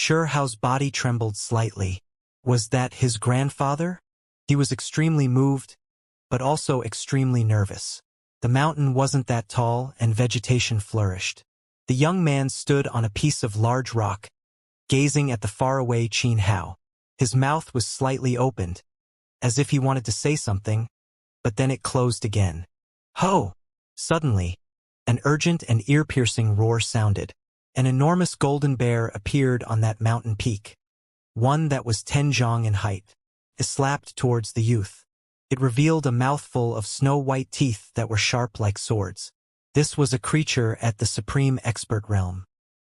Hao's body trembled slightly. Was that his grandfather? He was extremely moved, but also extremely nervous. The mountain wasn't that tall and vegetation flourished. The young man stood on a piece of large rock, gazing at the faraway Qin Hao. His mouth was slightly opened, as if he wanted to say something, but then it closed again. Ho! Suddenly, an urgent and ear-piercing roar sounded. An enormous golden bear appeared on that mountain peak, one that was 10 zhang in height. It slapped towards the youth. It revealed a mouthful of snow-white teeth that were sharp like swords. This was a creature at the supreme expert realm.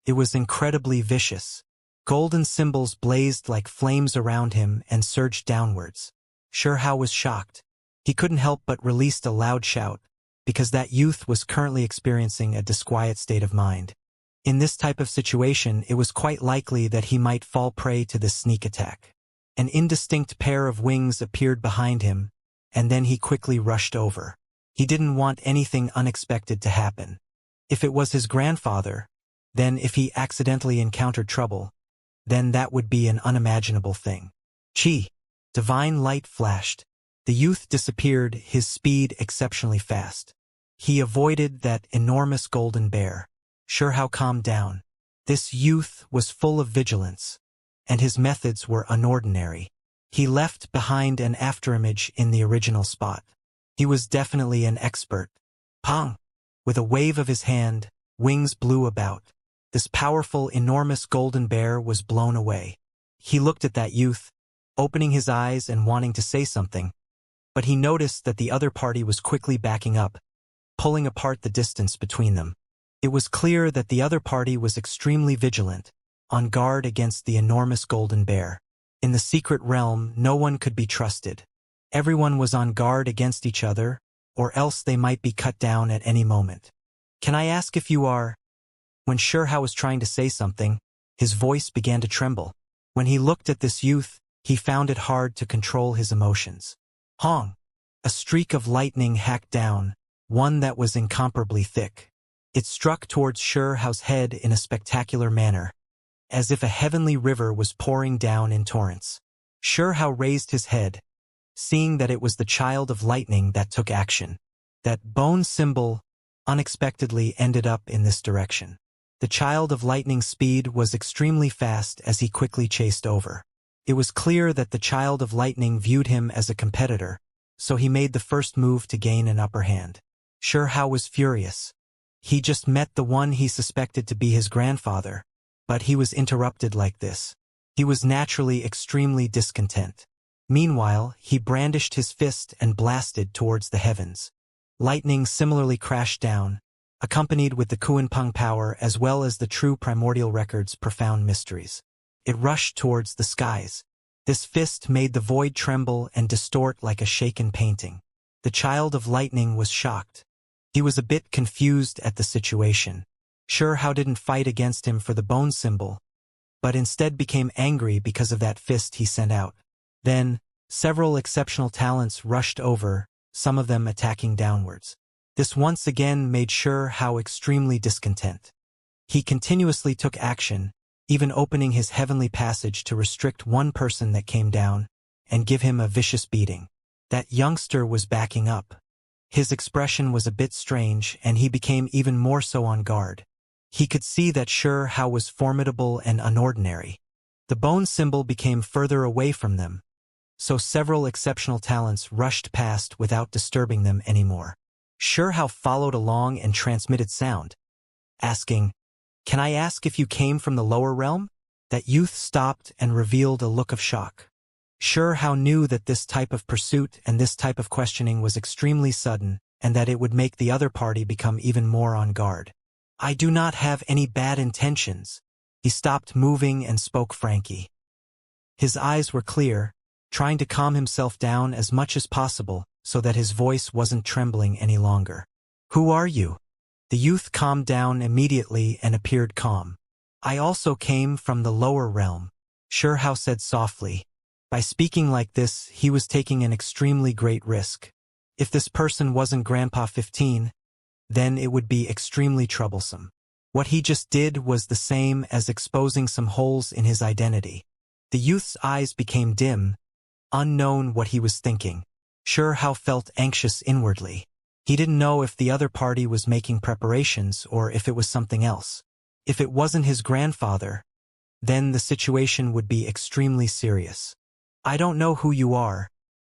It was incredibly vicious. Golden symbols blazed like flames around him and surged downwards. Hao was shocked. He couldn't help but released a loud shout, because that youth was currently experiencing a disquiet state of mind. In this type of situation, it was quite likely that he might fall prey to this sneak attack. An indistinct pair of wings appeared behind him, and then he quickly rushed over. He didn't want anything unexpected to happen. If it was his grandfather, then if he accidentally encountered trouble, then that would be an unimaginable thing. Chi! Divine light flashed. The youth disappeared, his speed exceptionally fast. He avoided that enormous golden bear. Hao calmed down. This youth was full of vigilance, and his methods were unordinary. He left behind an afterimage in the original spot. He was definitely an expert. Pong! With a wave of his hand, wings blew about. This powerful, enormous golden bear was blown away. He looked at that youth, opening his eyes and wanting to say something, but he noticed that the other party was quickly backing up, pulling apart the distance between them. It was clear that the other party was extremely vigilant, on guard against the enormous golden bear. In the secret realm, no one could be trusted. Everyone was on guard against each other, or else they might be cut down at any moment. Can I ask if you are? When Hao was trying to say something, his voice began to tremble. When he looked at this youth, he found it hard to control his emotions. Hong! A streak of lightning hacked down, one that was incomparably thick. It struck towards Hao's head in a spectacular manner, as if a heavenly river was pouring down in torrents. Hao raised his head, seeing that it was the child of lightning that took action. That bone symbol unexpectedly ended up in this direction. The child of lightning's speed was extremely fast as he quickly chased over. It was clear that the child of lightning viewed him as a competitor, so he made the first move to gain an upper hand. Hao was furious. He just met the one he suspected to be his grandfather, but he was interrupted like this. He was naturally extremely discontent. Meanwhile, he brandished his fist and blasted towards the heavens. Lightning similarly crashed down, accompanied with the Kuanpeng power as well as the true primordial record's profound mysteries. It rushed towards the skies. This fist made the void tremble and distort like a shaken painting. The child of lightning was shocked. He was a bit confused at the situation. Hao didn't fight against him for the bone symbol, but instead became angry because of that fist he sent out. Then, several exceptional talents rushed over, some of them attacking downwards. This once again made Hao extremely discontent. He continuously took action, even opening his heavenly passage to restrict one person that came down and give him a vicious beating. That youngster was backing up. His expression was a bit strange, and he became even more so on guard. He could see that Hao was formidable and unordinary. The bone symbol became further away from them, so several exceptional talents rushed past without disturbing them anymore. Hao followed along and transmitted sound, asking, "Can I ask if you came from the lower realm?" That youth stopped and revealed a look of shock. Hao knew that this type of pursuit and this type of questioning was extremely sudden, and that it would make the other party become even more on guard. "I do not have any bad intentions." He stopped moving and spoke frankly. His eyes were clear, trying to calm himself down as much as possible so that his voice wasn't trembling any longer. "Who are you?" The youth calmed down immediately and appeared calm. "I also came from the lower realm," Hao said softly. By speaking like this, he was taking an extremely great risk. If this person wasn't Grandpa 15, then it would be extremely troublesome. What he just did was the same as exposing some holes in his identity. The youth's eyes became dim, unknown what he was thinking. Hao felt anxious inwardly. He didn't know if the other party was making preparations or if it was something else. If it wasn't his grandfather, then the situation would be extremely serious. I don't know who you are,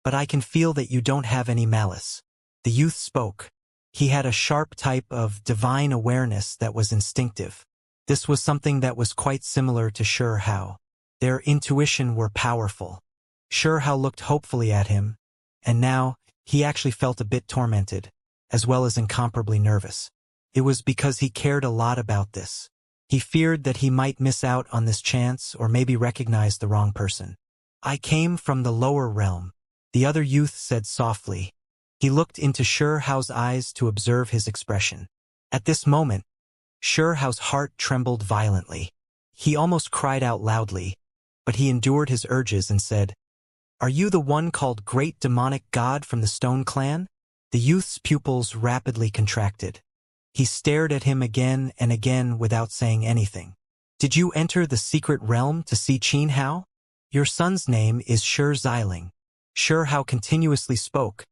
but I can feel that you don't have any malice. The youth spoke. He had a sharp type of divine awareness that was instinctive. This was something that was quite similar to Hao. Their intuition were powerful. Hao looked hopefully at him, and now he actually felt a bit tormented, as well as incomparably nervous. It was because he cared a lot about this. He feared that he might miss out on this chance or maybe recognize the wrong person. I came from the lower realm, the other youth said softly. He looked into Hao's eyes to observe his expression. At this moment, Hao's heart trembled violently. He almost cried out loudly, but he endured his urges and said, "Are you the one called Great Demonic God from the Stone Clan?" The youth's pupils rapidly contracted. He stared at him again and again without saying anything. "Did you enter the secret realm to see Hao? Your son's name is Xiling." Hao continuously spoke,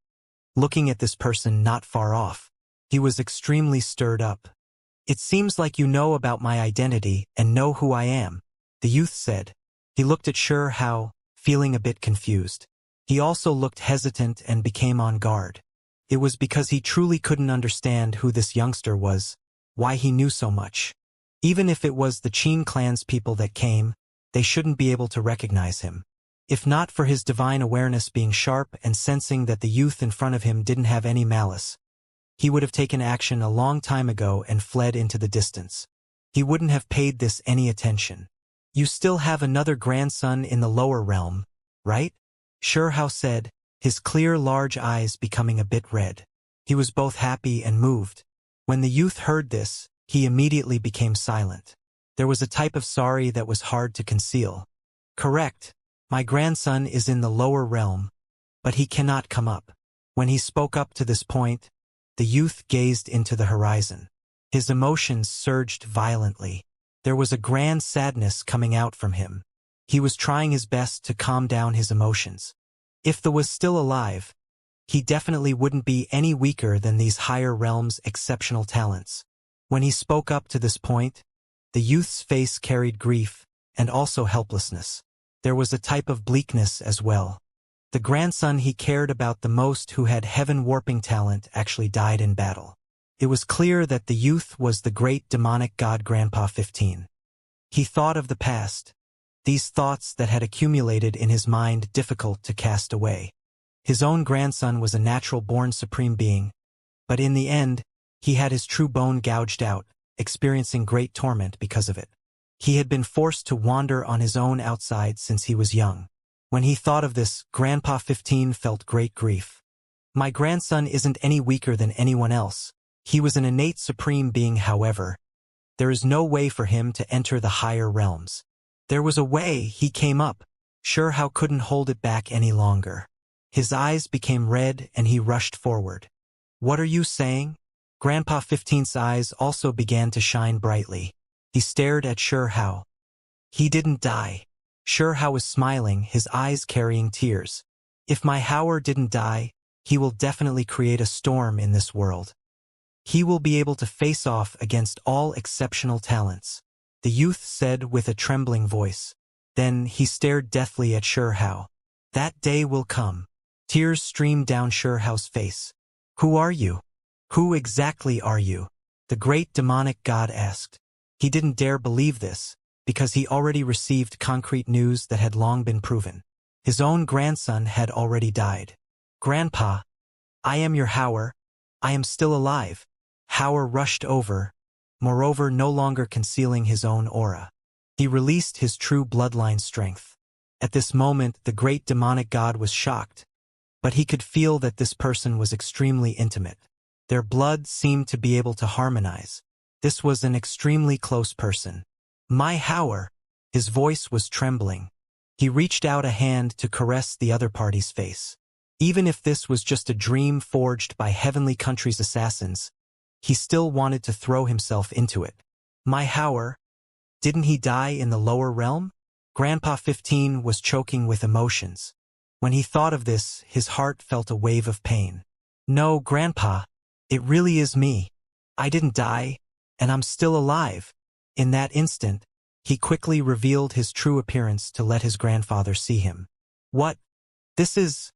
looking at this person not far off. He was extremely stirred up. "It seems like you know about my identity and know who I am," the youth said. He looked at Hao, feeling a bit confused. He also looked hesitant and became on guard. It was because he truly couldn't understand who this youngster was, why he knew so much. Even if it was the Qin clan's people that came, they shouldn't be able to recognize him. If not for his divine awareness being sharp and sensing that the youth in front of him didn't have any malice, he would have taken action a long time ago and fled into the distance. He wouldn't have paid this any attention. "You still have another grandson in the lower realm, right?" Hao said, his clear large eyes becoming a bit red. He was both happy and moved. When the youth heard this, he immediately became silent. There was a type of sorry that was hard to conceal. "Correct. My grandson is in the lower realm, but he cannot come up." When he spoke up to this point, the youth gazed into the horizon. His emotions surged violently. There was a grand sadness coming out from him. He was trying his best to calm down his emotions. If the was still alive, he definitely wouldn't be any weaker than these higher realms' exceptional talents. When he spoke up to this point, the youth's face carried grief and also helplessness. There was a type of bleakness as well. The grandson he cared about the most, who had heaven-warping talent, actually died in battle. It was clear that the youth was the great demonic god Grandpa 15. He thought of the past, these thoughts that had accumulated in his mind difficult to cast away. His own grandson was a natural-born supreme being, but in the end, he had his true bone gouged out, experiencing great torment because of it. He had been forced to wander on his own outside since he was young. When he thought of this, Grandpa 15 felt great grief. "My grandson isn't any weaker than anyone else. He was an innate supreme being, however. There is no way for him to enter the higher realms. There was a way he came up." Hao couldn't hold it back any longer. His eyes became red and he rushed forward. "What are you saying?" Grandpa 15's eyes also began to shine brightly. He stared at Hao. "He didn't die." Hao was smiling, his eyes carrying tears. "If my Hauer didn't die, he will definitely create a storm in this world. He will be able to face off against all exceptional talents," the youth said with a trembling voice. Then he stared deathly at Hao. "That day will come." Tears streamed down Hao's face. "Who are you? Who exactly are you?" the great demonic god asked. He didn't dare believe this, because he already received concrete news that had long been proven. His own grandson had already died. "Grandpa, I am your Hauer. I am still alive." Hauer rushed over, moreover no longer concealing his own aura. He released his true bloodline strength. At this moment the great demonic god was shocked, but he could feel that this person was extremely intimate. Their blood seemed to be able to harmonize. This was an extremely close person. "My Hauer." His voice was trembling. He reached out a hand to caress the other party's face. Even if this was just a dream forged by Heavenly Country's assassins, he still wanted to throw himself into it. My Hauer, didn't he die in the lower realm? Grandpa 15 was choking with emotions. When he thought of this, his heart felt a wave of pain. No, Grandpa, it really is me. I didn't die, and I'm still alive. In that instant, he quickly revealed his true appearance to let his grandfather see him. What? This is…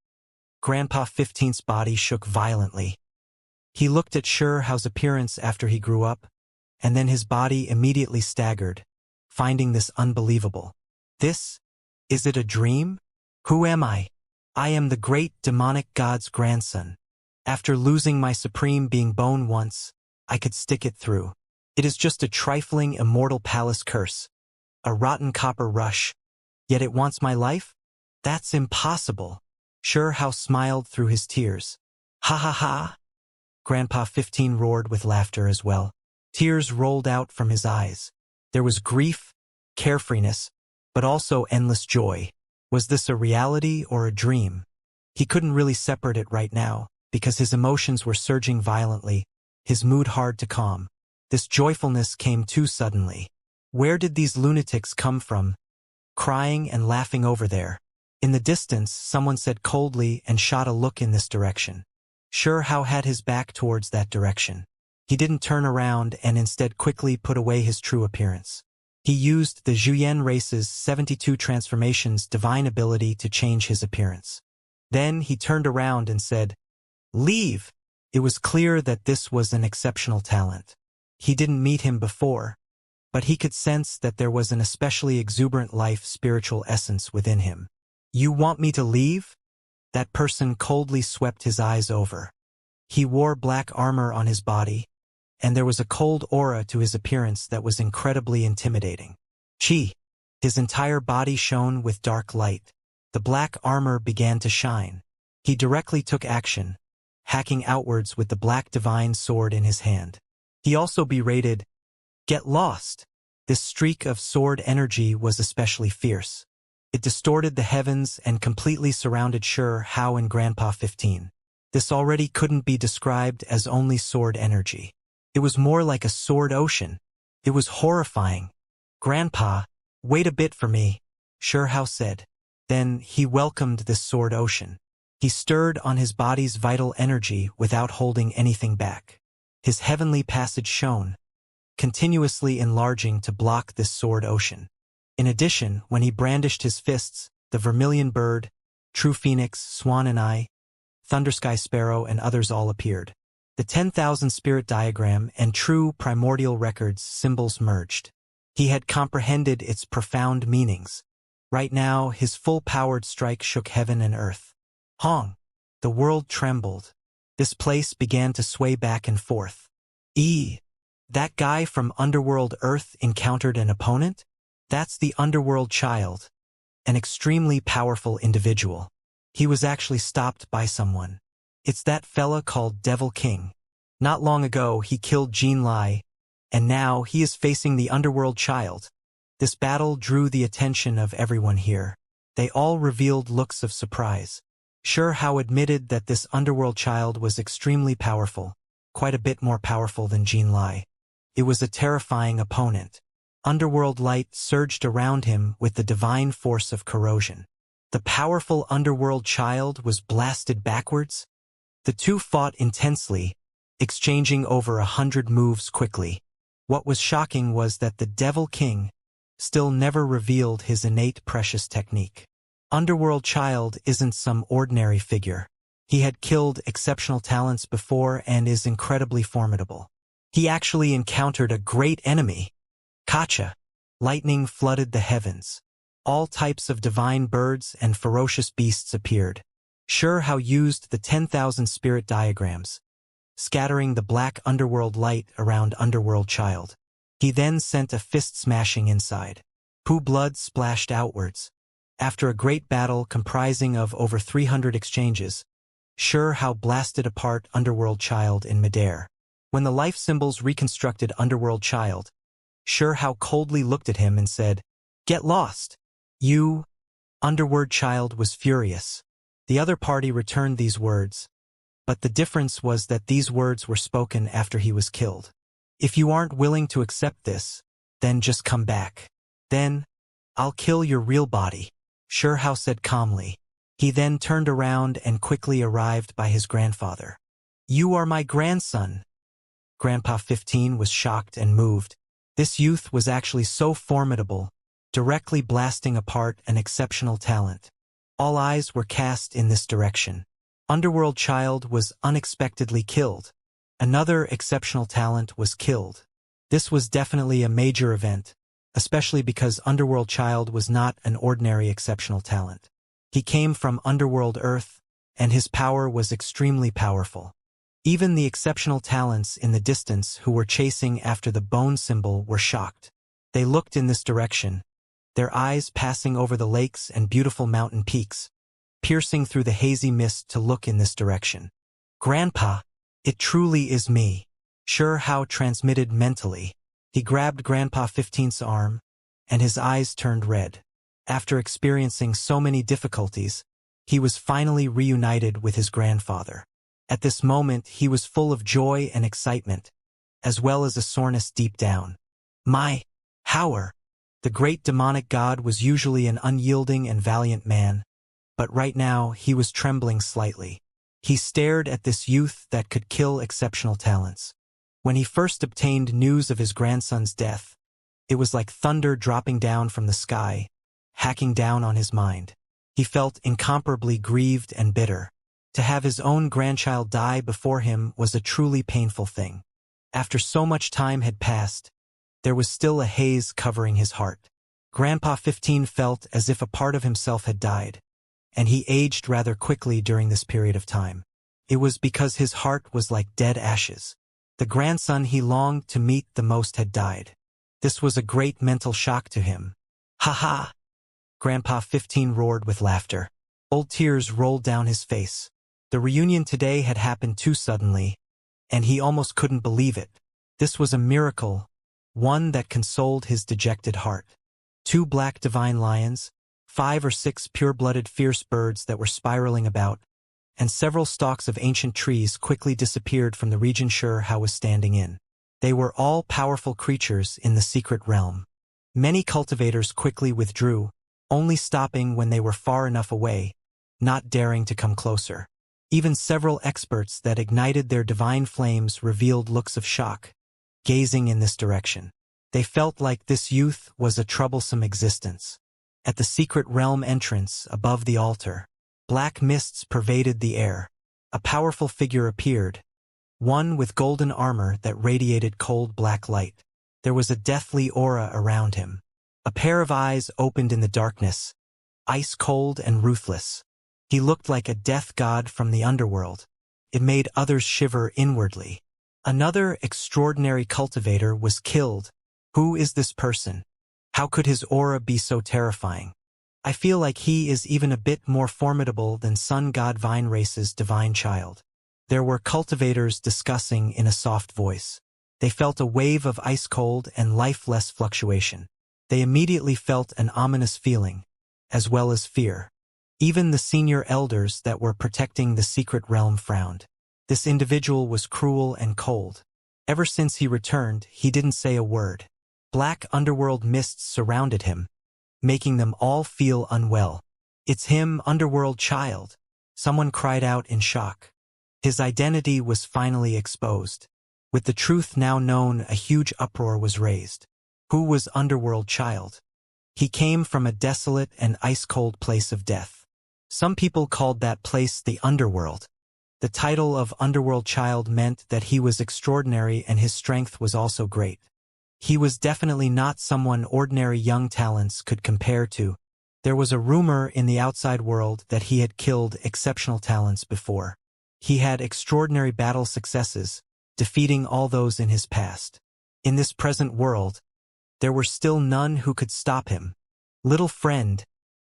Grandpa 15's body shook violently. He looked at Hao's appearance after he grew up, and then his body immediately staggered, finding this unbelievable. Is it a dream? Who am I? I am the great demonic god's grandson. After losing my supreme being bone once, I could stick it through. It is just a trifling immortal palace curse, a rotten copper rush, yet it wants my life? That's impossible. Hao smiled through his tears. Ha ha ha! Grandpa 15 roared with laughter as well. Tears rolled out from his eyes. There was grief, carefreeness, but also endless joy. Was this a reality or a dream? He couldn't really separate it right now, because his emotions were surging violently, his mood hard to calm. This joyfulness came too suddenly. Where did these lunatics come from, crying and laughing over there? In the distance, someone said coldly and shot a look in this direction. Hao had his back towards that direction. He didn't turn around and instead quickly put away his true appearance. He used the Zhuyan race's 72 transformations divine ability to change his appearance. Then he turned around and said, "Leave!" It was clear that this was an exceptional talent. He didn't meet him before, but he could sense that there was an especially exuberant life spiritual essence within him. You want me to leave? That person coldly swept his eyes over. He wore black armor on his body, and there was a cold aura to his appearance that was incredibly intimidating. His entire body shone with dark light. The black armor began to shine. He directly took action, hacking outwards with the black divine sword in his hand. He also berated, "Get lost!" This streak of sword energy was especially fierce. It distorted the heavens and completely surrounded Hao and Grandpa 15. This already couldn't be described as only sword energy. It was more like a sword ocean. It was horrifying. "Grandpa, wait a bit for me," Hao said. Then he welcomed this sword ocean. He stirred on his body's vital energy without holding anything back. His heavenly passage shone, continuously enlarging to block this sword ocean. In addition, when he brandished his fists, the Vermilion Bird, True Phoenix, Swan and I, Thundersky Sparrow and others all appeared. The 10,000 spirit diagram and true primordial records symbols merged. He had comprehended its profound meanings. Right now, his full-powered strike shook heaven and earth. Hong! The world trembled. This place began to sway back and forth. That guy from Underworld Earth encountered an opponent? That's the Underworld Child, an extremely powerful individual. He was actually stopped by someone. It's that fella called Devil King. Not long ago, he killed Jean Lai, and now he is facing the Underworld Child. This battle drew the attention of everyone here. They all revealed looks of surprise. Hao admitted that this Underworld Child was extremely powerful, quite a bit more powerful than Jean Lai. It was a terrifying opponent. Underworld light surged around him with the divine force of corrosion. The powerful Underworld Child was blasted backwards. The two fought intensely, exchanging over 100 moves quickly. What was shocking was that the Devil King still never revealed his innate precious technique. Underworld Child isn't some ordinary figure. He had killed exceptional talents before and is incredibly formidable. He actually encountered a great enemy. Kacha. Lightning flooded the heavens. All types of divine birds and ferocious beasts appeared. Hao used the 10,000 spirit diagrams, scattering the black underworld light around Underworld Child. He then sent a fist smashing inside. Blood splashed outwards. After a great battle comprising of over 300 exchanges, Hao blasted apart Underworld Child in midair. When the life symbols reconstructed Underworld Child, Hao coldly looked at him and said, "Get lost." "You." Underworld Child was furious. The other party returned these words, but the difference was that these words were spoken after he was killed. If you aren't willing to accept this, then just come back. Then, I'll kill your real body, Xianxia said calmly. He then turned around and quickly arrived by his grandfather. You are my grandson. Grandpa 15 was shocked and moved. This youth was actually so formidable, directly blasting apart an exceptional talent. All eyes were cast in this direction. Underworld Child was unexpectedly killed. Another exceptional talent was killed. This was definitely a major event, especially because Underworld Child was not an ordinary exceptional talent. He came from Underworld Earth, and his power was extremely powerful. Even the exceptional talents in the distance who were chasing after the bone symbol were shocked. They looked in this direction, their eyes passing over the lakes and beautiful mountain peaks, piercing through the hazy mist to look in this direction. Grandpa, it truly is me. Xianxia transmitted mentally. He grabbed Grandpa 15's arm, and his eyes turned red. After experiencing so many difficulties, he was finally reunited with his grandfather. At this moment, he was full of joy and excitement, as well as a soreness deep down. My Hauer, the great demonic god, was usually an unyielding and valiant man, but right now he was trembling slightly. He stared at this youth that could kill exceptional talents. When he first obtained news of his grandson's death, it was like thunder dropping down from the sky, hacking down on his mind. He felt incomparably grieved and bitter. To have his own grandchild die before him was a truly painful thing. After so much time had passed, there was still a haze covering his heart. Grandpa 15 felt as if a part of himself had died, and he aged rather quickly during this period of time. It was because his heart was like dead ashes. The grandson he longed to meet the most had died. This was a great mental shock to him. Ha ha! Grandpa 15 roared with laughter. Old tears rolled down his face. The reunion today had happened too suddenly, and he almost couldn't believe it. This was a miracle, one that consoled his dejected heart. 2 black divine lions, 5 or 6 pure-blooded fierce birds that were spiraling about, and several stalks of ancient trees quickly disappeared from the region Xianxia was standing in. They were all powerful creatures in the secret realm. Many cultivators quickly withdrew, only stopping when they were far enough away, not daring to come closer. Even several experts that ignited their divine flames revealed looks of shock, gazing in this direction. They felt like this youth was a troublesome existence. At the secret realm entrance above the altar, black mists pervaded the air. A powerful figure appeared, one with golden armor that radiated cold black light. There was a deathly aura around him. A pair of eyes opened in the darkness, ice cold and ruthless. He looked like a death god from the underworld. It made others shiver inwardly. Another extraordinary cultivator was killed. Who is this person? How could his aura be so terrifying? I feel like he is even a bit more formidable than Sun God Vine Race's divine child. There were cultivators discussing in a soft voice. They felt a wave of ice-cold and lifeless fluctuation. They immediately felt an ominous feeling, as well as fear. Even the senior elders that were protecting the secret realm frowned. This individual was cruel and cold. Ever since he returned, he didn't say a word. Black underworld mists surrounded him, making them all feel unwell. It's him, Underworld Child. Someone cried out in shock. His identity was finally exposed. With the truth now known, a huge uproar was raised. Who was Underworld Child? He came from a desolate and ice-cold place of death. Some people called that place the Underworld. The title of Underworld Child meant that he was extraordinary and his strength was also great. He was definitely not someone ordinary young talents could compare to. There was a rumor in the outside world that he had killed exceptional talents before. He had extraordinary battle successes, defeating all those in his past. In this present world, there were still none who could stop him. Little friend,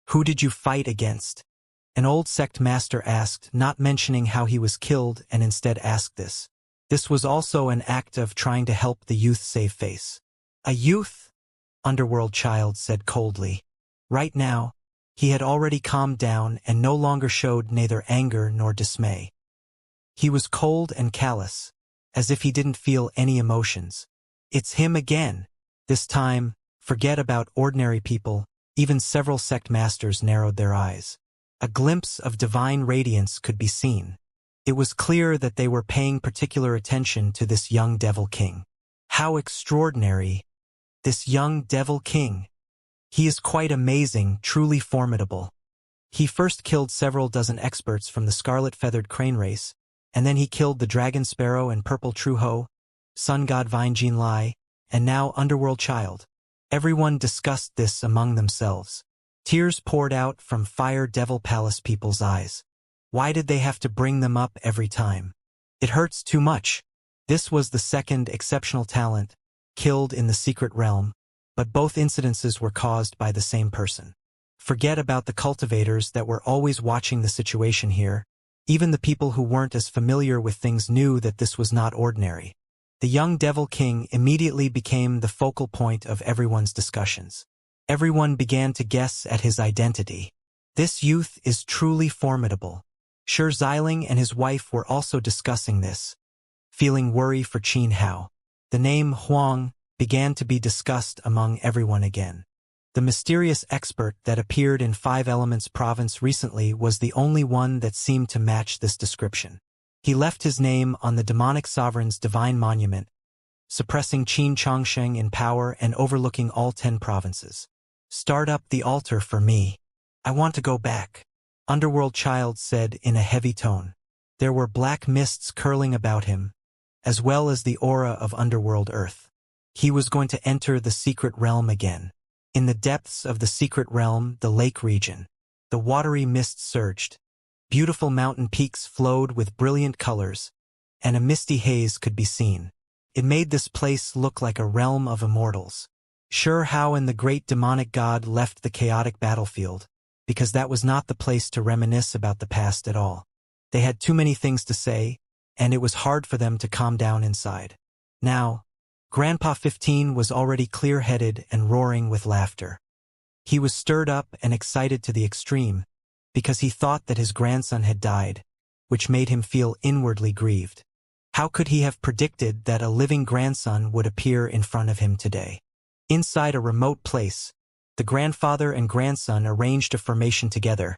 who did you fight against? An old sect master asked, not mentioning how he was killed, and instead asked this. This was also an act of trying to help the youth save face. A youth? Underworld Child said coldly. Right now, he had already calmed down and no longer showed neither anger nor dismay. He was cold and callous, as if he didn't feel any emotions. It's him again. This time, forget about ordinary people, even several sect masters narrowed their eyes. A glimpse of divine radiance could be seen. It was clear that they were paying particular attention to this young devil king. How extraordinary! This young devil king. He is quite amazing, truly formidable. He first killed several dozen experts from the scarlet-feathered crane race, and then he killed the dragon sparrow and purple truho, sun god Vine Jin Lai, and now underworld child. Everyone discussed this among themselves. Tears poured out from fire devil palace people's eyes. Why did they have to bring them up every time? It hurts too much. This was the second exceptional talent, killed in the secret realm, but both incidences were caused by the same person. Forget about the cultivators that were always watching the situation here. Even the people who weren't as familiar with things knew that this was not ordinary. The young devil king immediately became the focal point of everyone's discussions. Everyone began to guess at his identity. This youth is truly formidable. Shi Xiling and his wife were also discussing this, feeling worry for Qin Hao. The name Huang began to be discussed among everyone again. The mysterious expert that appeared in Five Elements province recently was the only one that seemed to match this description. He left his name on the demonic sovereign's divine monument, suppressing Qin Chongsheng in power and overlooking all 10 provinces. Start up the altar for me. I want to go back, Underworld Child said in a heavy tone. There were black mists curling about him, as well as the aura of Underworld Earth. He was going to enter the secret realm again. In the depths of the secret realm, the lake region, the watery mist surged. Beautiful mountain peaks flowed with brilliant colors, and a misty haze could be seen. It made this place look like a realm of immortals. Shi Hao and the great demonic god left the chaotic battlefield, because that was not the place to reminisce about the past at all. They had too many things to say, and it was hard for them to calm down inside. Now, Grandpa 15 was already clear-headed and roaring with laughter. He was stirred up and excited to the extreme, because he thought that his grandson had died, which made him feel inwardly grieved. How could he have predicted that a living grandson would appear in front of him today? Inside a remote place, the grandfather and grandson arranged a formation together,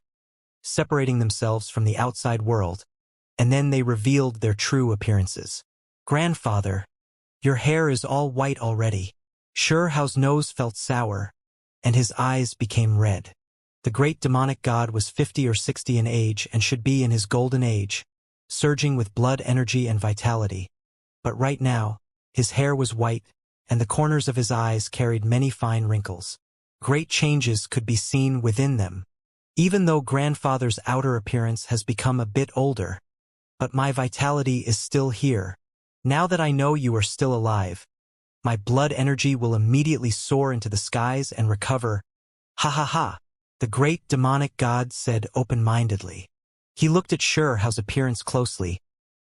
separating themselves from the outside world, and then they revealed their true appearances. Grandfather, your hair is all white already. Shi Hao's nose felt sour, and his eyes became red. The great demonic god was 50 or 60 in age and should be in his golden age, surging with blood energy and vitality. But right now, his hair was white, and the corners of his eyes carried many fine wrinkles. Great changes could be seen within them. Even though grandfather's outer appearance has become a bit older, but my vitality is still here. Now that I know you are still alive, my blood energy will immediately soar into the skies and recover. Ha ha ha, the great demonic god said open-mindedly. He looked at Shi Hao's appearance closely,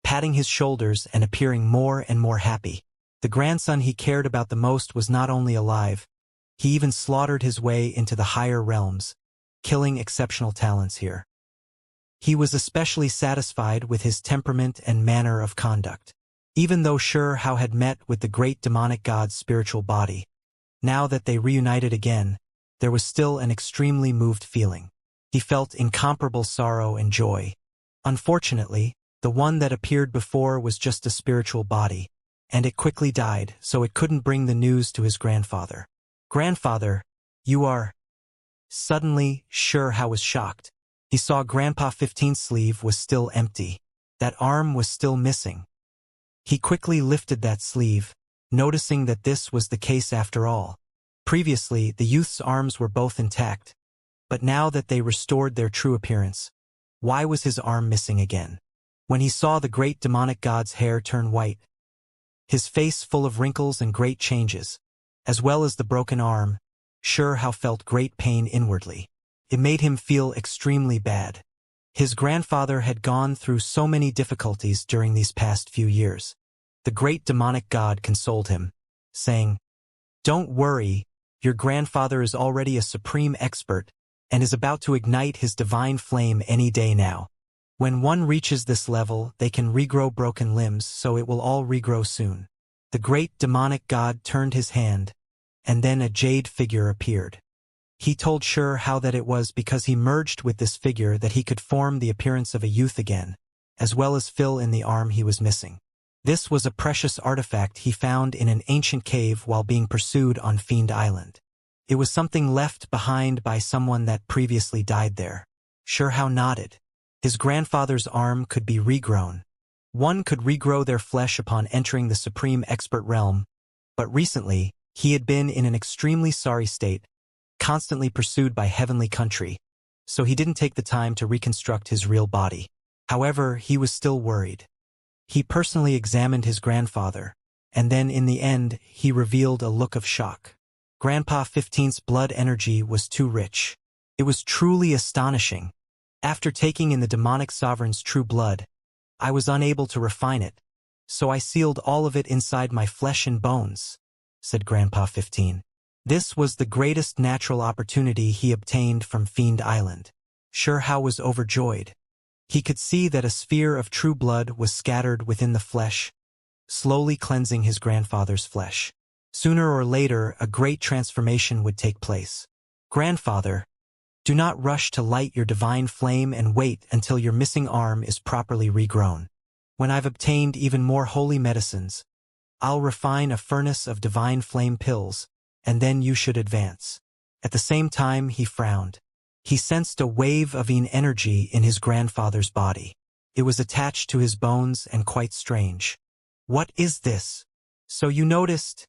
patting his shoulders and appearing more and more happy. The grandson he cared about the most was not only alive, he even slaughtered his way into the higher realms, killing exceptional talents here. He was especially satisfied with his temperament and manner of conduct. Even though Shi Hao had met with the great demonic god's spiritual body, now that they reunited again, there was still an extremely moved feeling. He felt incomparable sorrow and joy. Unfortunately, the one that appeared before was just a spiritual body, and it quickly died, so it couldn't bring the news to his grandfather. Grandfather, you are... Suddenly, Shi Hao was shocked. He saw Grandpa 15's sleeve was still empty. That arm was still missing. He quickly lifted that sleeve, noticing that this was the case after all. Previously, the youth's arms were both intact, but now that they restored their true appearance, why was his arm missing again? When he saw the great demonic god's hair turn white, his face full of wrinkles and great changes, as well as the broken arm, Shi Hao felt great pain inwardly. It made him feel extremely bad. His grandfather had gone through so many difficulties during these past few years. The great demonic god consoled him, saying, "Don't worry, your grandfather is already a supreme expert and is about to ignite his divine flame any day now. When one reaches this level, they can regrow broken limbs, so it will all regrow soon. The great demonic god turned his hand, and then a jade figure appeared. He told Xianxia that it was because he merged with this figure that he could form the appearance of a youth again, as well as fill in the arm he was missing. This was a precious artifact he found in an ancient cave while being pursued on Fiend Island. It was something left behind by someone that previously died there. Xianxia nodded. His grandfather's arm could be regrown. One could regrow their flesh upon entering the Supreme Expert realm, but recently, he had been in an extremely sorry state, constantly pursued by Heavenly Country, so he didn't take the time to reconstruct his real body. However, he was still worried. He personally examined his grandfather, and then in the end, he revealed a look of shock. Grandpa 15's blood energy was too rich. It was truly astonishing. After taking in the demonic sovereign's true blood, I was unable to refine it, so I sealed all of it inside my flesh and bones, said Grandpa 15. This was the greatest natural opportunity he obtained from Fiend Island. Xianxia was overjoyed. He could see that a sphere of true blood was scattered within the flesh, slowly cleansing his grandfather's flesh. Sooner or later, a great transformation would take place. Grandfather, do not rush to light your divine flame and wait until your missing arm is properly regrown. When I've obtained even more holy medicines, I'll refine a furnace of divine flame pills, and then you should advance. At the same time, he frowned. He sensed a wave of energy in his grandfather's body. It was attached to his bones and quite strange. What is this? So you noticed?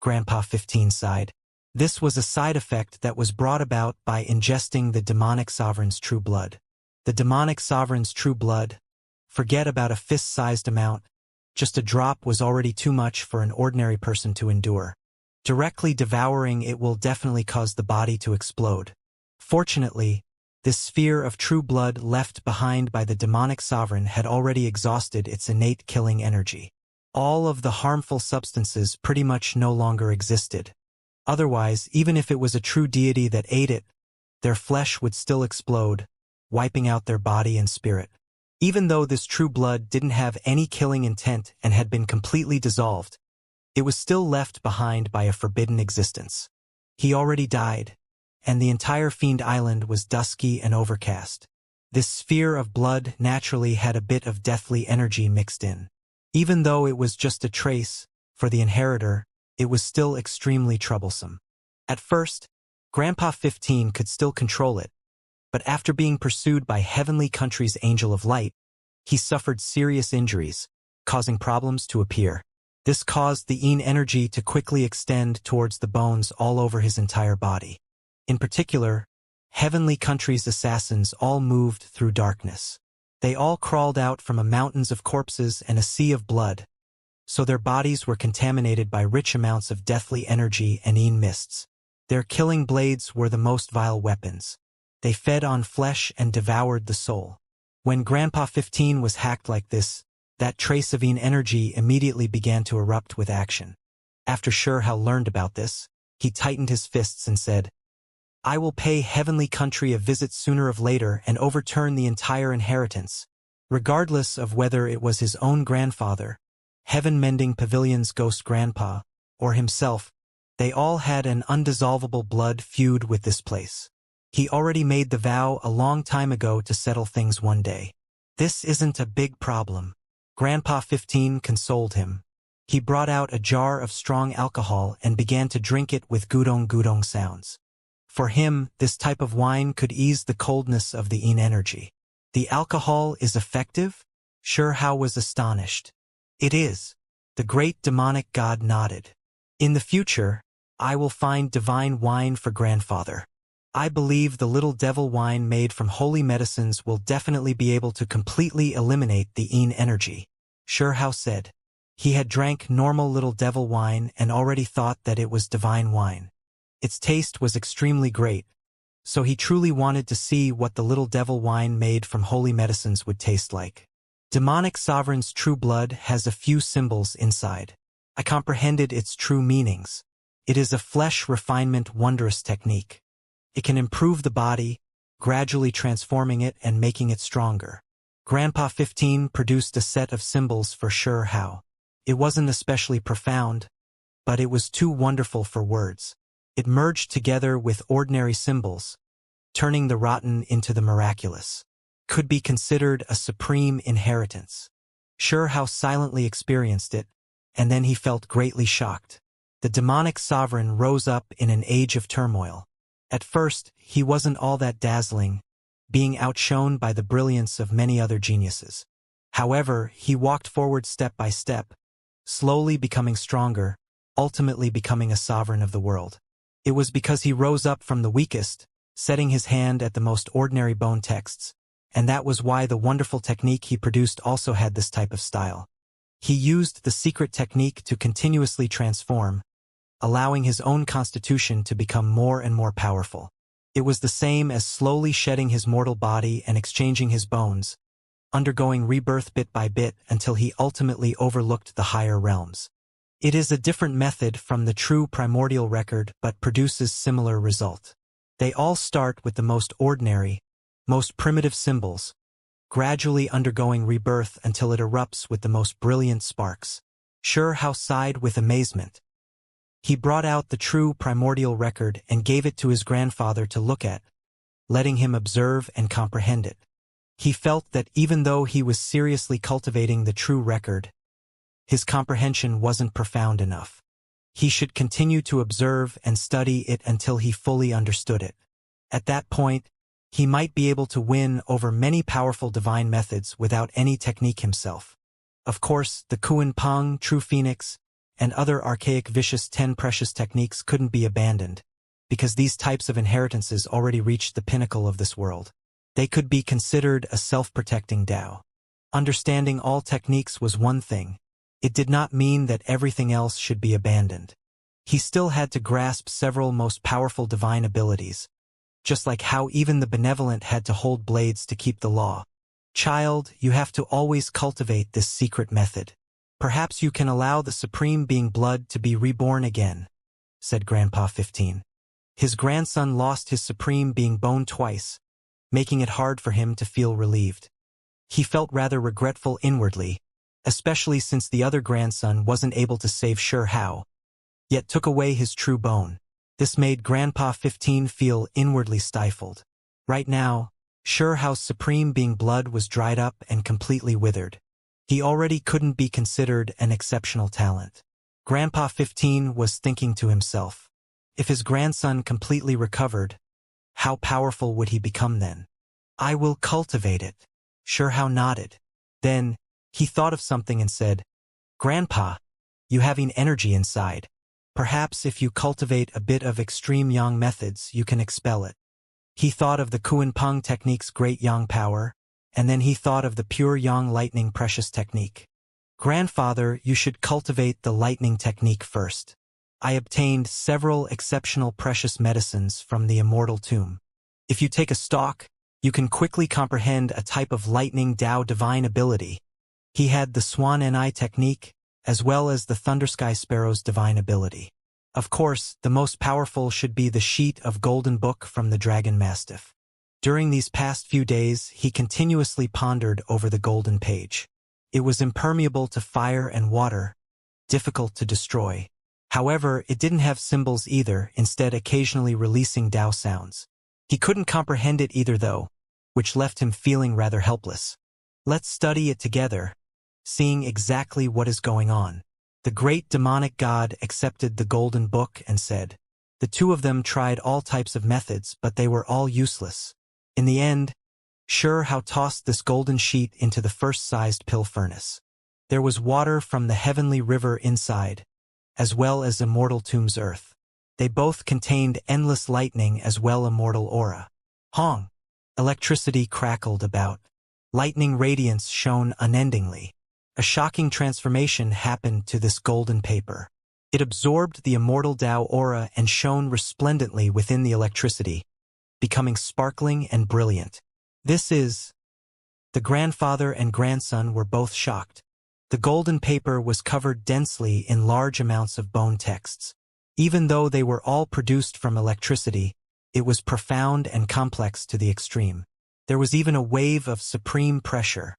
Grandpa 15 sighed. This was a side effect that was brought about by ingesting the demonic sovereign's true blood. The demonic sovereign's true blood, forget about a fist-sized amount, just a drop was already too much for an ordinary person to endure. Directly devouring it will definitely cause the body to explode. Fortunately, this sphere of true blood left behind by the demonic sovereign had already exhausted its innate killing energy. All of the harmful substances pretty much no longer existed. Otherwise, even if it was a true deity that ate it, their flesh would still explode, wiping out their body and spirit. Even though this true blood didn't have any killing intent and had been completely dissolved, it was still left behind by a forbidden existence. He already died, and the entire Fiend Island was dusky and overcast. This sphere of blood naturally had a bit of deathly energy mixed in. Even though it was just a trace, for the inheritor, it was still extremely troublesome. At first, Grandpa 15 could still control it, but after being pursued by Heavenly Country's Angel of Light, he suffered serious injuries, causing problems to appear. This caused the energy to quickly extend towards the bones all over his entire body. In particular, Heavenly Country's assassins all moved through darkness. They all crawled out from a mountains of corpses and a sea of blood, so their bodies were contaminated by rich amounts of deathly energy and mists. Their killing blades were the most vile weapons. They fed on flesh and devoured the soul. When Grandpa 15 was hacked like this, that trace of energy immediately began to erupt with action. After Xianxia learned about this, he tightened his fists and said, I will pay Heavenly Country a visit sooner or later and overturn the entire inheritance, regardless of whether it was his own grandfather, Heaven-Mending Pavilion's ghost grandpa, or himself. They all had an undissolvable blood feud with this place. He already made the vow a long time ago to settle things one day. This isn't a big problem. Grandpa 15 consoled him. He brought out a jar of strong alcohol and began to drink it with gudong-gudong sounds. For him, this type of wine could ease the coldness of the energy. The alcohol is effective? Xianxia was astonished. It is. The great demonic god nodded. In the future, I will find divine wine for grandfather. I believe the little devil wine made from holy medicines will definitely be able to completely eliminate the energy. Xianxia said. He had drank normal little devil wine and already thought that it was divine wine. Its taste was extremely great, so he truly wanted to see what the little devil wine made from holy medicines would taste like. Demonic Sovereign's true blood has a few symbols inside. I comprehended its true meanings. It is a flesh refinement wondrous technique. It can improve the body, gradually transforming it and making it stronger. Grandpa 15 produced a set of symbols for Xianxia. It wasn't especially profound, but it was too wonderful for words. It merged together with ordinary symbols, turning the rotten into the miraculous. Could be considered a supreme inheritance. Sure how silently experienced it, and then he felt greatly shocked. The demonic sovereign rose up in an age of turmoil. At first, he wasn't all that dazzling, being outshone by the brilliance of many other geniuses. However, he walked forward step by step, slowly becoming stronger, ultimately becoming a sovereign of the world. It was because he rose up from the weakest, setting his hand at the most ordinary bone texts, and that was why the wonderful technique he produced also had this type of style. He used the secret technique to continuously transform, allowing his own constitution to become more and more powerful. It was the same as slowly shedding his mortal body and exchanging his bones, undergoing rebirth bit by bit until he ultimately overlooked the higher realms. It is a different method from the true primordial record but produces similar result. They all start with the most ordinary, most primitive symbols, gradually undergoing rebirth until it erupts with the most brilliant sparks. Sure how sighed with amazement. He brought out the true primordial record and gave it to his grandfather to look at, letting him observe and comprehend it. He felt that even though he was seriously cultivating the true record, his comprehension wasn't profound enough. He should continue to observe and study it until he fully understood it. At that point, he might be able to win over many powerful divine methods without any technique himself. Of course, the Kuan Peng, True Phoenix, and other archaic vicious 10 precious techniques couldn't be abandoned, because these types of inheritances already reached the pinnacle of this world. They could be considered a self-protecting Tao. Understanding all techniques was one thing. It did not mean that everything else should be abandoned. He still had to grasp several most powerful divine abilities, just like how even the benevolent had to hold blades to keep the law. Child, you have to always cultivate this secret method. Perhaps you can allow the Supreme Being Blood to be reborn again, said Grandpa 15. His grandson lost his Supreme Being Bone twice, making it hard for him to feel relieved. He felt rather regretful inwardly, especially since the other grandson wasn't able to save Sure How, yet took away his true bone. This made Grandpa 15 feel inwardly stifled. Right now, Sure How's Supreme Being Blood was dried up and completely withered. He already couldn't be considered an exceptional talent. Grandpa 15 was thinking to himself, if his grandson completely recovered, how powerful would he become then? I will cultivate it. Sure How nodded. Then, he thought of something and said, Grandpa, you having energy inside. Perhaps if you cultivate a bit of extreme yang methods, you can expel it. He thought of the Kuan Peng technique's great yang power, and then he thought of the pure yang lightning precious technique. Grandfather, you should cultivate the lightning technique first. I obtained several exceptional precious medicines from the Immortal tomb. If you take a stalk, you can quickly comprehend a type of lightning Tao divine ability. He had the Swan Ni technique, as well as the Thundersky Sparrow's divine ability. Of course, the most powerful should be the sheet of Golden Book from the Dragon Mastiff. During these past few days, he continuously pondered over the Golden Page. It was impermeable to fire and water, difficult to destroy. However, it didn't have symbols either, instead occasionally releasing Tao sounds. He couldn't comprehend it either though, which left him feeling rather helpless. Let's study it together, seeing exactly what is going on. The great demonic god accepted the Golden Book and said, the two of them tried all types of methods, but they were all useless. In the end, Sure How tossed this golden sheet into the first-sized pill furnace. There was water from the heavenly river inside, as well as Immortal Tomb's earth. They both contained endless lightning as well immortal aura. Hong! Electricity crackled about. Lightning radiance shone unendingly. A shocking transformation happened to this golden paper. It absorbed the immortal Tao aura and shone resplendently within the electricity, becoming sparkling and brilliant. This is... The grandfather and grandson were both shocked. The golden paper was covered densely in large amounts of bone texts. Even though they were all produced from electricity, it was profound and complex to the extreme. There was even a wave of supreme pressure.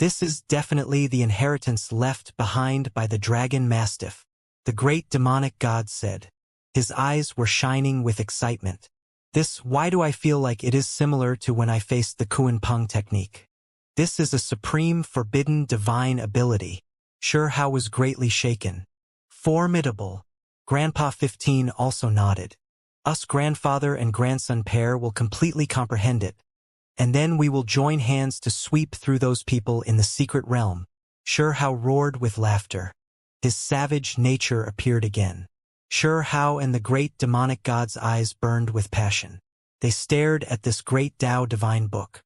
This is definitely the inheritance left behind by the dragon mastiff, the great demonic god said. His eyes were shining with excitement. Why do I feel like it is similar to when I faced the Kuan Peng technique? This is a supreme forbidden divine ability. Sure Hao was greatly shaken. Formidable. Grandpa 15 also nodded. Us grandfather and grandson pair will completely comprehend it. And then we will join hands to sweep through those people in the secret realm. Sure Hao roared with laughter. His savage nature appeared again. Sure Hao and the great demonic god's eyes burned with passion. They stared at this great Tao divine book.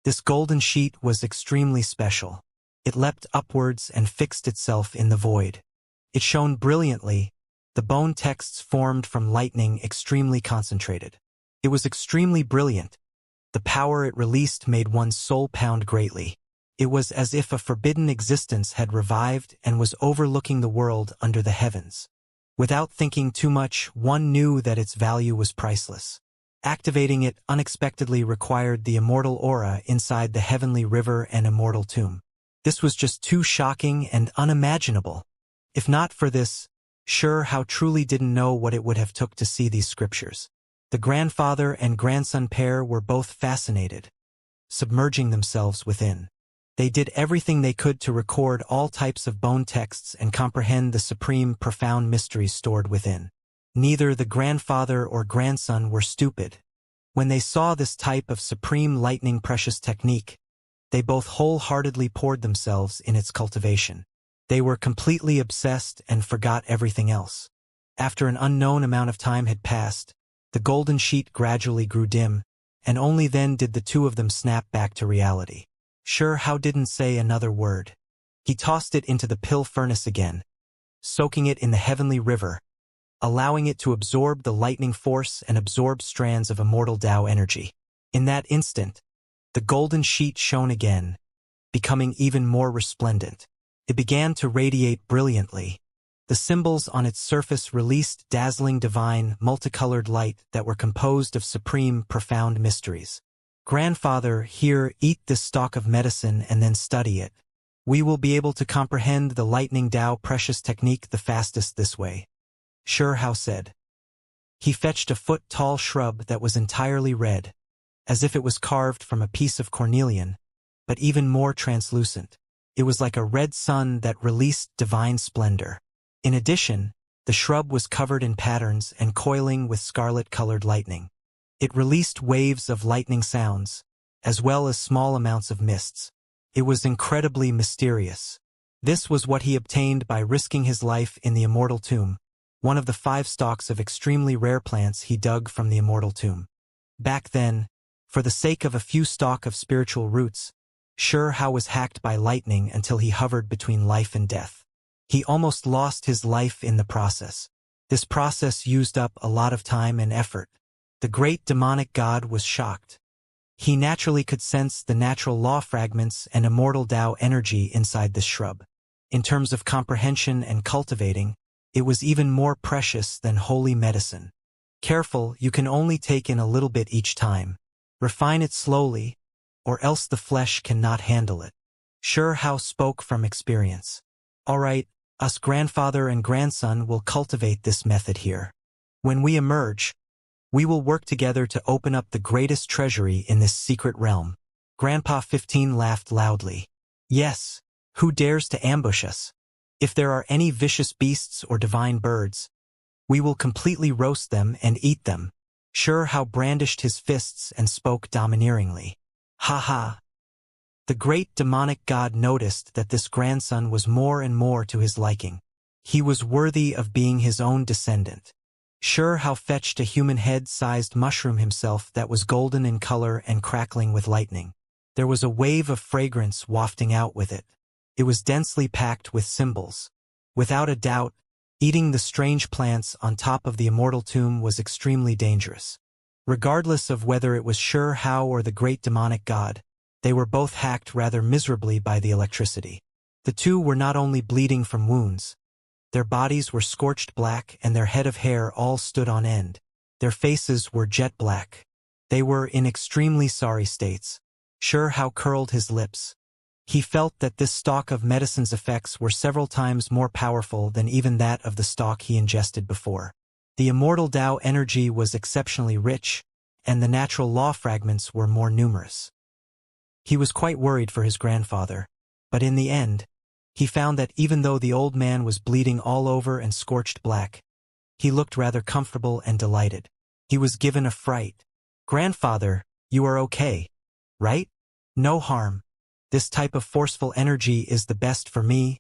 This golden sheet was extremely special. It leapt upwards and fixed itself in the void. It shone brilliantly. The bone texts formed from lightning extremely concentrated. It was extremely brilliant. The power it released made one's soul pound greatly. It was as if a forbidden existence had revived and was overlooking the world under the heavens. Without thinking too much, one knew that its value was priceless. Activating it unexpectedly required the immortal aura inside the heavenly river and immortal tomb. This was just too shocking and unimaginable. If not for this, Sure Hao truly didn't know what it would have took to see these scriptures. The grandfather and grandson pair were both fascinated, submerging themselves within. They did everything they could to record all types of bone texts and comprehend the supreme, profound mysteries stored within. Neither the grandfather or grandson were stupid. When they saw this type of supreme lightning precious technique, they both wholeheartedly poured themselves in its cultivation. They were completely obsessed and forgot everything else. After an unknown amount of time had passed, the golden sheet gradually grew dim, and only then did the two of them snap back to reality. Sure Hao didn't say another word. He tossed it into the pill furnace again, soaking it in the heavenly river, allowing it to absorb the lightning force and absorb strands of immortal Tao energy. In that instant, the golden sheet shone again, becoming even more resplendent. It began to radiate brilliantly. The symbols on its surface released dazzling divine, multicolored light that were composed of supreme, profound mysteries. Grandfather, here, eat this stalk of medicine and then study it. We will be able to comprehend the lightning Tao precious technique the fastest this way. Sure Hao said. He fetched a foot-tall shrub that was entirely red, as if it was carved from a piece of cornelian, but even more translucent. It was like a red sun that released divine splendor. In addition, the shrub was covered in patterns and coiling with scarlet-colored lightning. It released waves of lightning sounds, as well as small amounts of mists. It was incredibly mysterious. This was what he obtained by risking his life in the immortal tomb, one of the 5 stalks of extremely rare plants he dug from the immortal tomb. Back then, for the sake of a few stalk of spiritual roots, Sure Hao was hacked by lightning until he hovered between life and death. He almost lost his life in the process. This process used up a lot of time and effort. The great demonic god was shocked. He naturally could sense the natural law fragments and immortal Tao energy inside this shrub. In terms of comprehension and cultivating, it was even more precious than holy medicine. Careful, you can only take in a little bit each time. Refine it slowly, or else the flesh cannot handle it. Sure Hao spoke from experience. All right, us grandfather and grandson will cultivate this method here. When we emerge, we will work together to open up the greatest treasury in this secret realm. Grandpa 15 laughed loudly. Yes, who dares to ambush us? If there are any vicious beasts or divine birds, we will completely roast them and eat them. Sure Hao brandished his fists and spoke domineeringly. Ha ha. The great demonic god noticed that this grandson was more and more to his liking. He was worthy of being his own descendant. Sure Hao fetched a human head-sized mushroom himself that was golden in color and crackling with lightning. There was a wave of fragrance wafting out with it. It was densely packed with symbols. Without a doubt, eating the strange plants on top of the immortal tomb was extremely dangerous. Regardless of whether it was Sure Hao or the great demonic god, they were both hacked rather miserably by the electricity. The two were not only bleeding from wounds, their bodies were scorched black and their head of hair all stood on end. Their faces were jet black. They were in extremely sorry states. Sure Hao curled his lips. He felt that this stock of medicine's effects were several times more powerful than even that of the stock he ingested before. The immortal Tao energy was exceptionally rich, and the natural law fragments were more numerous. He was quite worried for his grandfather, but in the end, he found that even though the old man was bleeding all over and scorched black, he looked rather comfortable and delighted. He was given a fright. "Grandfather, you are okay, right? No harm. This type of forceful energy is the best for me,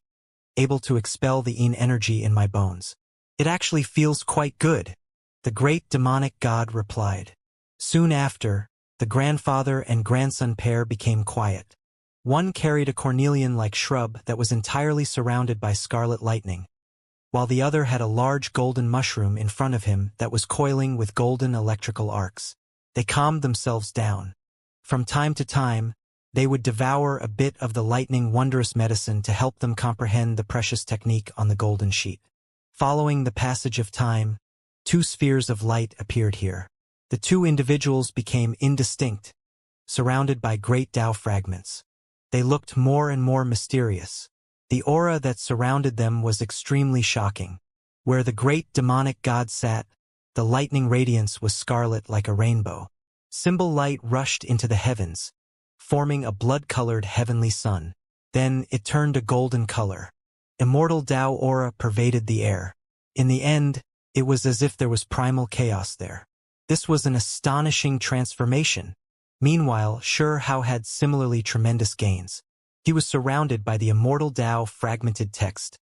able to expel the Yin energy in my bones. It actually feels quite good," the great demonic god replied. Soon after, the grandfather and grandson pair became quiet. One carried a cornelian-like shrub that was entirely surrounded by scarlet lightning, while the other had a large golden mushroom in front of him that was coiling with golden electrical arcs. They calmed themselves down. From time to time, they would devour a bit of the lightning wondrous medicine to help them comprehend the precious technique on the golden sheet. Following the passage of time, 2 spheres of light appeared here. The 2 individuals became indistinct, surrounded by great Tao fragments. They looked more and more mysterious. The aura that surrounded them was extremely shocking. Where the great demonic god sat, the lightning radiance was scarlet like a rainbow. Symbol light rushed into the heavens, forming a blood-colored heavenly sun. Then it turned a golden color. Immortal Tao aura pervaded the air. In the end, it was as if there was primal chaos there. This was an astonishing transformation. Meanwhile, Shi Hao had similarly tremendous gains. He was surrounded by the immortal Tao fragmented text.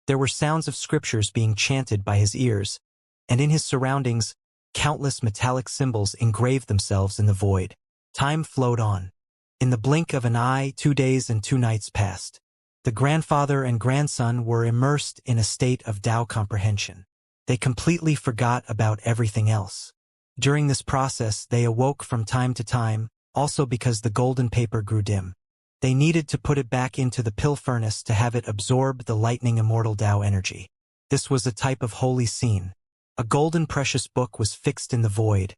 There were sounds of scriptures being chanted by his ears, and in his surroundings, countless metallic symbols engraved themselves in the void. Time flowed on. In the blink of an eye, 2 days and 2 nights passed. The grandfather and grandson were immersed in a state of Tao comprehension. They completely forgot about everything else. During this process, they awoke from time to time, also because the golden paper grew dim. They needed to put it back into the pill furnace to have it absorb the lightning immortal Tao energy. This was a type of holy scene. A golden precious book was fixed in the void,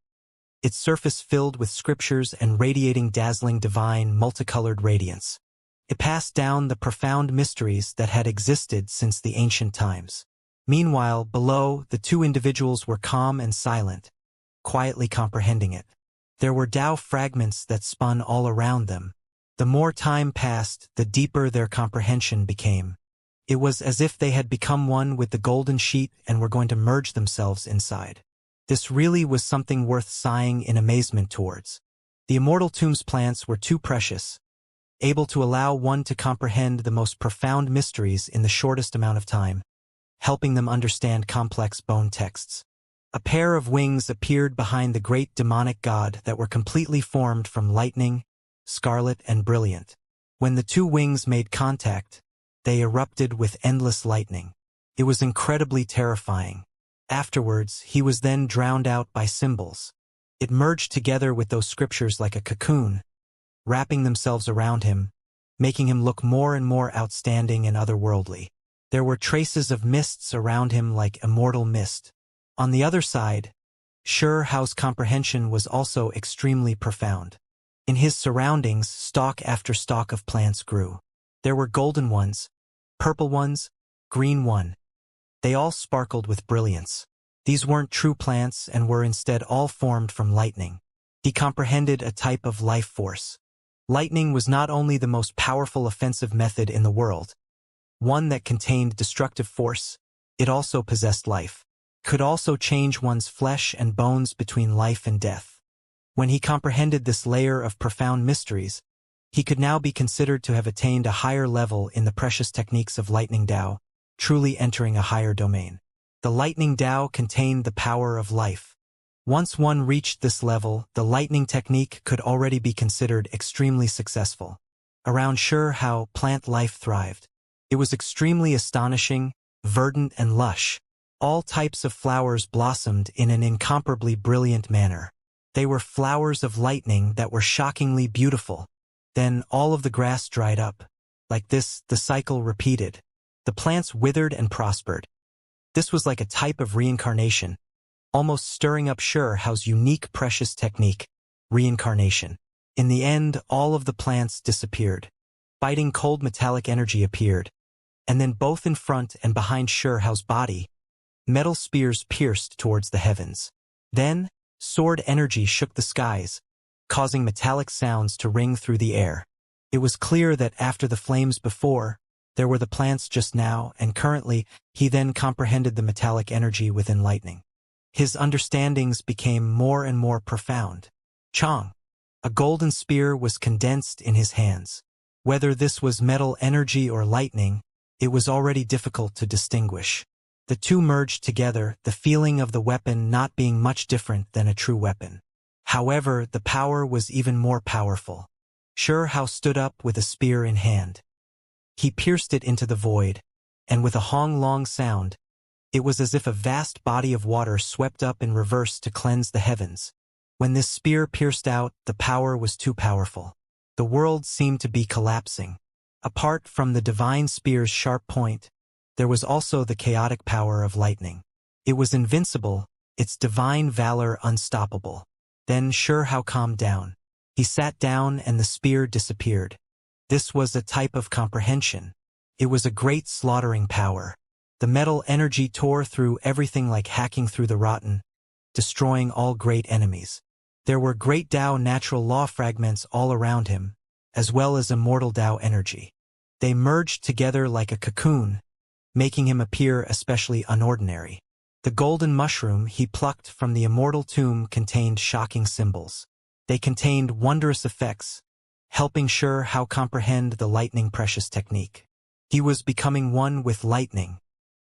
its surface filled with scriptures and radiating dazzling divine multicolored radiance. It passed down the profound mysteries that had existed since the ancient times. Meanwhile, below, the 2 individuals were calm and silent, quietly comprehending it. There were Tao fragments that spun all around them. The more time passed, the deeper their comprehension became. It was as if they had become one with the golden sheet and were going to merge themselves inside. This really was something worth sighing in amazement towards. The immortal tombs plants were too precious, able to allow one to comprehend the most profound mysteries in the shortest amount of time, helping them understand complex bone texts. A pair of wings appeared behind the great demonic god that were completely formed from lightning, scarlet and brilliant. When the 2 wings made contact, they erupted with endless lightning. It was incredibly terrifying. Afterwards, he was then drowned out by symbols. It merged together with those scriptures like a cocoon, wrapping themselves around him, making him look more and more outstanding and otherworldly. There were traces of mists around him like immortal mist. On the other side, Shi Hao's comprehension was also extremely profound. In his surroundings, stalk after stalk of plants grew. There were golden ones, purple ones, green one. They all sparkled with brilliance. These weren't true plants and were instead all formed from lightning. He comprehended a type of life force. Lightning was not only the most powerful offensive method in the world, one that contained destructive force, it also possessed life. Could also change one's flesh and bones between life and death. When he comprehended this layer of profound mysteries, he could now be considered to have attained a higher level in the precious techniques of lightning Tao, truly entering a higher domain. The lightning Tao contained the power of life. Once one reached this level, the lightning technique could already be considered extremely successful. Around Shi Hao, plant life thrived. It was extremely astonishing, verdant and lush. All types of flowers blossomed in an incomparably brilliant manner. They were flowers of lightning that were shockingly beautiful. Then all of the grass dried up. Like this, the cycle repeated. The plants withered and prospered. This was like a type of reincarnation, almost stirring up Shi Hao's unique precious technique, reincarnation. In the end, all of the plants disappeared. Biting cold metallic energy appeared, and then both in front and behind Shao's body, metal spears pierced towards the heavens. Then, sword energy shook the skies, causing metallic sounds to ring through the air. It was clear that after the flames before, there were the plants just now, and currently, he then comprehended the metallic energy within lightning. His understandings became more and more profound. Chong! A golden spear was condensed in his hands. Whether this was metal energy or lightning, it was already difficult to distinguish. The two merged together, the feeling of the weapon not being much different than a true weapon. However, the power was even more powerful. Shao stood up with a spear in hand. He pierced it into the void, and with a hong-long sound, it was as if a vast body of water swept up in reverse to cleanse the heavens. When this spear pierced out, the power was too powerful. The world seemed to be collapsing. Apart from the divine spear's sharp point, there was also the chaotic power of lightning. It was invincible, its divine valor unstoppable. Then Shao calmed down. He sat down and the spear disappeared. This was a type of comprehension. It was a great slaughtering power. The metal energy tore through everything like hacking through the rotten, destroying all great enemies. There were great Tao natural law fragments all around him, as well as immortal Tao energy. They merged together like a cocoon, making him appear especially unordinary. The golden mushroom he plucked from the immortal tomb contained shocking symbols. They contained wondrous effects, helping Shao comprehend the lightning precious technique. He was becoming one with lightning.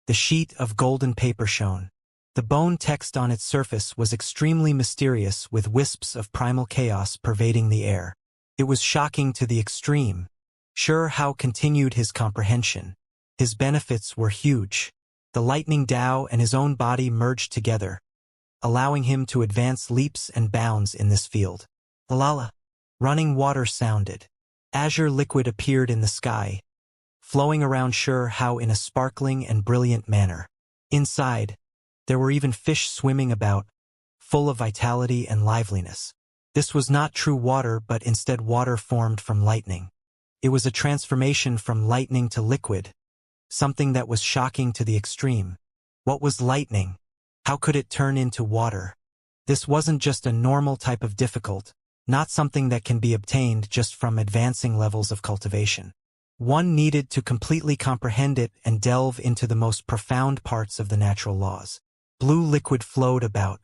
The sheet of golden paper shone. The bone text on its surface was extremely mysterious with wisps of primal chaos pervading the air. It was shocking to the extreme. Shao continued his comprehension. His benefits were huge. The lightning Tao and his own body merged together, allowing him to advance leaps and bounds in this field. La. Running water sounded. Azure liquid appeared in the sky, flowing around Shao in a sparkling and brilliant manner. Inside, there were even fish swimming about, full of vitality and liveliness. This was not true water but instead water formed from lightning. It was a transformation from lightning to liquid, something that was shocking to the extreme. What was lightning? How could it turn into water? This wasn't just a normal type of difficult, not something that can be obtained just from advancing levels of cultivation. One needed to completely comprehend it and delve into the most profound parts of the natural laws. Blue liquid flowed about.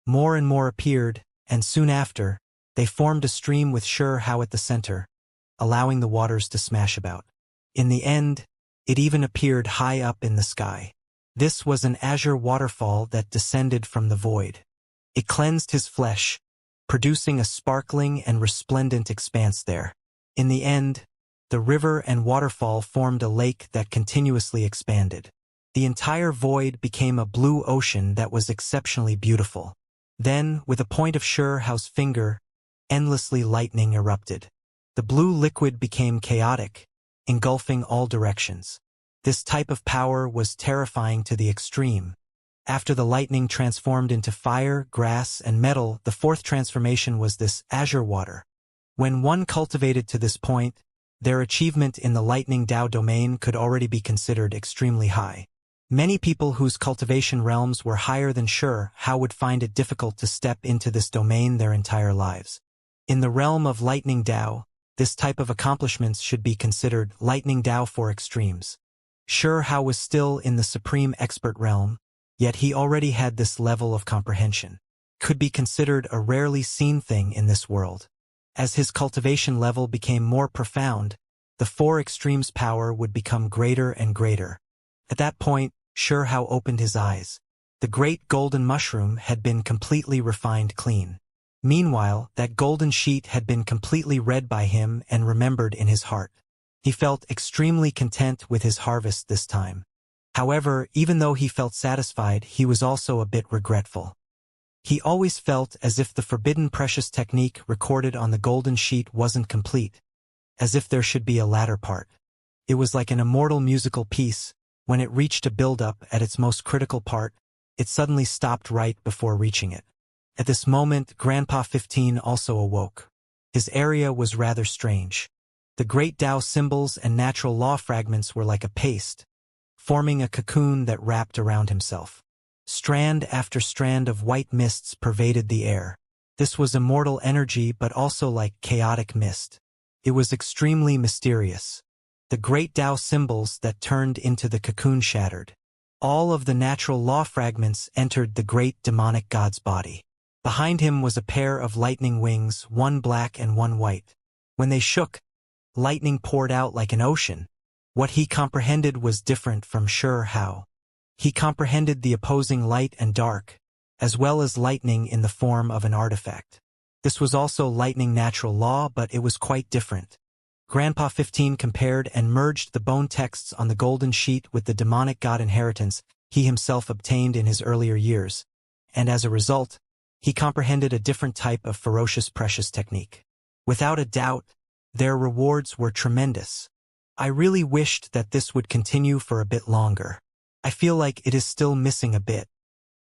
More and more appeared, and soon after, they formed a stream with Shao at the center, allowing the waters to smash about. In the end, it even appeared high up in the sky. This was an azure waterfall that descended from the void. It cleansed his flesh, producing a sparkling and resplendent expanse there. In the end, the river and waterfall formed a lake that continuously expanded. The entire void became a blue ocean that was exceptionally beautiful. Then, with a point of Shao's finger, endlessly lightning erupted. The blue liquid became chaotic, engulfing all directions. This type of power was terrifying to the extreme. After the lightning transformed into fire, grass, and metal, the fourth transformation was this azure water. When one cultivated to this point, their achievement in the lightning Tao domain could already be considered extremely high. Many people whose cultivation realms were higher than Shao would find it difficult to step into this domain their entire lives. In the realm of lightning Tao, this type of accomplishments should be considered lightning Tao for extremes. Shao was still in the supreme expert realm, yet he already had this level of comprehension. Could be considered a rarely seen thing in this world. As his cultivation level became more profound, the four extremes power would become greater and greater. At that point, Shao opened his eyes. The great golden mushroom had been completely refined clean. Meanwhile, that golden sheet had been completely read by him and remembered in his heart. He felt extremely content with his harvest this time. However, even though he felt satisfied, he was also a bit regretful. He always felt as if the forbidden precious technique recorded on the golden sheet wasn't complete, as if there should be a latter part. It was like an immortal musical piece. When it reached a build-up at its most critical part, it suddenly stopped right before reaching it. At this moment, Grandpa 15 also awoke. His area was rather strange. The great Tao symbols and natural law fragments were like a paste, forming a cocoon that wrapped around himself. Strand after strand of white mists pervaded the air. This was immortal energy, but also like chaotic mist. It was extremely mysterious. The great Tao symbols that turned into the cocoon shattered. All of the natural law fragments entered the great demonic god's body. Behind him was a pair of lightning wings, one black and one white. When they shook, lightning poured out like an ocean. What he comprehended was different from sure how. He comprehended the opposing light and dark, as well as lightning in the form of an artifact. This was also lightning natural law, but it was quite different. Grandpa 15 compared and merged the bone texts on the golden sheet with the demonic god inheritance he himself obtained in his earlier years, and as a result, he comprehended a different type of ferocious precious technique. Without a doubt, their rewards were tremendous. I really wished that this would continue for a bit longer. I feel like it is still missing a bit.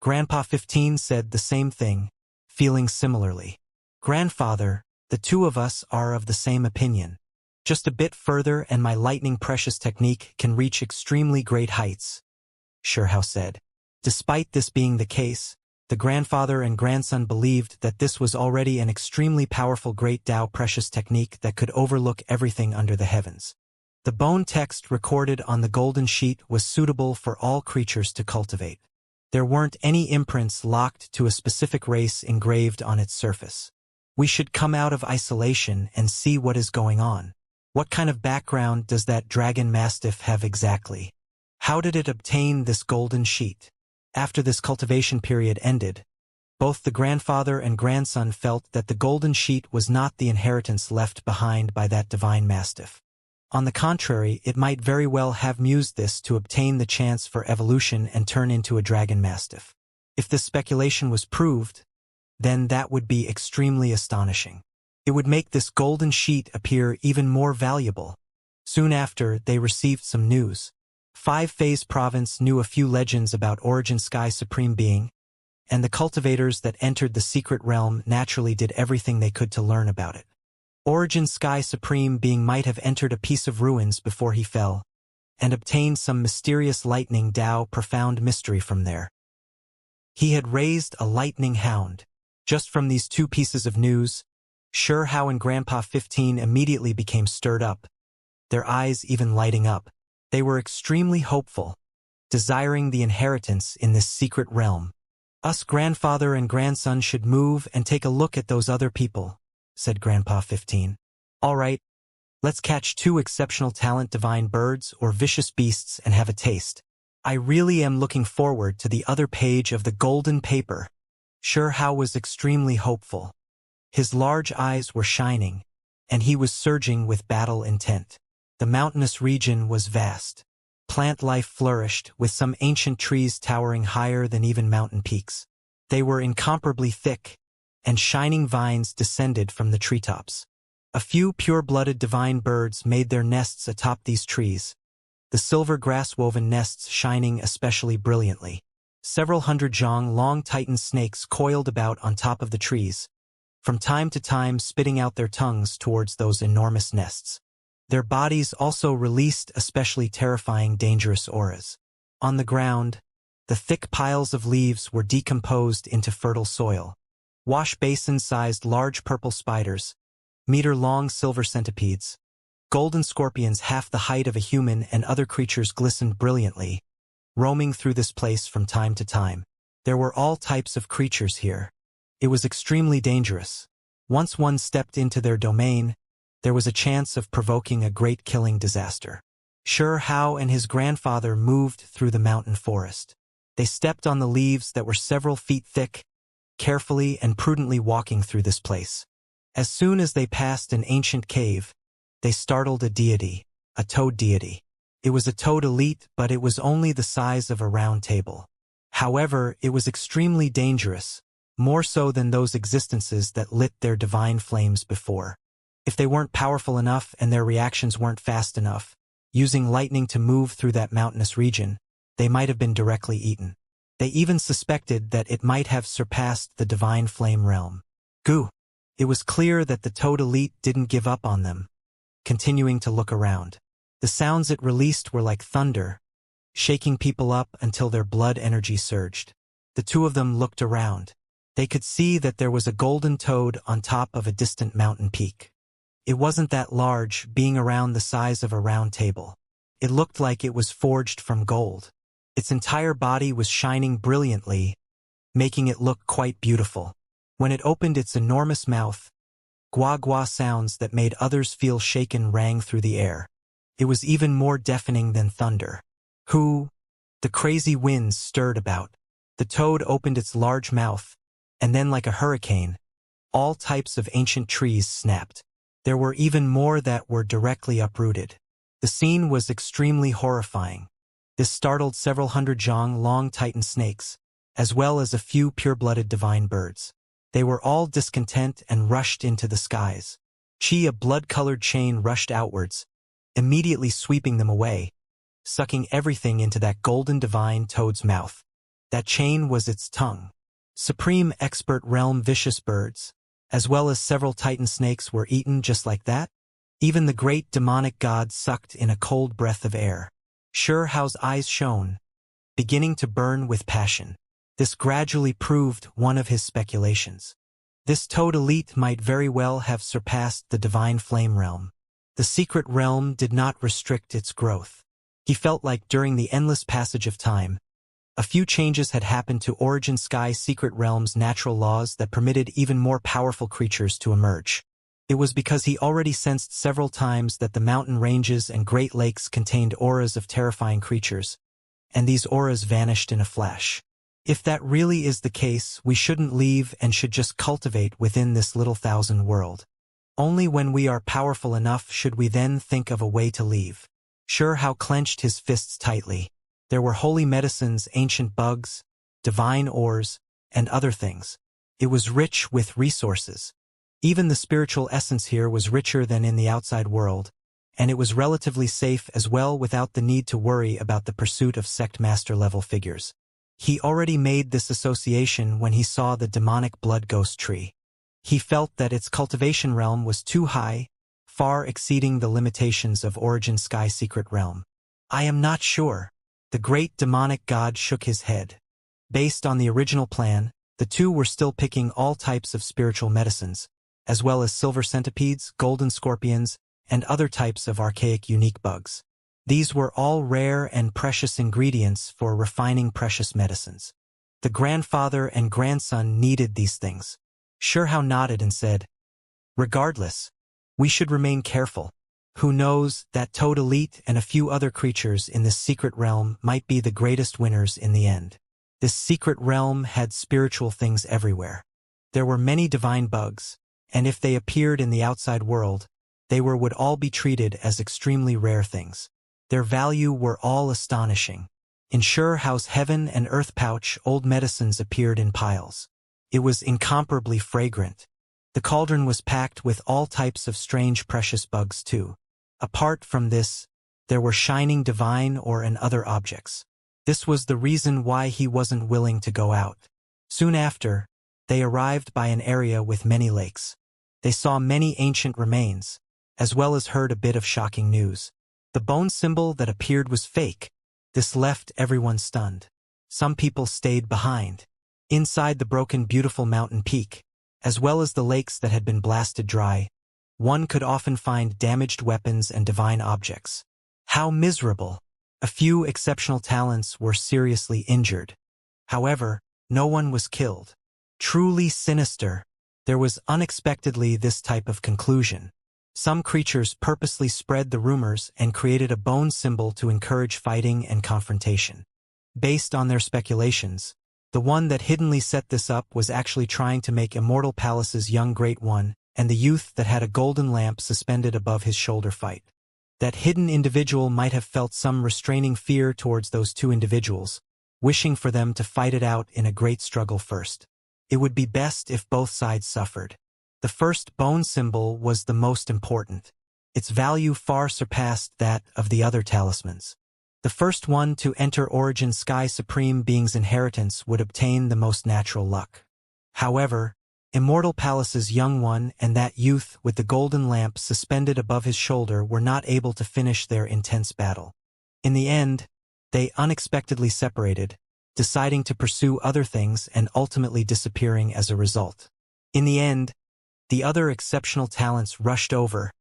Grandpa 15 said the same thing, feeling similarly. Grandfather, the two of us are of the same opinion. Just a bit further and my lightning precious technique can reach extremely great heights, Xianxia said. Despite this being the case, the grandfather and grandson believed that this was already an extremely powerful great Tao precious technique that could overlook everything under the heavens. The bone text recorded on the golden sheet was suitable for all creatures to cultivate. There weren't any imprints locked to a specific race engraved on its surface. We should come out of isolation and see what is going on. What kind of background does that dragon mastiff have exactly? How did it obtain this golden sheet? After this cultivation period ended, both the grandfather and grandson felt that the golden sheet was not the inheritance left behind by that divine mastiff. On the contrary, it might very well have used this to obtain the chance for evolution and turn into a dragon mastiff. If this speculation was proved, then that would be extremely astonishing. It would make this golden sheet appear even more valuable. Soon after, they received some news. Five Phase Province knew a few legends about Origin Sky Supreme Being, and the cultivators that entered the secret realm naturally did everything they could to learn about it. Origin Sky Supreme Being might have entered a piece of ruins before he fell, and obtained some mysterious lightning Tao profound mystery from there. He had raised a lightning hound. Just from these two pieces of news, Xianxia and Grandpa 15 immediately became stirred up, their eyes even lighting up. They were extremely hopeful, desiring the inheritance in this secret realm. Us grandfather and grandson should move and take a look at those other people, said Grandpa 15. All right, let's catch two exceptional talent divine birds or vicious beasts and have a taste. I really am looking forward to the other page of the golden paper. Xianxia was extremely hopeful. His large eyes were shining, and he was surging with battle intent. The mountainous region was vast. Plant life flourished, with some ancient trees towering higher than even mountain peaks. They were incomparably thick, and shining vines descended from the treetops. A few pure-blooded divine birds made their nests atop these trees, the silver grass-woven nests shining especially brilliantly. Several hundred long titan snakes coiled about on top of the trees, from time to time spitting out their tongues towards those enormous nests. Their bodies also released especially terrifying dangerous auras. On the ground, the thick piles of leaves were decomposed into fertile soil. Wash basin-sized large purple spiders, meter-long silver centipedes, golden scorpions half the height of a human and other creatures glistened brilliantly, roaming through this place from time to time. There were all types of creatures here. It was extremely dangerous. Once one stepped into their domain, there was a chance of provoking a great killing disaster. Xianxia and his grandfather moved through the mountain forest. They stepped on the leaves that were several feet thick, carefully and prudently walking through this place. As soon as they passed an ancient cave, they startled a deity, a toad deity. It was a toad elite, but it was only the size of a round table. However, it was extremely dangerous, more so than those existences that lit their divine flames before. If they weren't powerful enough and their reactions weren't fast enough, using lightning to move through that mountainous region, they might have been directly eaten. They even suspected that it might have surpassed the divine flame realm. Goo! It was clear that the toad elite didn't give up on them. continuing to look around. The sounds it released were like thunder, shaking people up until their blood energy surged. The two of them looked around. They could see that there was a golden toad on top of a distant mountain peak. It wasn't that large, being around the size of a round table. It looked like it was forged from gold. Its entire body was shining brilliantly, making it look quite beautiful. When it opened its enormous mouth, gua-gua sounds that made others feel shaken rang through the air. It was even more deafening than thunder. The crazy winds stirred about. The toad opened its large mouth, and then like a hurricane, all types of ancient trees snapped. There were even more that were directly uprooted. The scene was extremely horrifying. This startled several hundred long titan snakes, as well as a few pure-blooded divine birds. They were all discontent and rushed into the skies. A blood-colored chain rushed outwards, immediately sweeping them away, sucking everything into that golden divine toad's mouth. That chain was its tongue. Supreme expert realm vicious birds, as well as several titan snakes were eaten just like that. Even the great demonic god sucked in a cold breath of air. Xianxia's eyes shone, beginning to burn with passion. This gradually proved one of his speculations. This toad elite might very well have surpassed the divine flame realm. The secret realm did not restrict its growth. He felt like during the endless passage of time, a few changes had happened to Origin Sky secret realm's natural laws that permitted even more powerful creatures to emerge. It was because he already sensed several times that the mountain ranges and Great Lakes contained auras of terrifying creatures, and these auras vanished in a flash. If that really is the case, we shouldn't leave and should just cultivate within this little thousand world. Only when we are powerful enough should we then think of a way to leave. Xianxia clenched his fists tightly. There were holy medicines, ancient bugs, divine ores, and other things. It was rich with resources. Even the spiritual essence here was richer than in the outside world, and it was relatively safe as well without the need to worry about the pursuit of sect master level figures. He already made this association when he saw the demonic blood ghost tree. He felt that its cultivation realm was too high, far exceeding the limitations of Origin Sky secret realm. I am not sure. The great demonic god shook his head. Based on the original plan, the two were still picking all types of spiritual medicines, as well as silver centipedes, golden scorpions, and other types of archaic unique bugs. These were all rare and precious ingredients for refining precious medicines. The grandfather and grandson needed these things. Xianxia nodded and said, "Regardless, we should remain careful. Who knows, that toad elite and a few other creatures in this secret realm might be the greatest winners in the end." This secret realm had spiritual things everywhere. There were many divine bugs, and if they appeared in the outside world, they would all be treated as extremely rare things. Their value were all astonishing. In Xianxia's heaven and earth pouch, old medicines appeared in piles. It was incomparably fragrant. The cauldron was packed with all types of strange precious bugs too. Apart from this, there were shining divine ore and other objects. This was the reason why he wasn't willing to go out. Soon after, they arrived by an area with many lakes. They saw many ancient remains, as well as heard a bit of shocking news. The bone symbol that appeared was fake. This left everyone stunned. Some people stayed behind. Inside the broken beautiful mountain peak, as well as the lakes that had been blasted dry, one could often find damaged weapons and divine objects. How miserable! A few exceptional talents were seriously injured. However, no one was killed. Truly sinister. There was unexpectedly this type of conclusion. Some creatures purposely spread the rumors and created a bone symbol to encourage fighting and confrontation. Based on their speculations, the one that hiddenly set this up was actually trying to make Immortal Palace's young great one and the youth that had a golden lamp suspended above his shoulder fight. That hidden individual might have felt some restraining fear towards those two individuals, wishing for them to fight it out in a great struggle first. It would be best if both sides suffered. The first bone symbol was the most important. Its value far surpassed that of the other talismans. The first one to enter Origin Sky Supreme Being's inheritance would obtain the most natural luck. However, Immortal Palace's young one and that youth with the golden lamp suspended above his shoulder were not able to finish their intense battle. In the end, they unexpectedly separated, deciding to pursue other things and ultimately disappearing as a result. In the end, the other exceptional talents rushed over,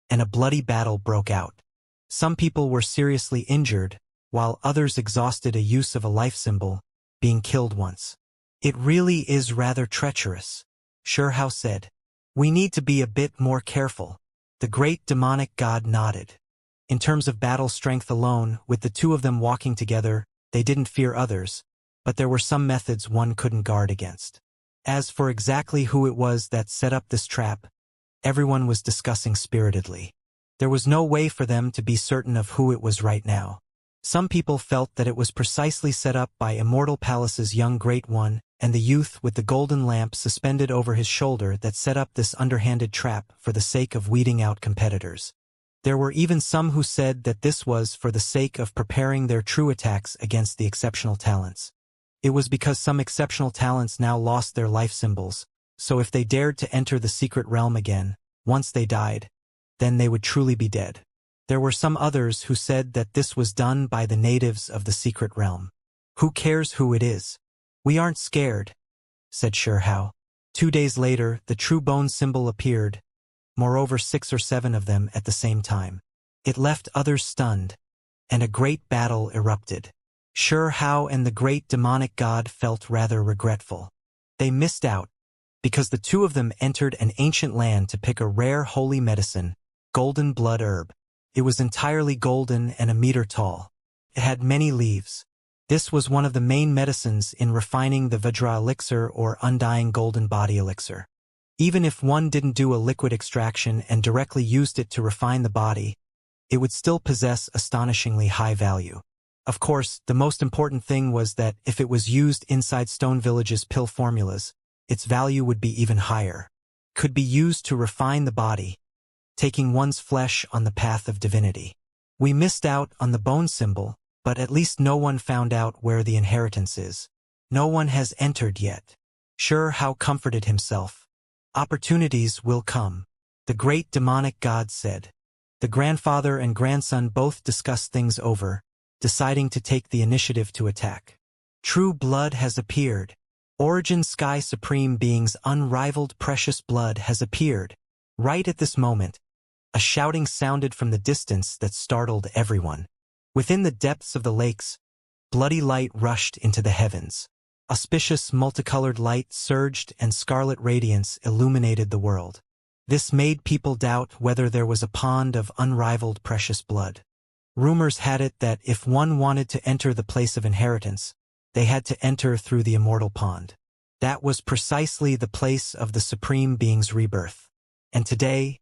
and a bloody battle broke out. Some people were seriously injured, while others exhausted a use of a life symbol, being killed once. It really is rather treacherous, Xianxia said. We need to be a bit more careful. The great demonic god nodded. In terms of battle strength alone, with the two of them walking together, they didn't fear others, but there were some methods one couldn't guard against. As for exactly who it was that set up this trap, everyone was discussing spiritedly. There was no way for them to be certain of who it was right now. Some people felt that it was precisely set up by Immortal Palace's young Great One and the youth with the golden lamp suspended over his shoulder that set up this underhanded trap for the sake of weeding out competitors. There were even some who said that this was for the sake of preparing their true attacks against the exceptional talents. It was because some exceptional talents now lost their life symbols, so if they dared to enter the secret realm again, once they died, then they would truly be dead. There were some others who said that this was done by the natives of the secret realm. Who cares who it is? We aren't scared, said Xianxia. 2 days later, the true bone symbol appeared, moreover 6 or 7 of them at the same time. It left others stunned, and a great battle erupted. Xianxia and the great demonic god felt rather regretful. They missed out, because the two of them entered an ancient land to pick a rare holy medicine, golden blood herb. It was entirely golden and a meter tall. It had many leaves. This was one of the main medicines in refining the Vajra elixir or undying golden body elixir. Even if one didn't do a liquid extraction and directly used it to refine the body, it would still possess astonishingly high value. Of course, the most important thing was that if it was used inside Stone Village's pill formulas, its value would be even higher. Could be used to refine the body, taking one's flesh on the path of divinity. We missed out on the bone symbol, but at least no one found out where the inheritance is. No one has entered yet. Xianxia comforted himself. Opportunities will come, the great demonic god said. The grandfather and grandson both discussed things over, deciding to take the initiative to attack. True blood has appeared. Origin Sky Supreme Being's unrivaled precious blood has appeared. Right at this moment, a shouting sounded from the distance that startled everyone. Within the depths of the lakes, bloody light rushed into the heavens. Auspicious multicolored light surged and scarlet radiance illuminated the world. This made people doubt whether there was a pond of unrivaled precious blood. Rumors had it that if one wanted to enter the place of inheritance, they had to enter through the immortal pond. That was precisely the place of the Supreme Being's rebirth. And today,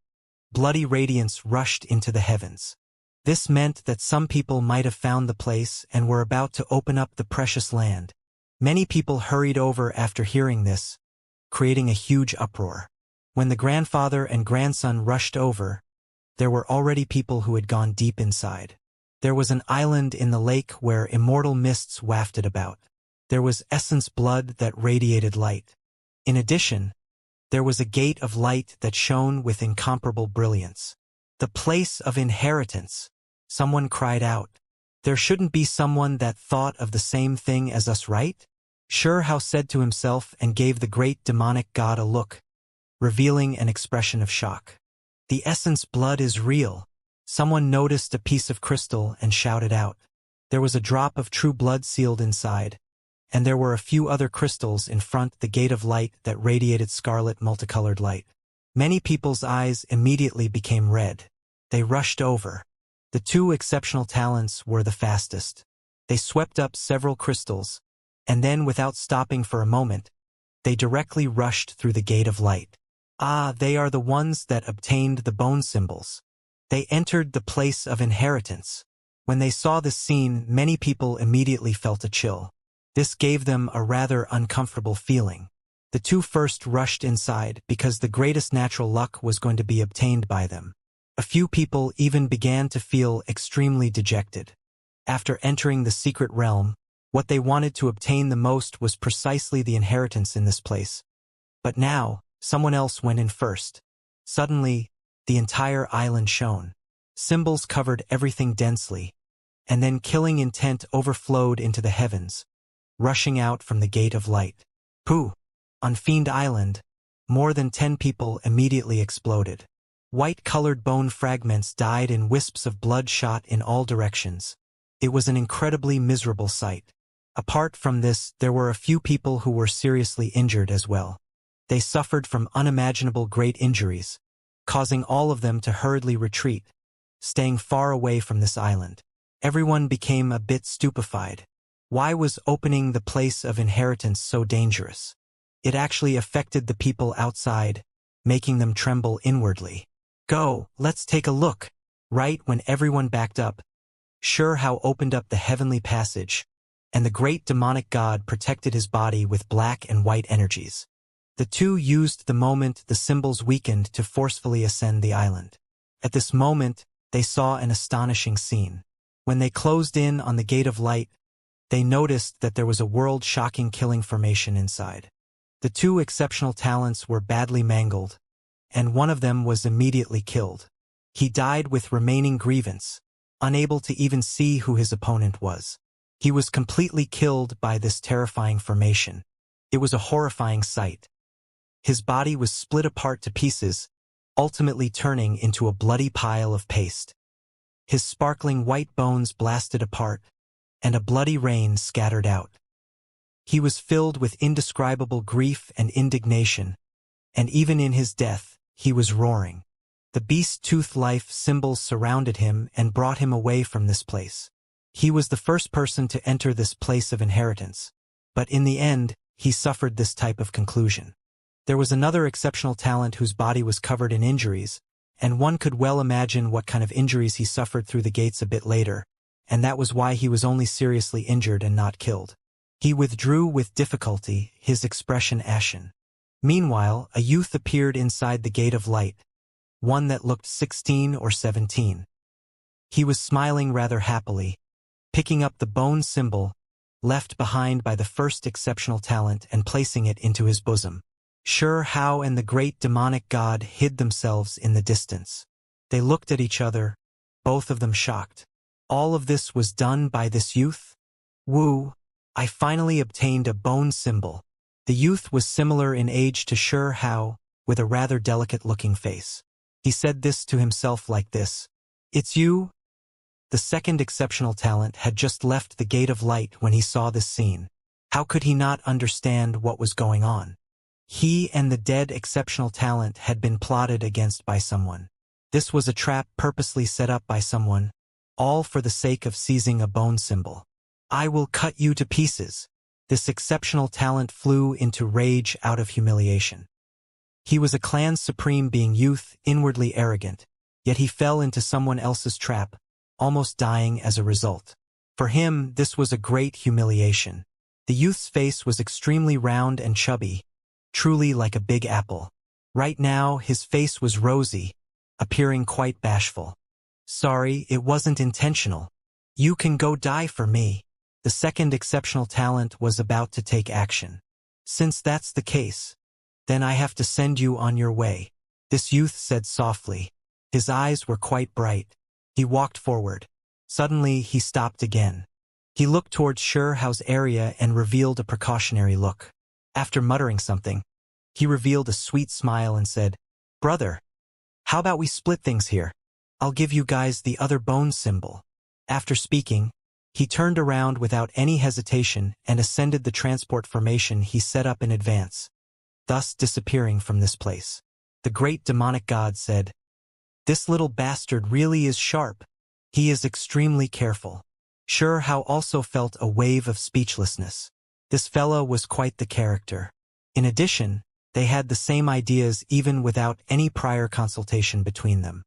bloody radiance rushed into the heavens. This meant that some people might have found the place and were about to open up the precious land. Many people hurried over after hearing this, creating a huge uproar. When the grandfather and grandson rushed over, there were already people who had gone deep inside. There was an island in the lake where immortal mists wafted about. There was essence blood that radiated light. In addition, there was a gate of light that shone with incomparable brilliance. The place of inheritance, someone cried out. There shouldn't be someone that thought of the same thing as us, right? Xianxia said to himself and gave the great demonic god a look, revealing an expression of shock. The essence blood is real. Someone noticed a piece of crystal and shouted out. There was a drop of true blood sealed inside, and there were a few other crystals in front the gate of light that radiated scarlet multicolored light. Many people's eyes immediately became red. They rushed over. The two exceptional talents were the fastest. They swept up several crystals, and then without stopping for a moment, they directly rushed through the gate of light. Ah, they are the ones that obtained the bone symbols. They entered the place of inheritance. When they saw this scene, many people immediately felt a chill. This gave them a rather uncomfortable feeling. The two first rushed inside because the greatest natural luck was going to be obtained by them. A few people even began to feel extremely dejected. After entering the secret realm, what they wanted to obtain the most was precisely the inheritance in this place. But now, someone else went in first. Suddenly, the entire island shone. Symbols covered everything densely, and then killing intent overflowed into the heavens, rushing out from the gate of light. Pooh! On Fiend Island, more than 10 people immediately exploded. White-colored bone fragments died in wisps of blood shot in all directions. It was an incredibly miserable sight. Apart from this, there were a few people who were seriously injured as well. They suffered from unimaginable great injuries, causing all of them to hurriedly retreat, staying far away from this island. Everyone became a bit stupefied. Why was opening the place of inheritance so dangerous? It actually affected the people outside, making them tremble inwardly. Go, let's take a look. Right when everyone backed up, Xianxia opened up the heavenly passage, and the great demonic god protected his body with black and white energies. The two used the moment the symbols weakened to forcefully ascend the island. At this moment, they saw an astonishing scene. When they closed in on the gate of light, they noticed that there was a world-shocking killing formation inside. The two exceptional talents were badly mangled, and one of them was immediately killed. He died with remaining grievance, unable to even see who his opponent was. He was completely killed by this terrifying formation. It was a horrifying sight. His body was split apart to pieces, ultimately turning into a bloody pile of paste. His sparkling white bones blasted apart, and a bloody rain scattered out. He was filled with indescribable grief and indignation, and even in his death, he was roaring. The beast-tooth life symbols surrounded him and brought him away from this place. He was the first person to enter this place of inheritance, but in the end, he suffered this type of conclusion. There was another exceptional talent whose body was covered in injuries, and one could well imagine what kind of injuries he suffered through the gates a bit later, and that was why he was only seriously injured and not killed. He withdrew with difficulty, his expression ashen. Meanwhile, a youth appeared inside the gate of light, one that looked 16 or 17. He was smiling rather happily, picking up the bone symbol left behind by the first exceptional talent and placing it into his bosom. Xianxia and the great demonic god hid themselves in the distance. They looked at each other, both of them shocked. All of this was done by this youth? Wu, I finally obtained a bone symbol. The youth was similar in age to Xianxia, with a rather delicate-looking face. He said this to himself like this. It's you? The second exceptional talent had just left the gate of light when he saw this scene. How could he not understand what was going on? He and the dead exceptional talent had been plotted against by someone. This was a trap purposely set up by someone, all for the sake of seizing a bone symbol. I will cut you to pieces. This exceptional talent flew into rage out of humiliation. He was a clan's supreme being youth, inwardly arrogant, yet he fell into someone else's trap, almost dying as a result. For him, this was a great humiliation. The youth's face was extremely round and chubby, truly like a big apple. Right now, his face was rosy, appearing quite bashful. Sorry, it wasn't intentional. You can go die for me. The second exceptional talent was about to take action. Since that's the case, then I have to send you on your way, this youth said softly. His eyes were quite bright. He walked forward. Suddenly, he stopped again. He looked towards Xianxia's area and revealed a precautionary look. After muttering something, he revealed a sweet smile and said, Brother, how about we split things here? I'll give you guys the other bone symbol. After speaking, he turned around without any hesitation and ascended the transport formation he set up in advance, thus disappearing from this place. The great demonic god said, This little bastard really is sharp. He is extremely careful. Xianxia also felt a wave of speechlessness. This fellow was quite the character. In addition, they had the same ideas even without any prior consultation between them.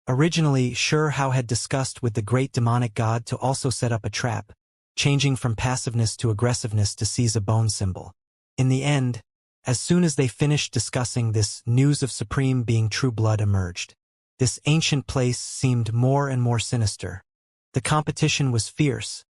Originally, Xianxia had discussed with the great demonic god to also set up a trap, changing from passiveness to aggressiveness to seize a bone symbol. In the end, as soon as they finished discussing this, news of supreme being true blood emerged. This ancient place seemed more and more sinister. The competition was fierce,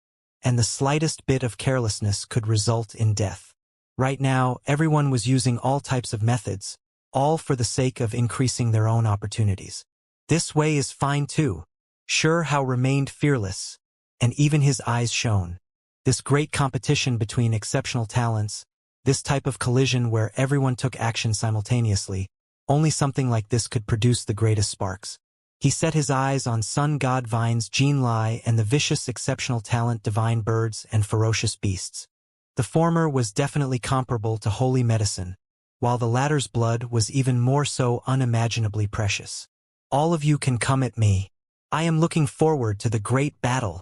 and the slightest bit of carelessness could result in death. Right now, everyone was using all types of methods, all for the sake of increasing their own opportunities. This way is fine too. Sure Hao remained fearless, and even his eyes shone. This great competition between exceptional talents, this type of collision where everyone took action simultaneously, only something like this could produce the greatest sparks. He set his eyes on Sun God Vines Jin Lai and the vicious exceptional talent Divine Birds and Ferocious Beasts. The former was definitely comparable to holy medicine, while the latter's blood was even more so unimaginably precious. All of you can come at me. I am looking forward to the great battle.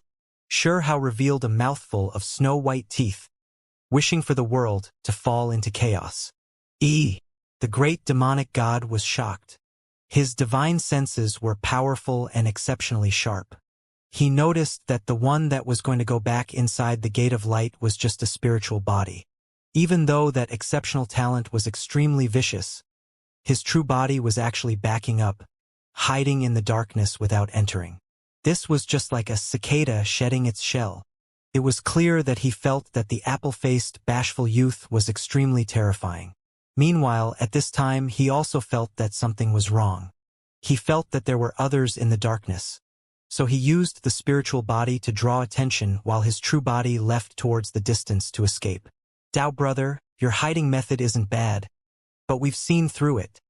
Sure Hao revealed a mouthful of snow-white teeth, wishing for the world to fall into chaos. The great demonic god was shocked. His divine senses were powerful and exceptionally sharp. He noticed that the one that was going to go back inside the gate of light was just a spiritual body. Even though that exceptional talent was extremely vicious, his true body was actually backing up, hiding in the darkness without entering. This was just like a cicada shedding its shell. It was clear that he felt that the apple-faced, bashful youth was extremely terrifying. Meanwhile, at this time he also felt that something was wrong. He felt that there were others in the darkness. So he used the spiritual body to draw attention while his true body left towards the distance to escape. Dao brother, your hiding method isn't bad, but we've seen through it,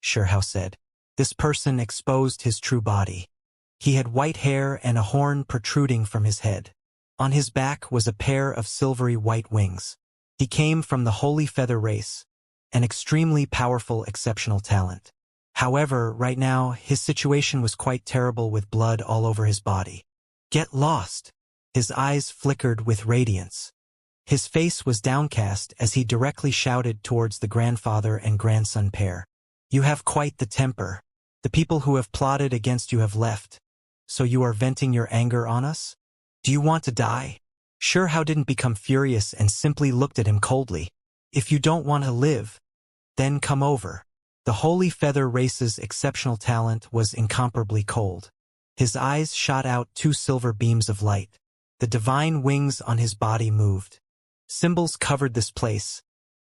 Sure Hao said. This person exposed his true body. He had white hair and a horn protruding from his head. On his back was a pair of silvery white wings. He came from the Holy Feather race, an extremely powerful exceptional talent. However, right now, his situation was quite terrible with blood all over his body. Get lost! His eyes flickered with radiance. His face was downcast as he directly shouted towards the grandfather and grandson pair. You have quite the temper. The people who have plotted against you have left. So you are venting your anger on us? Do you want to die? Sure Hao didn't become furious and simply looked at him coldly. If you don't want to live, then come over. The Holy Feather race's exceptional talent was incomparably cold. His eyes shot out two silver beams of light. The divine wings on his body moved. Symbols covered this place,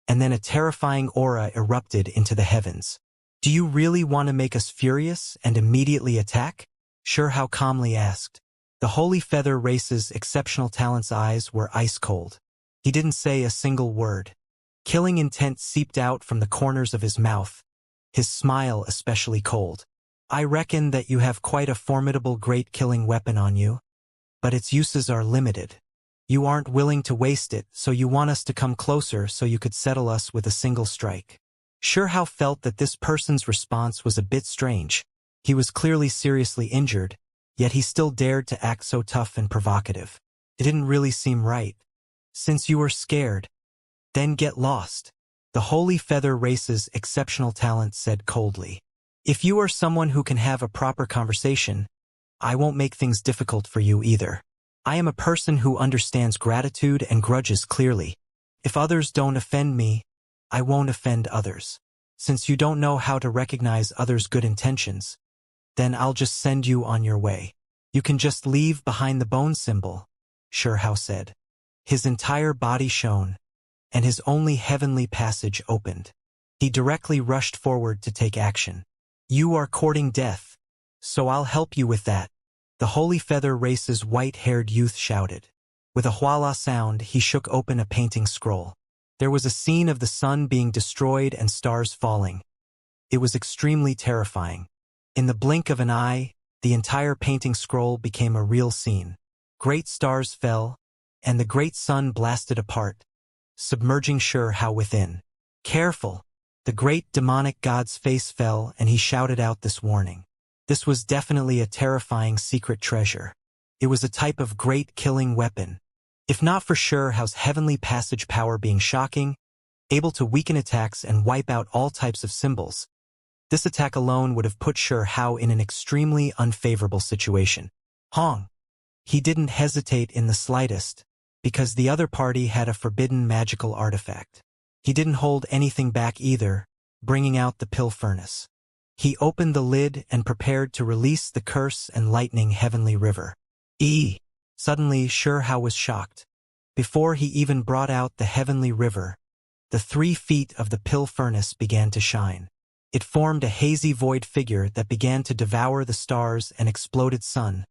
and then a terrifying aura erupted into the heavens. Do you really want to make us furious and immediately attack? Sure Hao calmly asked. The Holy Feather race's exceptional talent's eyes were ice cold. He didn't say a single word. Killing intent seeped out from the corners of his mouth, his smile especially cold. I reckon that you have quite a formidable great killing weapon on you, but its uses are limited. You aren't willing to waste it, so you want us to come closer so you could settle us with a single strike. Sure Hao felt that this person's response was a bit strange. He was clearly seriously injured, yet he still dared to act so tough and provocative. It didn't really seem right. Since you were scared, then get lost. The Holy Feather race's exceptional talent said coldly. If you are someone who can have a proper conversation, I won't make things difficult for you either. I am a person who understands gratitude and grudges clearly. If others don't offend me, I won't offend others. Since you don't know how to recognize others' good intentions, then I'll just send you on your way. You can just leave behind the bone symbol, Sure Hao said. His entire body shone, and his only heavenly passage opened. He directly rushed forward to take action. You are courting death, so I'll help you with that, the Holy Feather race's white-haired youth shouted. With a huala sound, he shook open a painting scroll. There was a scene of the sun being destroyed and stars falling. It was extremely terrifying. In the blink of an eye, the entire painting scroll became a real scene. Great stars fell, and the great sun blasted apart, submerging Sure Hao within. Careful! The great demonic god's face fell and he shouted out this warning. This was definitely a terrifying secret treasure. It was a type of great killing weapon. If not for Sure Hao's heavenly passage power being shocking, able to weaken attacks and wipe out all types of symbols, this attack alone would have put Sure Hao in an extremely unfavorable situation. Hong! He didn't hesitate in the slightest, because the other party had a forbidden magical artifact. He didn't hold anything back either, bringing out the pill furnace. He opened the lid and prepared to release the curse and lightning heavenly river. Suddenly, Sure Hao was shocked. Before he even brought out the heavenly river, the 3 feet of the pill furnace began to shine. It formed a hazy void figure that began to devour the stars and exploded sun,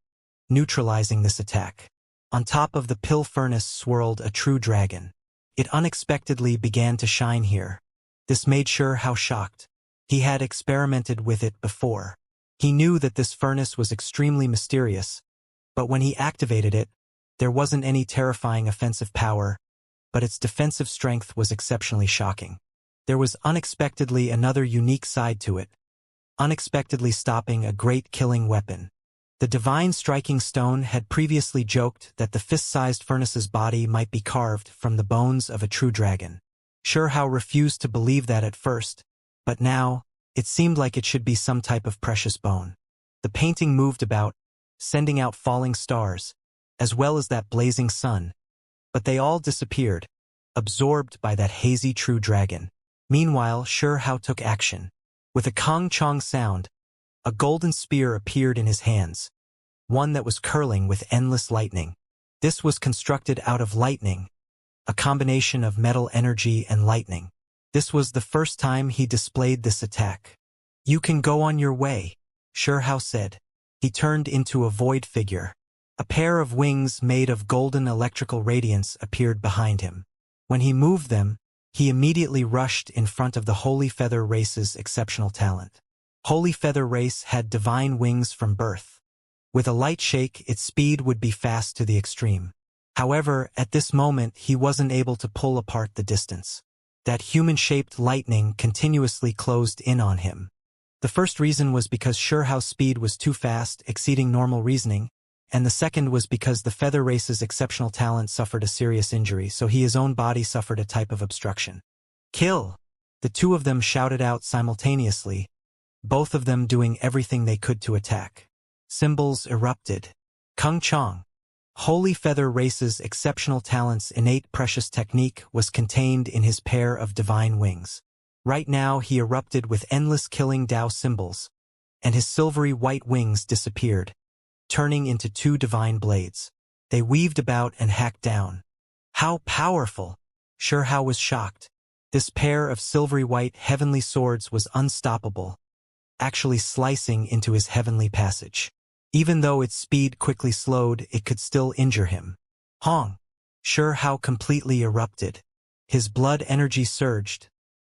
neutralizing this attack. On top of the pill furnace swirled a true dragon. It unexpectedly began to shine here. This made Xianxia shocked. He had experimented with it before. He knew that this furnace was extremely mysterious, but when he activated it, there wasn't any terrifying offensive power, but its defensive strength was exceptionally shocking. There was unexpectedly another unique side to it, unexpectedly stopping a great killing weapon. The divine striking stone had previously joked that the fist-sized furnace's body might be carved from the bones of a true dragon. Xianxia refused to believe that at first, but now, it seemed like it should be some type of precious bone. The painting moved about, sending out falling stars, as well as that blazing sun, but they all disappeared, absorbed by that hazy true dragon. Meanwhile, Xianxia took action. With a kong-chong sound, a golden spear appeared in his hands, one that was curling with endless lightning. This was constructed out of lightning, a combination of metal energy and lightning. This was the first time he displayed this attack. "You can go on your way," Xianxia said. He turned into a void figure. A pair of wings made of golden electrical radiance appeared behind him. When he moved them, he immediately rushed in front of the Holy Feather Race's exceptional talent. Holy Feather Race had divine wings from birth. With a light shake, its speed would be fast to the extreme. However, at this moment he wasn't able to pull apart the distance. That human-shaped lightning continuously closed in on him. The first reason was because Xianxia's speed was too fast, exceeding normal reasoning, and the second was because the Feather Race's exceptional talent suffered a serious injury, so his own body suffered a type of obstruction. "Kill!" The two of them shouted out simultaneously, both of them doing everything they could to attack. Symbols erupted. Kung Chong. Holy Feather Race's exceptional talent's innate precious technique was contained in his pair of divine wings. Right now he erupted with endless killing Dao symbols, and his silvery white wings disappeared, turning into 2 divine blades. They weaved about and hacked down. How powerful! Xianxia was shocked. This pair of silvery white heavenly swords was unstoppable, actually slicing into his heavenly passage. Even though its speed quickly slowed, it could still injure him. Hong! Xianxia completely erupted. His blood energy surged,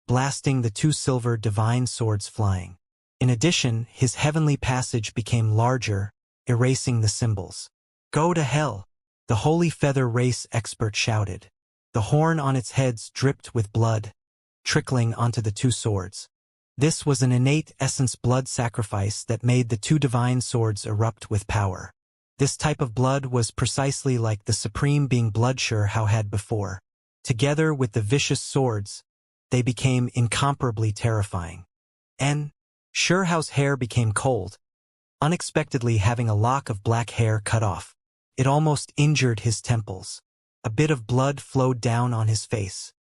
blasting the 2 silver divine swords flying. In addition, his heavenly passage became larger, erasing the symbols. "Go to hell!" the Holy Feather Race expert shouted. The horn on its heads dripped with blood, trickling onto the 2 swords. This was an innate essence blood sacrifice that made the 2 divine swords erupt with power. This type of blood was precisely like the supreme being blood Xianxia had before. Together with the vicious swords, they became incomparably terrifying. And Xianxia's hair became cold, unexpectedly having a lock of black hair cut off. It almost injured his temples. A bit of blood flowed down on his face.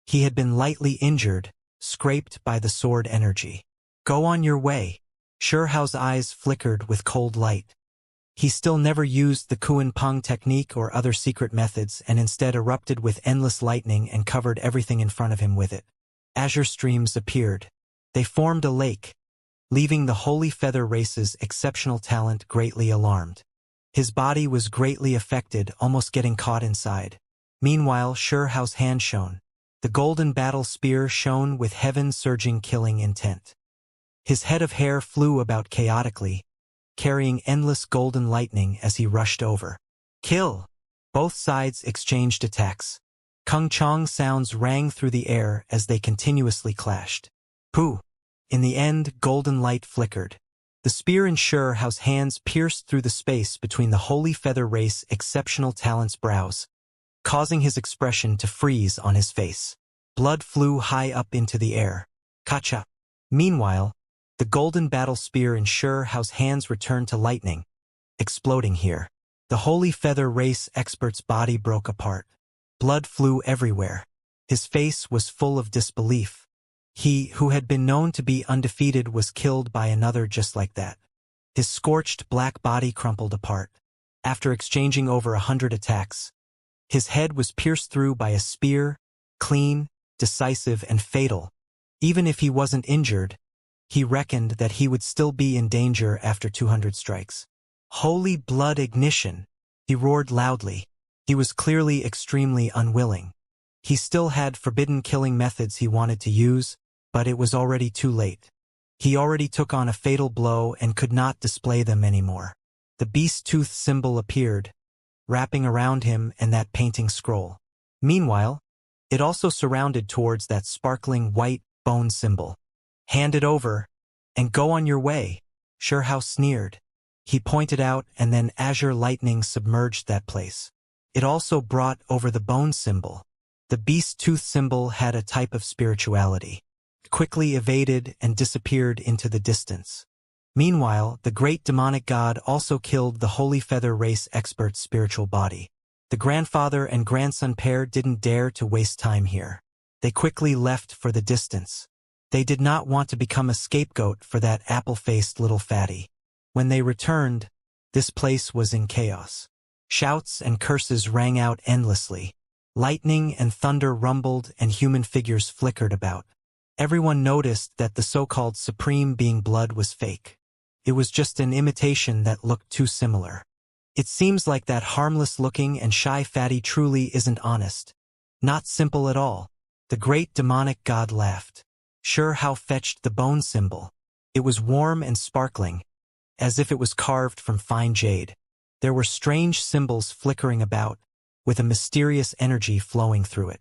He had been lightly injured, scraped by the sword energy. "Go on your way." Xianxia's eyes flickered with cold light. He still never used the Kuan Peng technique or other secret methods and instead erupted with endless lightning and covered everything in front of him with it. Azure streams appeared. They formed a lake, leaving the Holy Feather Race's exceptional talent greatly alarmed. His body was greatly affected, almost getting caught inside. Meanwhile, Xianxia's hand shone. The golden battle spear shone with heaven-surging killing intent. His head of hair flew about chaotically, carrying endless golden lightning as he rushed over. "Kill!" Both sides exchanged attacks. Kung Chong sounds rang through the air as they continuously clashed. Pooh! In the end, golden light flickered. The spear in Xianxia's hands pierced through the space between the Holy Feather Race exceptional talent's brows, causing his expression to freeze on his face. Blood flew high up into the air. Kacha! Meanwhile, the golden battle spear in Xianxia's hands returned to lightning, exploding here. The Holy Feather Race expert's body broke apart. Blood flew everywhere. His face was full of disbelief. He, who had been known to be undefeated, was killed by another just like that. His scorched black body crumpled apart. After exchanging over 100 attacks, his head was pierced through by a spear, clean, decisive and fatal. Even if he wasn't injured, he reckoned that he would still be in danger after 200 strikes. Holy blood ignition! He roared loudly. He was clearly extremely unwilling. He still had forbidden killing methods he wanted to use, but it was already too late. He already took on a fatal blow and could not display them anymore. The beast tooth symbol appeared, wrapping around him and that painting scroll. Meanwhile, it also surrounded towards that sparkling white bone symbol. Hand it over, and go on your way, Xianxia sneered. He pointed out, and then azure lightning submerged that place. It also brought over the bone symbol. The beast tooth symbol had a type of spirituality. It quickly evaded and disappeared into the distance. Meanwhile, the great demonic god also killed the holy feather race expert's spiritual body. The grandfather and grandson pair didn't dare to waste time here. They quickly left for the distance. They did not want to become a scapegoat for that apple-faced little fatty. When they returned, this place was in chaos. Shouts and curses rang out endlessly. Lightning and thunder rumbled and human figures flickered about. Everyone noticed that the so-called supreme being blood was fake. It was just an imitation that looked too similar. It seems like that harmless-looking and shy fatty truly isn't honest. Not simple at all. The great demonic god laughed. Xianxia fetched the bone symbol. It was warm and sparkling, as if it was carved from fine jade. There were strange symbols flickering about, with a mysterious energy flowing through it.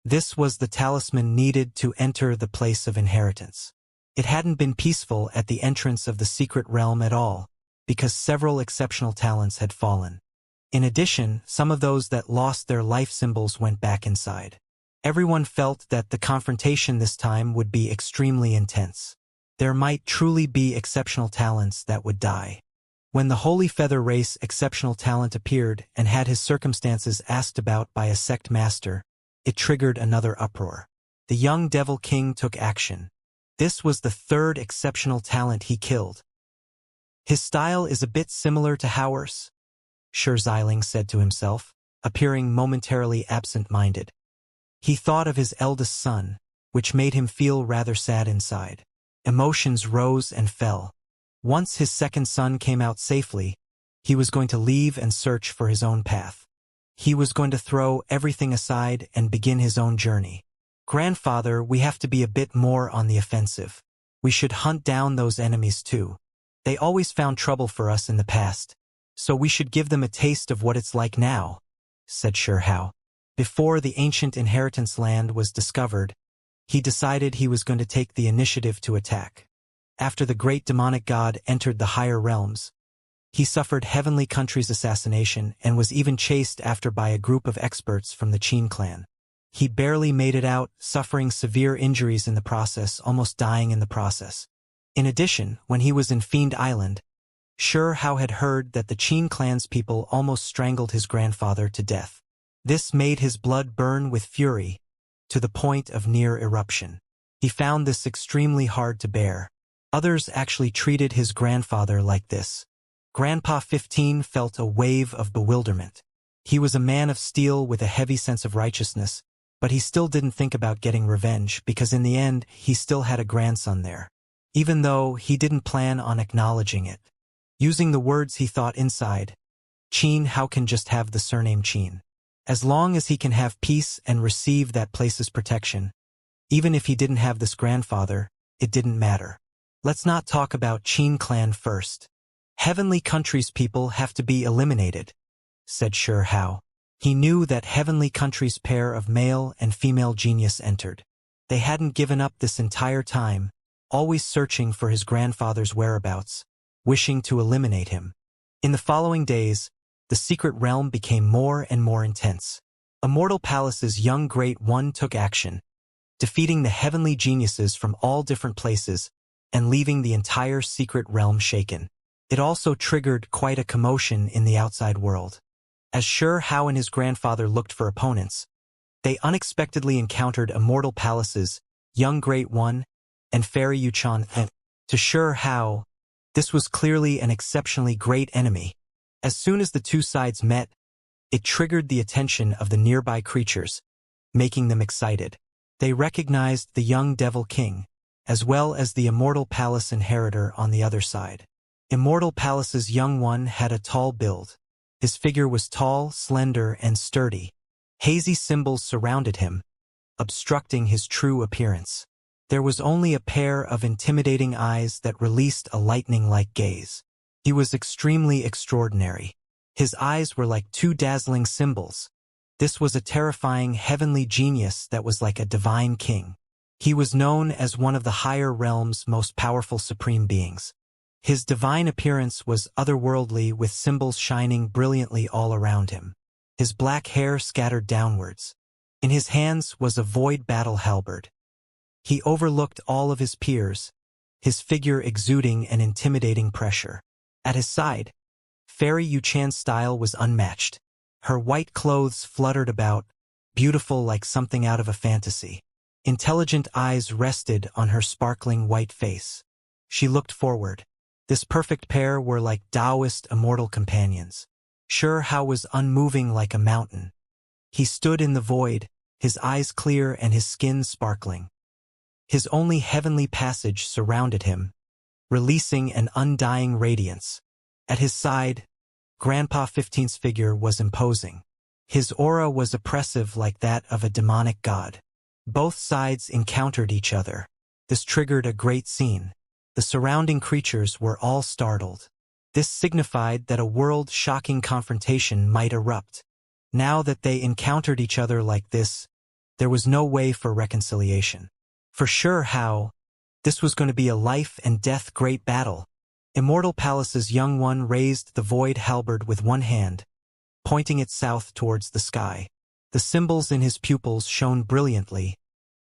This was the talisman needed to enter the place of inheritance. It hadn't been peaceful at the entrance of the secret realm at all, because several exceptional talents had fallen. In addition, some of those that lost their life symbols went back inside. Everyone felt that the confrontation this time would be extremely intense. There might truly be exceptional talents that would die. When the Holy Feather Race exceptional talent appeared and had his circumstances asked about by a sect master, it triggered another uproar. The young Devil King took action. This was the third exceptional talent he killed. His style is a bit similar to ours, Xianxia said to himself, appearing momentarily absent-minded. He thought of his eldest son, which made him feel rather sad inside. Emotions rose and fell. Once his second son came out safely, he was going to leave and search for his own path. He was going to throw everything aside and begin his own journey. Grandfather, we have to be a bit more on the offensive. We should hunt down those enemies too. They always found trouble for us in the past, so we should give them a taste of what it's like now, said Xianxia. Before the ancient inheritance land was discovered, he decided he was going to take the initiative to attack. After the great demonic god entered the higher realms, he suffered Heavenly Country's assassination and was even chased after by a group of experts from the Qin clan. He barely made it out, suffering severe injuries in the process, almost dying in the process. In addition, when he was in Fiend Island, Xianxia had heard that the Qin clan's people almost strangled his grandfather to death. This made his blood burn with fury, to the point of near eruption. He found this extremely hard to bear. Others actually treated his grandfather like this. Grandpa 15 felt a wave of bewilderment. He was a man of steel with a heavy sense of righteousness, but he still didn't think about getting revenge because in the end he still had a grandson there. Even though he didn't plan on acknowledging it. Using the words he thought inside, Qin how can just have the surname Qin. As long as he can have peace and receive that place's protection, even if he didn't have this grandfather, it didn't matter. Let's not talk about Qin clan first. Heavenly Country's people have to be eliminated, said Xianxia. He knew that Heavenly Country's pair of male and female genius entered. They hadn't given up this entire time, always searching for his grandfather's whereabouts, wishing to eliminate him. In the following days, the secret realm became more and more intense. Immortal Palace's young Great One took action, defeating the heavenly geniuses from all different places and leaving the entire secret realm shaken. It also triggered quite a commotion in the outside world. As Xianxia and his grandfather looked for opponents, they unexpectedly encountered Immortal Palace's young Great One and Fairy Yuchan, and to Xianxia, this was clearly an exceptionally great enemy. As soon as the two sides met, it triggered the attention of the nearby creatures, making them excited. They recognized the young Devil King, as well as the Immortal Palace inheritor on the other side. Immortal Palace's young one had a tall build. His figure was tall, slender, and sturdy. Hazy symbols surrounded him, obstructing his true appearance. There was only a pair of intimidating eyes that released a lightning-like gaze. He was extremely extraordinary. His eyes were like two dazzling symbols. This was a terrifying heavenly genius that was like a divine king. He was known as one of the higher realm's most powerful supreme beings. His divine appearance was otherworldly, with symbols shining brilliantly all around him. His black hair scattered downwards. In his hands was a void battle halberd. He overlooked all of his peers, his figure exuding an intimidating pressure. At his side, Fairy Yuchan's style was unmatched. Her white clothes fluttered about, beautiful like something out of a fantasy. Intelligent eyes rested on her sparkling white face. She looked forward. This perfect pair were like Taoist immortal companions. Hao was unmoving like a mountain. He stood in the void, his eyes clear and his skin sparkling. His only heavenly passage surrounded him, releasing an undying radiance. At his side, Grandpa 15's figure was imposing. His aura was oppressive like that of a demonic god. Both sides encountered each other. This triggered a great scene. The surrounding creatures were all startled. This signified that a world-shocking confrontation might erupt. Now that they encountered each other like this, there was no way for reconciliation. For sure this was going to be a life-and-death great battle. Immortal Palace's young one raised the void halberd with one hand, pointing it south towards the sky. The symbols in his pupils shone brilliantly,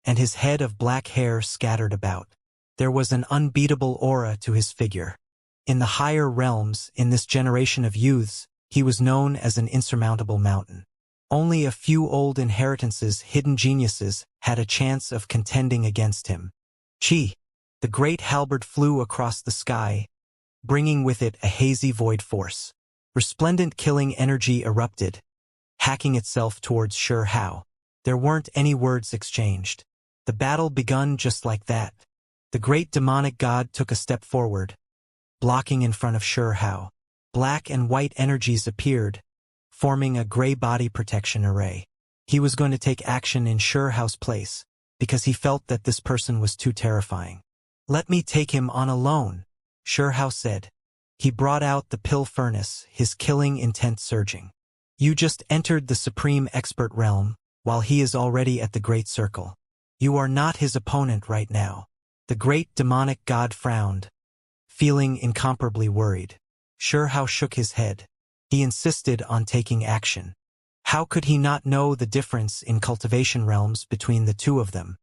and his head of black hair scattered about. There was an unbeatable aura to his figure. In the higher realms, in this generation of youths, he was known as an insurmountable mountain. Only a few old inheritances, hidden geniuses, had a chance of contending against him. Chi! The great halberd flew across the sky, bringing with it a hazy void force. Resplendent killing energy erupted, hacking itself towards Hao. There weren't any words exchanged. The battle begun just like that. The great demonic god took a step forward, blocking in front of Hao. Black and white energies appeared, forming a gray body protection array. He was going to take action in Hao's place, because he felt that this person was too terrifying. "Let me take him on alone," Hao said. He brought out the pill furnace, his killing intent surging. "You just entered the supreme expert realm, while he is already at the great circle. You are not his opponent right now." The great demonic god frowned, feeling incomparably worried. Hao shook his head. He insisted on taking action. How could he not know the difference in cultivation realms between the two of them?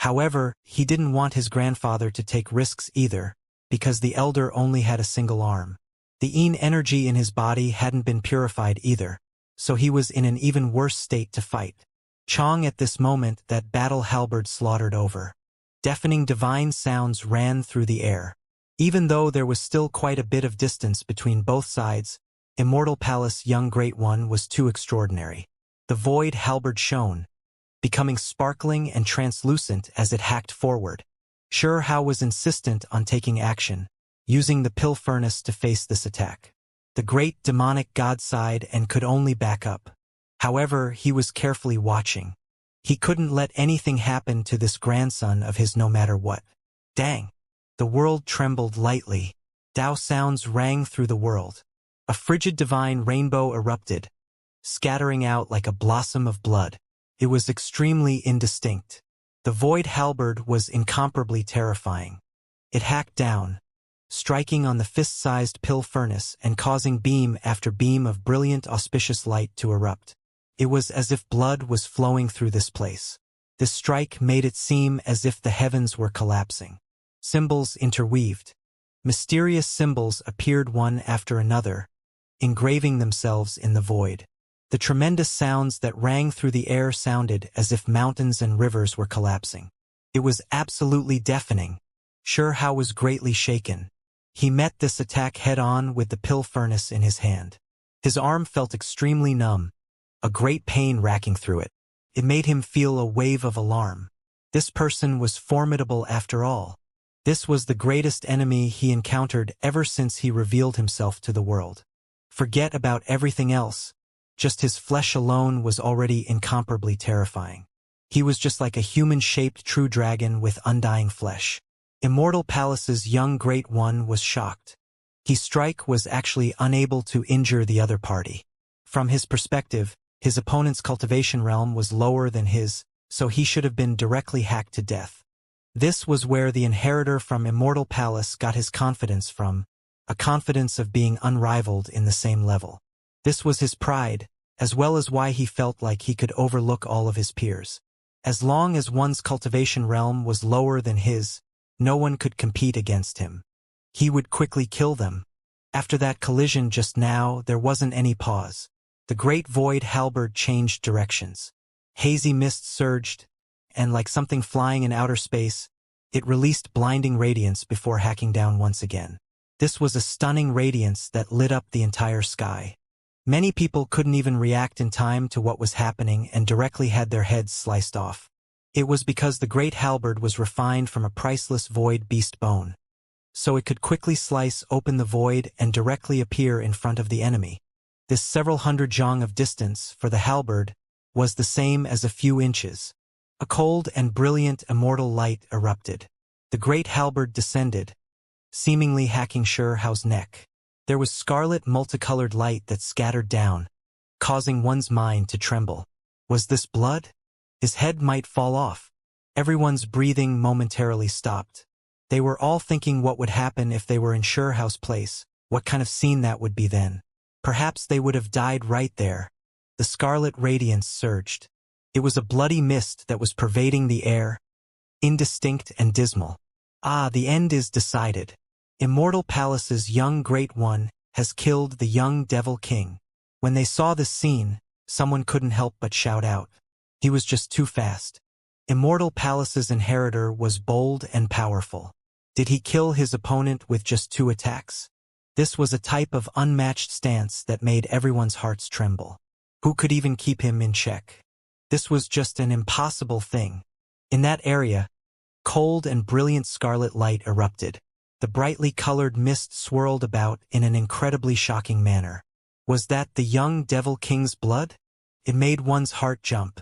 However, he didn't want his grandfather to take risks either, because the elder only had a single arm. The Yin energy in his body hadn't been purified either, so he was in an even worse state to fight. Chong at this moment that battle halberd slaughtered over. Deafening divine sounds ran through the air. Even though there was still quite a bit of distance between both sides, Immortal Palace young great one was too extraordinary. The void halberd shone, becoming sparkling and translucent as it hacked forward. Hao was insistent on taking action, using the pill furnace to face this attack. The great demonic god sighed and could only back up. However, he was carefully watching. He couldn't let anything happen to this grandson of his no matter what. Dang! The world trembled lightly. Dao sounds rang through the world. A frigid divine rainbow erupted, scattering out like a blossom of blood. It was extremely indistinct. The void halberd was incomparably terrifying. It hacked down, striking on the fist-sized pill furnace and causing beam after beam of brilliant auspicious light to erupt. It was as if blood was flowing through this place. This strike made it seem as if the heavens were collapsing. Symbols interweaved. Mysterious symbols appeared one after another, engraving themselves in the void. The tremendous sounds that rang through the air sounded as if mountains and rivers were collapsing. It was absolutely deafening. Hao was greatly shaken. He met this attack head-on with the pill furnace in his hand. His arm felt extremely numb, a great pain racking through it. It made him feel a wave of alarm. This person was formidable after all. This was the greatest enemy he encountered ever since he revealed himself to the world. Forget about everything else. Just his flesh alone was already incomparably terrifying. He was just like a human-shaped true dragon with undying flesh. Immortal Palace's young Great One was shocked. His strike was actually unable to injure the other party. From his perspective, his opponent's cultivation realm was lower than his, so he should have been directly hacked to death. This was where the inheritor from Immortal Palace got his confidence from, a confidence of being unrivaled in the same level. This was his pride, as well as why he felt like he could overlook all of his peers. As long as one's cultivation realm was lower than his, no one could compete against him. He would quickly kill them. After that collision just now, there wasn't any pause. The great void halberd changed directions. Hazy mist surged, and like something flying in outer space, it released blinding radiance before hacking down once again. This was a stunning radiance that lit up the entire sky. Many people couldn't even react in time to what was happening and directly had their heads sliced off. It was because the great halberd was refined from a priceless void beast bone, so it could quickly slice open the void and directly appear in front of the enemy. This several hundred zhang of distance, for the halberd, was the same as a few inches. A cold and brilliant immortal light erupted. The great halberd descended, seemingly hacking Xianxia's neck. There was scarlet multicolored light that scattered down, causing one's mind to tremble. Was this blood? His head might fall off. Everyone's breathing momentarily stopped. They were all thinking what would happen if they were in Xianxia's place, what kind of scene that would be then. Perhaps they would have died right there. The scarlet radiance surged. It was a bloody mist that was pervading the air, indistinct and dismal. Ah, the end is decided. Immortal Palace's young Great One has killed the young Devil King. When they saw this scene, someone couldn't help but shout out. He was just too fast. Immortal Palace's inheritor was bold and powerful. Did he kill his opponent with just 2 attacks? This was a type of unmatched stance that made everyone's hearts tremble. Who could even keep him in check? This was just an impossible thing. In that area, cold and brilliant scarlet light erupted. The brightly colored mist swirled about in an incredibly shocking manner. Was that the young Devil King's blood? It made one's heart jump.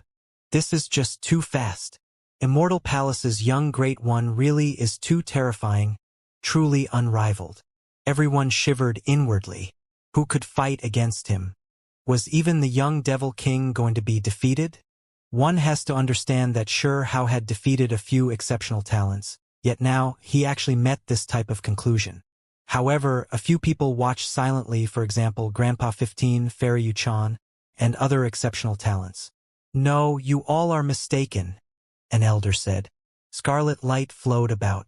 This is just too fast. Immortal Palace's young Great One really is too terrifying, truly unrivaled. Everyone shivered inwardly. Who could fight against him? Was even the young Devil King going to be defeated? One has to understand that Xianxia had defeated a few exceptional talents, yet now he actually met this type of conclusion. However, a few people watched silently, for example, Grandpa 15, Fairy Yuchan, and other exceptional talents. No, you all are mistaken, an elder said. Scarlet light flowed about.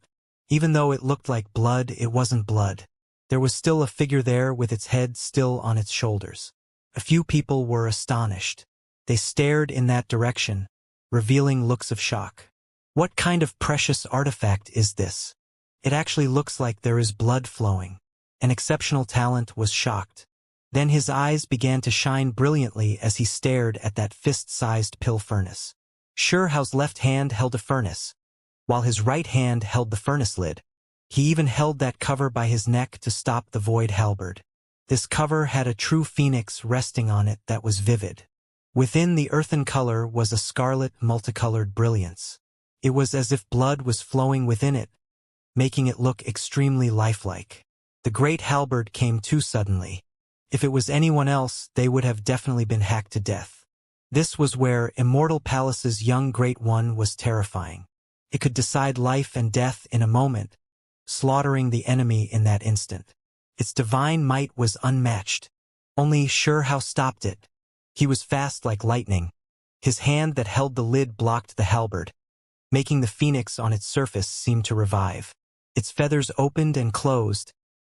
Even though it looked like blood, it wasn't blood. There was still a figure there with its head still on its shoulders. A few people were astonished. They stared in that direction, revealing looks of shock. What kind of precious artifact is this? It actually looks like there is blood flowing. An exceptional talent was shocked. Then his eyes began to shine brilliantly as he stared at that fist-sized pill furnace. Xianxia's left hand held a furnace, while his right hand held the furnace lid. He even held that cover by his neck to stop the void halberd. This cover had a true phoenix resting on it that was vivid. Within the earthen color was a scarlet multicolored brilliance. It was as if blood was flowing within it, making it look extremely lifelike. The great halberd came too suddenly. If it was anyone else, they would have definitely been hacked to death. This was where Immortal Palace's young Great One was terrifying. It could decide life and death in a moment, slaughtering the enemy in that instant. Its divine might was unmatched. Only Xianxia stopped it. He was fast like lightning. His hand that held the lid blocked the halberd, making the phoenix on its surface seem to revive. Its feathers opened and closed,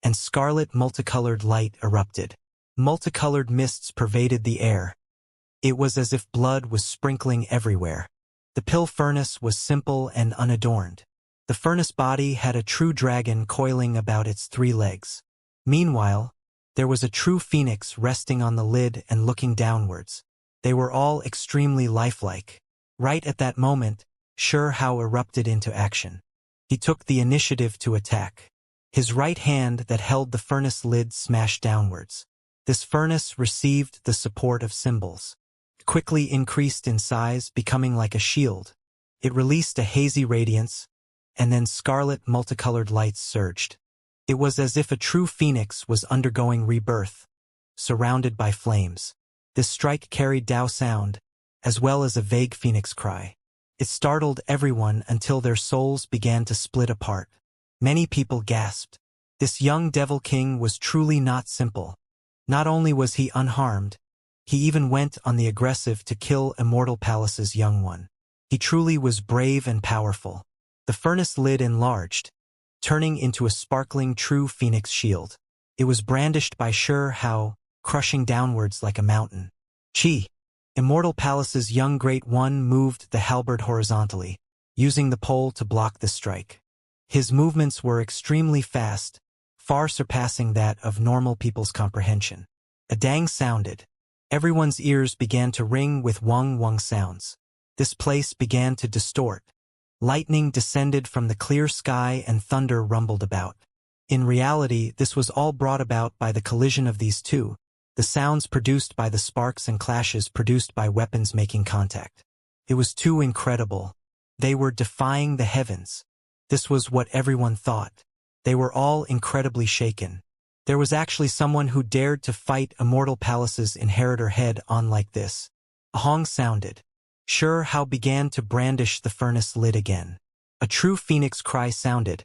and scarlet multicolored light erupted. Multicolored mists pervaded the air. It was as if blood was sprinkling everywhere. The pill furnace was simple and unadorned. The furnace body had a true dragon coiling about its 3 legs. Meanwhile, there was a true phoenix resting on the lid and looking downwards. They were all extremely lifelike. Right at that moment, Hao erupted into action. He took the initiative to attack. His right hand that held the furnace lid smashed downwards. This furnace received the support of symbols. It quickly increased in size, becoming like a shield. It released a hazy radiance, and then scarlet multicolored lights surged. It was as if a true phoenix was undergoing rebirth, surrounded by flames. This strike carried Dao sound, as well as a vague phoenix cry. It startled everyone until their souls began to split apart. Many people gasped. This young Devil King was truly not simple. Not only was he unharmed, he even went on the aggressive to kill Immortal Palace's young one. He truly was brave and powerful. The furnace lid enlarged, turning into a sparkling true phoenix shield. It was brandished by Hao, crushing downwards like a mountain. Chi! Immortal Palace's young Great One moved the halberd horizontally, using the pole to block the strike. His movements were extremely fast, far surpassing that of normal people's comprehension. A dang sounded. Everyone's ears began to ring with wong sounds. This place began to distort. Lightning descended from the clear sky and thunder rumbled about. In reality, this was all brought about by the collision of these two, the sounds produced by the sparks and clashes produced by weapons making contact. It was too incredible. They were defying the heavens. This was what everyone thought. They were all incredibly shaken. There was actually someone who dared to fight Immortal Palace's inheritor head on like this. A hong sounded. Hao began to brandish the furnace lid again. A true phoenix cry sounded,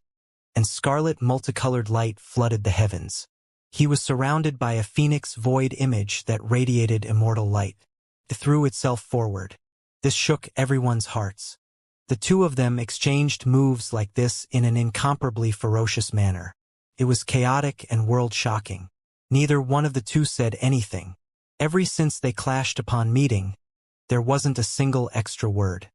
and scarlet multicolored light flooded the heavens. He was surrounded by a phoenix void image that radiated immortal light. It threw itself forward. This shook everyone's hearts. The two of them exchanged moves like this in an incomparably ferocious manner. It was chaotic and world-shocking. Neither one of the two said anything. Ever since they clashed upon meeting, there wasn't a single extra word.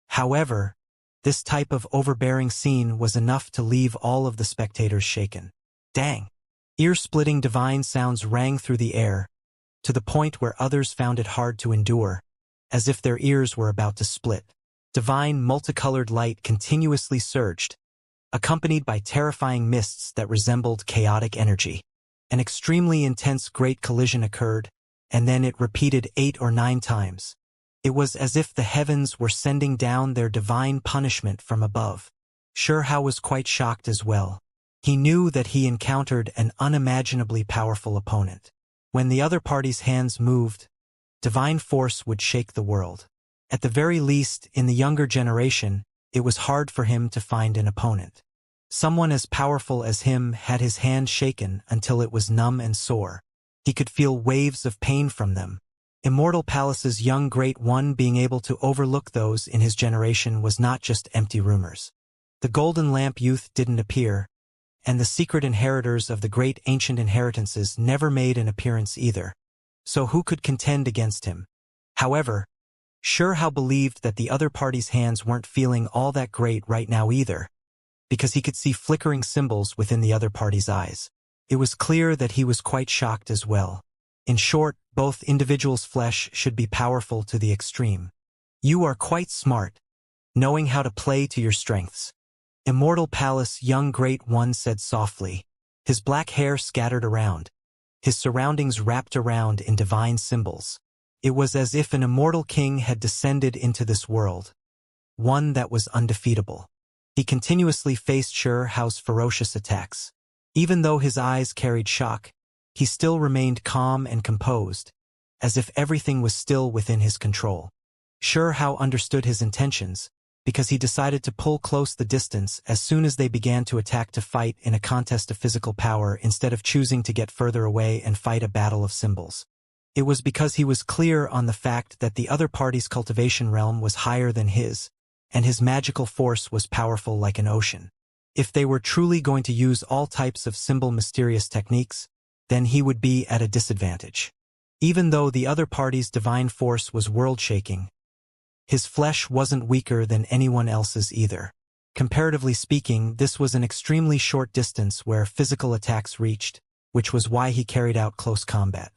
However, this type of overbearing scene was enough to leave all of the spectators shaken. Dang! Ear-splitting divine sounds rang through the air, to the point where others found it hard to endure, as if their ears were about to split. Divine multicolored light continuously surged, accompanied by terrifying mists that resembled chaotic energy. An extremely intense great collision occurred, and then it repeated 8 or 9 times. It was as if the heavens were sending down their divine punishment from above. Hao was quite shocked as well. He knew that he encountered an unimaginably powerful opponent. When the other party's hands moved, divine force would shake the world. At the very least, in the younger generation, it was hard for him to find an opponent. Someone as powerful as him had his hand shaken until it was numb and sore. He could feel waves of pain from them. Immortal Palace's young Great One being able to overlook those in his generation was not just empty rumors. The Golden Lamp youth didn't appear, and the secret inheritors of the great ancient inheritances never made an appearance either. So who could contend against him? However, Hao believed that the other party's hands weren't feeling all that great right now either, because he could see flickering symbols within the other party's eyes. It was clear that he was quite shocked as well. In short, both individuals' flesh should be powerful to the extreme. You are quite smart, knowing how to play to your strengths. Immortal Palace young Great One said softly, his black hair scattered around, his surroundings wrapped around in divine symbols. It was as if an immortal king had descended into this world, one that was undefeatable. He continuously faced Hao's ferocious attacks. Even though his eyes carried shock, he still remained calm and composed, as if everything was still within his control. Hao understood his intentions, because he decided to pull close the distance as soon as they began to attack to fight in a contest of physical power instead of choosing to get further away and fight a battle of symbols. It was because he was clear on the fact that the other party's cultivation realm was higher than his, and his magical force was powerful like an ocean. If they were truly going to use all types of symbol mysterious techniques, then he would be at a disadvantage. Even though the other party's divine force was world-shaking, his flesh wasn't weaker than anyone else's either. Comparatively speaking, this was an extremely short distance where physical attacks reached, which was why he carried out close combat.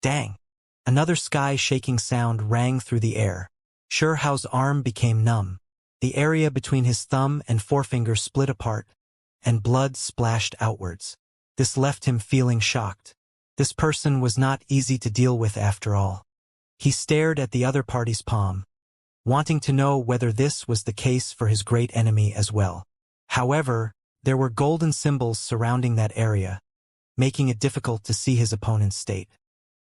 Dang! Another sky-shaking sound rang through the air. Hao's arm became numb. The area between his thumb and forefinger split apart, and blood splashed outwards. This left him feeling shocked. This person was not easy to deal with after all. He stared at the other party's palm, wanting to know whether this was the case for his great enemy as well. However, there were golden symbols surrounding that area, making it difficult to see his opponent's state.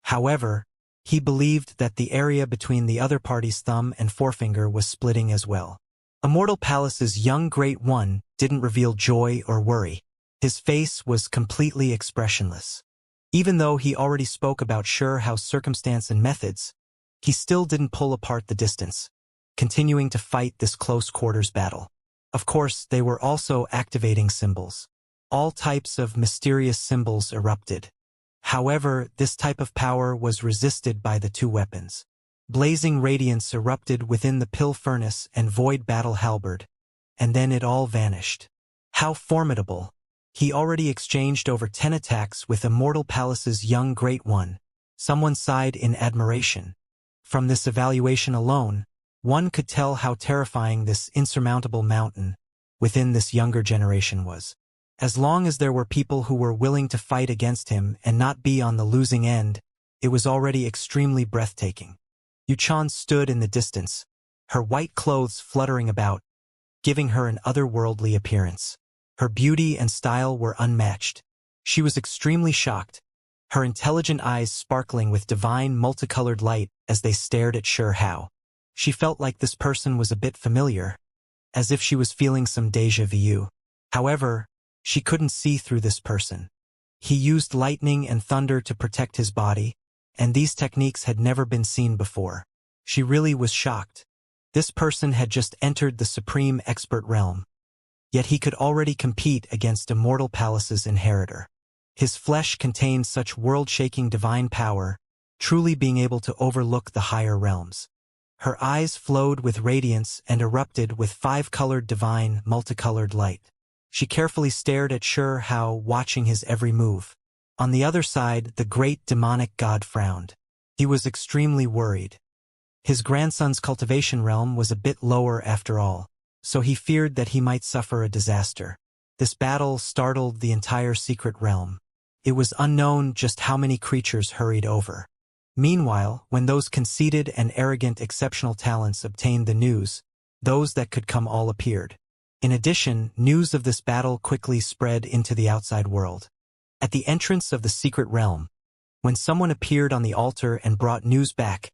However, he believed that the area between the other party's thumb and forefinger was splitting as well. Immortal Palace's young Great One didn't reveal joy or worry. His face was completely expressionless. Even though he already spoke about how circumstance and methods, he still didn't pull apart the distance, continuing to fight this close-quarters battle. Of course, they were also activating symbols. All types of mysterious symbols erupted. However, this type of power was resisted by the two weapons. Blazing radiance erupted within the pill furnace and void battle halberd, and then it all vanished. How formidable! He already exchanged over 10 attacks with Immortal Palace's young Great One. Someone sighed in admiration. From this evaluation alone, one could tell how terrifying this insurmountable mountain within this younger generation was. As long as there were people who were willing to fight against him and not be on the losing end, it was already extremely breathtaking. Yuchan stood in the distance, her white clothes fluttering about, giving her an otherworldly appearance. Her beauty and style were unmatched. She was extremely shocked, her intelligent eyes sparkling with divine multicolored light as they stared at Hao. She felt like this person was a bit familiar, as if she was feeling some déjà vu. However, she couldn't see through this person. He used lightning and thunder to protect his body, and these techniques had never been seen before. She really was shocked. This person had just entered the supreme expert realm. Yet he could already compete against Immortal Palace's inheritor. His flesh contained such world-shaking divine power, truly being able to overlook the higher realms. Her eyes flowed with radiance and erupted with 5-colored divine, multicolored light. She carefully stared at Hao, watching his every move. On the other side, the great demonic god frowned. He was extremely worried. His grandson's cultivation realm was a bit lower after all, so he feared that he might suffer a disaster. This battle startled the entire secret realm. It was unknown just how many creatures hurried over. Meanwhile, when those conceited and arrogant exceptional talents obtained the news, those that could come all appeared. In addition, news of this battle quickly spread into the outside world. At the entrance of the secret realm, when someone appeared on the altar and brought news back,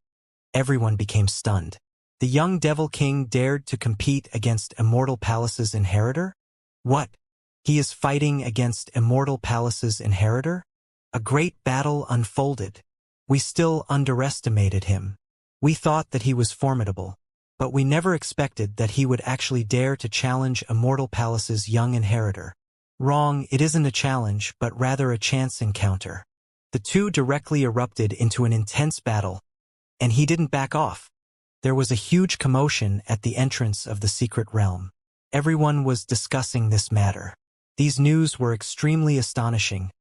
everyone became stunned. The young Devil King dared to compete against Immortal Palace's inheritor? What? He is fighting against Immortal Palace's inheritor? A great battle unfolded. We still underestimated him. We thought that he was formidable, but we never expected that he would actually dare to challenge Immortal Palace's young inheritor. Wrong, it isn't a challenge, but rather a chance encounter. The two directly erupted into an intense battle, and he didn't back off. There was a huge commotion at the entrance of the secret realm. Everyone was discussing this matter. These news were extremely astonishing,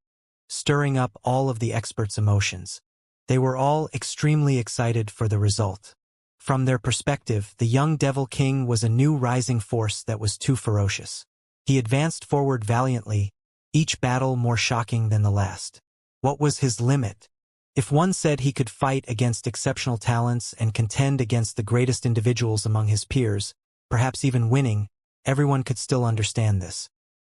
stirring up all of the experts' emotions. They were all extremely excited for the result. From their perspective, the young Devil King was a new rising force that was too ferocious. He advanced forward valiantly, each battle more shocking than the last. What was his limit? If one said he could fight against exceptional talents and contend against the greatest individuals among his peers, perhaps even winning, everyone could still understand this.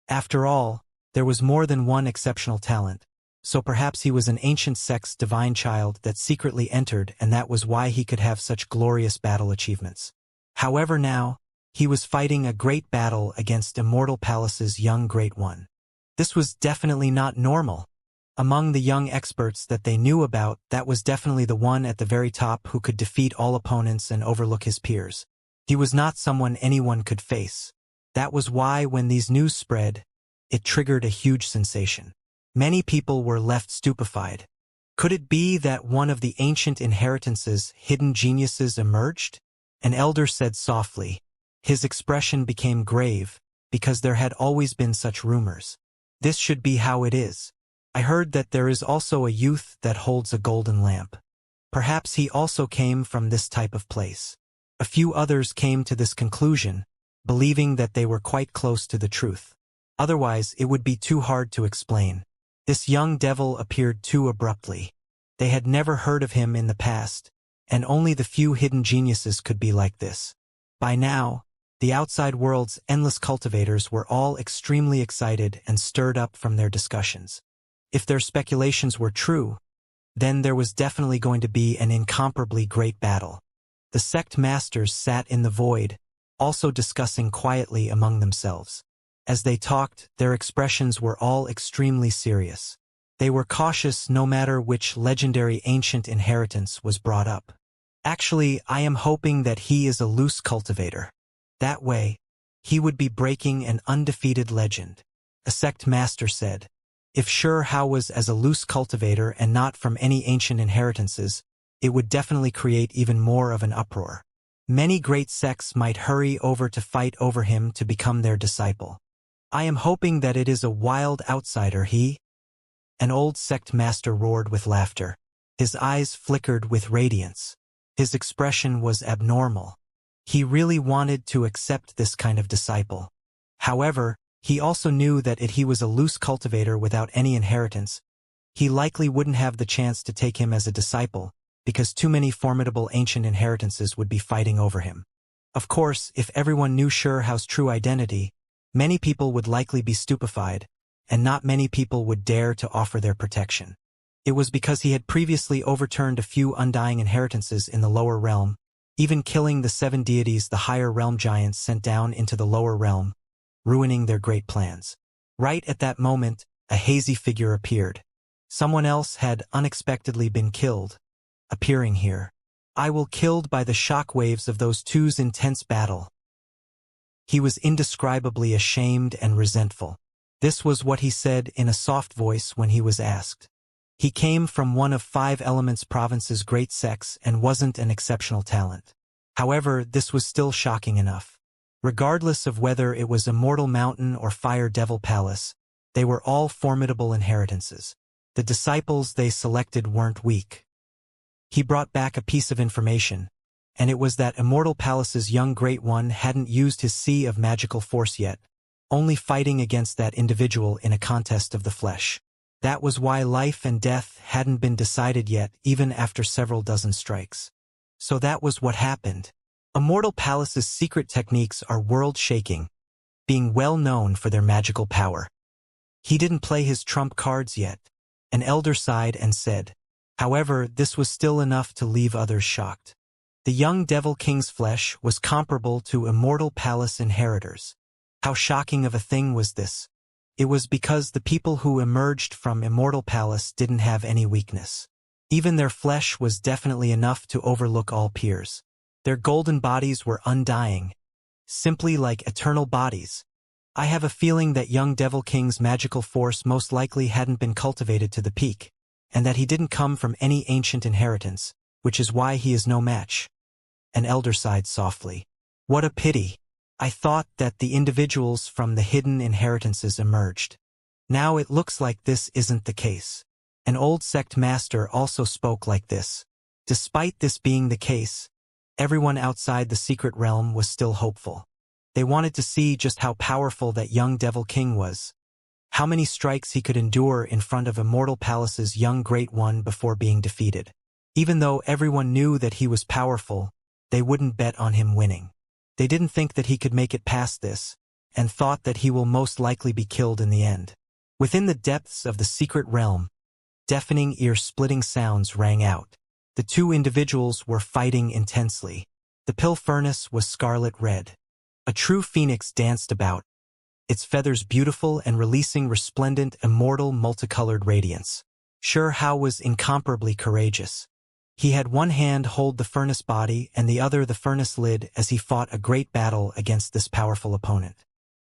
After all, there was more than one exceptional talent, so perhaps he was an ancient sect's divine child that secretly entered, and that was why he could have such glorious battle achievements. However, now, he was fighting a great battle against Immortal Palace's young Great One. This was definitely not normal. Among the young experts that they knew about, that was definitely the one at the very top who could defeat all opponents and overlook his peers. He was not someone anyone could face. That was why when these news spread, it triggered a huge sensation. Many people were left stupefied. Could it be that one of the ancient inheritance's hidden geniuses emerged? An elder said softly. His expression became grave, because there had always been such rumors. This should be how it is. I heard that there is also a youth that holds a golden lamp. Perhaps he also came from this type of place. A few others came to this conclusion, believing that they were quite close to the truth. Otherwise, it would be too hard to explain. This young devil appeared too abruptly. They had never heard of him in the past, and only the few hidden geniuses could be like this. By now, the outside world's endless cultivators were all extremely excited and stirred up from their discussions. If their speculations were true, then there was definitely going to be an incomparably great battle. The sect masters sat in the void, also discussing quietly among themselves. As they talked, their expressions were all extremely serious. They were cautious no matter which legendary ancient inheritance was brought up. Actually, I am hoping that he is a loose cultivator. That way, he would be breaking an undefeated legend. A sect master said. If Hao was as a loose cultivator and not from any ancient inheritances, it would definitely create even more of an uproar. Many great sects might hurry over to fight over him to become their disciple. I am hoping that it is a wild outsider An old sect master roared with laughter. His eyes flickered with radiance. His expression was abnormal. He really wanted to accept this kind of disciple. However, he also knew that if he was a loose cultivator without any inheritance, he likely wouldn't have the chance to take him as a disciple, because too many formidable ancient inheritances would be fighting over him. Of course, if everyone knew Hao's true identity, many people would likely be stupefied, and not many people would dare to offer their protection. It was because he had previously overturned a few undying inheritances in the lower realm, even killing the 7 deities the higher realm giants sent down into the lower realm, ruining their great plans. Right at that moment, a hazy figure appeared. Someone else had unexpectedly been killed, appearing here. I will killed by the shock waves of those two's intense battle. He was indescribably ashamed and resentful. This was what he said in a soft voice when he was asked. He came from one of 5 Elements Province's great sects and wasn't an exceptional talent. However, this was still shocking enough. Regardless of whether it was Immortal Mountain or Fire Devil Palace, they were all formidable inheritances. The disciples they selected weren't weak. He brought back a piece of information, and it was that Immortal Palace's young Great One hadn't used his sea of magical force yet, only fighting against that individual in a contest of the flesh. That was why life and death hadn't been decided yet, even after several dozen strikes. So that was what happened. Immortal Palace's secret techniques are world-shaking, being well known for their magical power. He didn't play his trump cards yet. An elder sighed and said. However, this was still enough to leave others shocked. The young Devil King's flesh was comparable to Immortal Palace inheritors. How shocking of a thing was this? It was because the people who emerged from Immortal Palace didn't have any weakness. Even their flesh was definitely enough to overlook all peers. Their golden bodies were undying, simply like eternal bodies. I have a feeling that young Devil King's magical force most likely hadn't been cultivated to the peak, and that he didn't come from any ancient inheritance, which is why he is no match. An elder sighed softly. What a pity. I thought that the individuals from the hidden inheritances emerged. Now it looks like this isn't the case. An old sect master also spoke like this. Despite this being the case, everyone outside the secret realm was still hopeful. They wanted to see just how powerful that young Devil King was, how many strikes he could endure in front of Immortal Palace's young Great One before being defeated. Even though everyone knew that he was powerful, they wouldn't bet on him winning. They didn't think that he could make it past this, and thought that he will most likely be killed in the end. Within the depths of the secret realm, deafening ear-splitting sounds rang out. The 2 individuals were fighting intensely. The pill furnace was scarlet red. A true phoenix danced about, its feathers beautiful and releasing resplendent, immortal, multicolored radiance. Hao was incomparably courageous. He had one hand hold the furnace body and the other the furnace lid as he fought a great battle against this powerful opponent.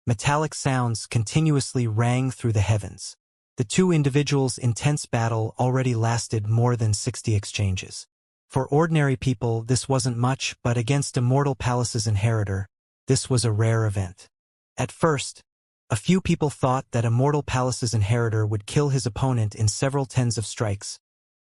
Metallic sounds continuously rang through the heavens. The 2 individuals' intense battle already lasted more than 60 exchanges. For ordinary people, this wasn't much, but against Immortal Palace's inheritor, this was a rare event. At first, a few people thought that Immortal Palace's inheritor would kill his opponent in several tens of strikes,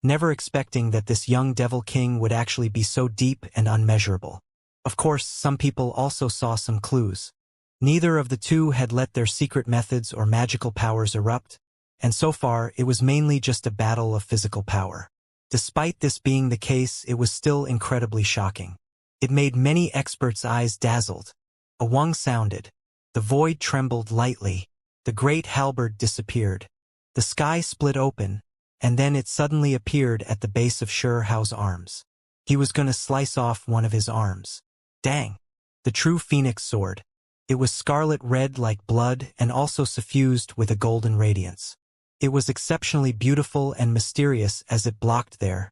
never expecting that this young Devil King would actually be so deep and unmeasurable. Of course, some people also saw some clues. Neither of the two had let their secret methods or magical powers erupt, and so far it was mainly just a battle of physical power. Despite this being the case, it was still incredibly shocking. It made many experts' eyes dazzled. A wong sounded. The void trembled lightly. The great halberd disappeared. The sky split open, and then it suddenly appeared at the base of Hao's arms. He was going to slice off one of his arms. Dang! The true phoenix sword. It was scarlet red like blood and also suffused with a golden radiance. It was exceptionally beautiful and mysterious as it blocked there,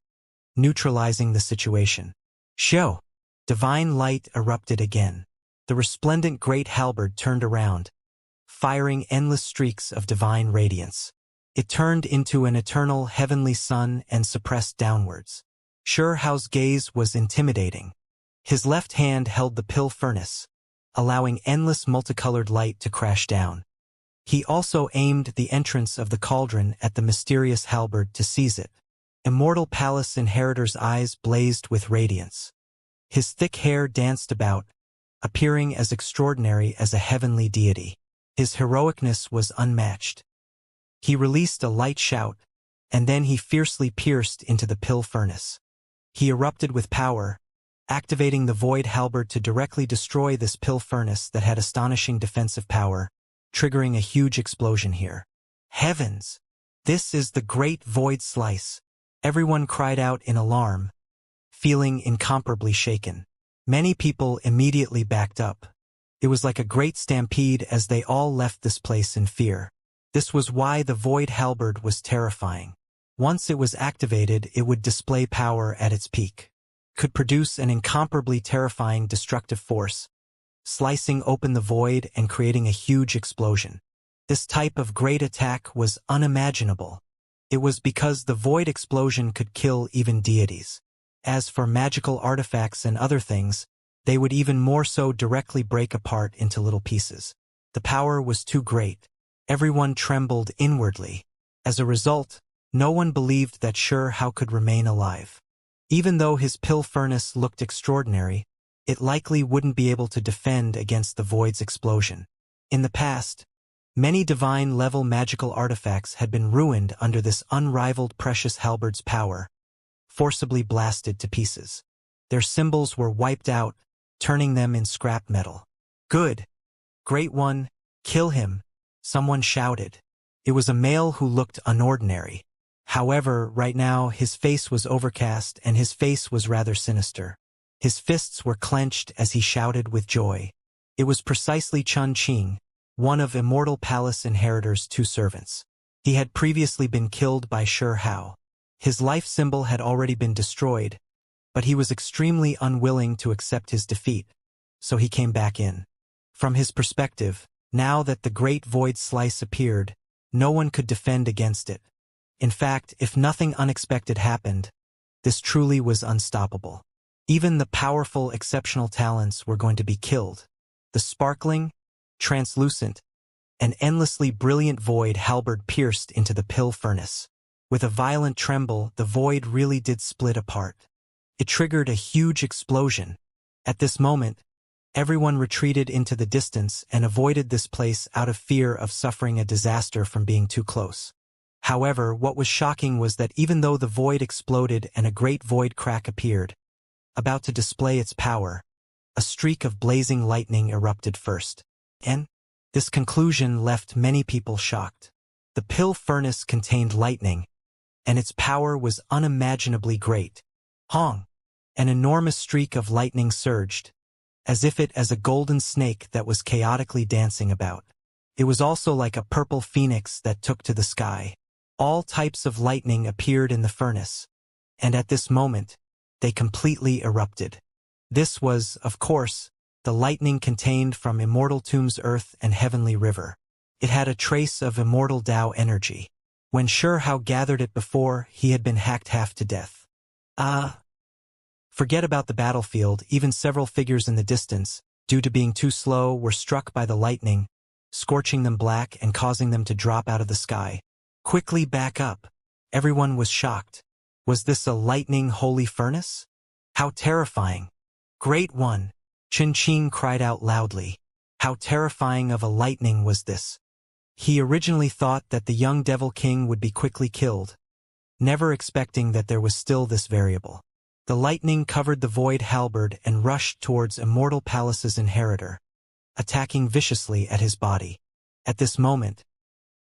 neutralizing the situation. Xiao! Divine light erupted again. The resplendent great halberd turned around, firing endless streaks of divine radiance. It turned into an eternal heavenly sun and suppressed downwards. Hao's gaze was intimidating. His left hand held the pill furnace, allowing endless multicolored light to crash down. He also aimed the entrance of the cauldron at the mysterious halberd to seize it. Immortal Palace Inheritor's eyes blazed with radiance. His thick hair danced about, appearing as extraordinary as a heavenly deity. His heroicness was unmatched. He released a light shout, and then he fiercely pierced into the pill furnace. He erupted with power, activating the void halberd to directly destroy this pill furnace that had astonishing defensive power, triggering a huge explosion here. Heavens! This is the great void slice! Everyone cried out in alarm, feeling incomparably shaken. Many people immediately backed up. It was like a great stampede as they all left this place in fear. This was why the void halberd was terrifying. Once it was activated, it would display power at its peak. Could produce an incomparably terrifying destructive force, slicing open the void and creating a huge explosion. This type of great attack was unimaginable. It was because the void explosion could kill even deities. As for magical artifacts and other things, they would even more so directly break apart into little pieces. The power was too great. Everyone trembled inwardly. As a result, no one believed that Hao could remain alive. Even though his pill furnace looked extraordinary, it likely wouldn't be able to defend against the void's explosion. In the past, many divine-level magical artifacts had been ruined under this unrivaled precious halberd's power, forcibly blasted to pieces. Their symbols were wiped out, turning them in scrap metal. Good! Great one, kill him, someone shouted. It was a male who looked unordinary. However, right now his face was overcast and his face was rather sinister. His fists were clenched as he shouted with joy. It was precisely Chun Qing, one of Immortal Palace Inheritor's 2 servants. He had previously been killed by Hao. His life symbol had already been destroyed, but he was extremely unwilling to accept his defeat, so he came back in. From his perspective, now that the great void slice appeared, no one could defend against it. In fact, if nothing unexpected happened, this truly was unstoppable. Even the powerful, exceptional talents were going to be killed. The sparkling, translucent, and endlessly brilliant void halberd pierced into the pill furnace. With a violent tremble, the void really did split apart. It triggered a huge explosion. At this moment, everyone retreated into the distance and avoided this place out of fear of suffering a disaster from being too close. However, what was shocking was that even though the void exploded and a great void crack appeared, about to display its power, a streak of blazing lightning erupted first. And this conclusion left many people shocked. The pill furnace contained lightning, and its power was unimaginably great. Hong! An enormous streak of lightning surged, as if it as a golden snake that was chaotically dancing about. It was also like a purple phoenix that took to the sky. All types of lightning appeared in the furnace, and at this moment, they completely erupted. This was, of course, the lightning contained from Immortal Tomb's earth and heavenly river. It had a trace of immortal Tao energy. When Hao gathered it before, he had been hacked half to death. Forget about the battlefield. Even several figures in the distance, due to being too slow, were struck by the lightning, scorching them black and causing them to drop out of the sky. Quickly back up. Everyone was shocked. Was this a lightning holy furnace? How terrifying. Great one, Qing cried out loudly. How terrifying of a lightning was this! He originally thought that the young Devil King would be quickly killed, never expecting that there was still this variable. The lightning covered the void halberd and rushed towards Immortal Palace's inheritor, attacking viciously at his body. At this moment,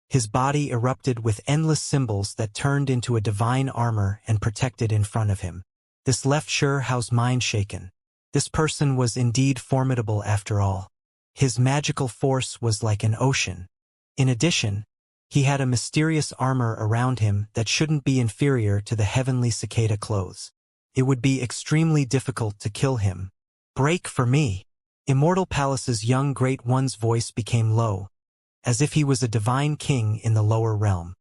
his body erupted with endless symbols that turned into a divine armor and protected in front of him. This left Xiao's mind shaken. This person was indeed formidable after all. His magical force was like an ocean. In addition, he had a mysterious armor around him that shouldn't be inferior to the heavenly cicada clothes. It would be extremely difficult to kill him. Break for me! Immortal Palace's young Great One's voice became low, as if he was a divine king in the lower realm.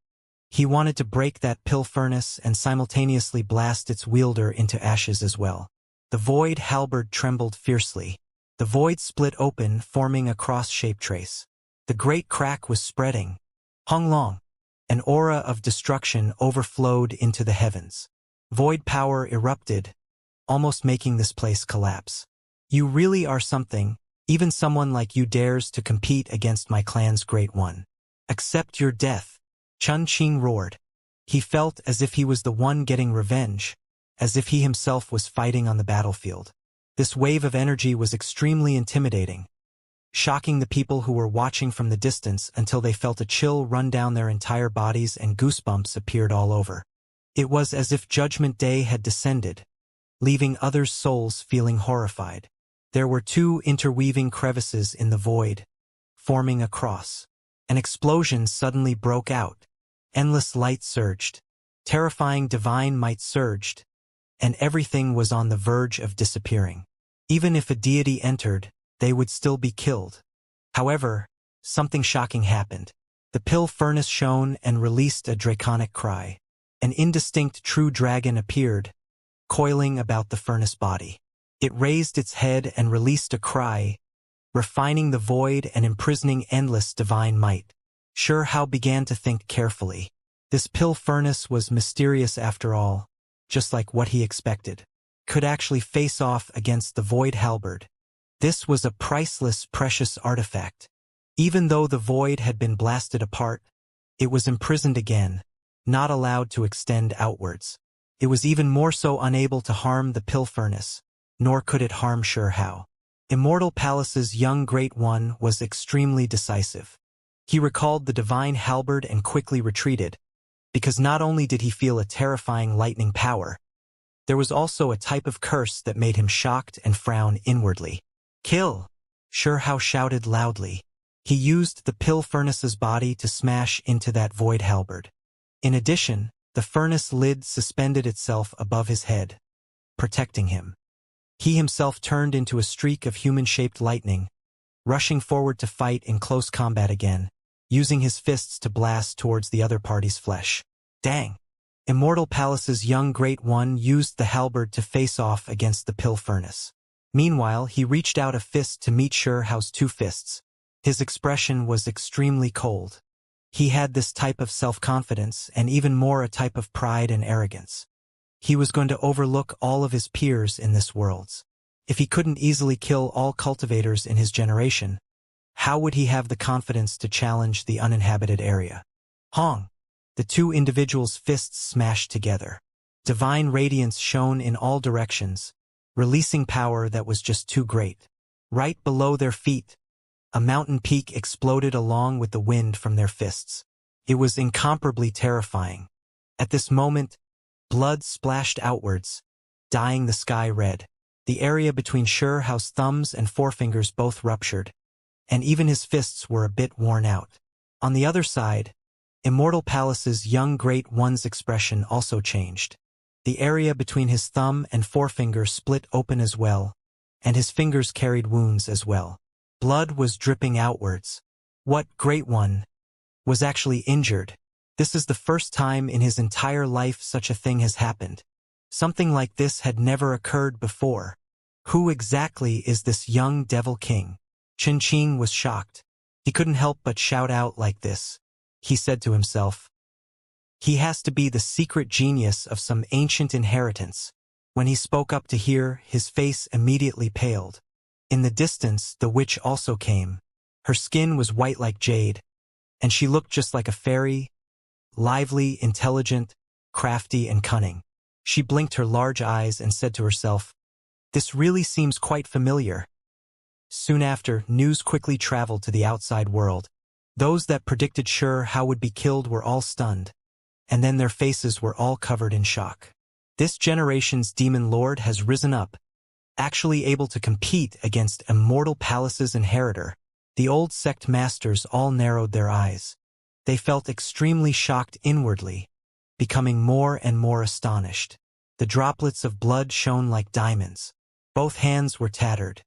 He wanted to break that pill furnace and simultaneously blast its wielder into ashes as well. The void halberd trembled fiercely. The void split open, forming a cross-shaped trace. The great crack was spreading. Hung long. An aura of destruction overflowed into the heavens. Void power erupted, almost making this place collapse. You really are something. Even someone like you dares to compete against my clan's Great One. Accept your death. Qing roared. He felt as if he was the one getting revenge, as if he himself was fighting on the battlefield. This wave of energy was extremely intimidating, shocking the people who were watching from the distance until they felt a chill run down their entire bodies and goosebumps appeared all over. It was as if Judgment Day had descended, leaving others' souls feeling horrified. There were two interweaving crevices in the void, forming a cross. An explosion suddenly broke out. Endless light surged. Terrifying divine might surged, and everything was on the verge of disappearing. Even if a deity entered, they would still be killed. However, something shocking happened. The pill furnace shone and released a draconic cry. An indistinct true dragon appeared, coiling about the furnace body. It raised its head and released a cry, refining the void and imprisoning endless divine might. Xiao began to think carefully. This pill furnace was mysterious after all, just like what he expected. Could actually face off against the void halberd. This was a priceless, precious artifact. Even though the void had been blasted apart, it was imprisoned again, not allowed to extend outwards. It was even more so unable to harm the pill furnace, nor could it harm Xiao. Immortal Palace's young Great One was extremely decisive. He recalled the divine halberd and quickly retreated, because not only did he feel a terrifying lightning power, there was also a type of curse that made him shocked and frown inwardly. Kill! Xiao shouted loudly. He used the pill furnace's body to smash into that void halberd. In addition, the furnace lid suspended itself above his head, protecting him. He himself turned into a streak of human-shaped lightning, rushing forward to fight in close combat again, using his fists to blast towards the other party's flesh. Dang! Immortal Palace's young Great One used the halberd to face off against the pill furnace. Meanwhile, he reached out a fist to meet Xiao's two fists. His expression was extremely cold. He had this type of self-confidence and even more a type of pride and arrogance. He was going to overlook all of his peers in this world. If he couldn't easily kill all cultivators in his generation, how would he have the confidence to challenge the uninhabited area? Hong! The two individuals' fists smashed together. Divine radiance shone in all directions, releasing power that was just too great. Right below their feet, a mountain peak exploded along with the wind from their fists. It was incomparably terrifying. At this moment, blood splashed outwards, dyeing the sky red. The area between Xiao's thumbs and forefingers both ruptured, and even his fists were a bit worn out. On the other side, Immortal Palace's young Great One's expression also changed. The area between his thumb and forefinger split open as well, and his fingers carried wounds as well. Blood was dripping outwards. What Great One was actually injured? This is the first time in his entire life such a thing has happened. Something like this had never occurred before. Who exactly is this young Devil King? Qing was shocked. He couldn't help but shout out like this. He said to himself, he has to be the secret genius of some ancient inheritance. When he spoke up to hear, his face immediately paled. In the distance, the witch also came. Her skin was white like jade, and she looked just like a fairy, lively, intelligent, crafty, and cunning. She blinked her large eyes and said to herself, "This really seems quite familiar." Soon after, news quickly traveled to the outside world. Those that predicted Xianxia would be killed were all stunned, and then their faces were all covered in shock. This generation's demon lord has risen up, actually able to compete against Immortal Palace's inheritor. The old sect masters all narrowed their eyes. They felt extremely shocked inwardly, becoming more and more astonished. The droplets of blood shone like diamonds. Both hands were tattered.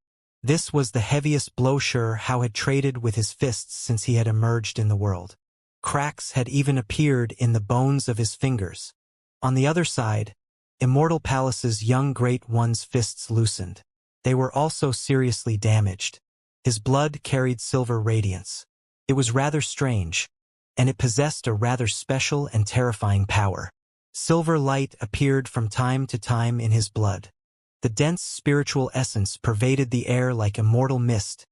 This was the heaviest blow Xianxia had traded with his fists since he had emerged in the world. Cracks had even appeared in the bones of his fingers. On the other side, Immortal Palace's young Great One's fists loosened. They were also seriously damaged. His blood carried silver radiance. It was rather strange, and it possessed a rather special and terrifying power. Silver light appeared from time to time in his blood. The dense spiritual essence pervaded the air like immortal mist,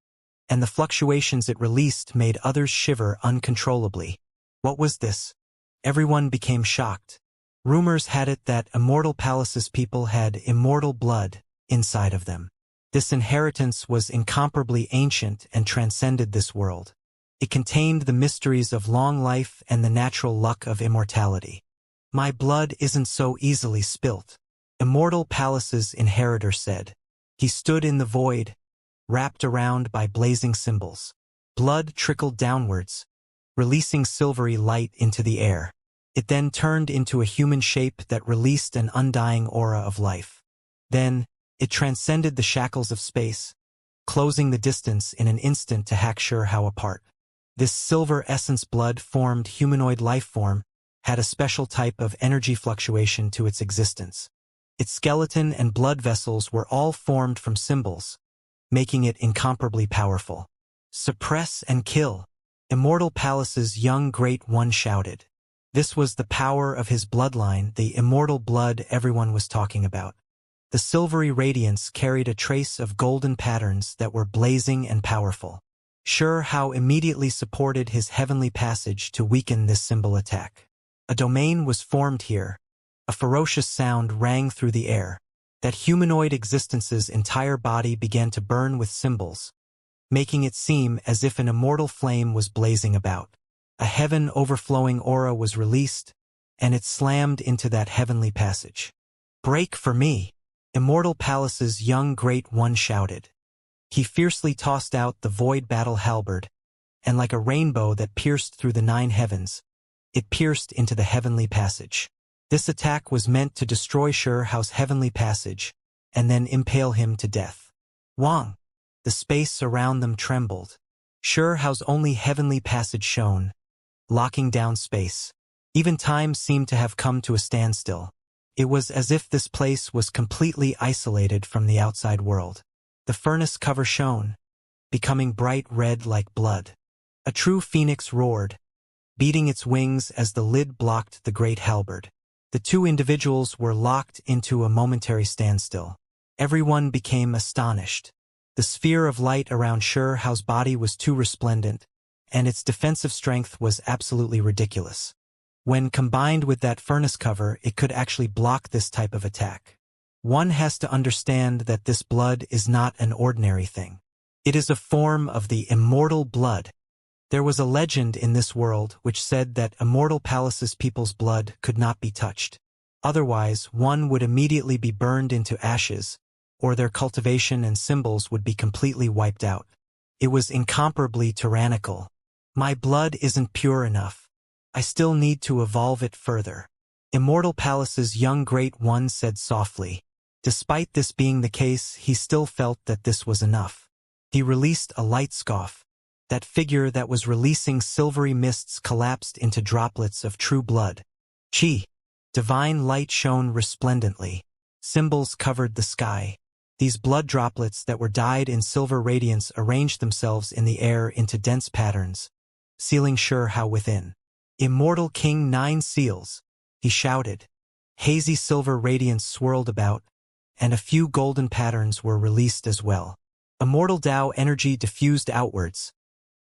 and the fluctuations it released made others shiver uncontrollably. What was this? Everyone became shocked. Rumors had it that Immortal Palace's people had immortal blood inside of them. This inheritance was incomparably ancient and transcended this world. It contained the mysteries of long life and the natural luck of immortality. "My blood isn't so easily spilt," Immortal Palace's inheritor said. He stood in the void, wrapped around by blazing symbols. Blood trickled downwards, releasing silvery light into the air. It then turned into a human shape that released an undying aura of life. Then, it transcended the shackles of space, closing the distance in an instant to hack Xianxia apart. This silver essence blood-formed humanoid life form had a special type of energy fluctuation to its existence. Its skeleton and blood vessels were all formed from symbols, making it incomparably powerful. "Suppress and kill," Immortal Palace's young Great One shouted. This was the power of his bloodline, the immortal blood everyone was talking about. The silvery radiance carried a trace of golden patterns that were blazing and powerful. Xianxia immediately supported his heavenly passage to weaken this symbol attack. A domain was formed here. A ferocious sound rang through the air. That humanoid existence's entire body began to burn with symbols, making it seem as if an immortal flame was blazing about. A heaven-overflowing aura was released, and it slammed into that heavenly passage. "Break for me," Immortal Palace's young Great One shouted. He fiercely tossed out the void battle halberd, and like a rainbow that pierced through the 9 heavens, it pierced into the heavenly passage. This attack was meant to destroy Xianxia's heavenly passage, and then impale him to death. Wang! The space around them trembled. Xianxia's only heavenly passage shone, locking down space. Even time seemed to have come to a standstill. It was as if this place was completely isolated from the outside world. The furnace cover shone, becoming bright red like blood. A true phoenix roared, beating its wings as the lid blocked the great halberd. The two individuals were locked into a momentary standstill. Everyone became astonished. The sphere of light around Xianxia's body was too resplendent, and its defensive strength was absolutely ridiculous. When combined with that furnace cover, it could actually block this type of attack. One has to understand that this blood is not an ordinary thing. It is a form of the immortal blood. There was a legend in this world which said that Immortal Palace's people's blood could not be touched. Otherwise, one would immediately be burned into ashes, or their cultivation and symbols would be completely wiped out. It was incomparably tyrannical. "My blood isn't pure enough. I still need to evolve it further," Immortal Palace's young Great One said softly. Despite this being the case, he still felt that this was enough. He released a light scoff. That figure that was releasing silvery mists collapsed into droplets of true blood. Chi! Divine light shone resplendently. Symbols covered the sky. These blood droplets that were dyed in silver radiance arranged themselves in the air into dense patterns, sealing Xianxia within. "Immortal King 9 seals," he shouted. Hazy silver radiance swirled about, and a few golden patterns were released as well. Immortal Tao energy diffused outwards,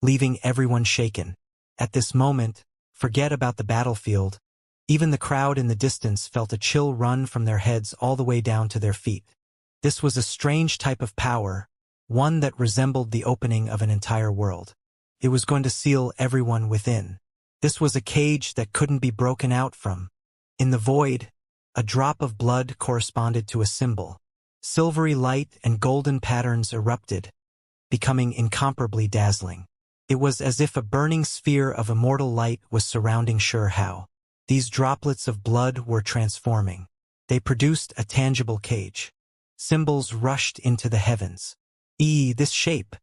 leaving everyone shaken. At this moment, forget about the battlefield. Even the crowd in the distance felt a chill run from their heads all the way down to their feet. This was a strange type of power, one that resembled the opening of an entire world. It was going to seal everyone within. This was a cage that couldn't be broken out from. In the void, a drop of blood corresponded to a symbol. Silvery light and golden patterns erupted, becoming incomparably dazzling. It was as if a burning sphere of immortal light was surrounding Xianxia. These droplets of blood were transforming. They produced a tangible cage. Symbols rushed into the heavens. This shape.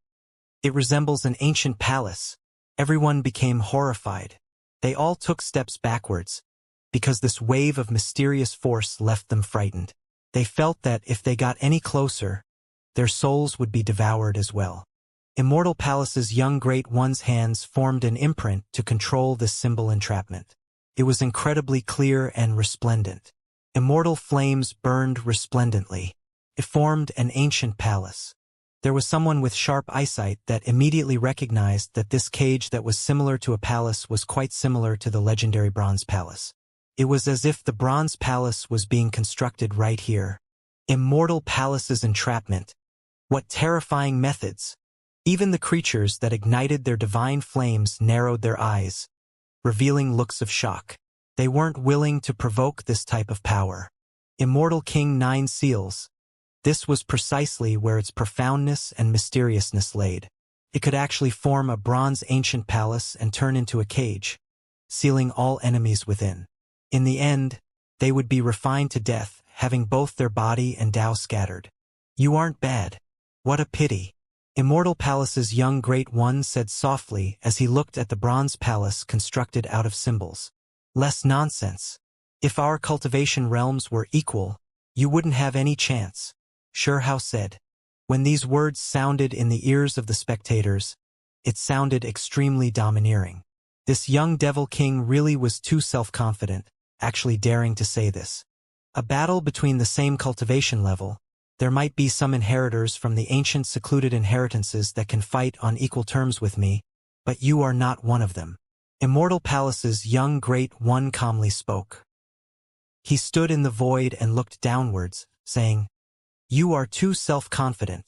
It resembles an ancient palace. Everyone became horrified. They all took steps backwards, because this wave of mysterious force left them frightened. They felt that if they got any closer, their souls would be devoured as well. Immortal Palace's young Great One's hands formed an imprint to control this symbol entrapment. It was incredibly clear and resplendent. Immortal flames burned resplendently. It formed an ancient palace. There was someone with sharp eyesight that immediately recognized that this cage that was similar to a palace was quite similar to the legendary Bronze Palace. It was as if the Bronze Palace was being constructed right here. Immortal Palace's entrapment. What terrifying methods! Even the creatures that ignited their divine flames narrowed their eyes, revealing looks of shock. They weren't willing to provoke this type of power. Immortal King Nine Seals. This was precisely where its profoundness and mysteriousness laid. It could actually form a bronze ancient palace and turn into a cage, sealing all enemies within. In the end, they would be refined to death, having both their body and Tao scattered. You aren't bad. What a pity. Immortal Palace's young Great One said softly as he looked at the bronze palace constructed out of symbols. Less nonsense. If our cultivation realms were equal, you wouldn't have any chance, Xianxia said. When these words sounded in the ears of the spectators, it sounded extremely domineering. This young devil king really was too self-confident, actually daring to say this. A battle between the same cultivation level. There might be some inheritors from the ancient secluded inheritances that can fight on equal terms with me, but you are not one of them. Immortal Palace's young Great One calmly spoke. He stood in the void and looked downwards, saying, "You are too self-confident."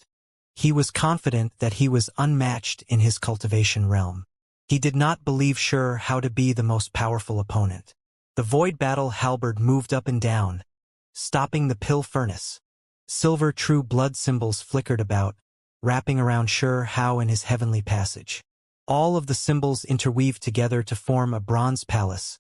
He was confident that he was unmatched in his cultivation realm. He did not believe sure how to be the most powerful opponent. The void battle halberd moved up and down, stopping the pill furnace. Silver true blood symbols flickered about, wrapping around Xianxia in his heavenly passage. All of the symbols interweaved together to form a bronze palace,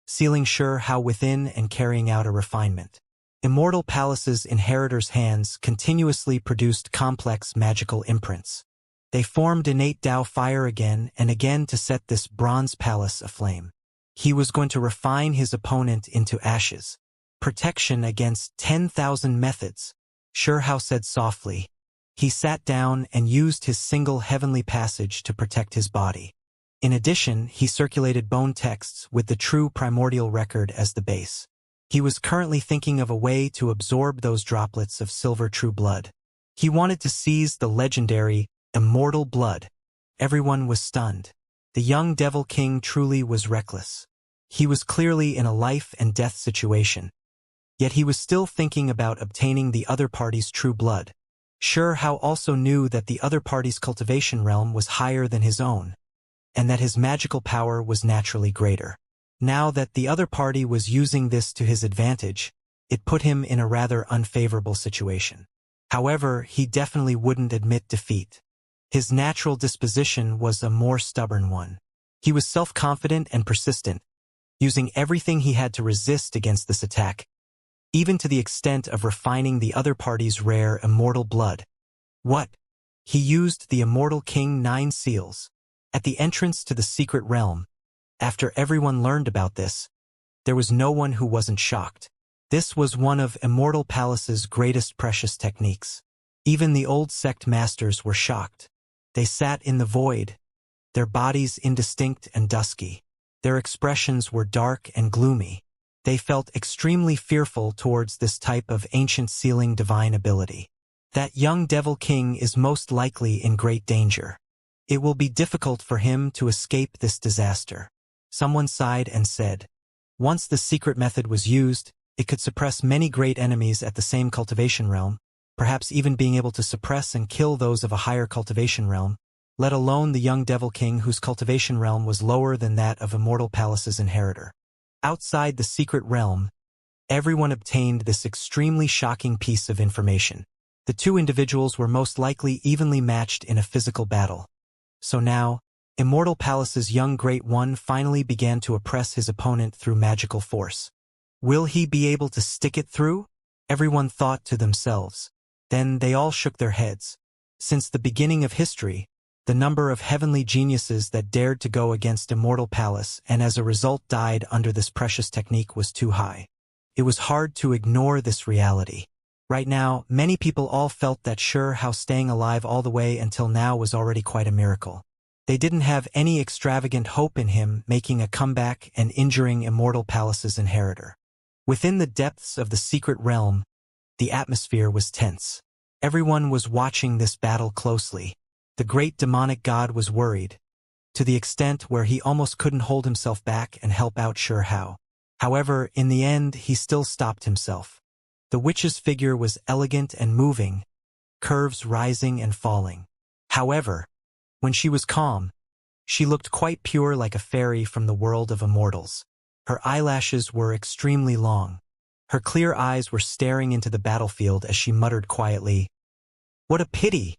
sealing Xianxia within and carrying out a refinement. Immortal Palace's inheritors' hands continuously produced complex magical imprints. They formed innate Tao fire again and again to set this bronze palace aflame. He was going to refine his opponent into ashes. Protection against 10,000 methods, Xianxia said softly. He sat down and used his single heavenly passage to protect his body. In addition, he circulated bone texts with the true primordial record as the base. He was currently thinking of a way to absorb those droplets of silver true blood. He wanted to seize the legendary, immortal blood. Everyone was stunned. The young devil king truly was reckless. He was clearly in a life and death situation. Yet he was still thinking about obtaining the other party's true blood. Xianxia also knew that the other party's cultivation realm was higher than his own, and that his magical power was naturally greater. Now that the other party was using this to his advantage, it put him in a rather unfavorable situation. However, he definitely wouldn't admit defeat. His natural disposition was a more stubborn one. He was self-confident and persistent, using everything he had to resist against this attack, even to the extent of refining the other party's rare immortal blood. What? He used the Immortal King Nine Seals. At the entrance to the secret realm, after everyone learned about this, there was no one who wasn't shocked. This was one of Immortal Palace's greatest precious techniques. Even the old sect masters were shocked. They sat in the void, their bodies indistinct and dusky. Their expressions were dark and gloomy. They felt extremely fearful towards this type of ancient sealing divine ability. That young Devil King is most likely in great danger. It will be difficult for him to escape this disaster. Someone sighed and said, once the secret method was used, it could suppress many great enemies at the same cultivation realm, perhaps even being able to suppress and kill those of a higher cultivation realm, let alone the young Devil King whose cultivation realm was lower than that of Immortal Palace's inheritor. Outside the secret realm, everyone obtained this extremely shocking piece of information. The two individuals were most likely evenly matched in a physical battle. So now, Immortal Palace's young Great One finally began to oppress his opponent through magical force. Will he be able to stick it through? Everyone thought to themselves. Then they all shook their heads. Since the beginning of history, the number of heavenly geniuses that dared to go against Immortal Palace and as a result died under this precious technique was too high. It was hard to ignore this reality. Right now, many people all felt that sure how staying alive all the way until now was already quite a miracle. They didn't have any extravagant hope in him making a comeback and injuring Immortal Palace's inheritor. Within the depths of the secret realm, the atmosphere was tense. Everyone was watching this battle closely. The great demonic god was worried, to the extent where he almost couldn't hold himself back and help out sure how. However, in the end, he still stopped himself. The witch's figure was elegant and moving, curves rising and falling. However, when she was calm, she looked quite pure like a fairy from the world of immortals. Her eyelashes were extremely long. Her clear eyes were staring into the battlefield as she muttered quietly, "What a pity!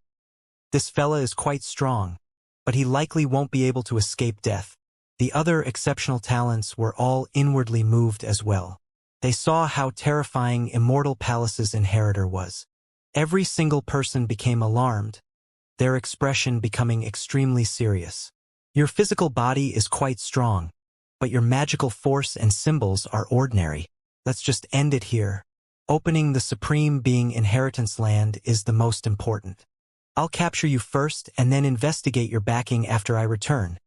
This fella is quite strong, but he likely won't be able to escape death." The other exceptional talents were all inwardly moved as well. They saw how terrifying Immortal Palace's inheritor was. Every single person became alarmed, their expression becoming extremely serious. Your physical body is quite strong, but your magical force and symbols are ordinary. Let's just end it here. Opening the Supreme Being Inheritance Land is the most important. I'll capture you first and then investigate your backing after I return,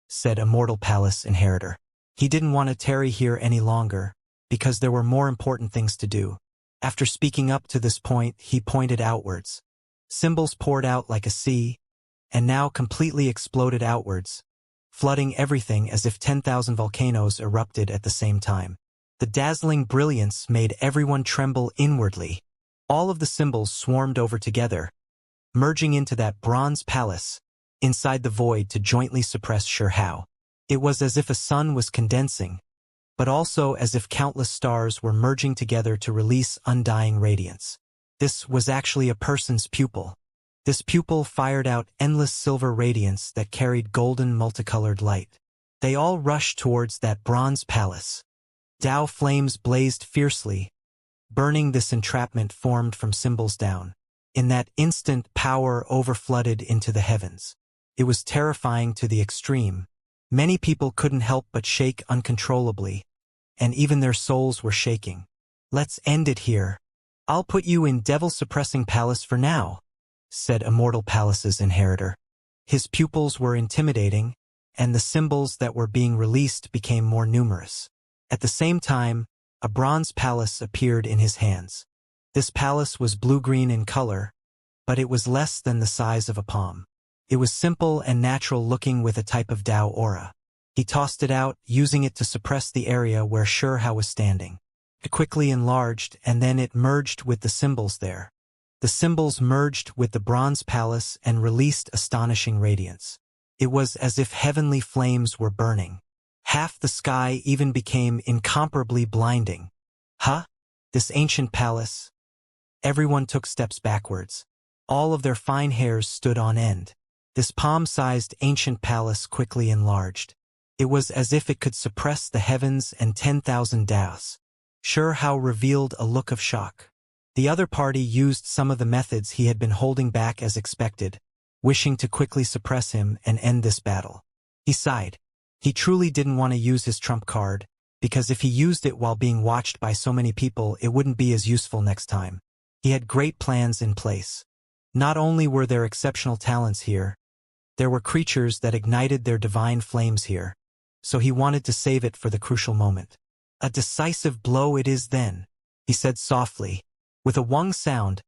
said Immortal Palace Inheritor. He didn't want to tarry here any longer, because there were more important things to do. After speaking up to this point, he pointed outwards. Symbols poured out like a sea, and now completely exploded outwards, flooding everything as if 10,000 volcanoes erupted at the same time. The dazzling brilliance made everyone tremble inwardly. All of the symbols swarmed over together, merging into that bronze palace, inside the void to jointly suppress sure how. It was as if a sun was condensing, but also as if countless stars were merging together to release undying radiance. This was actually a person's pupil. This pupil fired out endless silver radiance that carried golden multicolored light. They all rushed towards that bronze palace. Tao flames blazed fiercely, burning this entrapment formed from symbols down. In that instant, power overflooded into the heavens. It was terrifying to the extreme. Many people couldn't help but shake uncontrollably, and even their souls were shaking. Let's end it here. I'll put you in Devil-Suppressing Palace for now, said Immortal Palace's inheritor. His pupils were intimidating, and the symbols that were being released became more numerous. At the same time, a bronze palace appeared in his hands. This palace was blue-green in color, but it was less than the size of a palm. It was simple and natural-looking with a type of Tao aura. He tossed it out, using it to suppress the area where Shurha was standing. It quickly enlarged, and then it merged with the symbols there. The symbols merged with the bronze palace and released astonishing radiance. It was as if heavenly flames were burning. Half the sky even became incomparably blinding. Huh? This ancient palace? Everyone took steps backwards. All of their fine hairs stood on end. This palm-sized ancient palace quickly enlarged. It was as if it could suppress the heavens and 10,000 Daos. Sure how revealed a look of shock. The other party used some of the methods he had been holding back as expected, wishing to quickly suppress him and end this battle. He sighed. He truly didn't want to use his trump card, because if he used it while being watched by so many people, it wouldn't be as useful next time. He had great plans in place. Not only were there exceptional talents here, there were creatures that ignited their divine flames here, so he wanted to save it for the crucial moment. A decisive blow it is then, he said softly. With a wung sound,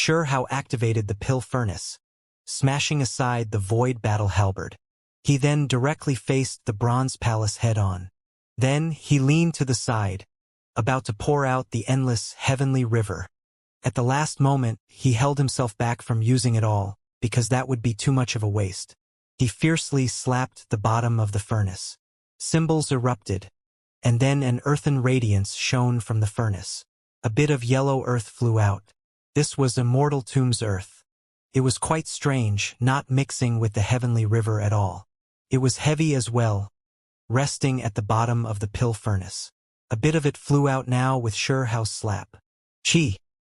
Hao activated the pill furnace, smashing aside the void battle halberd. He then directly faced the bronze palace head-on. Then he leaned to the side, about to pour out the endless heavenly river. At the last moment, he held himself back from using it all, because that would be too much of a waste. He fiercely slapped the bottom of the furnace. Symbols erupted, and then an earthen radiance shone from the furnace. A bit of yellow earth flew out. This was Immortal Tomb's earth. It was quite strange, not mixing with the heavenly river at all. It was heavy as well, resting at the bottom of the pill furnace. A bit of it flew out now with Hao's slap. Chi!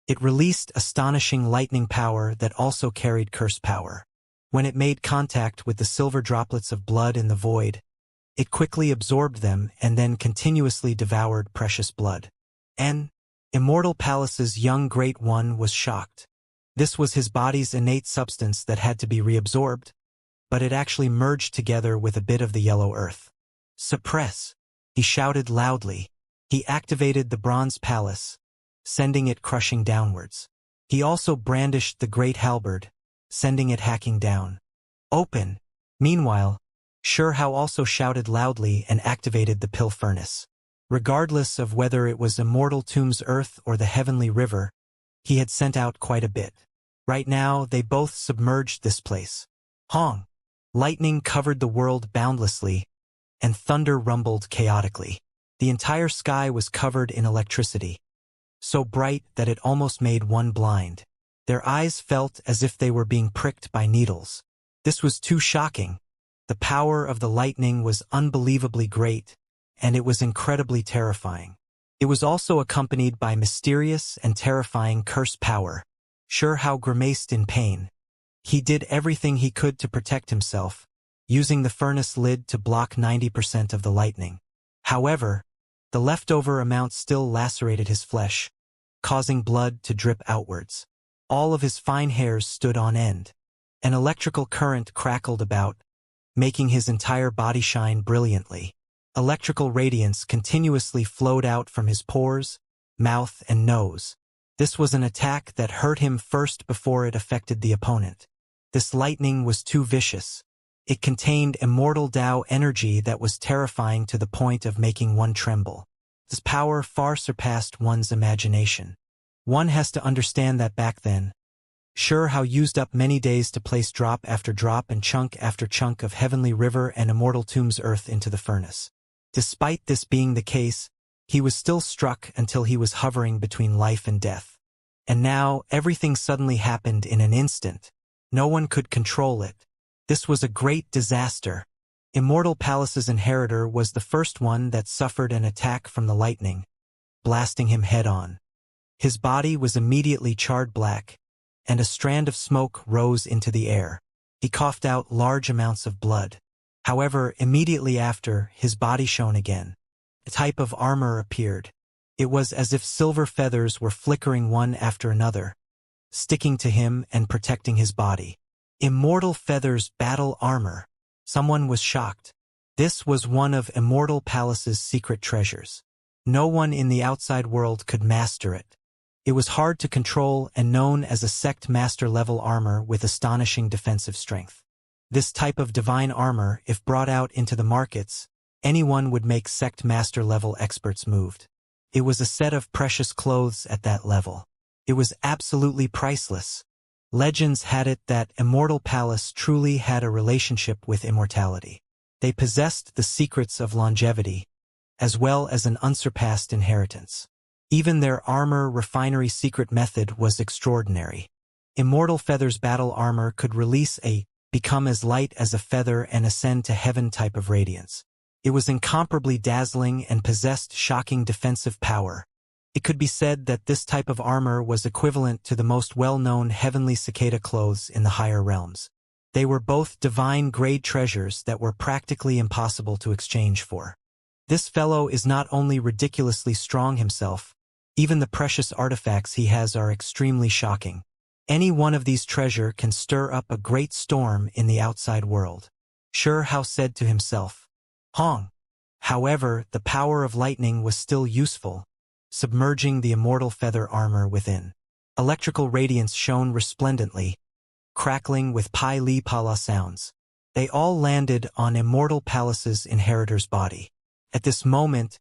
It released astonishing lightning power that also carried curse power. When it made contact with the silver droplets of blood in the void, it quickly absorbed them and then continuously devoured precious blood. Immortal Palace's young Great One was shocked. This was his body's innate substance that had to be reabsorbed, but it actually merged together with a bit of the yellow earth. Suppress! He shouted loudly. He activated the bronze palace, sending it crushing downwards. He also brandished the great halberd, sending it hacking down. Open! Meanwhile, Hao also shouted loudly and activated the pill furnace. Regardless of whether it was Immortal Tomb's earth or the heavenly river, he had sent out quite a bit. Right now, they both submerged this place. Hong! Lightning covered the world boundlessly, and thunder rumbled chaotically. The entire sky was covered in electricity, so bright that it almost made one blind. Their eyes felt as if they were being pricked by needles. This was too shocking. The power of the lightning was unbelievably great, and it was incredibly terrifying. It was also accompanied by mysterious and terrifying curse power. Hao grimaced in pain. He did everything he could to protect himself, using the furnace lid to block 90% of the lightning. However, the leftover amount still lacerated his flesh, causing blood to drip outwards. All of his fine hairs stood on end. An electrical current crackled about, making his entire body shine brilliantly. Electrical radiance continuously flowed out from his pores, mouth, and nose. This was an attack that hurt him first before it affected the opponent. This lightning was too vicious. It contained immortal Tao energy that was terrifying to the point of making one tremble. This power far surpassed one's imagination. One has to understand that back then, Hao used up many days to place drop after drop and chunk after chunk of heavenly river and Immortal Tomb's earth into the furnace. Despite this being the case, he was still struck until he was hovering between life and death. And now, everything suddenly happened in an instant. No one could control it. This was a great disaster. Immortal Palace's inheritor was the first one that suffered an attack from the lightning, blasting him head-on. His body was immediately charred black, and a strand of smoke rose into the air. He coughed out large amounts of blood. However, immediately after, his body shone again. A type of armor appeared. It was as if silver feathers were flickering one after another, sticking to him and protecting his body. Immortal Feathers battle armor. Someone was shocked. This was one of Immortal Palace's secret treasures. No one in the outside world could master it. It was hard to control and known as a sect master level armor with astonishing defensive strength. This type of divine armor, if brought out into the markets, anyone would make sect master level experts moved. It was a set of precious clothes at that level. It was absolutely priceless. Legends had it that Immortal Palace truly had a relationship with immortality. They possessed the secrets of longevity, as well as an unsurpassed inheritance. Even their armor refinery secret method was extraordinary. Immortal Feathers battle armor could release become as light as a feather and ascend to heaven type of radiance. It was incomparably dazzling and possessed shocking defensive power. It could be said that this type of armor was equivalent to the most well-known heavenly cicada clothes in the higher realms. They were both divine grade treasures that were practically impossible to exchange for. This fellow is not only ridiculously strong himself, even the precious artifacts he has are extremely shocking. Any one of these treasure can stir up a great storm in the outside world. Hao said to himself. Hong. However, the power of lightning was still useful, submerging the immortal feather armor within. Electrical radiance shone resplendently, crackling with Pi-Li-Pala sounds. They all landed on Immortal Palace's inheritor's body. At this moment,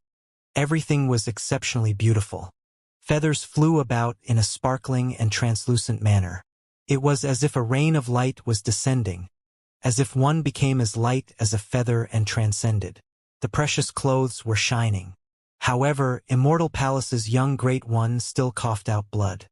everything was exceptionally beautiful. Feathers flew about in a sparkling and translucent manner. It was as if a rain of light was descending, as if one became as light as a feather and transcended. The precious clothes were shining. However, Immortal Palace's young Great One still coughed out blood.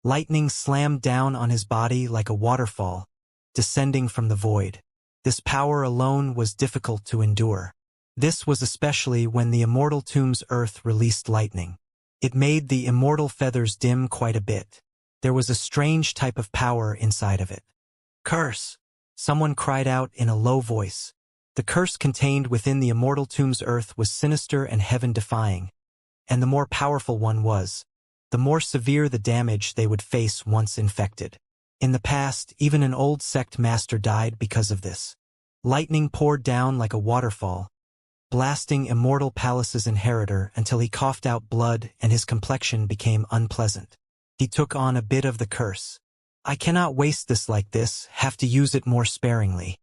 Lightning slammed down on his body like a waterfall, descending from the void. This power alone was difficult to endure. This was especially when the Immortal Tomb's earth released lightning. It made the immortal feathers dim quite a bit. There was a strange type of power inside of it. Curse! Someone cried out in a low voice. The curse contained within the Immortal Tomb's earth was sinister and heaven-defying, and the more powerful one was, the more severe the damage they would face once infected. In the past, even an old sect master died because of this. Lightning poured down like a waterfall, blasting Immortal Palace's inheritor until he coughed out blood and his complexion became unpleasant. He took on a bit of the curse. I cannot waste this like this, have to use it more sparingly.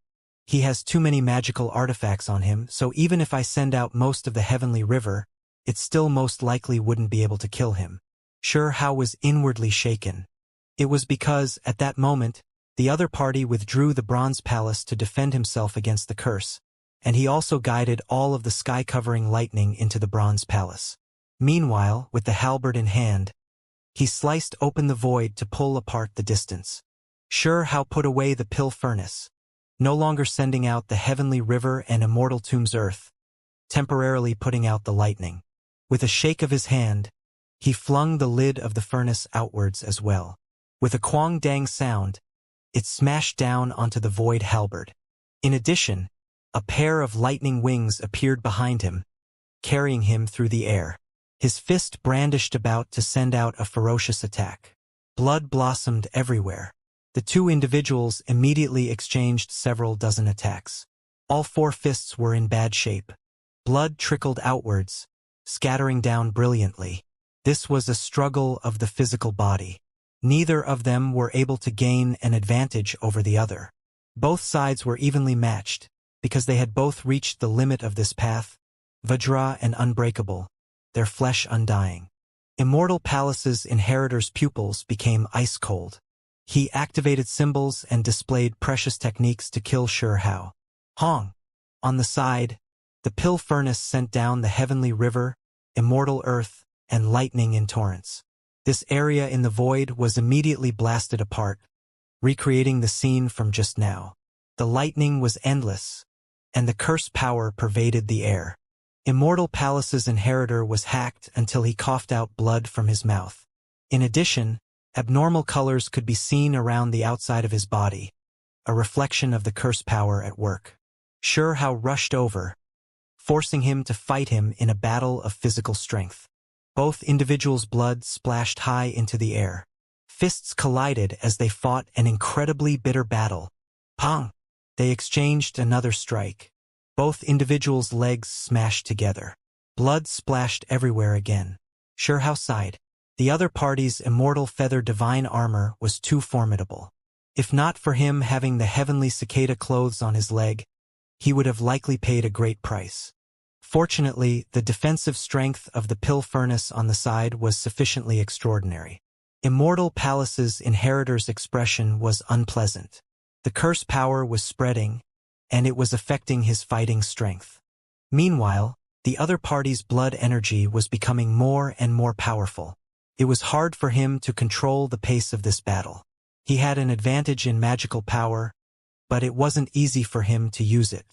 He has too many magical artifacts on him, so even if I send out most of the heavenly river, it still most likely wouldn't be able to kill him. Xianxia was inwardly shaken. It was because, at that moment, the other party withdrew the Bronze Palace to defend himself against the curse, and he also guided all of the sky-covering lightning into the Bronze Palace. Meanwhile, with the halberd in hand, he sliced open the void to pull apart the distance. Xianxia put away the pill furnace, no longer sending out the heavenly river and Immortal Tomb's earth, temporarily putting out the lightning. With a shake of his hand, he flung the lid of the furnace outwards as well. With a quang-dang sound, it smashed down onto the void halberd. In addition, a pair of lightning wings appeared behind him, carrying him through the air. His fist brandished about to send out a ferocious attack. Blood blossomed everywhere. The two individuals immediately exchanged several dozen attacks. All four fists were in bad shape. Blood trickled outwards, scattering down brilliantly. This was a struggle of the physical body. Neither of them were able to gain an advantage over the other. Both sides were evenly matched, because they had both reached the limit of this path, Vajra and unbreakable, their flesh undying. Immortal Palace's inheritor's pupils became ice-cold. He activated symbols and displayed precious techniques to kill Xianxia. Hong! On the side, the pill furnace sent down the heavenly river, immortal earth, and lightning in torrents. This area in the void was immediately blasted apart, recreating the scene from just now. The lightning was endless, and the curse power pervaded the air. Immortal Palace's inheritor was hacked until he coughed out blood from his mouth. In addition, abnormal colors could be seen around the outside of his body, a reflection of the curse power at work. Xianxia rushed over, forcing him to fight him in a battle of physical strength. Both individuals' blood splashed high into the air. Fists collided as they fought an incredibly bitter battle. Pong! They exchanged another strike. Both individuals' legs smashed together. Blood splashed everywhere again. Xianxia sighed. The other party's immortal feather divine armor was too formidable. If not for him having the heavenly cicada clothes on his leg, he would have likely paid a great price. Fortunately, the defensive strength of the pill furnace on the side was sufficiently extraordinary. Immortal Palace's inheritor's expression was unpleasant. The curse power was spreading, and it was affecting his fighting strength. Meanwhile, the other party's blood energy was becoming more and more powerful. It was hard for him to control the pace of this battle. He had an advantage in magical power, but it wasn't easy for him to use it.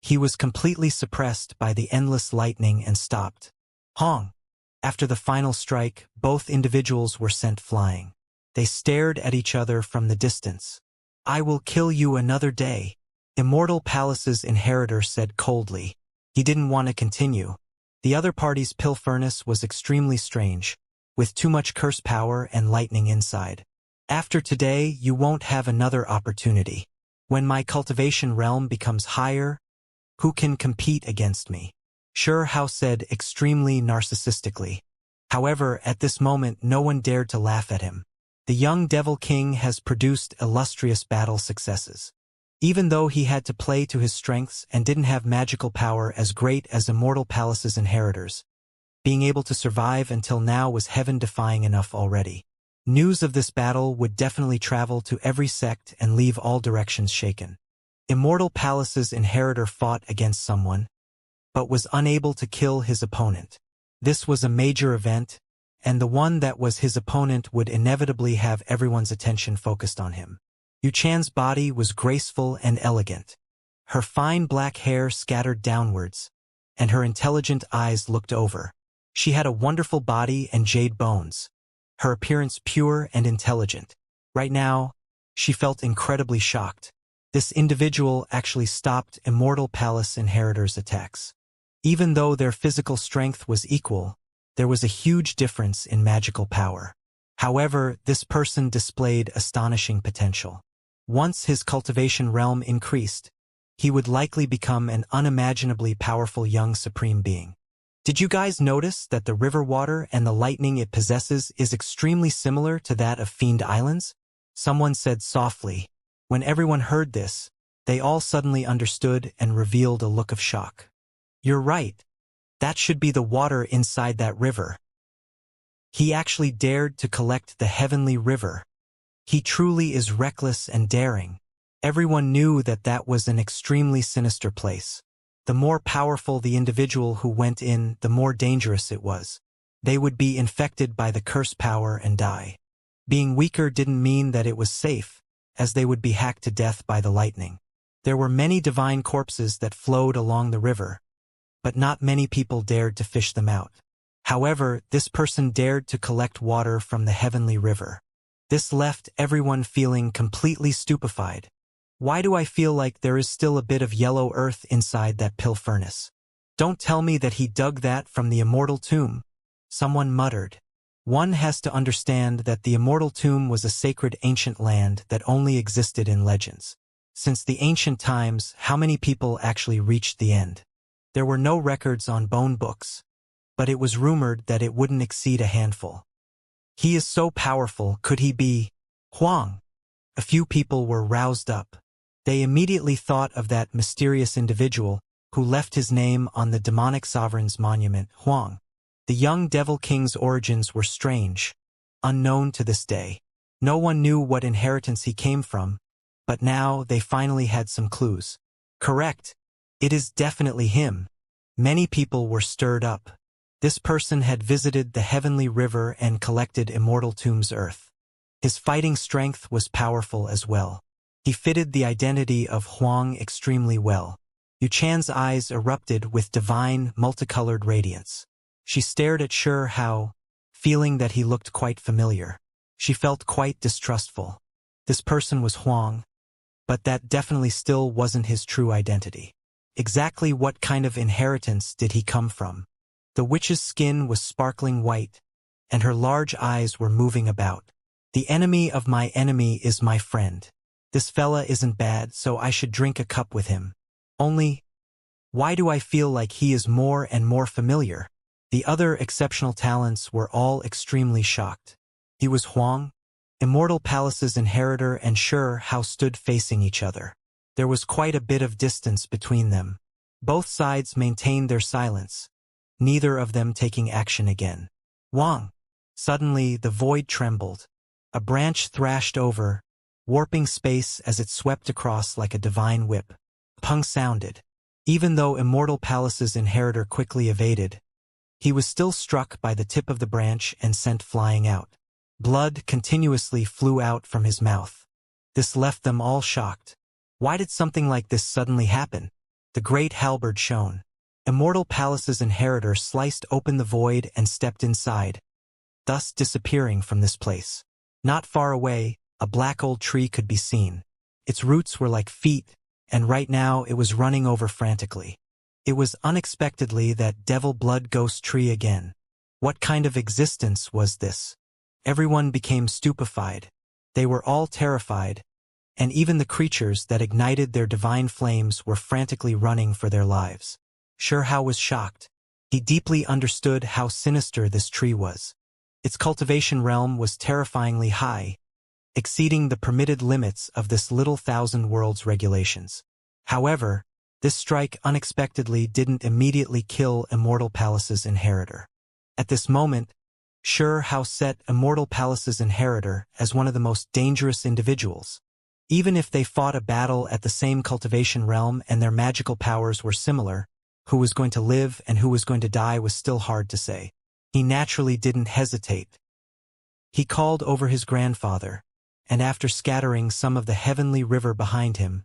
He was completely suppressed by the endless lightning and stopped. Hong! After the final strike, both individuals were sent flying. They stared at each other from the distance. I will kill you another day, Immortal Palace's inheritor said coldly. He didn't want to continue. The other party's pill furnace was extremely strange, with too much curse power and lightning inside. After today, you won't have another opportunity. When my cultivation realm becomes higher, who can compete against me? Xianxia said extremely narcissistically. However, at this moment no one dared to laugh at him. The young Devil King has produced illustrious battle successes. Even though he had to play to his strengths and didn't have magical power as great as Immortal Palace's inheritors, being able to survive until now was heaven-defying enough already. News of this battle would definitely travel to every sect and leave all directions shaken. Immortal Palace's inheritor fought against someone, but was unable to kill his opponent. This was a major event, and the one that was his opponent would inevitably have everyone's attention focused on him. Yuchan's body was graceful and elegant. Her fine black hair scattered downwards, and her intelligent eyes looked over. She had a wonderful body and jade bones, her appearance pure and intelligent. Right now, she felt incredibly shocked. This individual actually stopped Immortal Palace inheritors' attacks. Even though their physical strength was equal, there was a huge difference in magical power. However, this person displayed astonishing potential. Once his cultivation realm increased, he would likely become an unimaginably powerful young supreme being. Did you guys notice that the river water and the lightning it possesses is extremely similar to that of Fiend Islands? Someone said softly. When everyone heard this, they all suddenly understood and revealed a look of shock. You're right. That should be the water inside that river. He actually dared to collect the heavenly river. He truly is reckless and daring. Everyone knew that that was an extremely sinister place. The more powerful the individual who went in, the more dangerous it was. They would be infected by the curse power and die. Being weaker didn't mean that it was safe, as they would be hacked to death by the lightning. There were many divine corpses that flowed along the river, but not many people dared to fish them out. However, this person dared to collect water from the heavenly river. This left everyone feeling completely stupefied. Why do I feel like there is still a bit of yellow earth inside that pill furnace? Don't tell me that he dug that from the immortal tomb. Someone muttered. One has to understand that the immortal tomb was a sacred ancient land that only existed in legends. Since the ancient times, how many people actually reached the end? There were no records on bone books, but it was rumored that it wouldn't exceed a handful. He is so powerful, could he be Huang? A few people were roused up. They immediately thought of that mysterious individual who left his name on the demonic sovereign's monument, Huang. The young Devil King's origins were strange, unknown to this day. No one knew what inheritance he came from, but now they finally had some clues. Correct. It is definitely him. Many people were stirred up. This person had visited the heavenly river and collected Immortal Tomb's earth. His fighting strength was powerful as well. He fitted the identity of Huang extremely well. Yuchan's eyes erupted with divine, multicolored radiance. She stared at Shi Hao, feeling that he looked quite familiar. She felt quite distrustful. This person was Huang, but that definitely still wasn't his true identity. Exactly what kind of inheritance did he come from? The witch's skin was sparkling white, and her large eyes were moving about. The enemy of my enemy is my friend. This fella isn't bad, so I should drink a cup with him. Only, why do I feel like he is more and more familiar? The other exceptional talents were all extremely shocked. He was Huang. Immortal Palace's inheritor and Shi Hao stood facing each other. There was quite a bit of distance between them. Both sides maintained their silence, neither of them taking action again. Huang. Suddenly, the void trembled. A branch thrashed over, warping space as it swept across like a divine whip. Pung sounded. Even though Immortal Palace's inheritor quickly evaded, he was still struck by the tip of the branch and sent flying out. Blood continuously flew out from his mouth. This left them all shocked. Why did something like this suddenly happen? The great halberd shone. Immortal Palace's inheritor sliced open the void and stepped inside, thus disappearing from this place. Not far away, a black old tree could be seen. Its roots were like feet, and right now it was running over frantically. It was unexpectedly that devil blood ghost tree again. What kind of existence was this? Everyone became stupefied. They were all terrified, and even the creatures that ignited their divine flames were frantically running for their lives. Shi Hao was shocked. He deeply understood how sinister this tree was. Its cultivation realm was terrifyingly high, exceeding the permitted limits of this little thousand worlds regulations. However, this strike unexpectedly didn't immediately kill Immortal Palace's inheritor. At this moment, Xianxia set Immortal Palace's inheritor as one of the most dangerous individuals. Even if they fought a battle at the same cultivation realm and their magical powers were similar, who was going to live and who was going to die was still hard to say. He naturally didn't hesitate. He called over his grandfather, and after scattering some of the heavenly river behind him,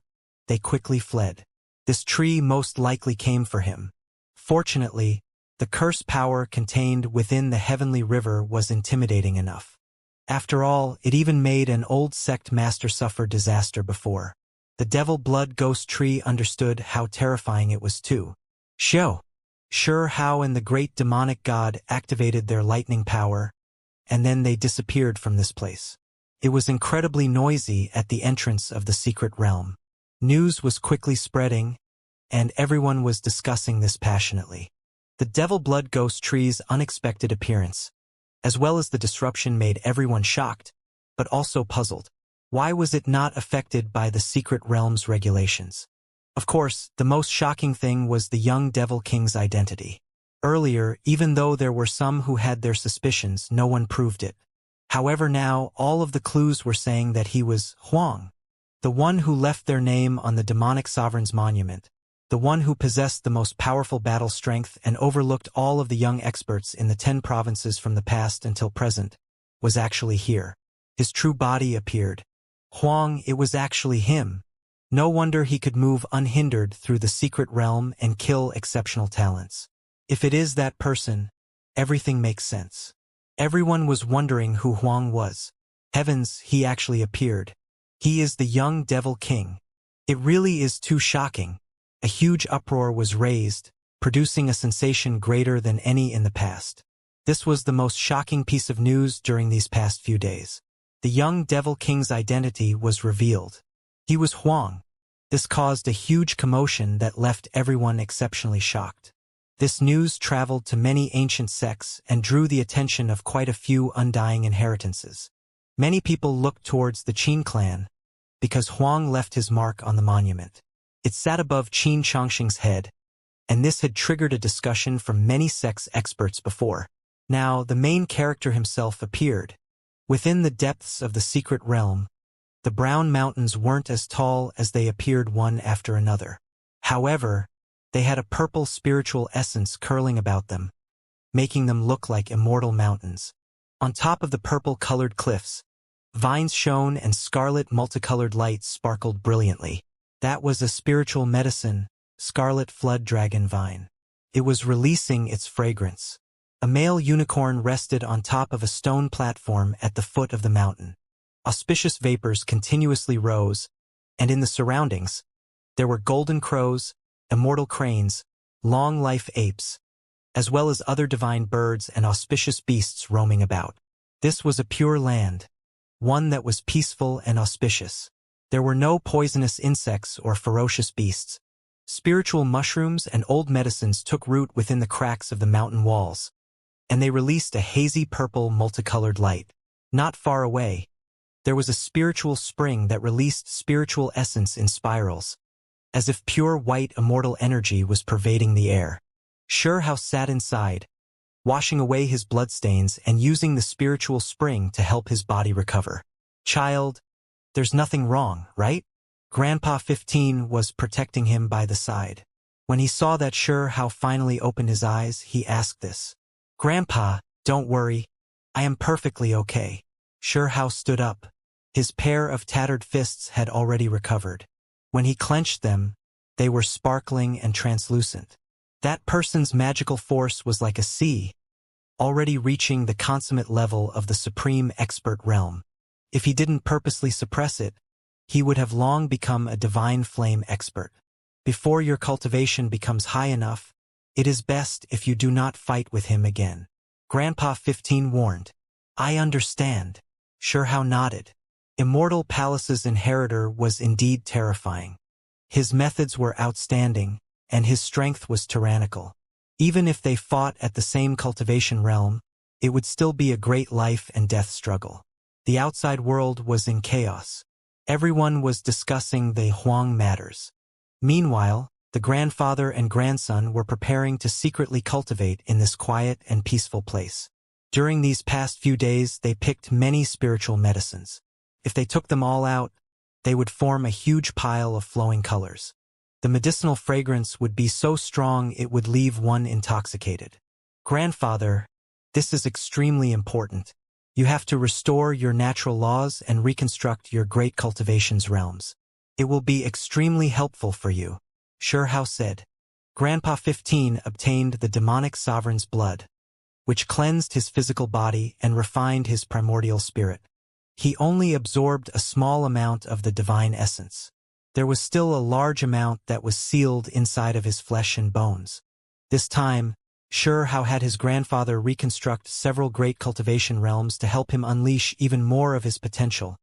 they quickly fled. This tree most likely came for him. Fortunately, the curse power contained within the heavenly river was intimidating enough. After all, it even made an old sect master suffer disaster before. The devil blood ghost tree understood how terrifying it was too. Xianxia and the great demonic god activated their lightning power, and then they disappeared from this place. It was incredibly noisy at the entrance of the secret realm. News was quickly spreading, and everyone was discussing this passionately. The devil blood ghost tree's unexpected appearance, as well as the disruption, made everyone shocked, but also puzzled. Why was it not affected by the secret realm's regulations? Of course, the most shocking thing was the young Devil King's identity. Earlier, even though there were some who had their suspicions, no one proved it. However, now, all of the clues were saying that he was Huang, the one who left their name on the demonic sovereign's monument, the one who possessed the most powerful battle strength and overlooked all of the young experts in the 10 provinces from the past until present, was actually here. His true body appeared. Huang, it was actually him. No wonder he could move unhindered through the secret realm and kill exceptional talents. If it is that person, everything makes sense. Everyone was wondering who Huang was. Heavens, he actually appeared. He is the young Devil King. It really is too shocking. A huge uproar was raised, producing a sensation greater than any in the past. This was the most shocking piece of news during these past few days. The young Devil King's identity was revealed. He was Huang. This caused a huge commotion that left everyone exceptionally shocked. This news traveled to many ancient sects and drew the attention of quite a few undying inheritances. Many people looked towards the Qin clan, because Huang left his mark on the monument. It sat above Qin Chongqing's head, and this had triggered a discussion from many sects experts before. Now, the main character himself appeared. Within the depths of the secret realm, the brown mountains weren't as tall as they appeared one after another. However, they had a purple spiritual essence curling about them, making them look like immortal mountains. On top of the purple-colored cliffs, vines shone and scarlet multicolored lights sparkled brilliantly. That was a spiritual medicine, scarlet flood dragon vine. It was releasing its fragrance. A male unicorn rested on top of a stone platform at the foot of the mountain. Auspicious vapors continuously rose, and in the surroundings, there were golden crows, immortal cranes, long-life apes, as well as other divine birds and auspicious beasts roaming about. This was a pure land, one that was peaceful and auspicious. There were no poisonous insects or ferocious beasts. Spiritual mushrooms and old medicines took root within the cracks of the mountain walls, and they released a hazy purple multicolored light. Not far away, there was a spiritual spring that released spiritual essence in spirals, as if pure white immortal energy was pervading the air. Xianxia sat inside, washing away his bloodstains and using the spiritual spring to help his body recover. Child, there's nothing wrong, right? Grandpa 15 was protecting him by the side. When he saw that Xianxia finally opened his eyes, he asked this. Grandpa, don't worry. I am perfectly okay. Xianxia stood up. His pair of tattered fists had already recovered. When he clenched them, they were sparkling and translucent. That person's magical force was like a sea, already reaching the consummate level of the supreme expert realm. If he didn't purposely suppress it, he would have long become a divine flame expert. Before your cultivation becomes high enough, it is best if you do not fight with him again. Grandpa 15 warned. I understand. Xianxia nodded. Immortal Palace's inheritor was indeed terrifying. His methods were outstanding, and his strength was tyrannical. Even if they fought at the same cultivation realm, it would still be a great life and death struggle. The outside world was in chaos. Everyone was discussing the Huang matters. Meanwhile, the grandfather and grandson were preparing to secretly cultivate in this quiet and peaceful place. During these past few days, they picked many spiritual medicines. If they took them all out, they would form a huge pile of flowing colors. The medicinal fragrance would be so strong it would leave one intoxicated. Grandfather, this is extremely important. You have to restore your natural laws and reconstruct your great cultivation's realms. It will be extremely helpful for you, Shihao said. Grandpa 15 obtained the demonic sovereign's blood, which cleansed his physical body and refined his primordial spirit. He only absorbed a small amount of the divine essence. There was still a large amount that was sealed inside of his flesh and bones. This time, Shihao had his grandfather reconstruct several great cultivation realms to help him unleash even more of his potential,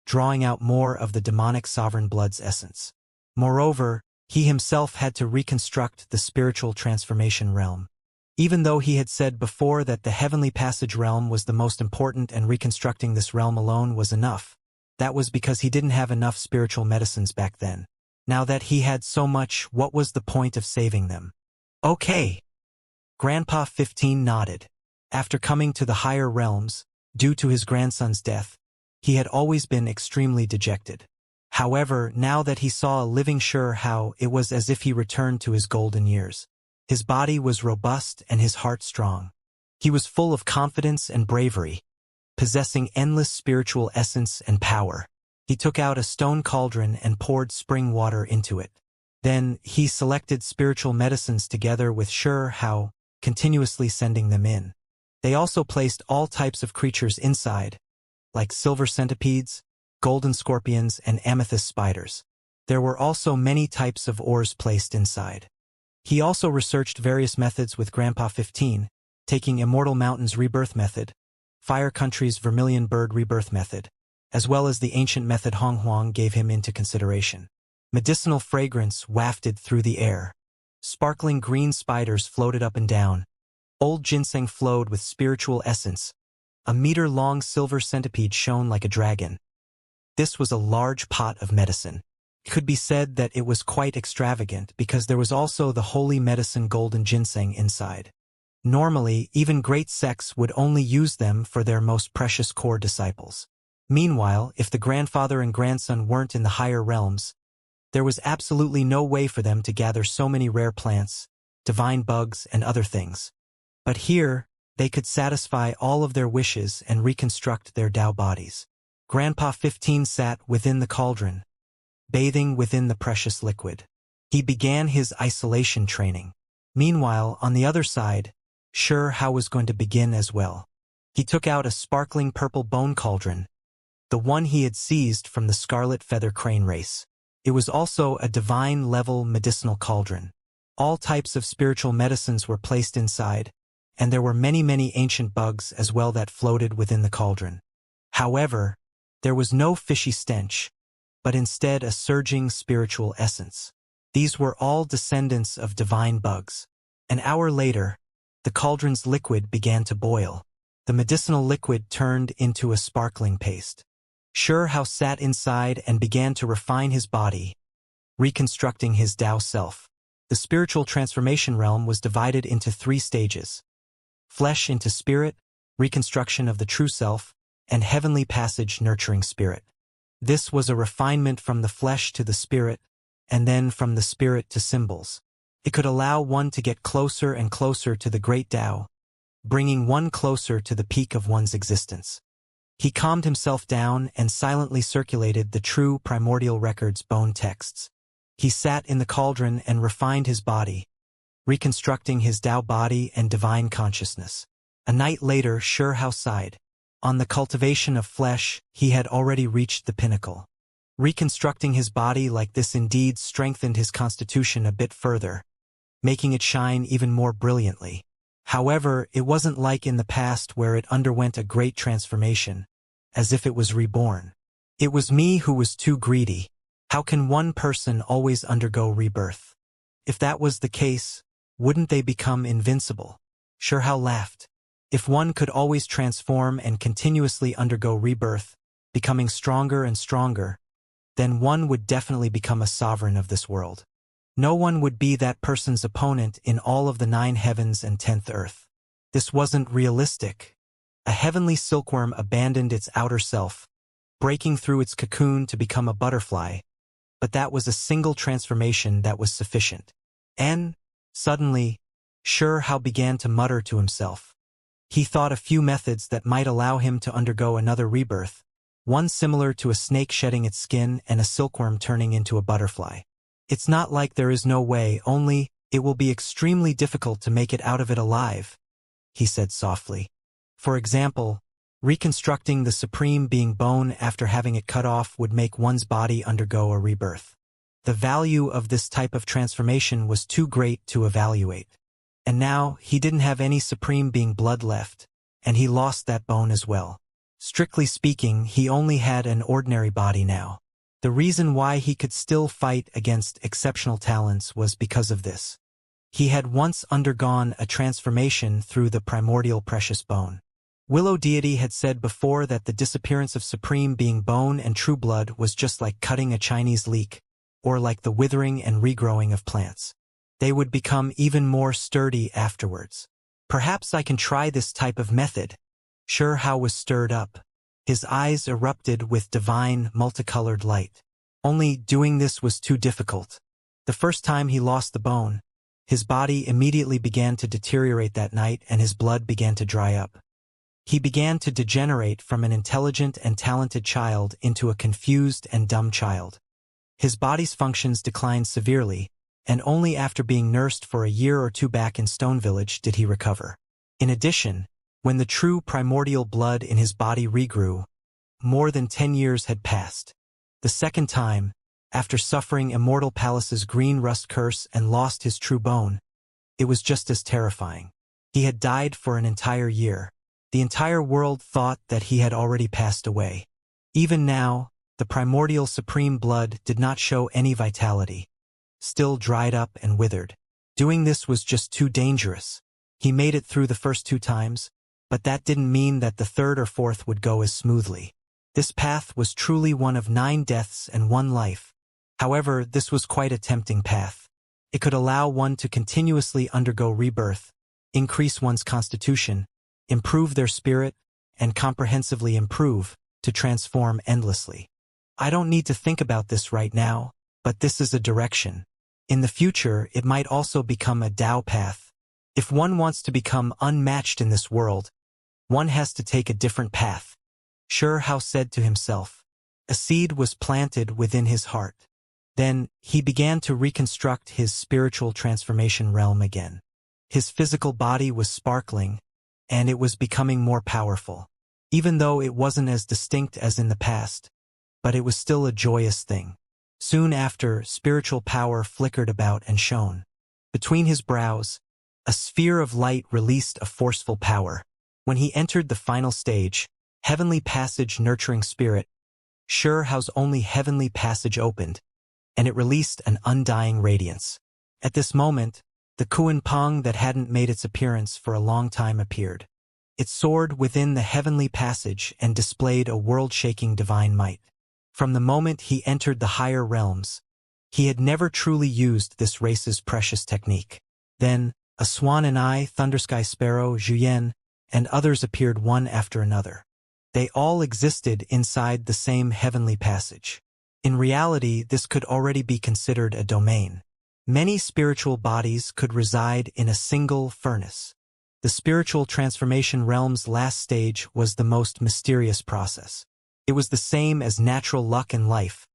drawing out more of the demonic sovereign blood's essence. Moreover, he himself had to reconstruct the spiritual transformation realm. Even though he had said before that the heavenly passage realm was the most important and reconstructing this realm alone was enough, that was because he didn't have enough spiritual medicines back then. Now that he had so much, what was the point of saving them? Okay. Grandpa 15 nodded. After coming to the higher realms, due to his grandson's death, he had always been extremely dejected. However, now that he saw a living Shihao, it was as if he returned to his golden years. His body was robust and his heart strong. He was full of confidence and bravery, possessing endless spiritual essence and power. He took out a stone cauldron and poured spring water into it. Then, he selected spiritual medicines together with Shihao, continuously sending them in. They also placed all types of creatures inside, like silver centipedes, golden scorpions, and amethyst spiders. There were also many types of ores placed inside. He also researched various methods with Grandpa 15, taking Immortal Mountain's rebirth method, Fire Country's Vermilion Bird rebirth method, as well as the ancient method Hong Huang gave him into consideration. Medicinal fragrance wafted through the air. Sparkling green spiders floated up and down. Old ginseng flowed with spiritual essence. A meter-long silver centipede shone like a dragon. This was a large pot of medicine. It could be said that it was quite extravagant because there was also the holy medicine golden ginseng inside. Normally, even great sects would only use them for their most precious core disciples. Meanwhile, if the grandfather and grandson weren't in the higher realms, there was absolutely no way for them to gather so many rare plants, divine bugs, and other things. But here, they could satisfy all of their wishes and reconstruct their Tao bodies. Grandpa 15 sat within the cauldron, bathing within the precious liquid. He began his isolation training. Meanwhile, on the other side, Shihao was going to begin as well. He took out a sparkling purple bone cauldron, the one he had seized from the scarlet feather crane race. It was also a divine-level medicinal cauldron. All types of spiritual medicines were placed inside, and there were many ancient bugs as well that floated within the cauldron. However, there was no fishy stench, but instead a surging spiritual essence. These were all descendants of divine bugs. An hour later, the cauldron's liquid began to boil. The medicinal liquid turned into a sparkling paste. Shihao sat inside and began to refine his body, reconstructing his Tao self. The spiritual transformation realm was divided into 3 stages: flesh into spirit, reconstruction of the true self, and heavenly passage nurturing spirit. This was a refinement from the flesh to the spirit, and then from the spirit to symbols. It could allow one to get closer and closer to the great Tao, bringing one closer to the peak of one's existence. He calmed himself down and silently circulated the true primordial record's bone texts. He sat in the cauldron and refined his body, reconstructing his Tao body and divine consciousness. A night later, Shihao sighed. On the cultivation of flesh, he had already reached the pinnacle. Reconstructing his body like this indeed strengthened his constitution a bit further, making it shine even more brilliantly. However, it wasn't like in the past where it underwent a great transformation, as if it was reborn. It was me who was too greedy. How can one person always undergo rebirth? If that was the case, wouldn't they become invincible? Shihao laughed. If one could always transform and continuously undergo rebirth, becoming stronger and stronger, then one would definitely become a sovereign of this world. No one would be that person's opponent in all of the 9 heavens and 10th earth. This wasn't realistic. A heavenly silkworm abandoned its outer self, breaking through its cocoon to become a butterfly, but that was a single transformation that was sufficient. And, suddenly, Xianxia began to mutter to himself. He thought a few methods that might allow him to undergo another rebirth, one similar to a snake shedding its skin and a silkworm turning into a butterfly. It's not like there is no way, only it will be extremely difficult to make it out of it alive, he said softly. For example, reconstructing the supreme being bone after having it cut off would make one's body undergo a rebirth. The value of this type of transformation was too great to evaluate. And now, he didn't have any supreme being blood left, and he lost that bone as well. Strictly speaking, he only had an ordinary body now. The reason why he could still fight against exceptional talents was because of this. He had once undergone a transformation through the primordial precious bone. Willow deity had said before that the disappearance of supreme being bone and true blood was just like cutting a Chinese leek, or like the withering and regrowing of plants. They would become even more sturdy afterwards. Perhaps I can try this type of method. Xianxia was stirred up. His eyes erupted with divine, multicolored light. Only doing this was too difficult. The first time he lost the bone, his body immediately began to deteriorate that night and his blood began to dry up. He began to degenerate from an intelligent and talented child into a confused and dumb child. His body's functions declined severely, and only after being nursed for a year or two back in Stone Village did he recover. In addition, when the true primordial blood in his body regrew, more than 10 years had passed. The second time, after suffering Immortal Palace's green rust curse and lost his true bone, it was just as terrifying. He had died for an entire year. The entire world thought that he had already passed away. Even now, the primordial supreme blood did not show any vitality, still dried up and withered. Doing this was just too dangerous. He made it through the first 2 times, but that didn't mean that the third or fourth would go as smoothly. This path was truly one of 9 deaths and 1 life. However, this was quite a tempting path. It could allow one to continuously undergo rebirth, increase one's constitution, improve their spirit, and comprehensively improve, to transform endlessly. I don't need to think about this right now, but this is a direction. In the future, it might also become a Tao path. If one wants to become unmatched in this world, one has to take a different path. Xianxia said to himself. A seed was planted within his heart. Then, he began to reconstruct his spiritual transformation realm again. His physical body was sparkling, and it was becoming more powerful. Even though it wasn't as distinct as in the past, but it was still a joyous thing. Soon after, spiritual power flickered about and shone. Between his brows, a sphere of light released a forceful power. When he entered the final stage, Heavenly Passage Nurturing Spirit, Xianxia's only Heavenly Passage opened, and it released an undying radiance. At this moment, the Kuan-Pong that hadn't made its appearance for a long time appeared. It soared within the Heavenly Passage and displayed a world-shaking divine might. From the moment he entered the higher realms, he had never truly used this race's precious technique. Then, a swan and eye, thundersky sparrow, Zhuyan, and others appeared one after another. They all existed inside the same heavenly passage. In reality, this could already be considered a domain. Many spiritual bodies could reside in a single furnace. The spiritual transformation realm's last stage was the most mysterious process. It was the same as natural luck in life,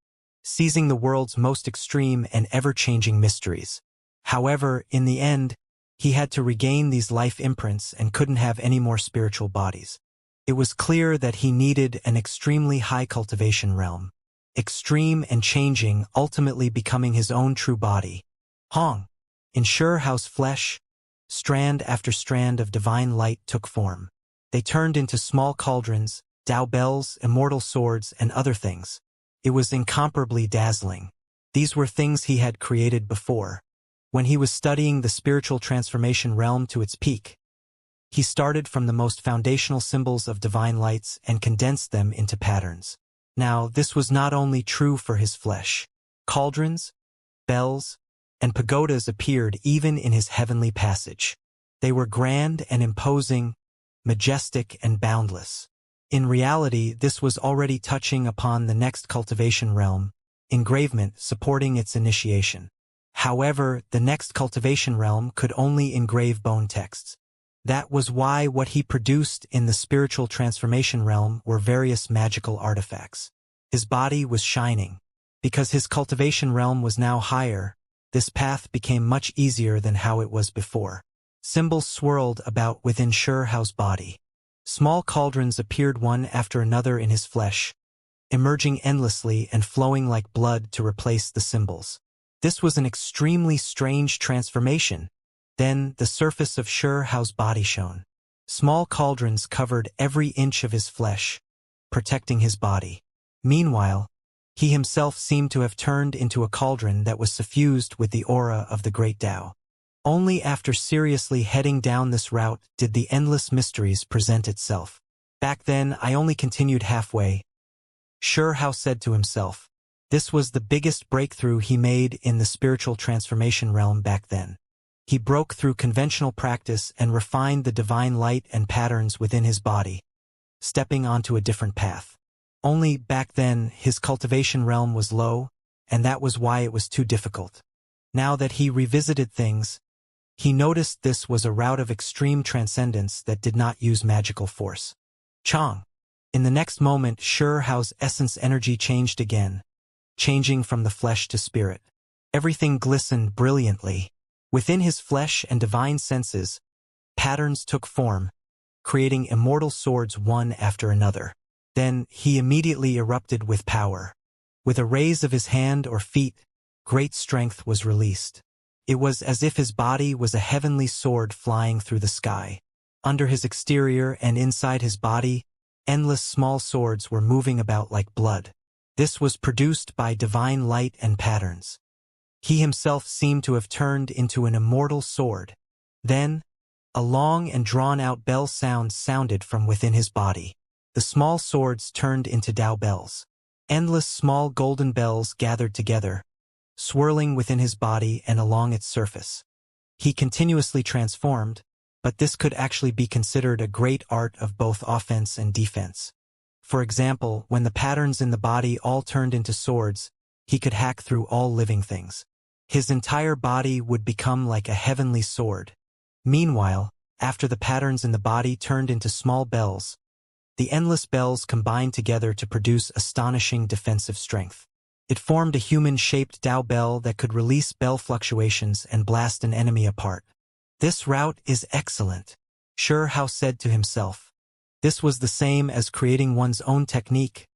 seizing the world's most extreme and ever-changing mysteries. However, in the end, he had to regain these life imprints and couldn't have any more spiritual bodies. It was clear that he needed an extremely high cultivation realm, extreme and changing, ultimately becoming his own true body. Hong. In Xianxia's flesh, strand after strand of divine light took form. They turned into small cauldrons, Tao bells, immortal swords, and other things. It was incomparably dazzling. These were things he had created before. When he was studying the spiritual transformation realm to its peak, He started from the most foundational symbols of divine lights and condensed them into patterns. Now, this was not only true for his flesh. Cauldrons, bells, and pagodas appeared even in his heavenly passage. They were grand and imposing, majestic and boundless. In reality, this was already touching upon the next cultivation realm, engravement supporting its initiation. However, the next cultivation realm could only engrave bone texts. That was why what he produced in the spiritual transformation realm were various magical artifacts. His body was shining. Because his cultivation realm was now higher, this path became much easier than how it was before. Symbols swirled about within Xianxia's body. Small cauldrons appeared one after another in his flesh, emerging endlessly and flowing like blood to replace the symbols. This was an extremely strange transformation. Then the surface of Xianxia's body shone. Small cauldrons covered every inch of his flesh, protecting his body. Meanwhile, he himself seemed to have turned into a cauldron that was suffused with the aura of the great Tao. Only after seriously heading down this route did the endless mysteries present itself. Back then, I only continued halfway. Xianxia said to himself. This was the biggest breakthrough he made in the spiritual transformation realm back then. He broke through conventional practice and refined the divine light and patterns within his body, stepping onto a different path. Only back then, his cultivation realm was low, and that was why it was too difficult. Now that he revisited things, he noticed this was a route of extreme transcendence that did not use magical force. Chang. In the next moment, Xianxia's essence energy changed again, changing from the flesh to spirit. Everything glistened brilliantly. Within his flesh and divine senses, patterns took form, creating immortal swords one after another. Then he immediately erupted with power. With a raise of his hand or feet, great strength was released. It was as if his body was a heavenly sword flying through the sky. Under his exterior and inside his body, endless small swords were moving about like blood. This was produced by divine light and patterns. He himself seemed to have turned into an immortal sword. Then, a long and drawn-out bell sound sounded from within his body. The small swords turned into Tao bells. Endless small golden bells gathered together, swirling within his body and along its surface. He continuously transformed, but this could actually be considered a great art of both offense and defense. For example, when the patterns in the body all turned into swords, he could hack through all living things. His entire body would become like a heavenly sword. Meanwhile, after the patterns in the body turned into small bells, the endless bells combined together to produce astonishing defensive strength. It formed a human-shaped Tao bell that could release bell fluctuations and blast an enemy apart. This route is excellent, Xianxia said to himself. This was the same as creating one's own technique,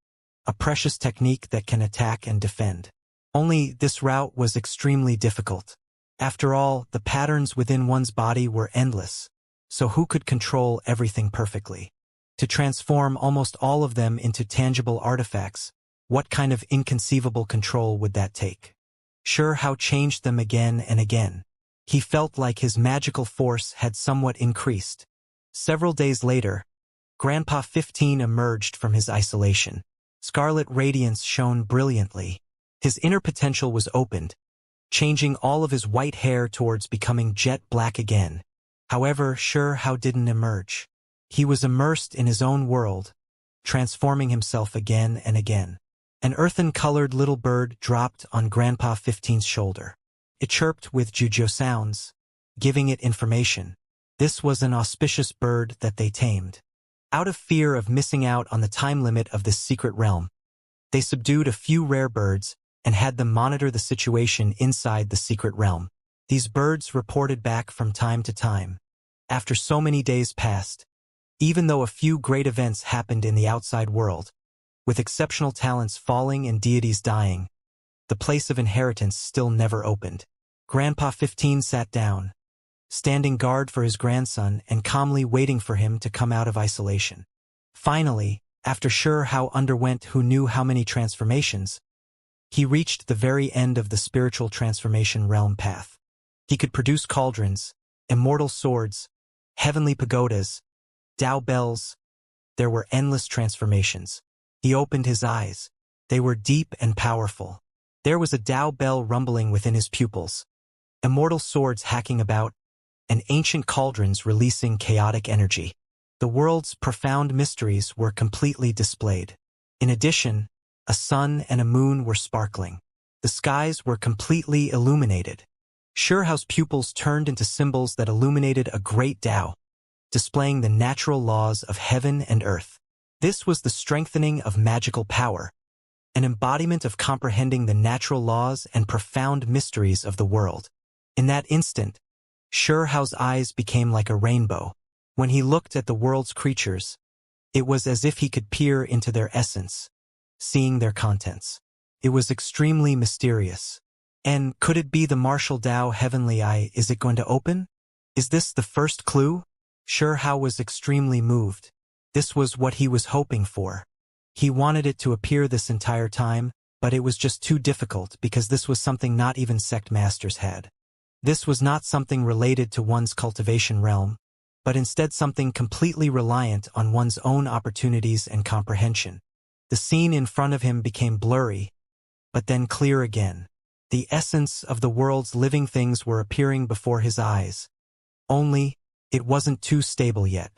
a precious technique that can attack and defend. Only this route was extremely difficult. After all, the patterns within one's body were endless, so who could control everything perfectly? To transform almost all of them into tangible artifacts, what kind of inconceivable control would that take? Xianxia changed them again and again. He felt like his magical force had somewhat increased. Several days later, Grandpa 15 emerged from his isolation. Scarlet radiance shone brilliantly. His inner potential was opened, changing all of his white hair towards becoming jet black again. However, Xianxia didn't emerge. He was immersed in his own world, transforming himself again and again. An earthen-colored little bird dropped on Grandpa 15's shoulder. It chirped with Juju sounds, giving it information. This was an auspicious bird that they tamed. Out of fear of missing out on the time limit of this secret realm, they subdued a few rare birds and had them monitor the situation inside the secret realm. These birds reported back from time to time. After so many days passed, even though a few great events happened in the outside world, with exceptional talents falling and deities dying, the place of inheritance still never opened. Grandpa 15 sat down, standing guard for his grandson and calmly waiting for him to come out of isolation. Finally, after Xianxia underwent who knew how many transformations, he reached the very end of the spiritual transformation realm path. He could produce cauldrons, immortal swords, heavenly pagodas, Tao bells. There were endless transformations. He opened his eyes. They were deep and powerful. There was a Tao bell rumbling within his pupils, immortal swords hacking about, and ancient cauldrons releasing chaotic energy. The world's profound mysteries were completely displayed. In addition, a sun and a moon were sparkling. The skies were completely illuminated. Shihao's pupils turned into symbols that illuminated a great Tao, displaying the natural laws of heaven and earth. This was the strengthening of magical power, an embodiment of comprehending the natural laws and profound mysteries of the world. In that instant, Shihao's eyes became like a rainbow. When he looked at the world's creatures, it was as if he could peer into their essence, seeing their contents. It was extremely mysterious. And could it be the martial Tao heavenly eye? Is it going to open? Is this the first clue? Shihao was extremely moved. This was what he was hoping for. He wanted it to appear this entire time, but it was just too difficult because this was something not even sect masters had. This was not something related to one's cultivation realm, but instead something completely reliant on one's own opportunities and comprehension. The scene in front of him became blurry, but then clear again. The essence of the world's living things were appearing before his eyes. Only, it wasn't too stable yet.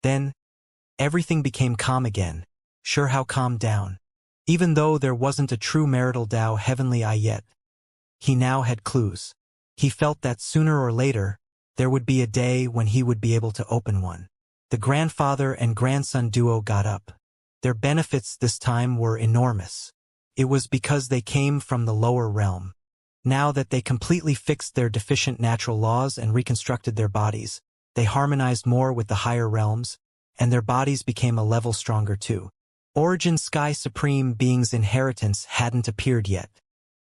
Then, everything became calm again. Shihao calmed down. Even though there wasn't a true marital Tao heavenly eye yet, he now had clues. He felt that sooner or later, there would be a day when he would be able to open one. The grandfather and grandson duo got up. Their benefits this time were enormous. It was because they came from the lower realm. Now that they completely fixed their deficient natural laws and reconstructed their bodies, they harmonized more with the higher realms, and their bodies became a level stronger too. Origin Sky Supreme Being's inheritance hadn't appeared yet.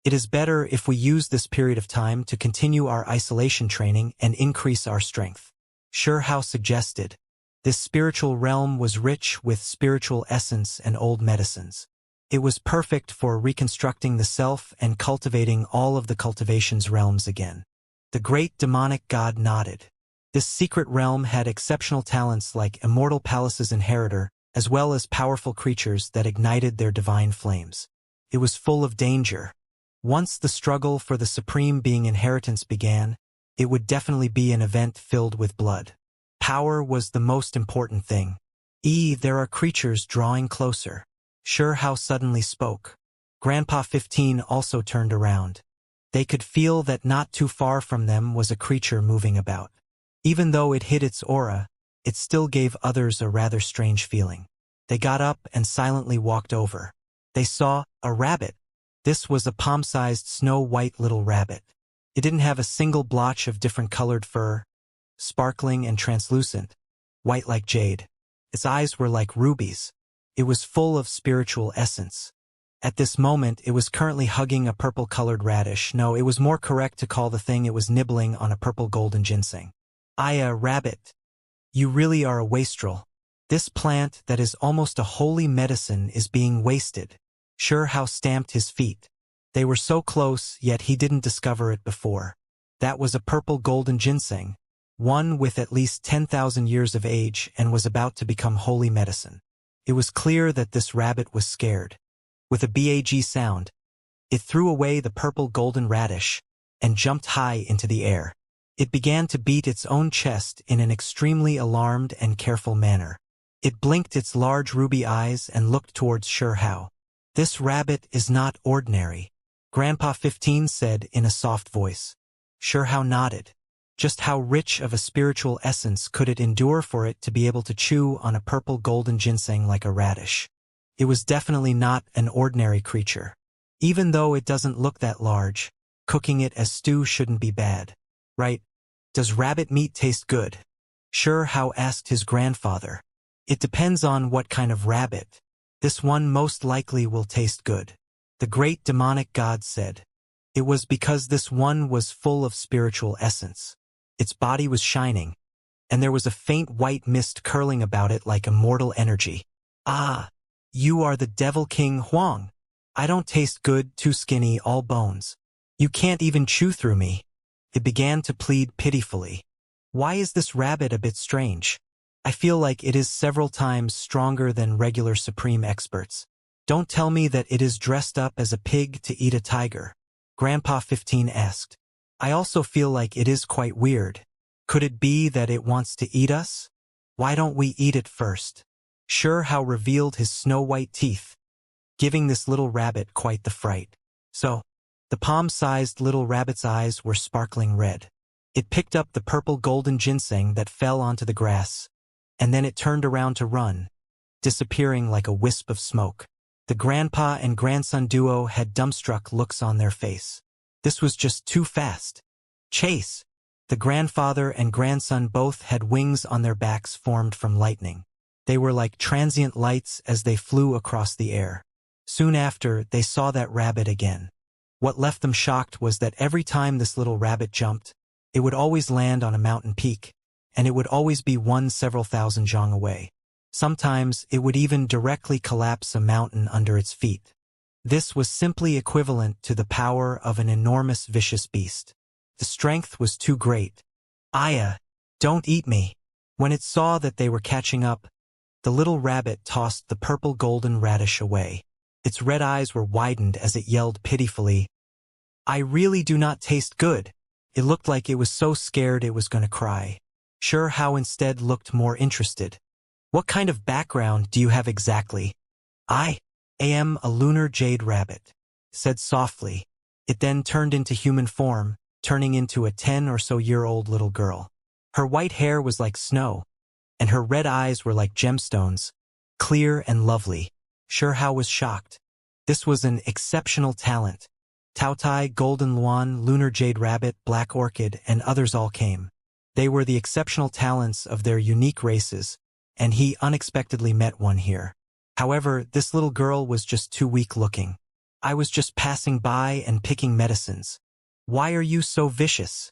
It is better if we use this period of time to continue our isolation training and increase our strength. Shihao suggested. This spiritual realm was rich with spiritual essence and old medicines. It was perfect for reconstructing the self and cultivating all of the cultivation's realms again. The great demonic god nodded. This secret realm had exceptional talents like Immortal Palace's inheritor, as well as powerful creatures that ignited their divine flames. It was full of danger. Once the struggle for the Supreme Being inheritance began, it would definitely be an event filled with blood. Power was the most important thing. There are creatures drawing closer. Shihao suddenly spoke. Grandpa 15 also turned around. They could feel that not too far from them was a creature moving about. Even though it hid its aura, it still gave others a rather strange feeling. They got up and silently walked over. They saw a rabbit. This was a palm-sized snow-white little rabbit. It didn't have a single blotch of different colored fur, sparkling and translucent, white like jade. Its eyes were like rubies. It was full of spiritual essence. At this moment, it was currently hugging a purple-colored radish. No, it was more correct to call the thing it was nibbling on a purple golden ginseng. Rabbit. You really are a wastrel. This plant that is almost a holy medicine is being wasted. Shihao stamped his feet. They were so close, yet he didn't discover it before. That was a purple golden ginseng, one with at least 10,000 years of age and was about to become holy medicine. It was clear that this rabbit was scared. With a bag sound, it threw away the purple golden radish and jumped high into the air. It began to beat its own chest in an extremely alarmed and careful manner. It blinked its large ruby eyes and looked towards Shihao. This rabbit is not ordinary, Grandpa 15 said in a soft voice. Shihao nodded. Just how rich of a spiritual essence could it endure for it to be able to chew on a purple golden ginseng like a radish? It was definitely not an ordinary creature. Even though it doesn't look that large, cooking it as stew shouldn't be bad. Right? Does rabbit meat taste good? Shihao asked his grandfather. It depends on what kind of rabbit. This one most likely will taste good. The great demonic god said. It was because this one was full of spiritual essence. Its body was shining, and there was a faint white mist curling about it like immortal energy. You are the Devil King Huang. I don't taste good, too skinny, all bones. You can't even chew through me. It began to plead pitifully. Why is this rabbit a bit strange? I feel like it is several times stronger than regular supreme experts. Don't tell me that it is dressed up as a pig to eat a tiger. Grandpa 15 asked. I also feel like it is quite weird. Could it be that it wants to eat us? Why don't we eat it first? How revealed his snow-white teeth, giving this little rabbit quite the fright. So, the palm-sized little rabbit's eyes were sparkling red. It picked up the purple golden ginseng that fell onto the grass, and then it turned around to run, disappearing like a wisp of smoke. The grandpa and grandson duo had dumbstruck looks on their face. This was just too fast. Chase! The grandfather and grandson both had wings on their backs formed from lightning. They were like transient lights as they flew across the air. Soon after, they saw that rabbit again. What left them shocked was that every time this little rabbit jumped, it would always land on a mountain peak, and it would always be one several thousand zhang away. Sometimes it would even directly collapse a mountain under its feet. This was simply equivalent to the power of an enormous vicious beast. The strength was too great. Aya, don't eat me. When it saw that they were catching up, the little rabbit tossed the purple golden radish away. Its red eyes were widened as it yelled pitifully, I really do not taste good. It looked like it was so scared it was going to cry. How instead looked more interested. What kind of background do you have exactly? I am a lunar jade rabbit, said softly. It then turned into human form, turning into a 10 or so year old little girl. Her white hair was like snow, and her red eyes were like gemstones, clear and lovely. Hao was shocked. This was an exceptional talent. Taotai, Golden Luan, Lunar Jade Rabbit, Black Orchid, and others all came. They were the exceptional talents of their unique races, and he unexpectedly met one here. However, this little girl was just too weak looking. I was just passing by and picking medicines. Why are you so vicious?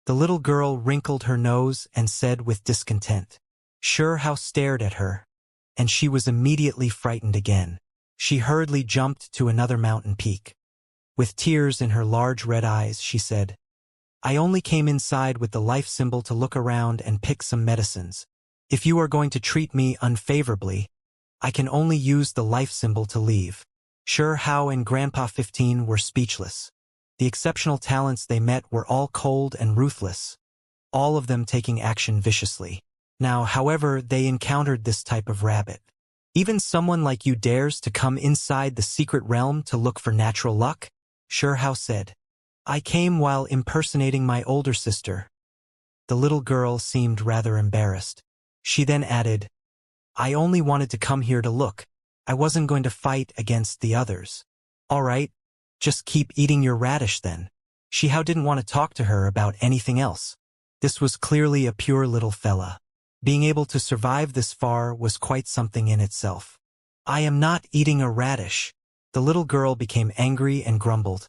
The little girl wrinkled her nose and said with discontent. Hao stared at her, and she was immediately frightened again. She hurriedly jumped to another mountain peak. With tears in her large red eyes, she said, I only came inside with the life symbol to look around and pick some medicines. If you are going to treat me unfavorably, I can only use the life symbol to leave. Hao and Grandpa 15 were speechless. The exceptional talents they met were all cold and ruthless, all of them taking action viciously. Now, however, they encountered this type of rabbit. Even someone like you dares to come inside the secret realm to look for natural luck? Hao said. I came while impersonating my older sister. The little girl seemed rather embarrassed. She then added, I only wanted to come here to look. I wasn't going to fight against the others. All right, just keep eating your radish then. Hao didn't want to talk to her about anything else. This was clearly a pure little fella. Being able to survive this far was quite something in itself. I am not eating a radish. The little girl became angry and grumbled.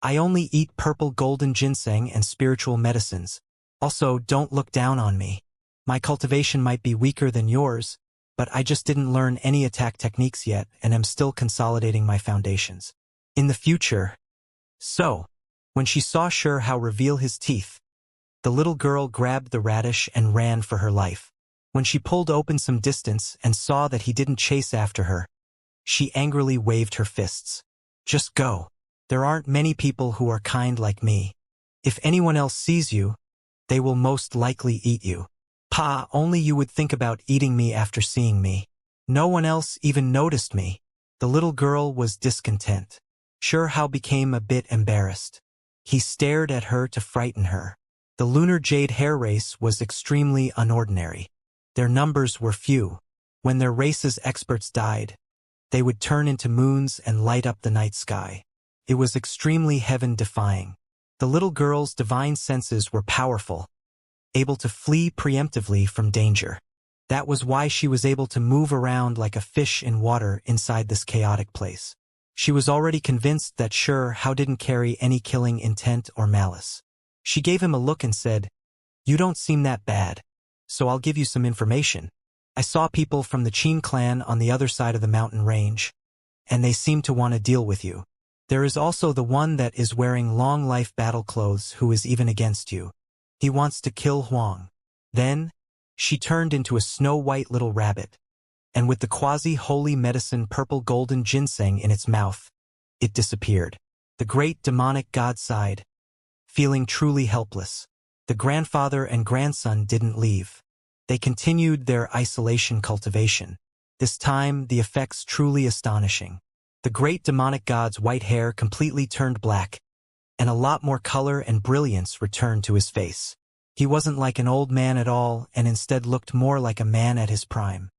I only eat purple golden ginseng and spiritual medicines. Also, don't look down on me. My cultivation might be weaker than yours, but I just didn't learn any attack techniques yet and am still consolidating my foundations. In the future. So, when she saw Hao reveal his teeth, the little girl grabbed the radish and ran for her life. When she pulled open some distance and saw that he didn't chase after her, she angrily waved her fists. Just go. There aren't many people who are kind like me. If anyone else sees you, they will most likely eat you. Pa, only you would think about eating me after seeing me. No one else even noticed me. The little girl was discontent. Hao became a bit embarrassed. He stared at her to frighten her. The lunar jade hair race was extremely unordinary. Their numbers were few. When their race's experts died, they would turn into moons and light up the night sky. It was extremely heaven-defying. The little girl's divine senses were powerful, able to flee preemptively from danger. That was why she was able to move around like a fish in water inside this chaotic place. She was already convinced that Hao didn't carry any killing intent or malice. She gave him a look and said, You don't seem that bad, so I'll give you some information. I saw people from the Qin clan on the other side of the mountain range, and they seem to want to deal with you. There is also the one that is wearing long life battle clothes who is even against you. He wants to kill Huang. Then, she turned into a snow-white little rabbit, and with the quasi-holy medicine purple golden ginseng in its mouth, it disappeared. The great demonic god sighed, feeling truly helpless. The grandfather and grandson didn't leave. They continued their isolation cultivation. This time, the effects truly astonishing. The great demonic god's white hair completely turned black, and a lot more color and brilliance returned to his face. He wasn't like an old man at all and instead looked more like a man at his prime.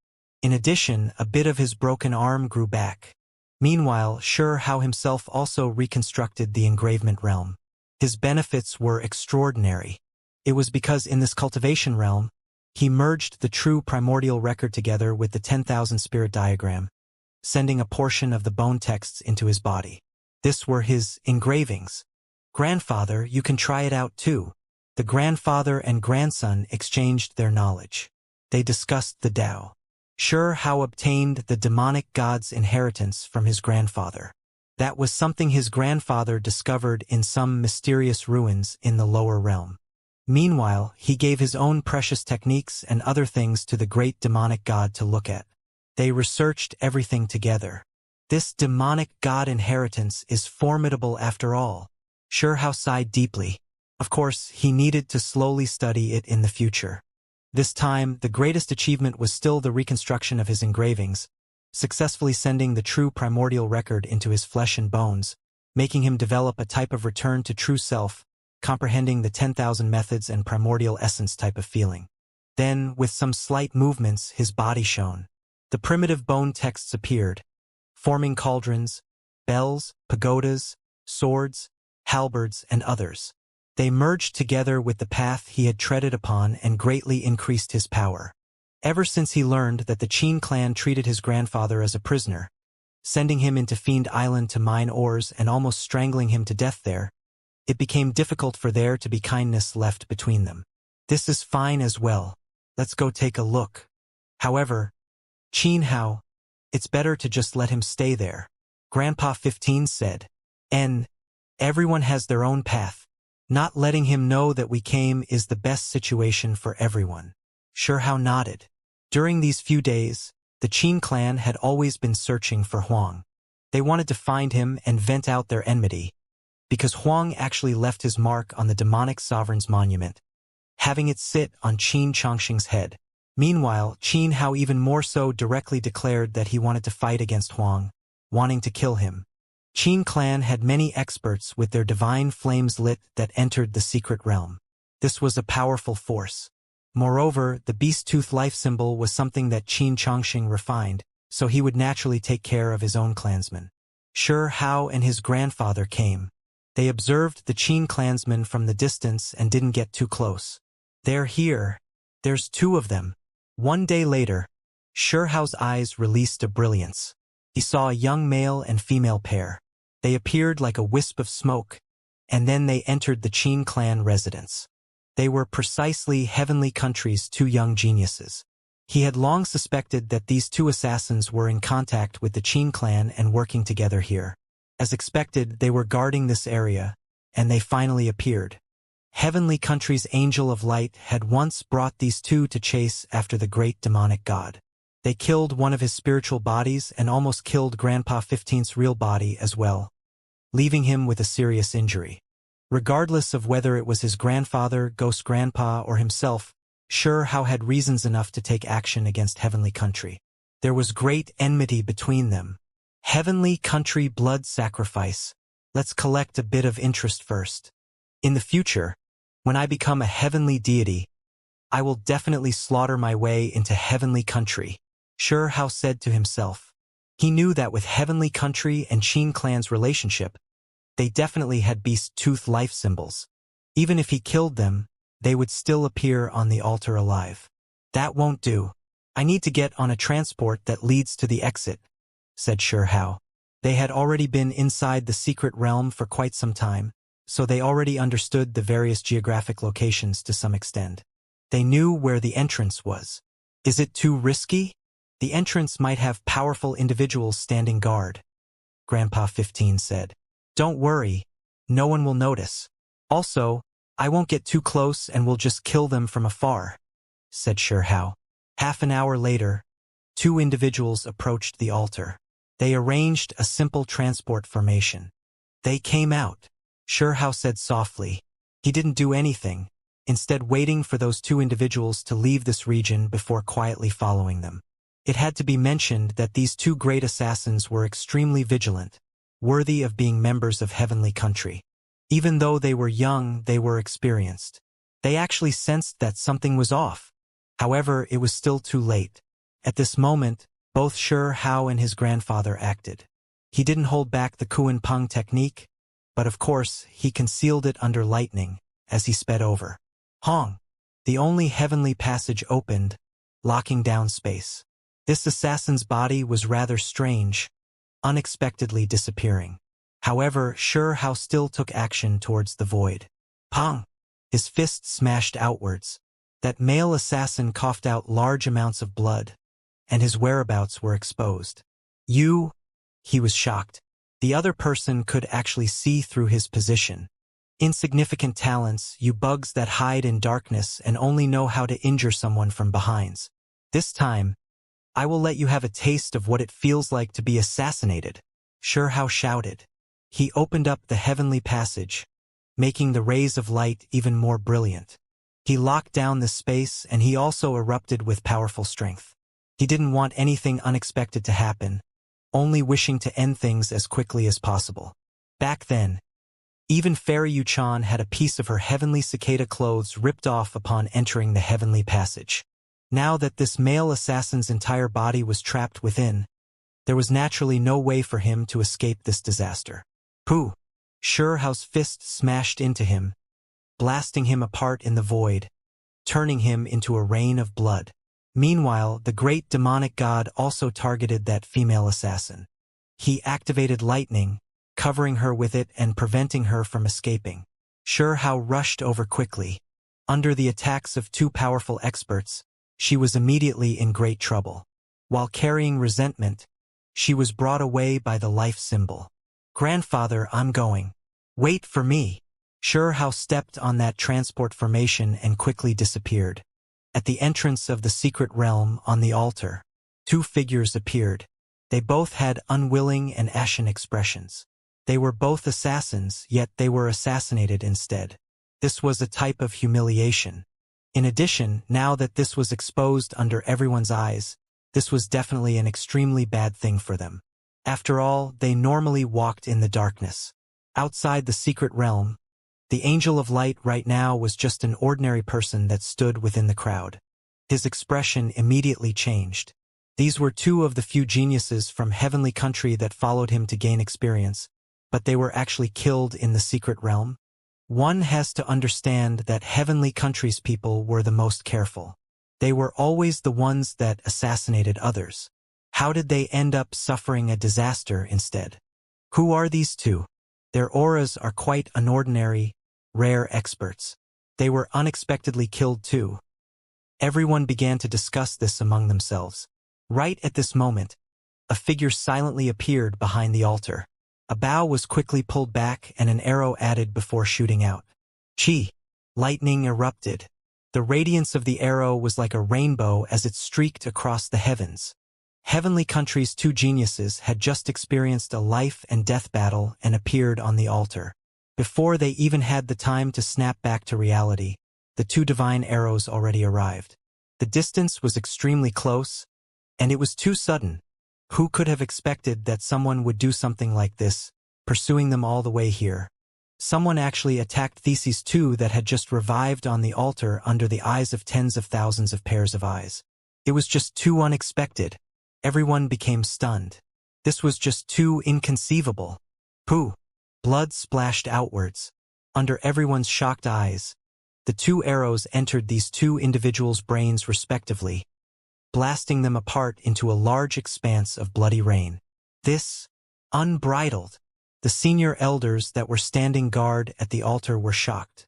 In addition, a bit of his broken arm grew back. Meanwhile, Hao himself also reconstructed the engravement realm. His benefits were extraordinary. It was because in this cultivation realm, he merged the true primordial record together with the 10,000 spirit diagram, sending a portion of the bone texts into his body. This were his engravings. Grandfather, you can try it out too. The grandfather and grandson exchanged their knowledge. They discussed the Tao. Hao obtained the demonic god's inheritance from his grandfather. That was something his grandfather discovered in some mysterious ruins in the lower realm. Meanwhile, he gave his own precious techniques and other things to the great demonic god to look at. They researched everything together. This demonic god inheritance is formidable after all. Hao sighed deeply. Of course, he needed to slowly study it in the future. This time, the greatest achievement was still the reconstruction of his engravings, successfully sending the true primordial record into his flesh and bones, making him develop a type of return to true self, comprehending the 10,000 methods and primordial essence type of feeling. Then, with some slight movements, his body shone. The primitive bone texts appeared, forming cauldrons, bells, pagodas, swords, halberds, and others. They merged together with the path he had treaded upon and greatly increased his power. Ever since he learned that the Qin clan treated his grandfather as a prisoner, sending him into Fiend Island to mine ores and almost strangling him to death there, it became difficult for there to be kindness left between them. This is fine as well. Let's go take a look. However, Hao, it's better to just let him stay there. Grandpa 15 said. Everyone has their own path. Not letting him know that we came is the best situation for everyone. Hao nodded. During these few days, the Qin clan had always been searching for Huang. They wanted to find him and vent out their enmity, because Huang actually left his mark on the demonic sovereign's monument, having it sit on Qin Chongqing's head. Meanwhile, Hao even more so directly declared that he wanted to fight against Huang, wanting to kill him. Qin clan had many experts with their divine flames lit that entered the secret realm. This was a powerful force. Moreover, the beast tooth life symbol was something that Qin Chongqing refined, so he would naturally take care of his own clansmen. Hao and his grandfather came. They observed the Qin clansmen from the distance and didn't get too close. They're here. There's two of them. One day later, Hao's eyes released a brilliance. He saw a young male and female pair. They appeared like a wisp of smoke, and then they entered the Qin clan residence. They were precisely Heavenly Country's two young geniuses. He had long suspected that these two assassins were in contact with the Qin clan and working together here. As expected, they were guarding this area, and they finally appeared. Heavenly Country's Angel of Light had once brought these two to chase after the great demonic god. They killed one of his spiritual bodies and almost killed Grandpa 15's real body as well, leaving him with a serious injury. Regardless of whether it was his grandfather, Ghost Grandpa, or himself, Hao had reasons enough to take action against Heavenly Country. There was great enmity between them. Heavenly Country blood sacrifice. Let's collect a bit of interest first. In the future, when I become a heavenly deity, I will definitely slaughter my way into Heavenly Country, Hao said to himself. He knew that with Heavenly Country and Qin clan's relationship, they definitely had beast tooth life symbols. Even if he killed them, they would still appear on the altar alive. That won't do. I need to get on a transport that leads to the exit, said Hao. They had already been inside the secret realm for quite some time, so they already understood the various geographic locations to some extent. They knew where the entrance was. Is it too risky? The entrance might have powerful individuals standing guard, Grandpa 15 said. Don't worry, no one will notice. Also, "I won't get too close and we'll just kill them from afar," said Xianxia. Half an hour later, two individuals approached the altar. They arranged a simple transport formation. "They came out," Xianxia said softly. He didn't do anything, instead waiting for those two individuals to leave this region before quietly following them. It had to be mentioned that these two great assassins were extremely vigilant, worthy of being members of Heavenly Country. Even though they were young, they were experienced. They actually sensed that something was off. However, it was still too late. At this moment, both Xianxia and his grandfather acted. He didn't hold back the Kuan Peng technique, but of course, he concealed it under lightning as he sped over. Hong! The only heavenly passage opened, locking down space. This assassin's body was rather strange, unexpectedly disappearing. However, Xianxia still took action towards the void. Pong! His fist smashed outwards. That male assassin coughed out large amounts of blood, and his whereabouts were exposed. "You?" He was shocked. The other person could actually see through his position. "Insignificant talents, you bugs that hide in darkness and only know how to injure someone from behind. This time, I will let you have a taste of what it feels like to be assassinated," Xianxia shouted. He opened up the heavenly passage, making the rays of light even more brilliant. He locked down the space and he also erupted with powerful strength. He didn't want anything unexpected to happen, only wishing to end things as quickly as possible. Back then, even Fairy Yuchan had a piece of her heavenly cicada clothes ripped off upon entering the heavenly passage. Now that this male assassin's entire body was trapped within, there was naturally no way for him to escape this disaster. Pooh! Xianxia's fist smashed into him, blasting him apart in the void, turning him into a rain of blood. Meanwhile, the great demonic god also targeted that female assassin. He activated lightning, covering her with it and preventing her from escaping. Xianxia rushed over quickly. Under the attacks of two powerful experts, she was immediately in great trouble. While carrying resentment, she was brought away by the life symbol. "Grandfather, I'm going. Wait for me." Xianxia stepped on that transport formation and quickly disappeared. At the entrance of the secret realm on the altar, two figures appeared. They both had unwilling and ashen expressions. They were both assassins, yet they were assassinated instead. This was a type of humiliation. In addition, now that this was exposed under everyone's eyes, this was definitely an extremely bad thing for them. After all, they normally walked in the darkness. Outside the secret realm, the Angel of Light right now was just an ordinary person that stood within the crowd. His expression immediately changed. These were two of the few geniuses from Heavenly Country that followed him to gain experience, but they were actually killed in the secret realm. One has to understand that Heavenly Country's people were the most careful. They were always the ones that assassinated others. How did they end up suffering a disaster instead? Who are these two? Their auras are quite unordinary, rare experts. They were unexpectedly killed too. Everyone began to discuss this among themselves. Right at this moment, a figure silently appeared behind the altar. A bow was quickly pulled back and an arrow added before shooting out. Chi! Lightning erupted. The radiance of the arrow was like a rainbow as it streaked across the heavens. Heavenly Country's two geniuses had just experienced a life and death battle and appeared on the altar. Before they even had the time to snap back to reality, the two divine arrows already arrived. The distance was extremely close, and it was too sudden. Who could have expected that someone would do something like this, pursuing them all the way here? Someone actually attacked Theses too that had just revived on the altar under the eyes of tens of thousands of pairs of eyes. It was just too unexpected. Everyone became stunned. This was just too inconceivable. Pooh! Blood splashed outwards. Under everyone's shocked eyes, the two arrows entered these two individuals' brains respectively, blasting them apart into a large expanse of bloody rain. This, unbridled. The senior elders that were standing guard at the altar were shocked.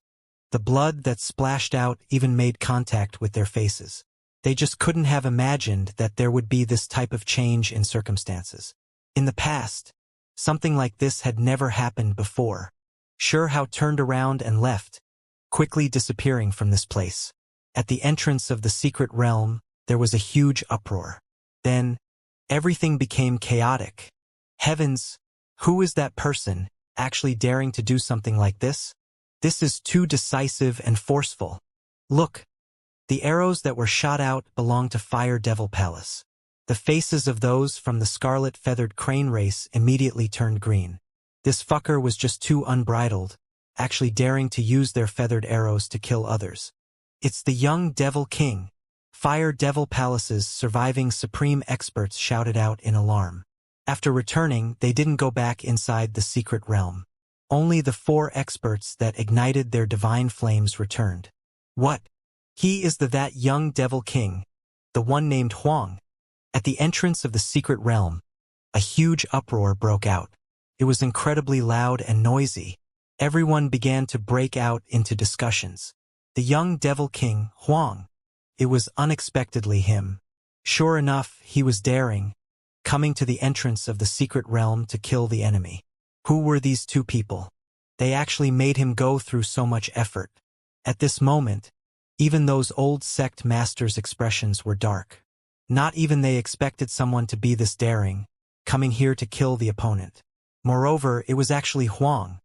The blood that splashed out even made contact with their faces. They just couldn't have imagined that there would be this type of change in circumstances. In the past, something like this had never happened before. Xianxia turned around and left, quickly disappearing from this place. At the entrance of the secret realm, there was a huge uproar. Then, everything became chaotic. Heavens, who is that person, actually daring to do something like this? This is too decisive and forceful. Look, the arrows that were shot out belong to Fire Devil Palace. The faces of those from the Scarlet Feathered Crane race immediately turned green. This fucker was just too unbridled, actually daring to use their feathered arrows to kill others. It's the young Devil King. Fire Devil Palace's surviving supreme experts shouted out in alarm. After returning, they didn't go back inside the secret realm. Only the 4 experts that ignited their divine flames returned. What? He is that young Devil King, the one named Huang. At the entrance of the secret realm, a huge uproar broke out. It was incredibly loud and noisy. Everyone began to break out into discussions. The young Devil King, Huang. It was unexpectedly him. Sure enough, he was daring, coming to the entrance of the secret realm to kill the enemy. Who were these 2 people? They actually made him go through so much effort. At this moment, even those old sect masters' expressions were dark. Not even they expected someone to be this daring, coming here to kill the opponent. Moreover, it was actually Huang.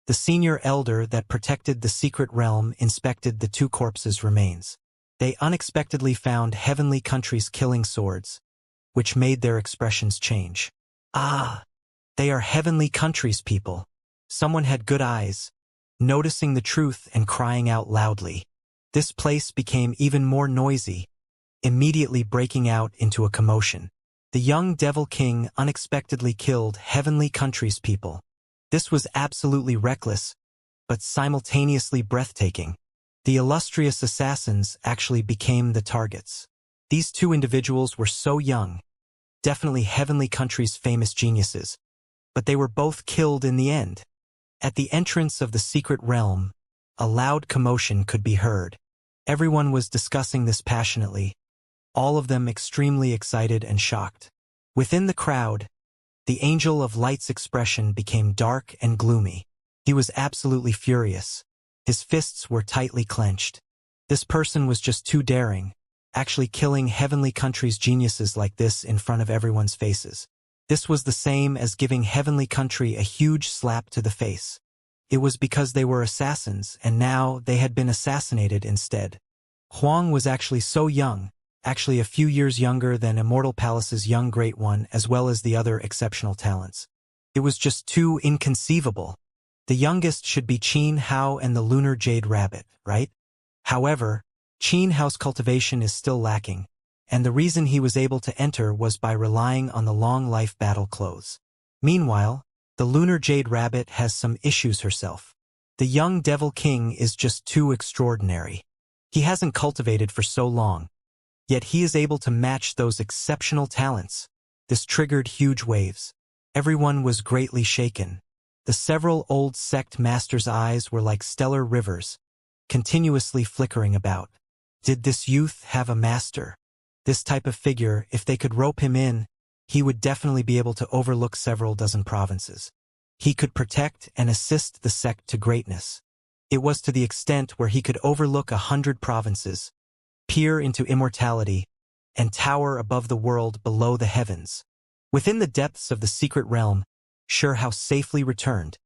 The senior elder that protected the secret realm inspected the 2 corpses' remains. They unexpectedly found Heavenly Country's killing swords, which made their expressions change. Ah! They are Heavenly Country's people. Someone had good eyes, noticing the truth and crying out loudly. This place became even more noisy, immediately breaking out into a commotion. The young Devil King unexpectedly killed Heavenly Country's people. This was absolutely reckless, but simultaneously breathtaking. The illustrious assassins actually became the targets. These 2 individuals were so young, definitely Heavenly Country's famous geniuses, but they were both killed in the end. At the entrance of the secret realm, a loud commotion could be heard. Everyone was discussing this passionately, all of them extremely excited and shocked. Within the crowd, the Angel of Light's expression became dark and gloomy. He was absolutely furious. His fists were tightly clenched. This person was just too daring, actually killing Heavenly Country's geniuses like this in front of everyone's faces. This was the same as giving Heavenly Country a huge slap to the face. It was because they were assassins, and now they had been assassinated instead. Huang was actually so young, actually a few years younger than Immortal Palace's young Great One, as well as the other exceptional talents. It was just too inconceivable. The youngest should be Qin Hao and the Lunar Jade Rabbit, right? However, Qin Hao's cultivation is still lacking, and the reason he was able to enter was by relying on the long life battle clothes. Meanwhile, the Lunar Jade Rabbit has some issues herself. The young Devil King is just too extraordinary. He hasn't cultivated for so long, yet he is able to match those exceptional talents. This triggered huge waves. Everyone was greatly shaken. The several old sect masters' eyes were like stellar rivers, continuously flickering about. Did this youth have a master? This type of figure, if they could rope him in, he would definitely be able to overlook several dozen provinces. He could protect and assist the sect to greatness. It was to the extent where he could overlook 100 provinces, peer into immortality, and tower above the world below the heavens. Within the depths of the secret realm, Xianxia safely returned,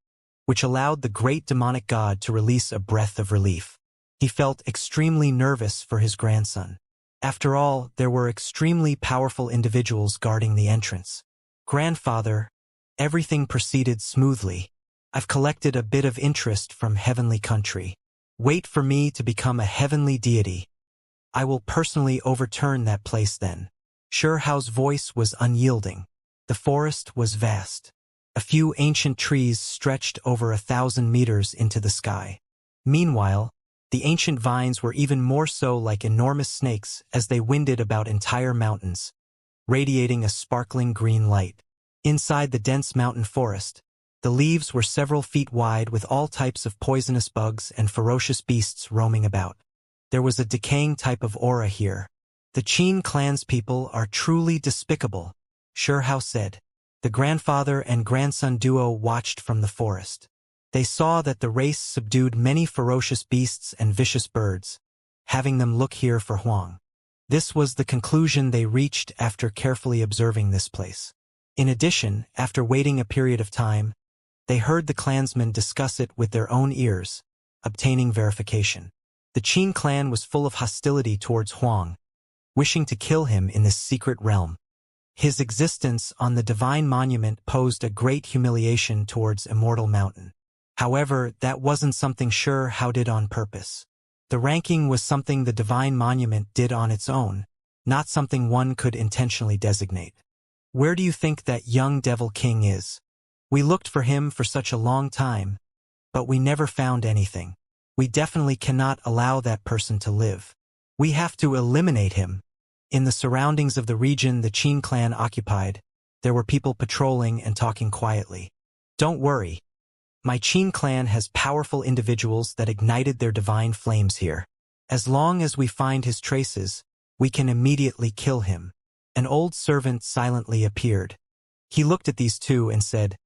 which allowed the great demonic god to release a breath of relief. He felt extremely nervous for his grandson. After all, there were extremely powerful individuals guarding the entrance. Grandfather, everything proceeded smoothly. I've collected a bit of interest from Heavenly Country. Wait for me to become a heavenly deity. I will personally overturn that place then. Xianxia's voice was unyielding. The forest was vast. A few ancient trees stretched over 1,000 meters into the sky. Meanwhile, the ancient vines were even more so like enormous snakes as they winded about entire mountains, radiating a sparkling green light. Inside the dense mountain forest, the leaves were several feet wide with all types of poisonous bugs and ferocious beasts roaming about. There was a decaying type of aura here. The Qin clan's people are truly despicable, Xianxia said. The grandfather and grandson duo watched from the forest. They saw that the race subdued many ferocious beasts and vicious birds, having them look here for Huang. This was the conclusion they reached after carefully observing this place. In addition, after waiting a period of time, they heard the clansmen discuss it with their own ears, obtaining verification. The Qin clan was full of hostility towards Huang, wishing to kill him in this secret realm. His existence on the divine monument posed a great humiliation towards Immortal Mountain. However, that wasn't something Sure Hao did on purpose. The ranking was something the divine monument did on its own, not something one could intentionally designate. Where do you think that young devil king is? We looked for him for such a long time, but we never found anything. We definitely cannot allow that person to live. We have to eliminate him. In the surroundings of the region the Qin clan occupied, there were people patrolling and talking quietly. Don't worry. My Qin clan has powerful individuals that ignited their divine flames here. As long as we find his traces, we can immediately kill him. An old servant silently appeared. He looked at these two and said,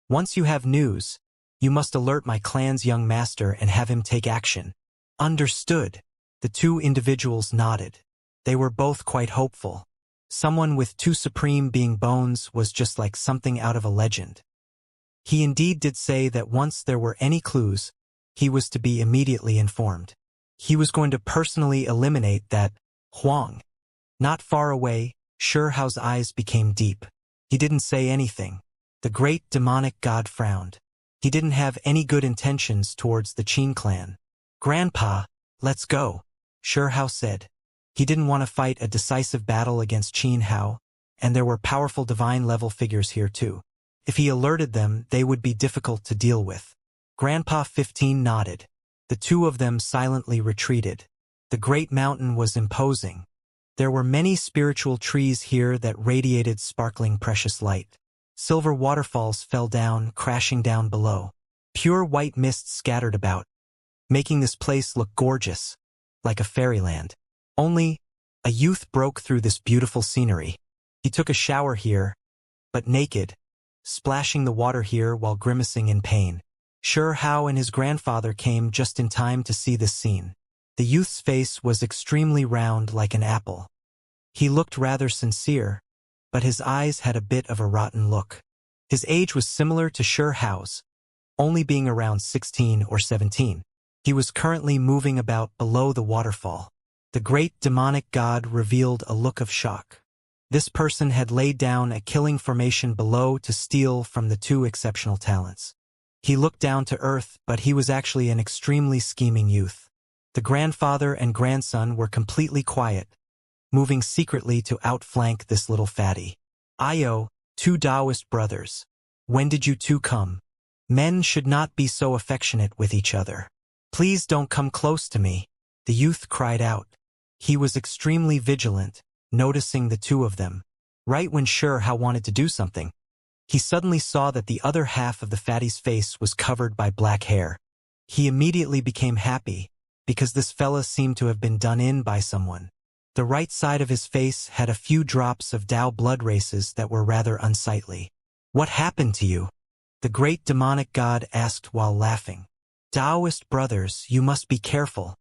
"Once you have news, you must alert my clan's young master and have him take action." Understood. The two individuals nodded. They were both quite hopeful. Someone with two supreme being bones was just like something out of a legend. He indeed did say that once there were any clues, he was to be immediately informed. He was going to personally eliminate that Huang. Not far away, Sure Hao's eyes became deep. He didn't say anything. The great demonic god frowned. He didn't have any good intentions towards the Qin clan. "Grandpa, let's go," Sure Hao said. He didn't want to fight a decisive battle against Qin Hao, and there were powerful divine-level figures here too. If he alerted them, they would be difficult to deal with. Grandpa 15 nodded. The two of them silently retreated. The great mountain was imposing. There were many spiritual trees here that radiated sparkling precious light. Silver waterfalls fell down, crashing down below. Pure white mist scattered about, making this place look gorgeous, like a fairyland. Only, a youth broke through this beautiful scenery. He took a shower here, but naked, splashing the water here while grimacing in pain. Sure Hao and his grandfather came just in time to see this scene. The youth's face was extremely round like an apple. He looked rather sincere, but his eyes had a bit of a rotten look. His age was similar to Sure Hao's, only being around 16 or 17. He was currently moving about below the waterfall. The great demonic god revealed a look of shock. This person had laid down a killing formation below to steal from the two exceptional talents. He looked down to earth, but he was actually an extremely scheming youth. The grandfather and grandson were completely quiet, moving secretly to outflank this little fatty. "Io, two Taoist brothers. When did you two come? Men should not be so affectionate with each other. Please don't come close to me," the youth cried out. He was extremely vigilant, noticing the two of them. Right when Sure Hao wanted to do something, he suddenly saw that the other half of the fatty's face was covered by black hair. He immediately became happy, because this fella seemed to have been done in by someone. The right side of his face had a few drops of Tao blood races that were rather unsightly. "What happened to you?" the great demonic god asked while laughing. "Taoist brothers, you must be careful.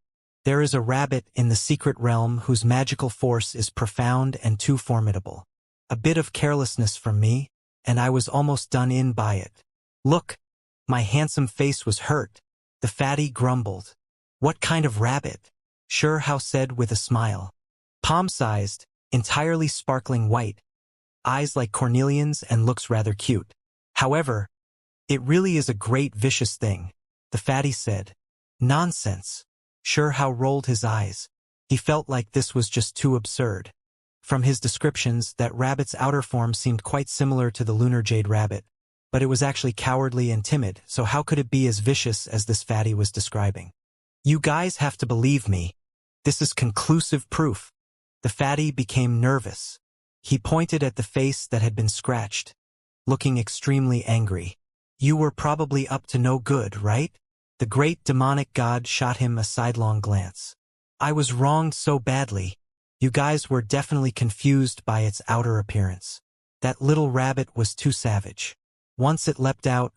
There is a rabbit in the secret realm whose magical force is profound and too formidable. A bit of carelessness from me, and I was almost done in by it. Look, my handsome face was hurt," the fatty grumbled. "What kind of rabbit?" Sure Hao said with a smile. "Palm-sized, entirely sparkling white, eyes like cornelians and looks rather cute. However, it really is a great vicious thing," the fatty said. "Nonsense." Sure Hao rolled his eyes. He felt like this was just too absurd. From his descriptions, that rabbit's outer form seemed quite similar to the lunar jade rabbit, but it was actually cowardly and timid, so how could it be as vicious as this fatty was describing? "You guys have to believe me. This is conclusive proof." The fatty became nervous. He pointed at the face that had been scratched, looking extremely angry. "You were probably up to no good, right?" The great demonic god shot him a sidelong glance. "I was wronged so badly. You guys were definitely confused by its outer appearance. That little rabbit was too savage. Once it leapt out,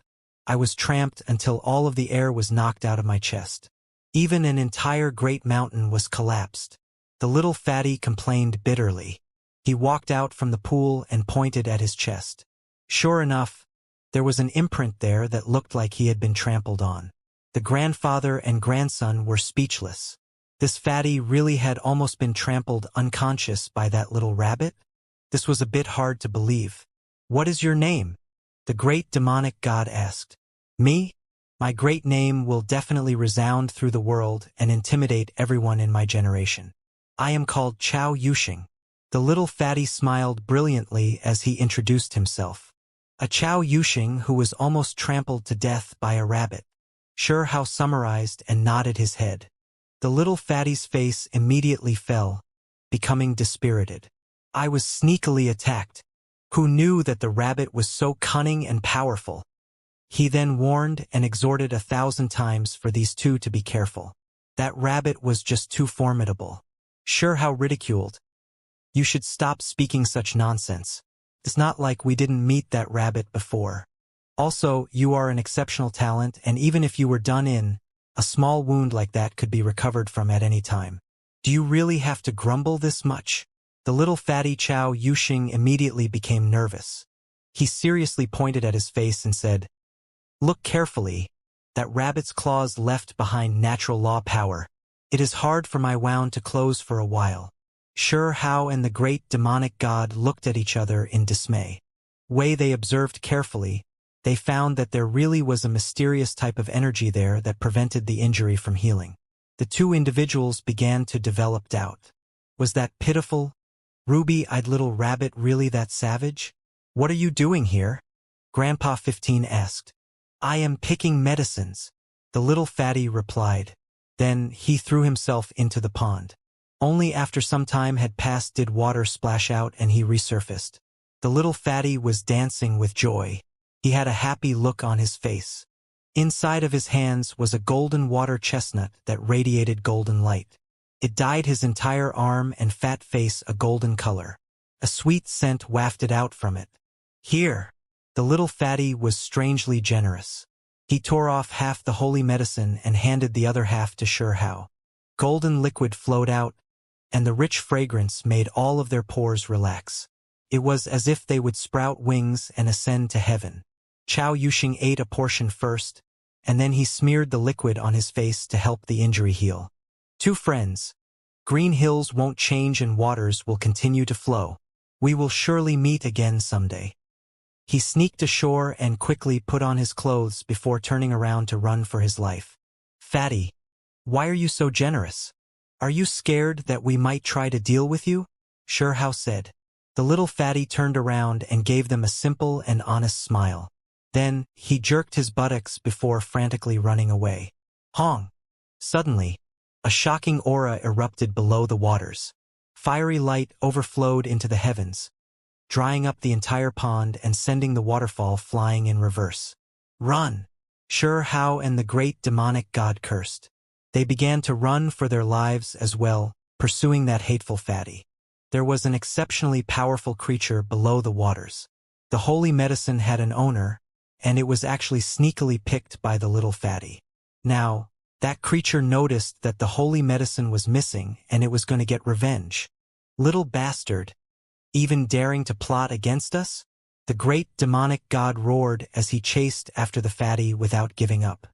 I was tramped until all of the air was knocked out of my chest. Even an entire great mountain was collapsed. The little fatty complained bitterly. He walked out from the pool and pointed at his chest. Sure enough, there was an imprint there that looked like he had been trampled on. The grandfather and grandson were speechless. This fatty really had almost been trampled unconscious by that little rabbit? This was a bit hard to believe. "What is your name?" the great demonic god asked. "Me? My great name will definitely resound through the world and intimidate everyone in my generation. I am called Chao Yuxing." The little fatty smiled brilliantly as he introduced himself. A Chao Yuxing who was almost trampled to death by a rabbit. Sure how summarized and nodded his head. The little fatty's face immediately fell, becoming dispirited. "I was sneakily attacked. Who knew that the rabbit was so cunning and powerful?" He then warned and exhorted 1,000 times for these two to be careful. That rabbit was just too formidable. Sure how ridiculed. "You should stop speaking such nonsense. It's not like we didn't meet that rabbit before. Also, you are an exceptional talent, and even if you were done in, a small wound like that could be recovered from at any time. Do you really have to grumble this much?" The little fatty Chao Yuxing immediately became nervous. He seriously pointed at his face and said, "Look carefully. That rabbit's claws left behind natural law power. It is hard for my wound to close for a while." Sure how and the great demonic god looked at each other in dismay. Way they observed carefully, they found that there really was a mysterious type of energy there that prevented the injury from healing. The two individuals began to develop doubt. Was that pitiful, ruby-eyed little rabbit really that savage? "What are you doing here?" Grandpa 15 asked. "I am picking medicines," the little fatty replied. Then he threw himself into the pond. Only after some time had passed did water splash out and he resurfaced. The little fatty was dancing with joy. He had a happy look on his face. Inside of his hands was a golden water chestnut that radiated golden light. It dyed his entire arm and fat face a golden color. A sweet scent wafted out from it. "Here." The little fatty was strangely generous. He tore off half the holy medicine and handed the other half to Sure How. Golden liquid flowed out, and the rich fragrance made all of their pores relax. It was as if they would sprout wings and ascend to heaven. Chao Yuxing ate a portion first, and then he smeared the liquid on his face to help the injury heal. "Two friends. Green hills won't change and waters will continue to flow. We will surely meet again someday." He sneaked ashore and quickly put on his clothes before turning around to run for his life. "Fatty, why are you so generous? Are you scared that we might try to deal with you?" Sure How said. The little fatty turned around and gave them a simple and honest smile. Then, he jerked his buttocks before frantically running away. Hong! Suddenly, a shocking aura erupted below the waters. Fiery light overflowed into the heavens, drying up the entire pond and sending the waterfall flying in reverse. "Run!" Sure How and the great demonic god cursed. They began to run for their lives as well, pursuing that hateful fatty. There was an exceptionally powerful creature below the waters. The holy medicine had an owner, and it was actually sneakily picked by the little fatty. Now, that creature noticed that the holy medicine was missing and it was going to get revenge. "Little bastard! Even daring to plot against us?" The great demonic god roared as he chased after the fatty without giving up.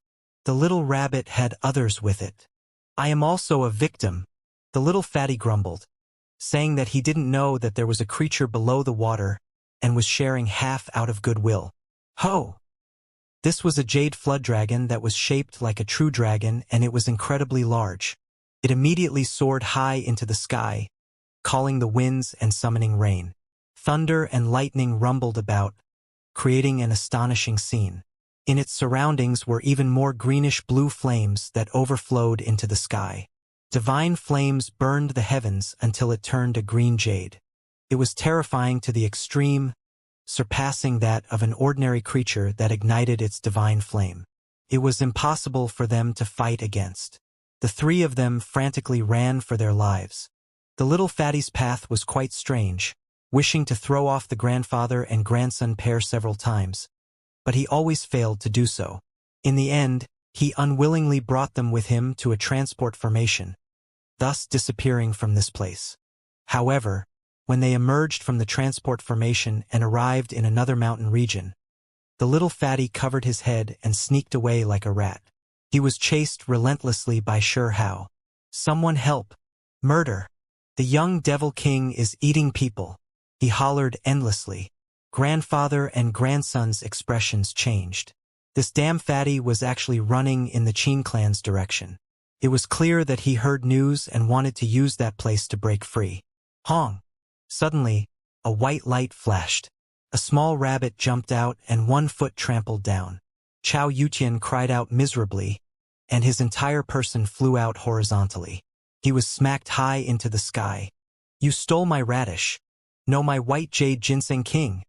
The little rabbit had others with it. "I am also a victim," the little fatty grumbled, saying that he didn't know that there was a creature below the water and was sharing half out of goodwill. Ho! This was a jade flood dragon that was shaped like a true dragon, and it was incredibly large. It immediately soared high into the sky, calling the winds and summoning rain. Thunder and lightning rumbled about, creating an astonishing scene. In its surroundings were even more greenish-blue flames that overflowed into the sky. Divine flames burned the heavens until it turned a green jade. It was terrifying to the extreme, surpassing that of an ordinary creature that ignited its divine flame. It was impossible for them to fight against. The three of them frantically ran for their lives. The little fatty's path was quite strange, wishing to throw off the grandfather and grandson pair several times. but he always failed to do so. In the end, he unwillingly brought them with him to a transport formation, thus disappearing from this place. However, when they emerged from the transport formation and arrived in another mountain region, the little fatty covered his head and sneaked away like a rat. He was chased relentlessly by Sure Hao. "Someone help! Murder! The young devil king is eating people!" He hollered endlessly. Grandfather and grandson's expressions changed. This damn fatty was actually running in the Qin clan's direction. It was clear that he heard news and wanted to use that place to break free. Hong! Suddenly, a white light flashed. A small rabbit jumped out and one foot trampled down. Chao Yutian cried out miserably, and his entire person flew out horizontally. He was smacked high into the sky. "You stole my radish. No, my white jade ginseng king."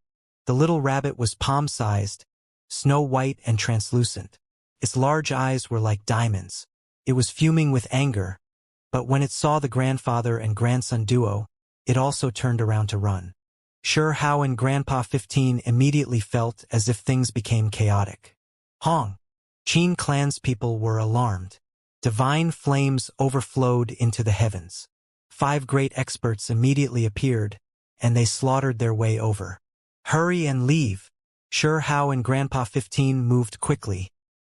The little rabbit was palm-sized, snow-white and translucent. Its large eyes were like diamonds. It was fuming with anger, but when it saw the grandfather and grandson duo, it also turned around to run. Sure Hao and Grandpa 15 immediately felt as if things became chaotic. Hong! Qin clan's people were alarmed. Divine flames overflowed into the heavens. 5 great experts immediately appeared, and they slaughtered their way over. "Hurry and leave!" Sure Hao and Grandpa 15 moved quickly,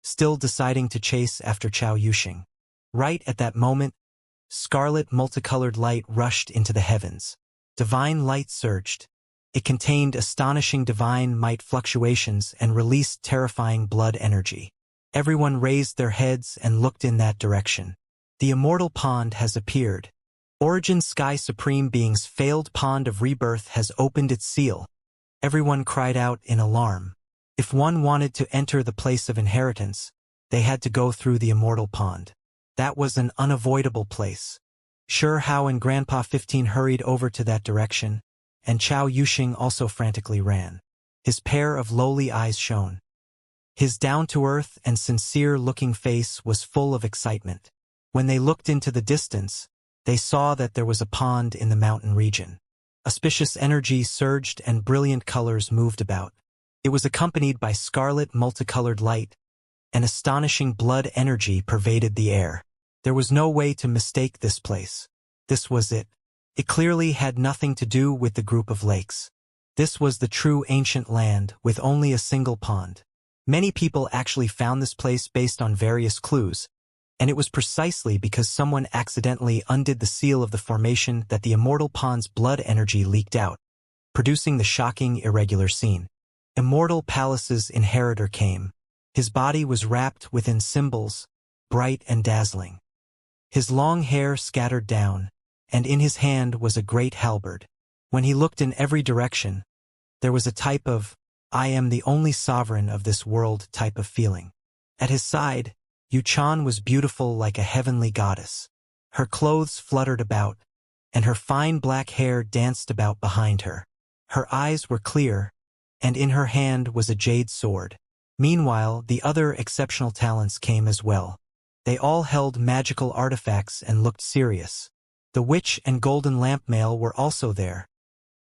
still deciding to chase after Chao Yuxing. Right at that moment, scarlet multicolored light rushed into the heavens. Divine light surged. It contained astonishing divine might fluctuations and released terrifying blood energy. Everyone raised their heads and looked in that direction. The immortal pond has appeared. Origin Sky Supreme Being's failed pond of rebirth has opened its seal. Everyone cried out in alarm. If one wanted to enter the place of inheritance, they had to go through the immortal pond. That was an unavoidable place. Sure Hao and Grandpa 15 hurried over to that direction, and Chao Yuxing also frantically ran. His pair of lowly eyes shone. His down-to-earth and sincere-looking face was full of excitement. When they looked into the distance, they saw that there was a pond in the mountain region. Auspicious energy surged and brilliant colors moved about. It was accompanied by scarlet multicolored light, and astonishing blood energy pervaded the air. There was no way to mistake this place. This was it. It clearly had nothing to do with the group of lakes. This was the true ancient land with only a single pond. Many people actually found this place based on various clues, and it was precisely because someone accidentally undid the seal of the formation that the immortal pond's blood energy leaked out, producing the shocking irregular scene. Immortal Palace's inheritor came. His body was wrapped within symbols, bright and dazzling. His long hair scattered down, and in his hand was a great halberd. When he looked in every direction, there was a type of, "I am the only sovereign of this world" type of feeling. At his side, Yu Chan was beautiful like a heavenly goddess. Her clothes fluttered about, and her fine black hair danced about behind her. Her eyes were clear, and in her hand was a jade sword. Meanwhile, the other exceptional talents came as well. They all held magical artifacts and looked serious. The witch and golden lamp male were also there,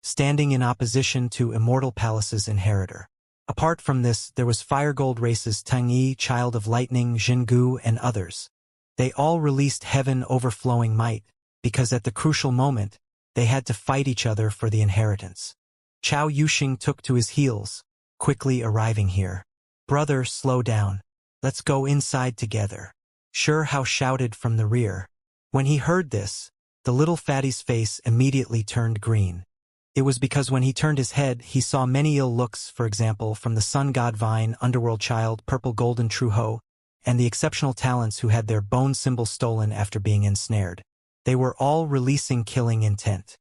standing in opposition to Immortal Palace's inheritor. Apart from this, there was Firegold Race's Teng Yi, Child of Lightning, Jingu, and others. They all released heaven overflowing might, because at the crucial moment, they had to fight each other for the inheritance. Chao Yuxing took to his heels, quickly arriving here. "Brother, slow down. Let's go inside together." Sure Hao shouted from the rear. When he heard this, the little fatty's face immediately turned green. It was because when he turned his head, he saw many ill looks, for example, from the Sun God Vine, Underworld Child, Purple Golden Truho, and the exceptional talents who had their bone symbol stolen after being ensnared. They were all releasing killing intent.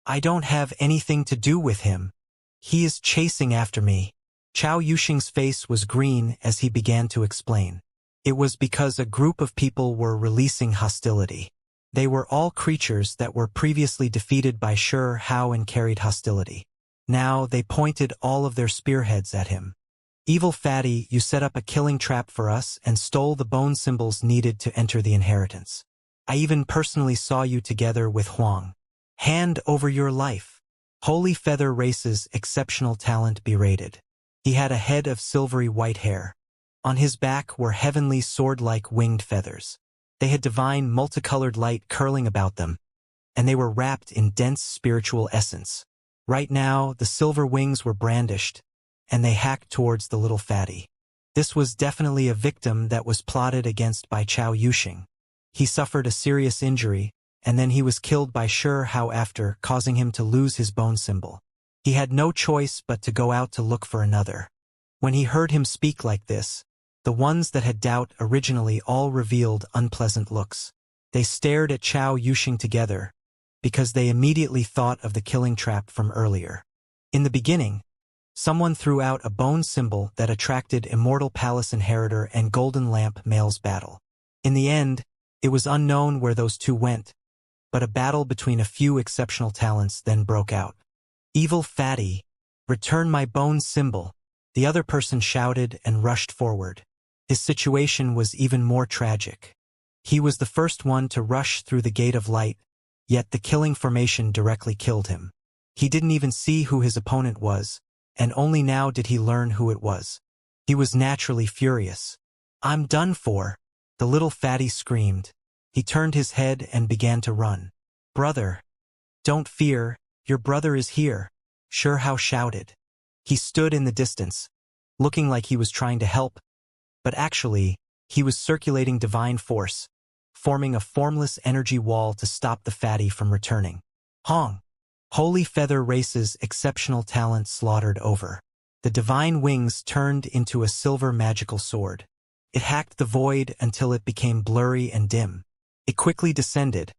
"I don't have anything to do with him. He is chasing after me." Chao Yuxing's face was green as he began to explain. It was because a group of people were releasing hostility. They were all creatures that were previously defeated by Sure Hao and carried hostility. Now they pointed all of their spearheads at him. "Evil fatty, you set up a killing trap for us and stole the bone symbols needed to enter the inheritance. I even personally saw you together with Huang. Hand over your life." Holy Feather Race's exceptional talent berated. He had a head of silvery white hair. On his back were heavenly sword-like winged feathers. They had divine multicolored light curling about them, and they were wrapped in dense spiritual essence. Right now, the silver wings were brandished, and they hacked towards the little fatty. This was definitely a victim that was plotted against by Chao Yuxing. He suffered a serious injury, and then he was killed by Shi Hao after, causing him to lose his bone symbol. He had no choice but to go out to look for another. When he heard him speak like this, the ones that had doubt originally all revealed unpleasant looks. They stared at Chao Yuxing together, because they immediately thought of the killing trap from earlier. In the beginning, someone threw out a bone symbol that attracted Immortal Palace Inheritor and Golden Lamp Male's battle. In the end, it was unknown where those two went, but a battle between a few exceptional talents then broke out. "Evil fatty, return my bone symbol," the other person shouted and rushed forward. His situation was even more tragic. He was the first one to rush through the gate of light, yet the killing formation directly killed him. He didn't even see who his opponent was, and only now did he learn who it was. He was naturally furious. "I'm done for," the little fatty screamed. He turned his head and began to run. "Brother, don't fear, your brother is here," Shi Hao shouted. He stood in the distance, looking like he was trying to help, but actually, he was circulating divine force, forming a formless energy wall to stop the fatty from returning. Hong! Holy Feather Race's exceptional talent slaughtered over. The divine wings turned into a silver magical sword. It hacked the void until it became blurry and dim. It quickly descended,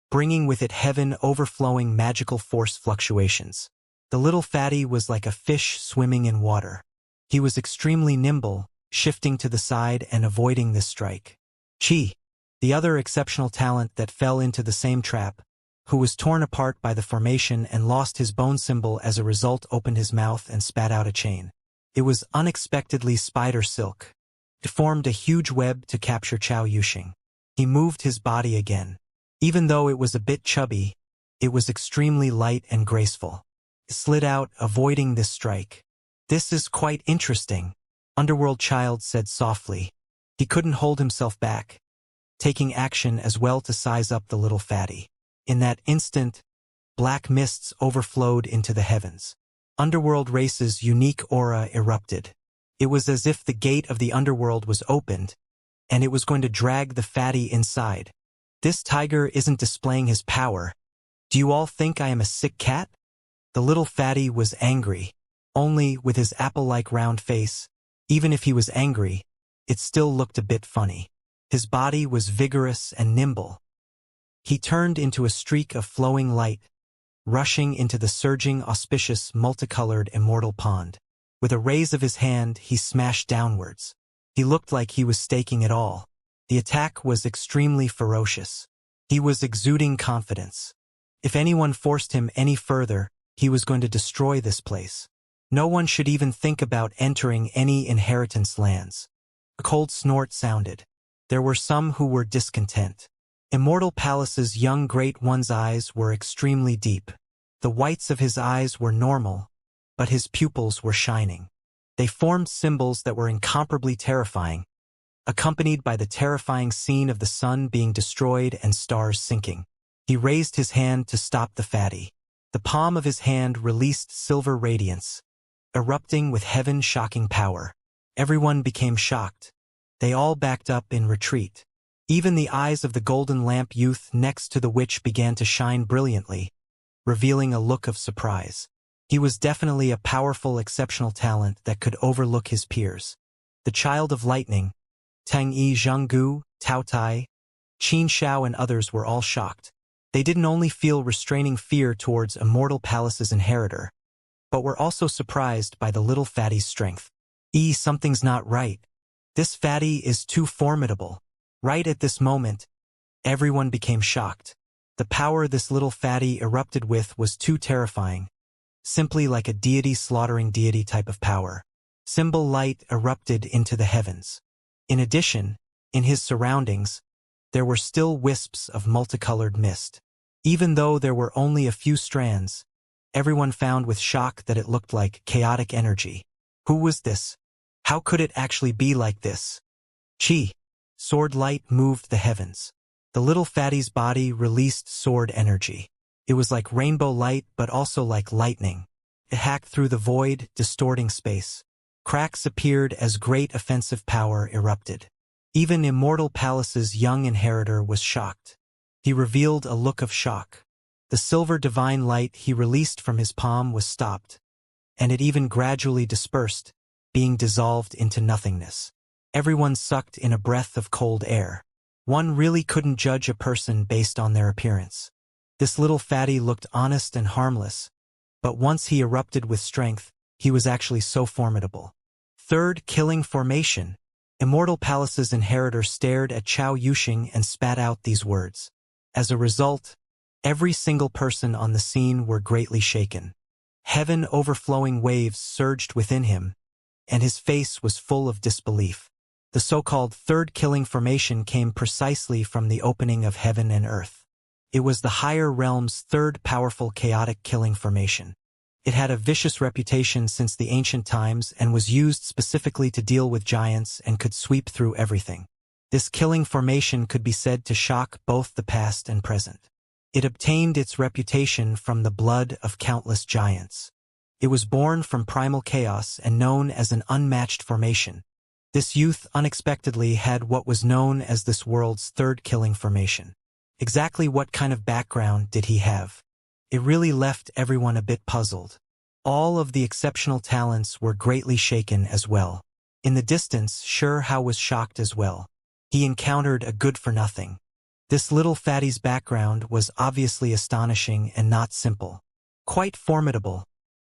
bringing with it heaven overflowing magical force fluctuations. The little fatty was like a fish swimming in water. He was extremely nimble, shifting to the side and avoiding this strike. Chi, the other exceptional talent that fell into the same trap, who was torn apart by the formation and lost his bone symbol as a result, opened his mouth and spat out a chain. It was unexpectedly spider silk. It formed a huge web to capture Chao Yuxing. He moved his body again. Even though it was a bit chubby, it was extremely light and graceful. It slid out, avoiding this strike. "This is quite interesting," Underworld Child said softly. He couldn't hold himself back, taking action as well to size up the little fatty. In that instant, black mists overflowed into the heavens. Underworld Race's unique aura erupted. It was as if the gate of the underworld was opened, and it was going to drag the fatty inside. "This tiger isn't displaying his power. Do you all think I am a sick cat?" The little fatty was angry, only with his apple-like round face. Even if he was angry, it still looked a bit funny. His body was vigorous and nimble. He turned into a streak of flowing light, rushing into the surging, auspicious, multicolored immortal pond. With a raise of his hand, he smashed downwards. He looked like he was staking it all. The attack was extremely ferocious. He was exuding confidence. If anyone forced him any further, he was going to destroy this place. No one should even think about entering any inheritance lands. A cold snort sounded. There were some who were discontent. Immortal Palace's young Great One's eyes were extremely deep. The whites of his eyes were normal, but his pupils were shining. They formed symbols that were incomparably terrifying, accompanied by the terrifying scene of the sun being destroyed and stars sinking. He raised his hand to stop the fatty. The palm of his hand released silver radiance, erupting with heaven-shocking power. Everyone became shocked. They all backed up in retreat. Even the eyes of the golden lamp youth next to the witch began to shine brilliantly, revealing a look of surprise. He was definitely a powerful, exceptional talent that could overlook his peers. The Child of Lightning, Tang Yi Zhanggu, Tao Tai, Qin Xiao and others were all shocked. They didn't only feel restraining fear towards Immortal Palace's inheritor, but were also surprised by the little fatty's strength. Something's not right. This fatty is too formidable. Right at this moment, everyone became shocked. The power this little fatty erupted with was too terrifying, simply like a deity slaughtering deity type of power. Symbol light erupted into the heavens. In addition, in his surroundings, there were still wisps of multicolored mist. Even though there were only a few strands, everyone found with shock that it looked like chaotic energy. Who was this? How could it actually be like this? Chi. Sword light moved the heavens. The little fatty's body released sword energy. It was like rainbow light but also like lightning. It hacked through the void, distorting space. Cracks appeared as great offensive power erupted. Even Immortal Palace's young inheritor was shocked. He revealed a look of shock. The silver divine light he released from his palm was stopped, and it even gradually dispersed, being dissolved into nothingness. Everyone sucked in a breath of cold air. One really couldn't judge a person based on their appearance. This little fatty looked honest and harmless, but once he erupted with strength, he was actually so formidable. Third killing formation. Immortal Palace's inheritor stared at Chao Yuxing and spat out these words. As a result, every single person on the scene were greatly shaken. Heaven overflowing waves surged within him, and his face was full of disbelief. The so-called third killing formation came precisely from the opening of heaven and earth. It was the higher realm's third powerful chaotic killing formation. It had a vicious reputation since the ancient times and was used specifically to deal with giants and could sweep through everything. This killing formation could be said to shock both the past and present. It obtained its reputation from the blood of countless giants. It was born from primal chaos and known as an unmatched formation. This youth unexpectedly had what was known as this world's third killing formation. Exactly what kind of background did he have? It really left everyone a bit puzzled. All of the exceptional talents were greatly shaken as well. In the distance, Hao was shocked as well. He encountered a good-for-nothing. This little fatty's background was obviously astonishing and not simple. Quite formidable.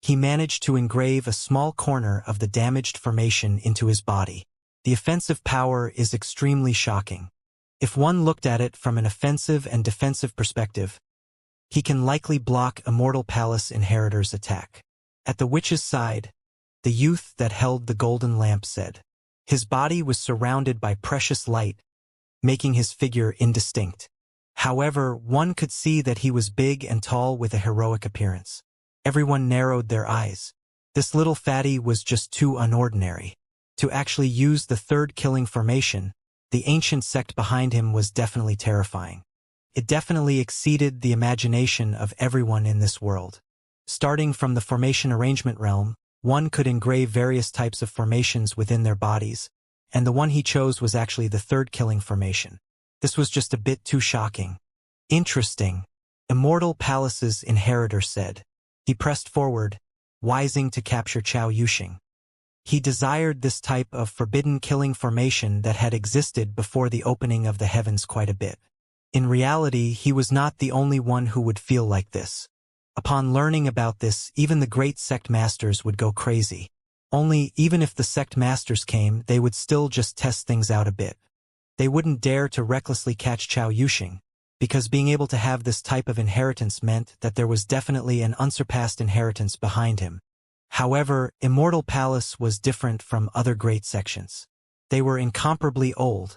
He managed to engrave a small corner of the damaged formation into his body. The offensive power is extremely shocking. If one looked at it from an offensive and defensive perspective, he can likely block Immortal Palace inheritor's attack. At the witch's side, the youth that held the golden lamp said. His body was surrounded by precious light, making his figure indistinct. However, one could see that he was big and tall with a heroic appearance. Everyone narrowed their eyes. This little fatty was just too unordinary. To actually use the third killing formation, the ancient sect behind him was definitely terrifying. It definitely exceeded the imagination of everyone in this world. Starting from the formation arrangement realm, one could engrave various types of formations within their bodies, and the one he chose was actually the third killing formation. This was just a bit too shocking. Interesting, Immortal Palace's inheritor said. He pressed forward, wising to capture Chao Yuxing. He desired this type of forbidden killing formation that had existed before the opening of the heavens quite a bit. In reality, he was not the only one who would feel like this. Upon learning about this, even the great sect masters would go crazy. Only, even if the sect masters came, they would still just test things out a bit. They wouldn't dare to recklessly catch Chao Yuxing, because being able to have this type of inheritance meant that there was definitely an unsurpassed inheritance behind him. However, Immortal Palace was different from other great sections. They were incomparably old,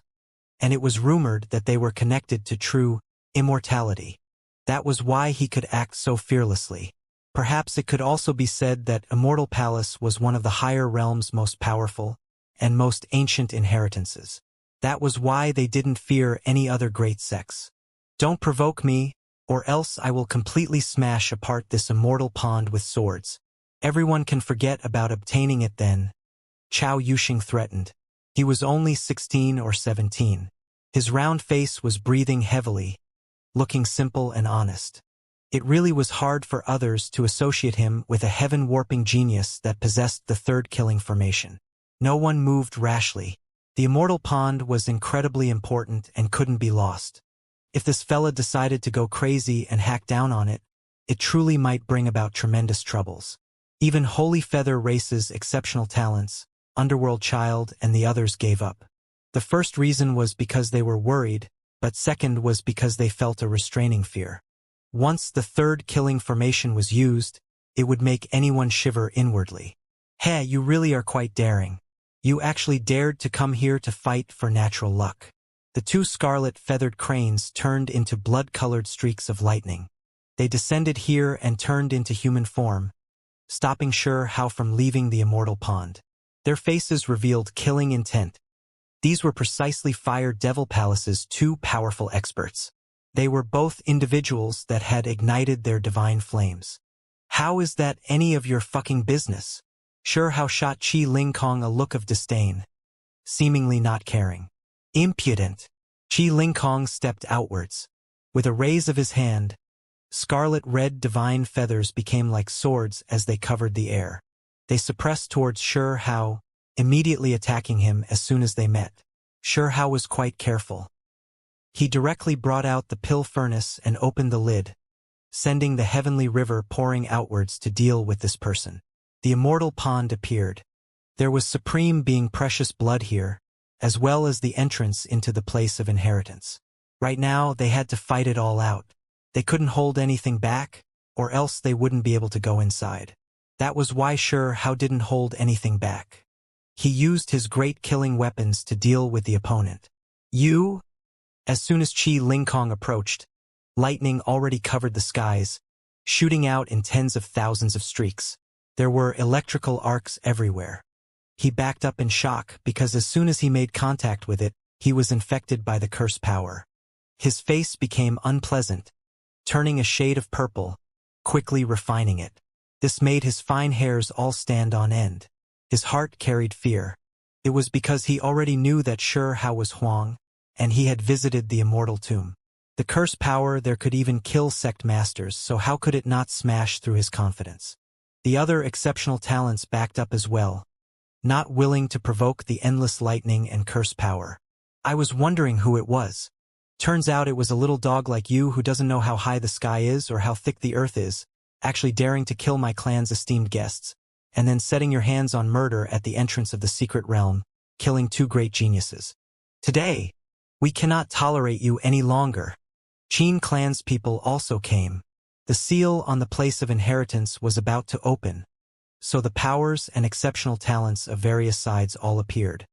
and it was rumored that they were connected to true immortality. That was why he could act so fearlessly. Perhaps it could also be said that Immortal Palace was one of the higher realm's most powerful and most ancient inheritances. That was why they didn't fear any other great sects. Don't provoke me, or else I will completely smash apart this immortal pond with swords. Everyone can forget about obtaining it then, Chao Yuxing threatened. He was only 16 or 17. His round face was breathing heavily, looking simple and honest. It really was hard for others to associate him with a heaven-warping genius that possessed the third killing formation. No one moved rashly. The immortal pond was incredibly important and couldn't be lost. If this fella decided to go crazy and hack down on it, it truly might bring about tremendous troubles. Even Holy Feather Race's exceptional talents, Underworld Child and the others gave up. The first reason was because they were worried, but second was because they felt a restraining fear. Once the third killing formation was used, it would make anyone shiver inwardly. Hey, you really are quite daring. You actually dared to come here to fight for natural luck. The two scarlet feathered cranes turned into blood-colored streaks of lightning. They descended here and turned into human form, stopping Hao from leaving the immortal pond. Their faces revealed killing intent. These were precisely Fire Devil Palace's two powerful experts. They were both individuals that had ignited their divine flames. How is that any of your fucking business? Sure how shot Qi Lingkong a look of disdain, seemingly not caring. Impudent. Qi Lingkong stepped outwards. With a raise of his hand, scarlet-red divine feathers became like swords as they covered the air. They suppressed towards Sure Hao, immediately attacking him as soon as they met. Sure Hao was quite careful. He directly brought out the pill furnace and opened the lid, sending the heavenly river pouring outwards to deal with this person. The immortal pond appeared. There was supreme being precious blood here, as well as the entrance into the place of inheritance. Right now, they had to fight it all out. They couldn't hold anything back, or else they wouldn't be able to go inside. That was why Sure Hao didn't hold anything back. He used his great killing weapons to deal with the opponent. You? As soon as Qi Lingkong approached, lightning already covered the skies, shooting out in tens of thousands of streaks. There were electrical arcs everywhere. He backed up in shock because as soon as he made contact with it, he was infected by the curse power. His face became unpleasant, turning a shade of purple, quickly refining it. This made his fine hairs all stand on end. His heart carried fear. It was because he already knew that Sure Hao was Huang, and he had visited the immortal tomb. The curse power there could even kill sect masters, so how could it not smash through his confidence? The other exceptional talents backed up as well, not willing to provoke the endless lightning and curse power. I was wondering who it was. Turns out it was a little dog like you who doesn't know how high the sky is or how thick the earth is, actually daring to kill my clan's esteemed guests, and then setting your hands on murder at the entrance of the secret realm, killing two great geniuses. Today, we cannot tolerate you any longer. Qin clan's people also came. The seal on the place of inheritance was about to open, so the powers and exceptional talents of various sides all appeared.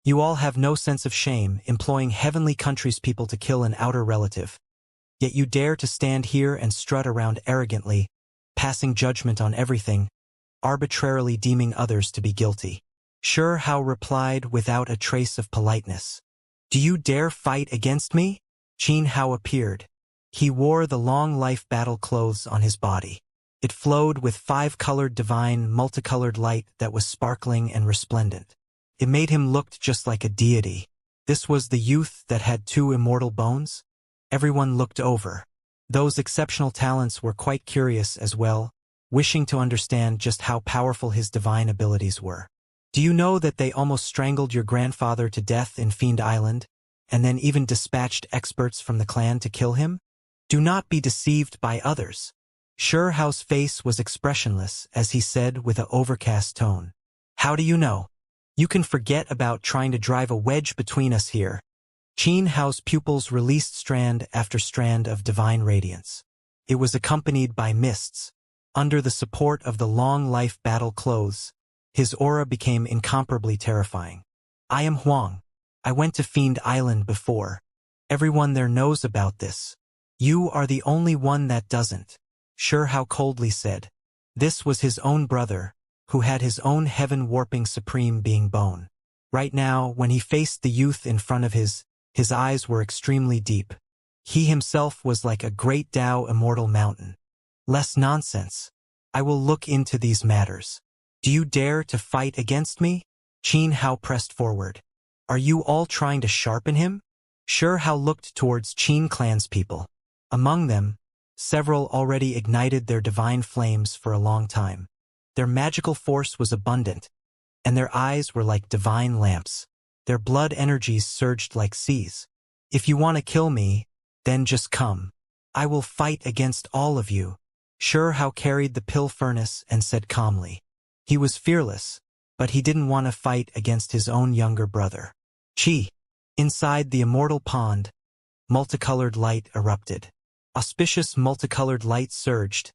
You all have no sense of shame, employing heavenly country's people to kill an outer relative. Yet you dare to stand here and strut around arrogantly, passing judgment on everything, arbitrarily deeming others to be guilty. Sure Hao replied without a trace of politeness. Do you dare fight against me? Qin Hao appeared. He wore the long life battle clothes on his body. It flowed with five-colored divine, multicolored light that was sparkling and resplendent. It made him look just like a deity. This was the youth that had two immortal bones? Everyone looked over. Those exceptional talents were quite curious as well, wishing to understand just how powerful his divine abilities were. Do you know that they almost strangled your grandfather to death in Fiend Island, and then even dispatched experts from the clan to kill him? Do not be deceived by others. Sure Hao's face was expressionless as he said with an overcast tone. How do you know? You can forget about trying to drive a wedge between us here. Qin Hao's pupils released strand after strand of divine radiance. It was accompanied by mists. Under the support of the long life battle clothes, his aura became incomparably terrifying. I am Huang. I went to Fiend Island before. Everyone there knows about this. You are the only one that doesn't. Sure Hao coldly said. This was his own brother, who had his own heaven-warping supreme being bone. Right now, when he faced the youth in front of his eyes were extremely deep. He himself was like a great Tao immortal mountain. Less nonsense. I will look into these matters. Do you dare to fight against me? Qin Hao pressed forward. Are you all trying to sharpen him? Sure Hao looked towards Qin clan's people. Among them, several already ignited their divine flames for a long time. Their magical force was abundant, and their eyes were like divine lamps. Their blood energies surged like seas. If you want to kill me, then just come. I will fight against all of you. Sure Hao carried the pill furnace and said calmly. He was fearless, but he didn't want to fight against his own younger brother. Qi. Inside the immortal pond, multicolored light erupted. Auspicious multicolored light surged,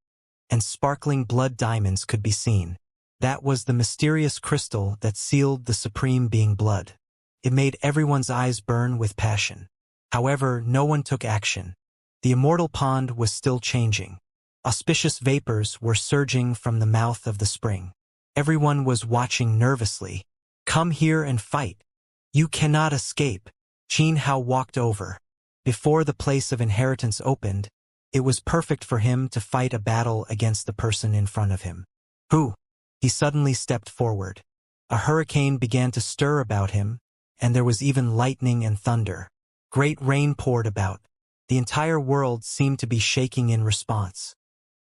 and sparkling blood diamonds could be seen. That was the mysterious crystal that sealed the supreme being blood. It made everyone's eyes burn with passion. However, no one took action. The immortal pond was still changing. Auspicious vapors were surging from the mouth of the spring. Everyone was watching nervously. Come here and fight. You cannot escape. Qin Hao walked over. Before the place of inheritance opened, it was perfect for him to fight a battle against the person in front of him. Who? He suddenly stepped forward. A hurricane began to stir about him, and there was even lightning and thunder. Great rain poured about. The entire world seemed to be shaking in response.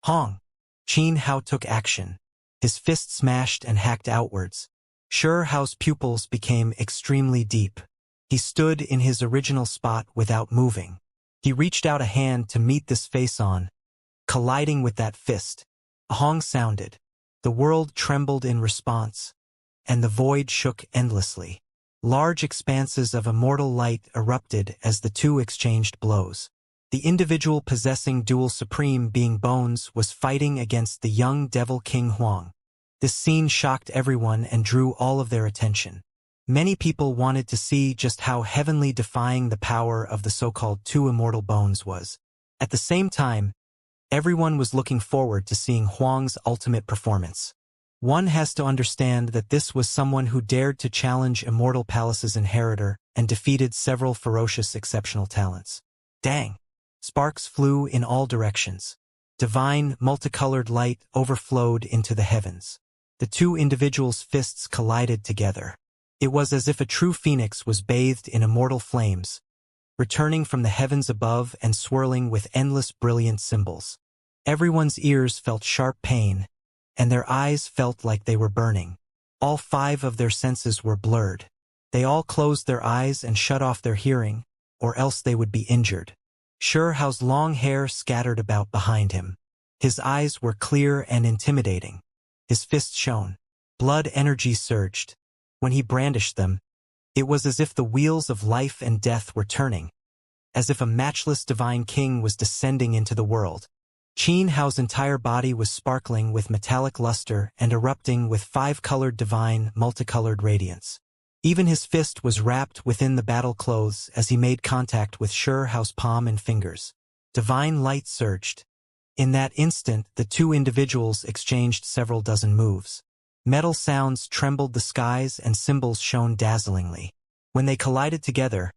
Hong! Qin Hao took action. His fist smashed and hacked outwards. Shi Hao's pupils became extremely deep. He stood in his original spot without moving. He reached out a hand to meet this face-on, colliding with that fist. A hong sounded. The world trembled in response, and the void shook endlessly. Large expanses of immortal light erupted as the two exchanged blows. The individual possessing dual supreme being Bones was fighting against the young devil King Huang. This scene shocked everyone and drew all of their attention. Many people wanted to see just how heavenly defying the power of the so-called two immortal bones was. At the same time, everyone was looking forward to seeing Huang's ultimate performance. One has to understand that this was someone who dared to challenge Immortal Palace's inheritor and defeated several ferocious exceptional talents. Dang! Sparks flew in all directions. Divine, multicolored light overflowed into the heavens. The two individuals' fists collided together. It was as if a true phoenix was bathed in immortal flames, returning from the heavens above and swirling with endless brilliant symbols. Everyone's ears felt sharp pain, and their eyes felt like they were burning. All 5 of their senses were blurred. They all closed their eyes and shut off their hearing, or else they would be injured. Shi Hao's long hair scattered about behind him. His eyes were clear and intimidating. His fists shone. Blood energy surged. When he brandished them, it was as if the wheels of life and death were turning, as if a matchless divine king was descending into the world. Qin Hao's entire body was sparkling with metallic luster and erupting with 5-colored divine, multicolored radiance. Even his fist was wrapped within the battle clothes as he made contact with Shi Hao's palm and fingers. Divine light surged. In that instant, the two individuals exchanged several dozen moves. Metal sounds trembled the skies and symbols shone dazzlingly. When they collided together,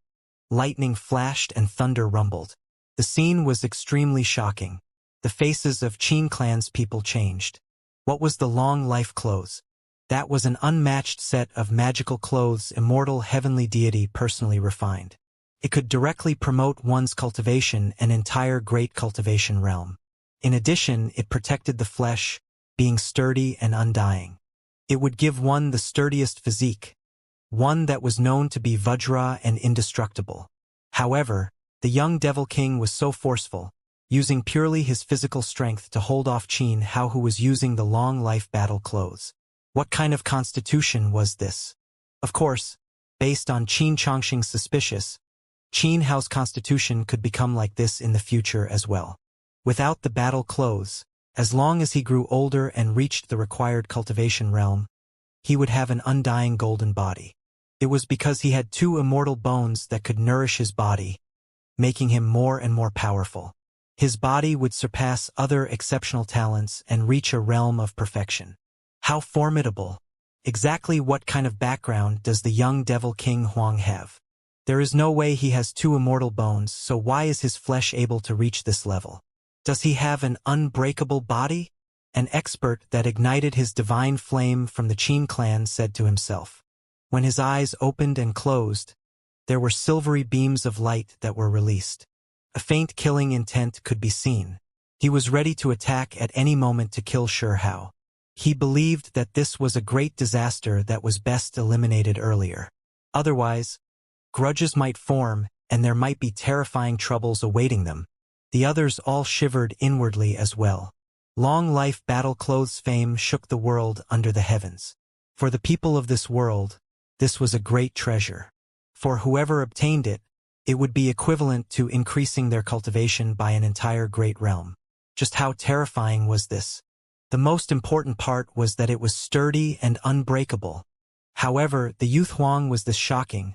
lightning flashed and thunder rumbled. The scene was extremely shocking. The faces of Qin Clan's people changed. What was the long life clothes? That was an unmatched set of magical clothes immortal heavenly deity personally refined. It could directly promote one's cultivation an entire great cultivation realm. In addition, it protected the flesh, being sturdy and undying. It would give one the sturdiest physique, one that was known to be Vajra and indestructible. However, the young Devil King was so forceful, using purely his physical strength to hold off Qin Hao, who was using the long life battle clothes. What kind of constitution was this? Of course, based on Qin Chongqing's suspicious, Qin Hao's constitution could become like this in the future as well. Without the battle clothes, as long as he grew older and reached the required cultivation realm, he would have an undying golden body. It was because he had 2 immortal bones that could nourish his body, making him more and more powerful. His body would surpass other exceptional talents and reach a realm of perfection. How formidable! Exactly what kind of background does the young Devil King Huang have? There is no way he has 2 immortal bones, so why is his flesh able to reach this level? Does he have an unbreakable body? An expert that ignited his divine flame from the Qin clan said to himself. When his eyes opened and closed, there were silvery beams of light that were released. A faint killing intent could be seen. He was ready to attack at any moment to kill Shi Hao. He believed that this was a great disaster that was best eliminated earlier. Otherwise, grudges might form, and there might be terrifying troubles awaiting them. The others all shivered inwardly as well. Long life battle clothes fame shook the world under the heavens. For the people of this world, this was a great treasure. For whoever obtained it, it would be equivalent to increasing their cultivation by an entire great realm. Just how terrifying was this? The most important part was that it was sturdy and unbreakable. However, the youth Huang was this shocking,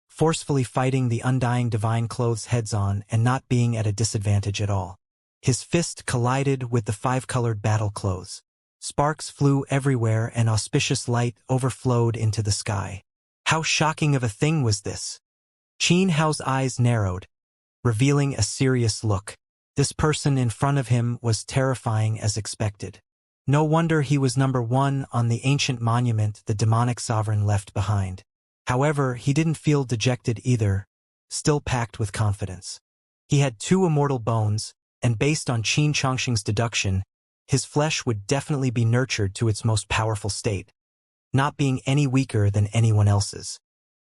forcefully fighting the undying divine clothes heads-on and not being at a disadvantage at all. His fist collided with the 5-colored battle clothes. Sparks flew everywhere and auspicious light overflowed into the sky. How shocking of a thing was this? Qin Hao's eyes narrowed, revealing a serious look. This person in front of him was terrifying as expected. No wonder he was number one on the ancient monument the demonic sovereign left behind. However, he didn't feel dejected either, still packed with confidence. He had 2 immortal bones, and based on Qin Chongqing's deduction, his flesh would definitely be nurtured to its most powerful state, not being any weaker than anyone else's.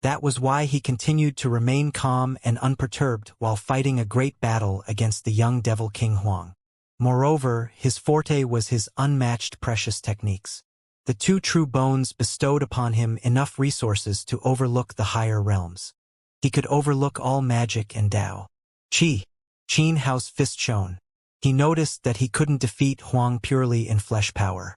That was why he continued to remain calm and unperturbed while fighting a great battle against the young devil King Huang. Moreover, his forte was his unmatched precious techniques. The 2 true bones bestowed upon him enough resources to overlook the higher realms. He could overlook all magic and Tao. Qin Hao's fist shone. He noticed that he couldn't defeat Huang purely in flesh power.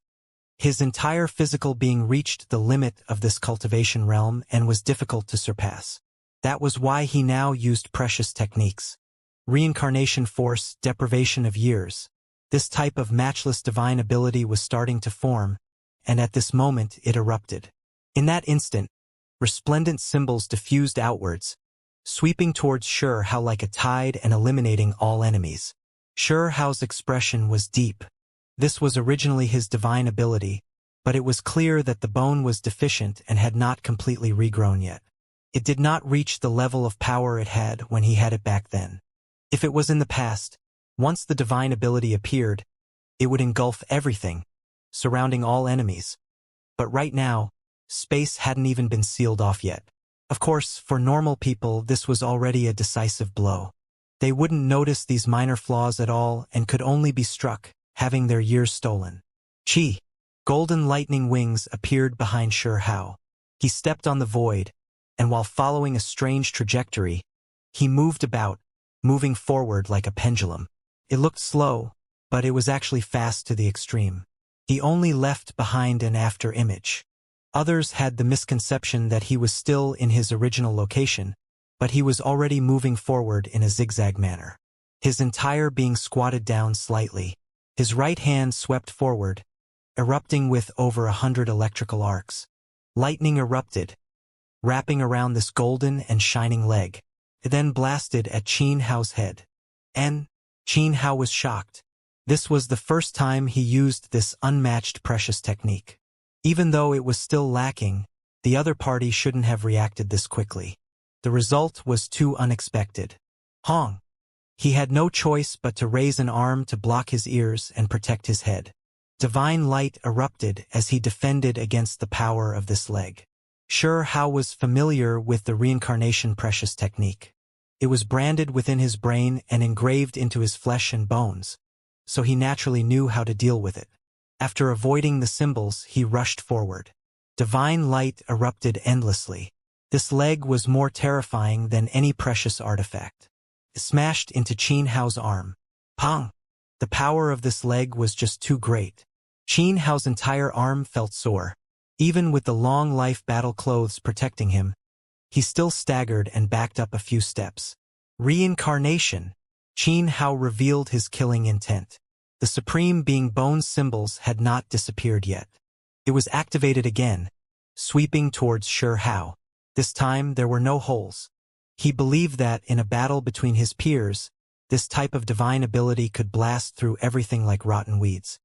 His entire physical being reached the limit of this cultivation realm and was difficult to surpass. That was why he now used precious techniques. Reincarnation force, deprivation of years. This type of matchless divine ability was starting to form, and at this moment it erupted. In that instant, resplendent symbols diffused outwards, sweeping towards Shi Hao like a tide and eliminating all enemies. Shi Hao's expression was deep. This was originally his divine ability, but it was clear that the bone was deficient and had not completely regrown yet. It did not reach the level of power it had when he had it back then. If it was in the past, once the divine ability appeared, it would engulf everything, surrounding all enemies. But right now, space hadn't even been sealed off yet. Of course, for normal people this was already a decisive blow. They wouldn't notice these minor flaws at all and could only be struck, having their years stolen. Golden lightning wings appeared behind Shi Hao. He stepped on the void, and while following a strange trajectory, he moved about, moving forward like a pendulum. It looked slow, but it was actually fast to the extreme. He only left behind an after image. Others had the misconception that he was still in his original location, but he was already moving forward in a zigzag manner. His entire being squatted down slightly. His right hand swept forward, erupting with over 100 electrical arcs. Lightning erupted, wrapping around this golden and shining leg. It then blasted at Qin Hao's head. And Qin Hao was shocked. This was the first time he used this unmatched precious technique. Even though it was still lacking, the other party shouldn't have reacted this quickly. The result was too unexpected. Hong. He had no choice but to raise an arm to block his ears and protect his head. Divine light erupted as he defended against the power of this leg. Shi Hao was familiar with the Reincarnation precious technique. It was branded within his brain and engraved into his flesh and bones, so he naturally knew how to deal with it. After avoiding the symbols, he rushed forward. Divine light erupted endlessly. This leg was more terrifying than any precious artifact. It smashed into Qin Hao's arm. Pong! The power of this leg was just too great. Qin Hao's entire arm felt sore. Even with the long life battle clothes protecting him, he still staggered and backed up a few steps. Reincarnation! Qin Hao revealed his killing intent. The supreme being bone symbols had not disappeared yet. It was activated again, sweeping towards Shi Hao. This time there were no holes. He believed that in a battle between his peers, this type of divine ability could blast through everything like rotten weeds.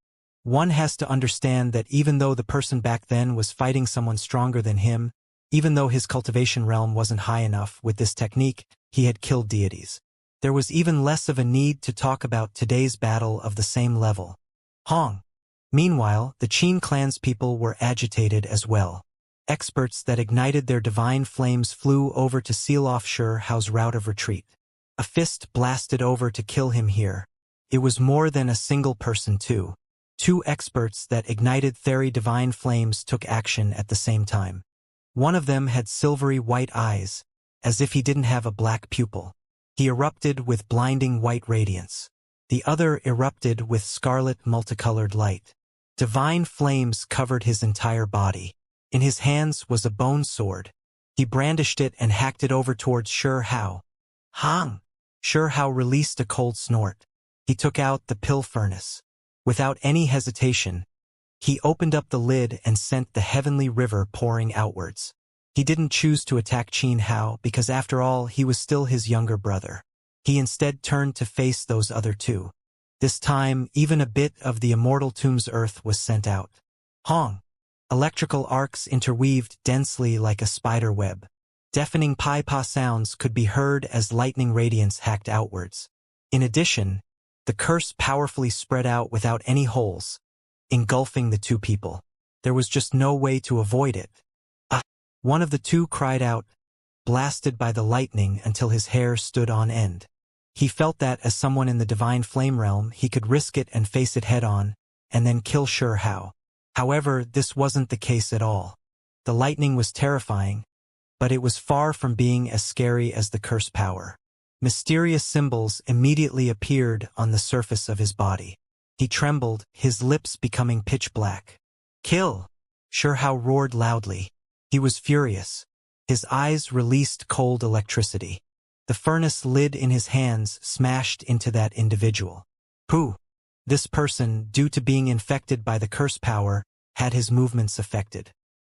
One has to understand that even though the person back then was fighting someone stronger than him, even though his cultivation realm wasn't high enough, with this technique, he had killed deities. There was even less of a need to talk about today's battle of the same level. Hong. Meanwhile, the Qin clan's people were agitated as well. Experts that ignited their divine flames flew over to seal off Shi Hao's route of retreat. A fist blasted over to kill him here. It was more than a single person too. 2 experts that ignited Theri divine flames took action at the same time. One of them had silvery white eyes, as if he didn't have a black pupil. He erupted with blinding white radiance. The other erupted with scarlet multicolored light. Divine flames covered his entire body. In his hands was a bone sword. He brandished it and hacked it over towards Shi Hao. Hong! Shi Hao released a cold snort. He took out the pill furnace. Without any hesitation, He opened up the lid and sent the heavenly river pouring outwards. He didn't choose to attack Qin Hao because after all he was still his younger brother. He instead turned to face those other two. This time, even a bit of the immortal tomb's earth was sent out. Hong! Electrical arcs interweaved densely like a spider web. Deafening pi-pa sounds could be heard as lightning radiance hacked outwards. In addition, the curse powerfully spread out without any holes, engulfing the two people. There was just no way to avoid it. Ah! One of the two cried out, blasted by the lightning until his hair stood on end. He felt that as someone in the divine flame realm he could risk it and face it head-on, and then kill Shi Hao. However, this wasn't the case at all. The lightning was terrifying, but it was far from being as scary as the curse power. Mysterious symbols immediately appeared on the surface of his body. He trembled, his lips becoming pitch black. Kill! Shi Hao roared loudly. He was furious. His eyes released cold electricity. The furnace lid in his hands smashed into that individual. Pooh! This person, due to being infected by the curse power, had his movements affected.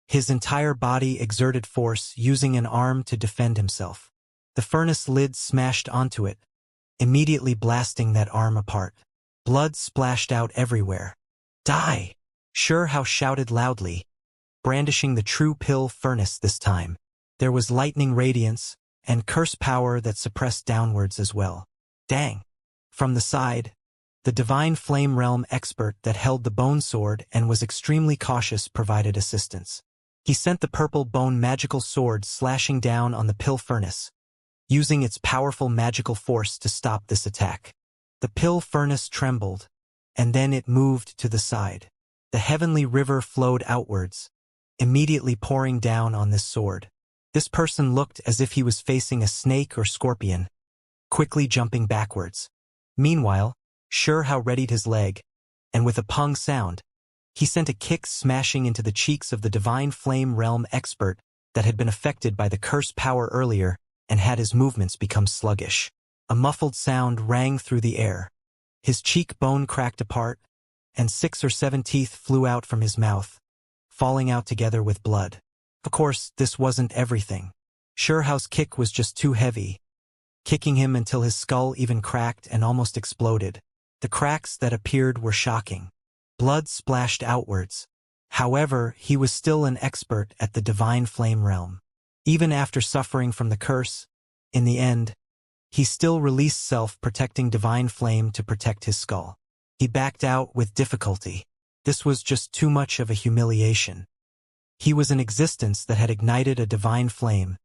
His entire body exerted force using an arm to defend himself. The furnace lid smashed onto it, immediately blasting that arm apart. Blood splashed out everywhere. Die! Shi Hao shouted loudly, brandishing the true pill furnace this time. There was lightning radiance, and curse power that suppressed downwards as well. Dang! From the side, the divine flame realm expert that held the bone sword and was extremely cautious provided assistance. He sent the purple bone magical sword slashing down on the pill furnace, using its powerful magical force to stop this attack. The pill furnace trembled, and then it moved to the side. The heavenly river flowed outwards, immediately pouring down on this sword. This person looked as if he was facing a snake or scorpion, quickly jumping backwards. Meanwhile, Shi Hao readied his leg, and with a pung sound, he sent a kick smashing into the cheeks of the divine flame realm expert that had been affected by the curse power earlier and had his movements become sluggish. A muffled sound rang through the air. His cheekbone cracked apart, and 6 or 7 teeth flew out from his mouth, falling out together with blood. Of course, this wasn't everything. Shi Hao's kick was just too heavy, kicking him until his skull even cracked and almost exploded. The cracks that appeared were shocking. Blood splashed outwards. However, he was still an expert at the divine flame realm. Even after suffering from the curse, in the end, he still released self-protecting divine flame to protect his skull. He backed out with difficulty. This was just too much of a humiliation. He was an existence that had ignited a divine flame,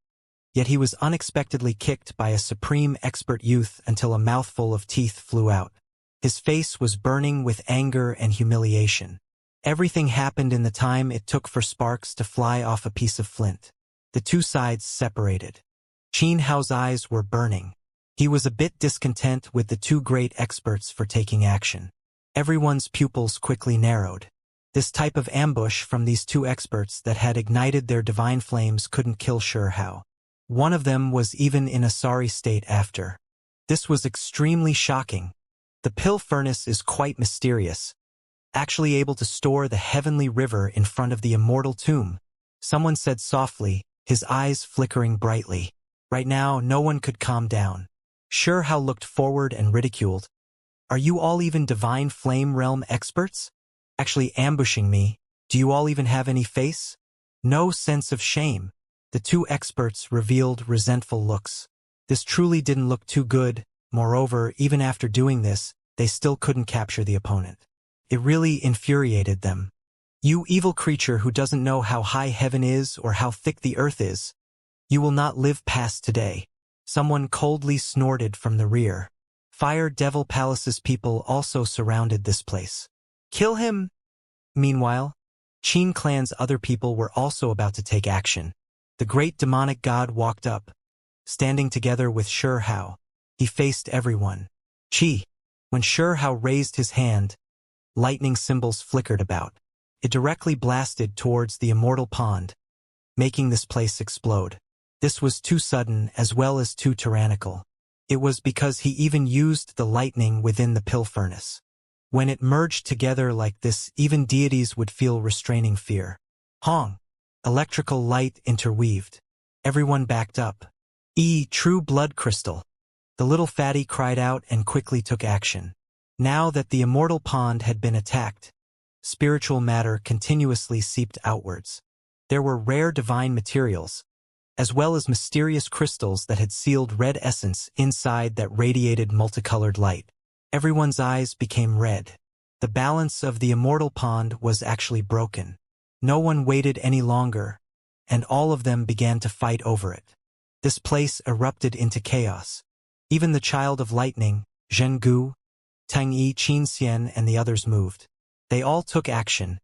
yet he was unexpectedly kicked by a supreme expert youth until a mouthful of teeth flew out. His face was burning with anger and humiliation. Everything happened in the time it took for sparks to fly off a piece of flint. The two sides separated. Qin Hao's eyes were burning. He was a bit discontent with the two great experts for taking action. Everyone's pupils quickly narrowed. This type of ambush from these two experts that had ignited their divine flames couldn't kill Shi Hao. One of them was even in a sorry state after. This was extremely shocking. The pill furnace is quite mysterious, actually able to store the heavenly river in front of the immortal tomb. Someone said softly, his eyes flickering brightly. Right now, no one could calm down. Shi Hao looked forward and ridiculed. Are you all even divine flame realm experts? Actually ambushing me? Do you all even have any face? No sense of shame. The two experts revealed resentful looks. This truly didn't look too good. Moreover, even after doing this, they still couldn't capture the opponent. It really infuriated them. You evil creature who doesn't know how high heaven is or how thick the earth is. You will not live past today. Someone coldly snorted from the rear. Fire Devil Palace's people also surrounded this place. Kill him! Meanwhile, Qin Clan's other people were also about to take action. The great demonic god walked up, standing together with Shi Hao. He faced everyone. Qi. When Shi Hao raised his hand, lightning symbols flickered about. It directly blasted towards the immortal pond, making this place explode. This was too sudden as well as too tyrannical. It was because he even used the lightning within the pill furnace. When it merged together like this, even deities would feel restraining fear. Hong! Electrical light interweaved. Everyone backed up. True blood crystal! The little fatty cried out and quickly took action. Now that the immortal pond had been attacked, spiritual matter continuously seeped outwards. There were rare divine materials, as well as mysterious crystals that had sealed red essence inside that radiated multicolored light. Everyone's eyes became red. The balance of the immortal pond was actually broken. No one waited any longer, and all of them began to fight over it. This place erupted into chaos. Even the child of lightning, Zhengu, Tang Yi, Xianxia, and the others moved. They all took action,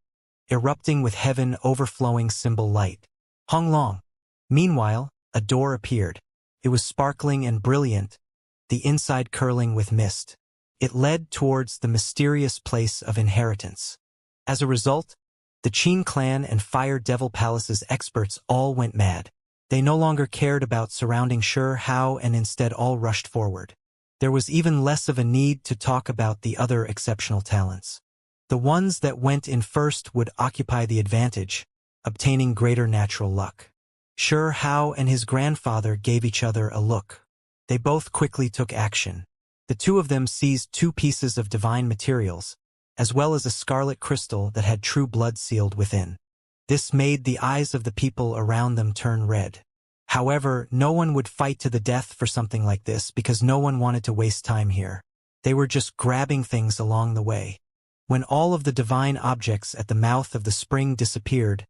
erupting with heaven overflowing symbol light. Honglong. Meanwhile, a door appeared. It was sparkling and brilliant, the inside curling with mist. It led towards the mysterious place of inheritance. As a result, the Qin clan and Fire Devil Palace's experts all went mad. They no longer cared about surrounding how and instead all rushed forward. There was even less of a need to talk about the other exceptional talents. The ones that went in first would occupy the advantage, obtaining greater natural luck. Hao and his grandfather gave each other a look. They both quickly took action. The two of them seized 2 pieces of divine materials, as well as a scarlet crystal that had true blood sealed within. This made the eyes of the people around them turn red. However, no one would fight to the death for something like this because no one wanted to waste time here. They were just grabbing things along the way. When all of the divine objects at the mouth of the spring disappeared,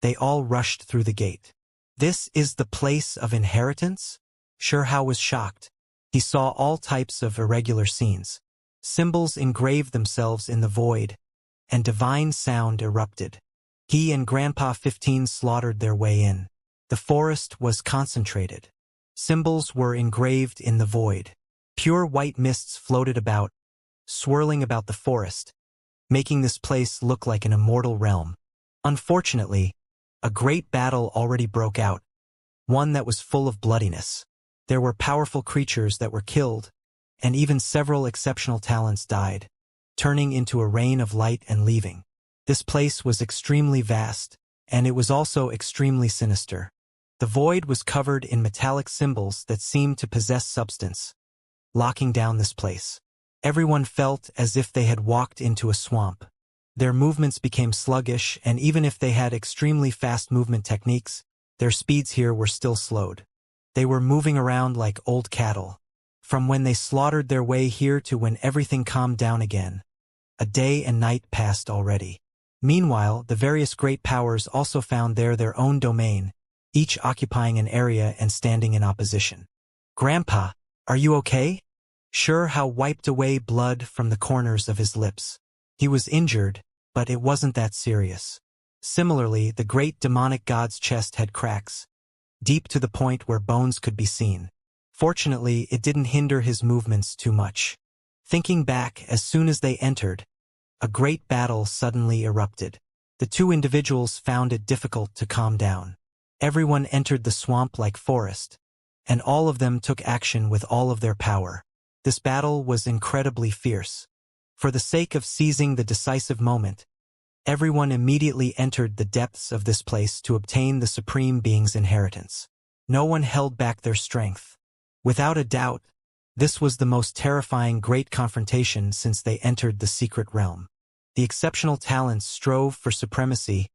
they all rushed through the gate. This is the place of inheritance? Hao was shocked. He saw all types of irregular scenes. Symbols engraved themselves in the void, and divine sound erupted. He and Grandpa 15 slaughtered their way in. The forest was concentrated. Symbols were engraved in the void. Pure white mists floated about, swirling about the forest, making this place look like an immortal realm. Unfortunately, a great battle already broke out, one that was full of bloodiness. There were powerful creatures that were killed, and even several exceptional talents died, turning into a rain of light and leaving. This place was extremely vast, and it was also extremely sinister. The void was covered in metallic symbols that seemed to possess substance, locking down this place. Everyone felt as if they had walked into a swamp. Their movements became sluggish, and even if they had extremely fast movement techniques, their speeds here were still slowed. They were moving around like old cattle. From when they slaughtered their way here to when everything calmed down again, a day and night passed already. Meanwhile, the various great powers also found there their own domain, each occupying an area and standing in opposition. Grandpa, are you okay? Hao wiped away blood from the corners of his lips. He was injured, but it wasn't that serious. Similarly, the great demonic god's chest had cracks, deep to the point where bones could be seen. Fortunately, it didn't hinder his movements too much. Thinking back, as soon as they entered, a great battle suddenly erupted. The two individuals found it difficult to calm down. Everyone entered the swamp-like forest, and all of them took action with all of their power. This battle was incredibly fierce. For the sake of seizing the decisive moment, everyone immediately entered the depths of this place to obtain the Supreme Being's inheritance. No one held back their strength. Without a doubt, this was the most terrifying great confrontation since they entered the secret realm. The exceptional talents strove for supremacy,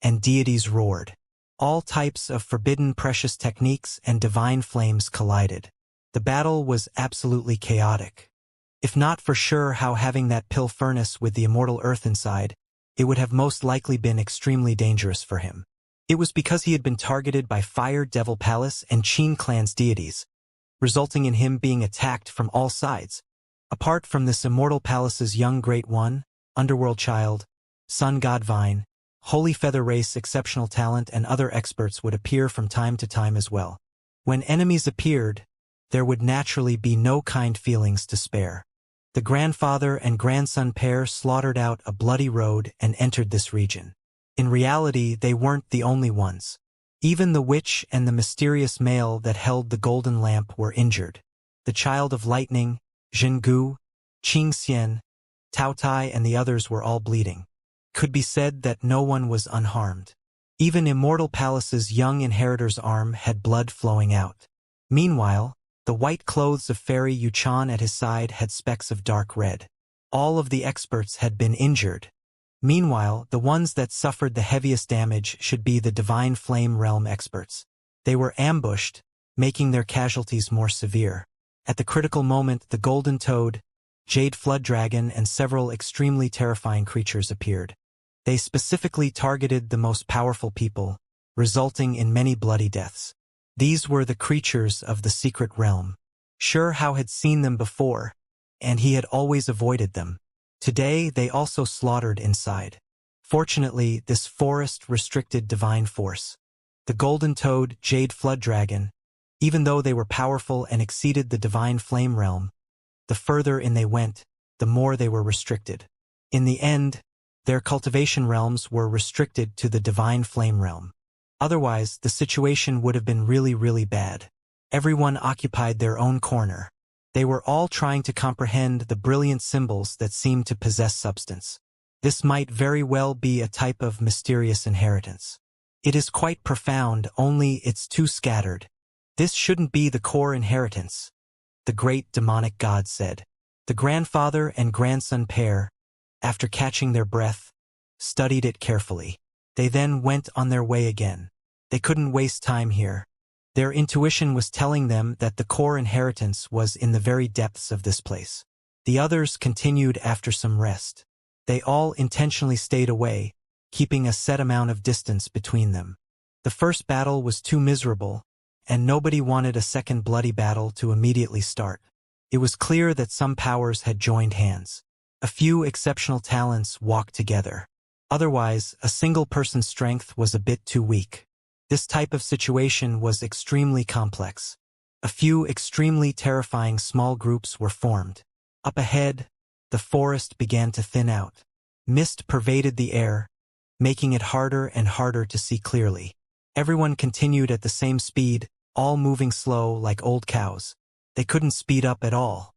and deities roared. All types of forbidden precious techniques and divine flames collided. The battle was absolutely chaotic. If not for how having that pill furnace with the immortal earth inside, it would have most likely been extremely dangerous for him. It was because he had been targeted by Fire Devil Palace and Qin clan's deities, resulting in him being attacked from all sides. Apart from this immortal palace's young great one, underworld child, sun god vine, holy feather race exceptional talent and other experts would appear from time to time as well. When enemies appeared, there would naturally be no kind feelings to spare. The grandfather and grandson pair slaughtered out a bloody road and entered this region. In reality, they weren't the only ones. Even the witch and the mysterious male that held the golden lamp were injured. The child of lightning, Zhengu, Qingxian, Tao Tai and the others were all bleeding. Could be said that no one was unharmed. Even Immortal Palace's young inheritor's arm had blood flowing out. Meanwhile, the white clothes of Fairy Yuchan at his side had specks of dark red. All of the experts had been injured. Meanwhile, the ones that suffered the heaviest damage should be the Divine Flame Realm experts. They were ambushed, making their casualties more severe. At the critical moment, the Golden Toad, Jade Flood Dragon, and several extremely terrifying creatures appeared. They specifically targeted the most powerful people, resulting in many bloody deaths. These were the creatures of the secret realm. Hao had seen them before, and he had always avoided them. Today, they also slaughtered inside. Fortunately, this forest restricted divine force. The Golden Toad, Jade Flood Dragon, even though they were powerful and exceeded the Divine Flame Realm, the further in they went, the more they were restricted. In the end, their cultivation realms were restricted to the Divine Flame Realm. Otherwise, the situation would have been really, really bad. Everyone occupied their own corner. They were all trying to comprehend the brilliant symbols that seemed to possess substance. This might very well be a type of mysterious inheritance. It is quite profound, only it's too scattered. This shouldn't be the core inheritance, the great demonic god said. The grandfather and grandson pair, after catching their breath, studied it carefully. They then went on their way again. They couldn't waste time here. Their intuition was telling them that the core inheritance was in the very depths of this place. The others continued after some rest. They all intentionally stayed away, keeping a set amount of distance between them. The first battle was too miserable, and nobody wanted a second bloody battle to immediately start. It was clear that some powers had joined hands. A few exceptional talents walked together. Otherwise, a single person's strength was a bit too weak. This type of situation was extremely complex. A few extremely terrifying small groups were formed. Up ahead, the forest began to thin out. Mist pervaded the air, making it harder and harder to see clearly. Everyone continued at the same speed, all moving slow like old cows. They couldn't speed up at all.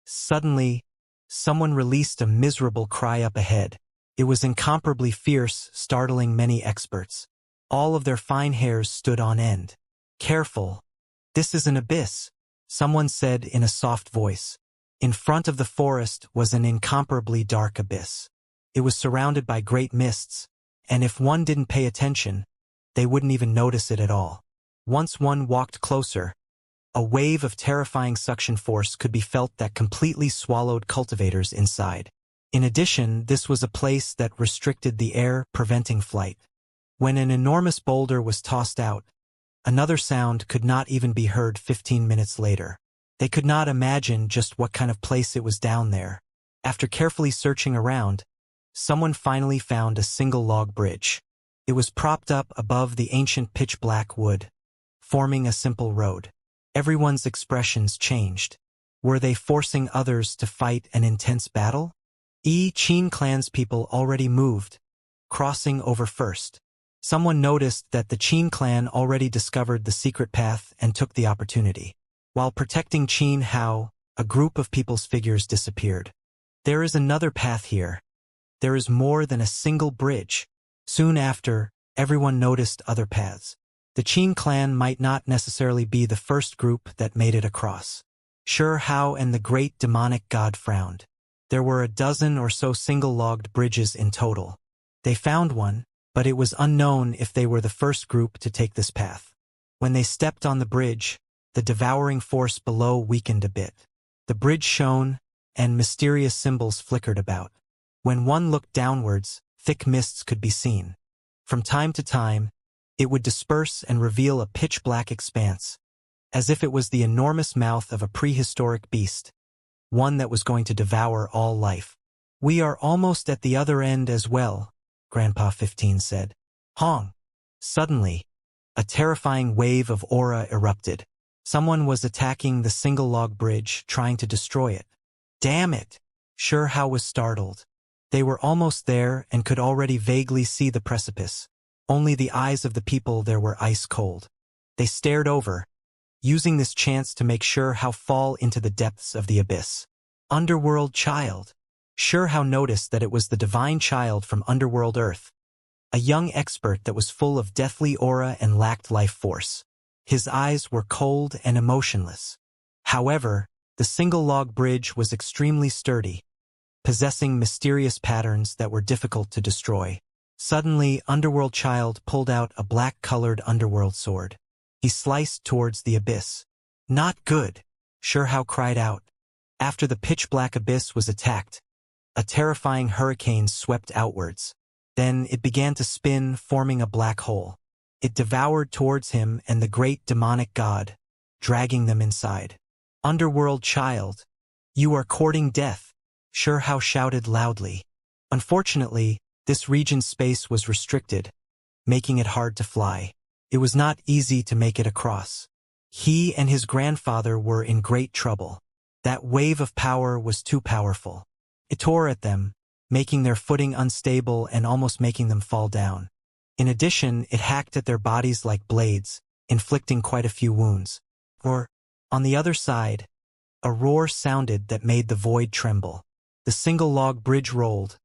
Suddenly, someone released a miserable cry up ahead. It was incomparably fierce, startling many experts. All of their fine hairs stood on end. Careful. This is an abyss, someone said in a soft voice. In front of the forest was an incomparably dark abyss. It was surrounded by great mists, and if one didn't pay attention, they wouldn't even notice it at all. Once one walked closer, a wave of terrifying suction force could be felt that completely swallowed cultivators inside. In addition, this was a place that restricted the air, preventing flight. When an enormous boulder was tossed out, another sound could not even be heard 15 minutes later. They could not imagine just what kind of place it was down there. After carefully searching around, someone finally found a single log bridge. It was propped up above the ancient pitch-black wood, forming a simple road. Everyone's expressions changed. Were they forcing others to fight an intense battle? Qin clan's people already moved, crossing over first. Someone noticed that the Qin clan already discovered the secret path and took the opportunity. While protecting Qin Hao, a group of people's figures disappeared. There is another path here. There is more than a single bridge. Soon after, everyone noticed other paths. The Qin clan might not necessarily be the first group that made it across. Hao and the great demonic god frowned. There were a dozen or so single-logged bridges in total. They found one, but it was unknown if they were the first group to take this path. When they stepped on the bridge, the devouring force below weakened a bit. The bridge shone, and mysterious symbols flickered about. When one looked downwards, thick mists could be seen. From time to time, it would disperse and reveal a pitch-black expanse, as if it was the enormous mouth of a prehistoric beast, one that was going to devour all life. "We are almost at the other end as well," Grandpa 15 said. Hong! Suddenly, a terrifying wave of aura erupted. Someone was attacking the single-log bridge, trying to destroy it. Damn it! Hao was startled. They were almost there and could already vaguely see the precipice. Only the eyes of the people there were ice cold. They stared over, using this chance to make sure how fall into the depths of the abyss. Underworld child. Xianxia noticed that it was the divine child from Underworld Earth, a young expert that was full of deathly aura and lacked life force. His eyes were cold and emotionless. However, the single-log bridge was extremely sturdy, possessing mysterious patterns that were difficult to destroy. Suddenly, Underworld Child pulled out a black-colored underworld sword. He sliced towards the abyss. Not good, Xianxia cried out. After the pitch-black abyss was attacked, a terrifying hurricane swept outwards. Then it began to spin, forming a black hole. It devoured towards him and the great demonic god, dragging them inside. Underworld Child, you are courting death, Xianxia shouted loudly. Unfortunately, this region's space was restricted, making it hard to fly. It was not easy to make it across. He and his grandfather were in great trouble. That wave of power was too powerful. It tore at them, making their footing unstable and almost making them fall down. In addition, it hacked at their bodies like blades, inflicting quite a few wounds. On the other side, a roar sounded that made the void tremble. The single-log bridge rolled,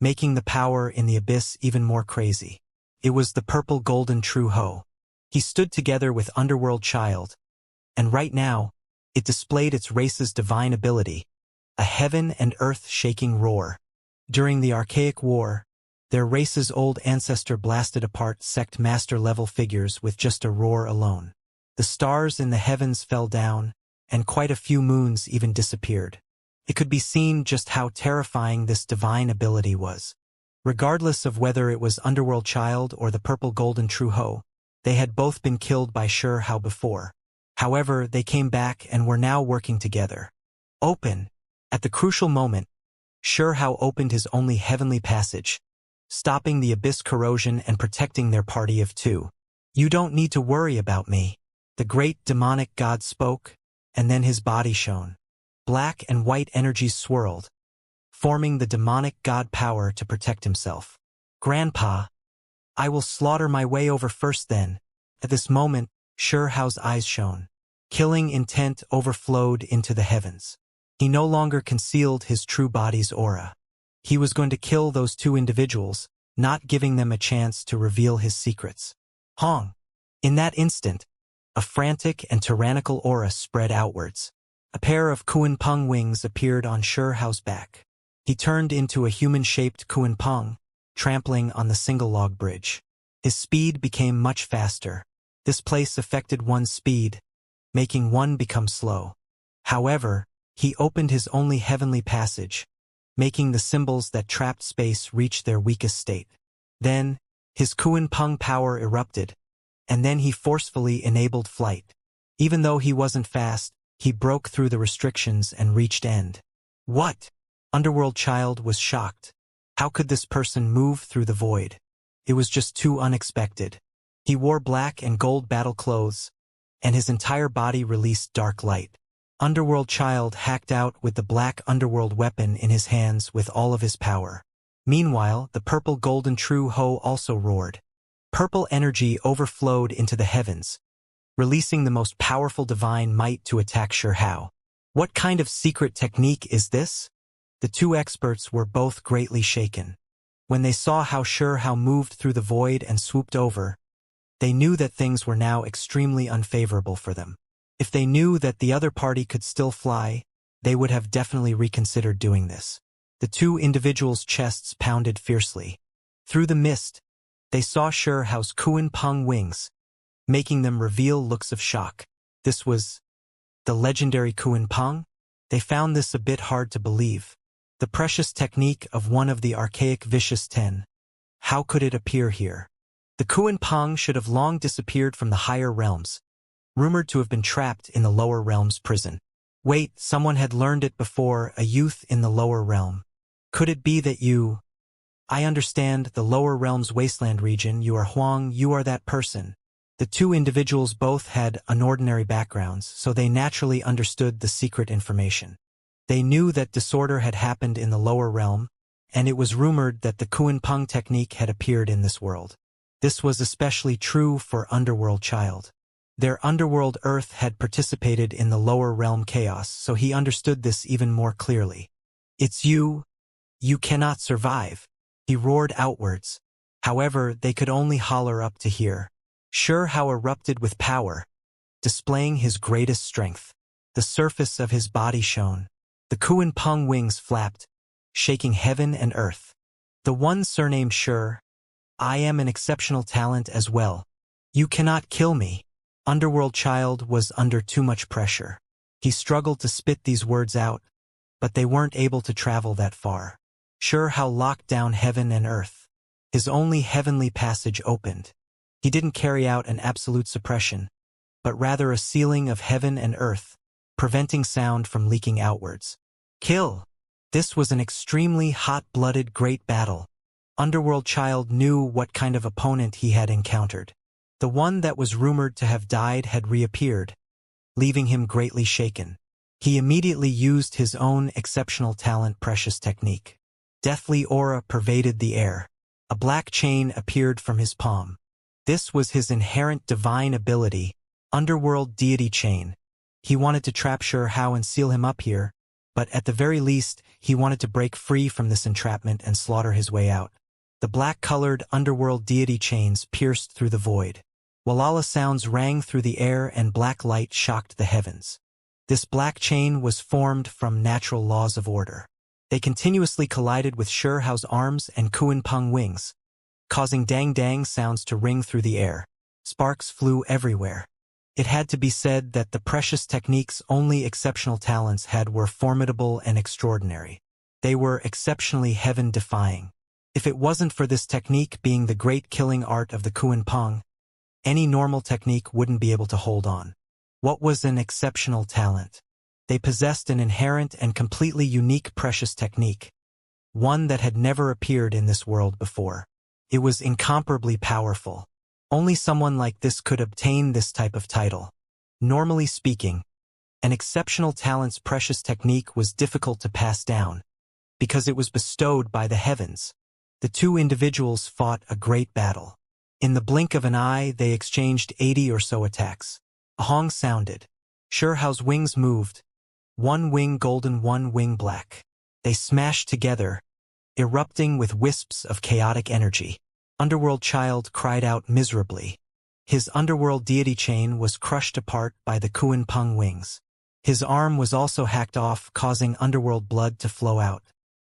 making the power in the abyss even more crazy. It was the purple golden true Ho. He stood together with Underworld Child, and right now, it displayed its race's divine ability, a heaven and earth-shaking roar. During the Archaic War, their race's old ancestor blasted apart sect master-level figures with just a roar alone. The stars in the heavens fell down, and quite a few moons even disappeared. It could be seen just how terrifying this divine ability was. Regardless of whether it was Underworld Child or the purple golden true Ho, they had both been killed by Xianxia before. However, they came back and were now working together. Open. At the crucial moment, Xianxia opened his only heavenly passage, stopping the abyss corrosion and protecting their party of two. You don't need to worry about me. The great demonic god spoke, and then his body shone. Black and white energies swirled, forming the demonic god power to protect himself. Grandpa, I will slaughter my way over first then. At this moment, Xianxia's eyes shone. Killing intent overflowed into the heavens. He no longer concealed his true body's aura. He was going to kill those two individuals, not giving them a chance to reveal his secrets. Hong! In that instant, a frantic and tyrannical aura spread outwards. A pair of Kuan-Peng wings appeared on Xianxia's back. He turned into a human-shaped Kuan-Peng, trampling on the single-log bridge. His speed became much faster. This place affected one's speed, making one become slow. However, he opened his only heavenly passage, making the symbols that trapped space reach their weakest state. Then, his Kuan-Peng power erupted, and then he forcefully enabled flight. Even though he wasn't fast, he broke through the restrictions and reached end. What? Underworld Child was shocked. How could this person move through the void? It was just too unexpected. He wore black and gold battle clothes, and his entire body released dark light. Underworld Child hacked out with the black underworld weapon in his hands with all of his power. Meanwhile, the purple golden true Ho also roared. Purple energy overflowed into the heavens, releasing the most powerful divine might to attack Xianxia. What kind of secret technique is this? The two experts were both greatly shaken. When they saw how Xianxia moved through the void and swooped over, they knew that things were now extremely unfavorable for them. If they knew that the other party could still fly, they would have definitely reconsidered doing this. The two individuals' chests pounded fiercely. Through the mist, they saw Xianxia's Kuan-Peng wings, making them reveal looks of shock. This was the legendary Kuan-Peng? They found this a bit hard to believe. The precious technique of one of the archaic Vicious 10. How could it appear here? The Kuan-Peng should have long disappeared from the higher realms, rumored to have been trapped in the lower realms prison. Wait, someone had learned it before, a youth in the lower realm. Could it be that you... I understand, the lower realms wasteland region, you are Huang, you are that person. The two individuals both had unordinary backgrounds, so they naturally understood the secret information. They knew that disorder had happened in the lower realm, and it was rumored that the Kuan-Peng technique had appeared in this world. This was especially true for Underworld Child. Their underworld Earth had participated in the lower realm chaos, so he understood this even more clearly. "It's you. You cannot survive," he roared outwards. However, they could only holler up to hear. Xianxia erupted with power, displaying his greatest strength. The surface of his body shone. The Kuan Peng wings flapped, shaking heaven and earth. The one surnamed Xianxia, "I am an exceptional talent as well. You cannot kill me." Underworld Child was under too much pressure. He struggled to spit these words out, but they weren't able to travel that far. Xianxia locked down heaven and earth. His only heavenly passage opened. He didn't carry out an absolute suppression, but rather a sealing of heaven and earth, preventing sound from leaking outwards. Kill! This was an extremely hot-blooded great battle. Underworld Child knew what kind of opponent he had encountered. The one that was rumored to have died had reappeared, leaving him greatly shaken. He immediately used his own exceptional talent precious technique. Deathly aura pervaded the air. A black chain appeared from his palm. This was his inherent divine ability, Underworld Deity Chain. He wanted to trap Xianxia and seal him up here, but at the very least, he wanted to break free from this entrapment and slaughter his way out. The black-colored Underworld Deity Chains pierced through the void. Walala sounds rang through the air and black light shocked the heavens. This black chain was formed from natural laws of order. They continuously collided with Xianxia's arms and Kuan Peng wings, causing dang-dang sounds to ring through the air. Sparks flew everywhere. It had to be said that the precious techniques only exceptional talents had were formidable and extraordinary. They were exceptionally heaven-defying. If it wasn't for this technique being the great killing art of the Kuan Peng, any normal technique wouldn't be able to hold on. What was an exceptional talent? They possessed an inherent and completely unique precious technique, one that had never appeared in this world before. It was incomparably powerful. Only someone like this could obtain this type of title. Normally speaking, an exceptional talent's precious technique was difficult to pass down, because it was bestowed by the heavens. The two individuals fought a great battle. In the blink of an eye, they exchanged 80 or so attacks. A hong sounded. Xianxia's wings moved. One wing golden, one wing black. They smashed together, erupting with wisps of chaotic energy. Underworld Child cried out miserably. His Underworld Deity Chain was crushed apart by the Kuan Peng wings. His arm was also hacked off, causing underworld blood to flow out.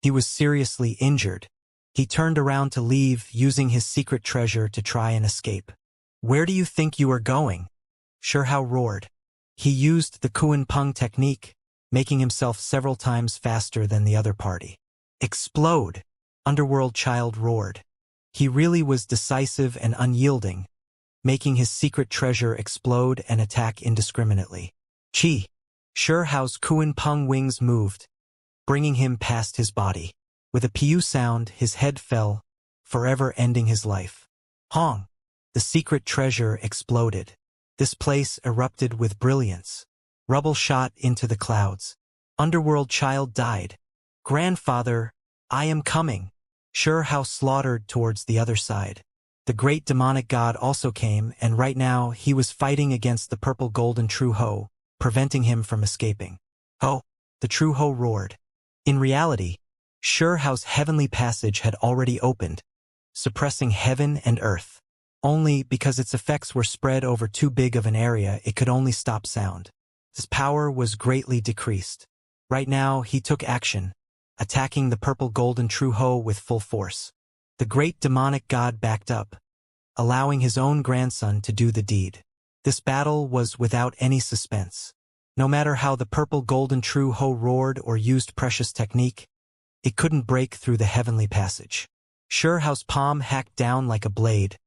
He was seriously injured. He turned around to leave, using his secret treasure to try and escape. "Where do you think you are going?" Xianxia roared. He used the Kuan Peng technique, making himself several times faster than the other party. "Explode!" Underworld Child roared. He really was decisive and unyielding, making his secret treasure explode and attack indiscriminately. Chi! Xianxia's Kuan Peng wings moved, bringing him past his body. With a piu sound, his head fell, forever ending his life. Hong! The secret treasure exploded. This place erupted with brilliance. Rubble shot into the clouds. Underworld Child died. "Grandfather, I am coming." Xianxia slaughtered towards the other side. The great demonic god also came, and right now he was fighting against the purple golden True Ho, preventing him from escaping. "Ho!" The True Ho roared. In reality, Xianxia's heavenly passage had already opened, suppressing heaven and earth. Only because its effects were spread over too big of an area, it could only stop sound. His power was greatly decreased. Right now, he took action, attacking the purple golden True Ho with full force. The great demonic god backed up, allowing his own grandson to do the deed. This battle was without any suspense. No matter how the purple golden True Ho roared or used precious technique, it couldn't break through the heavenly passage. Xianxia's palm hacked down like a blade,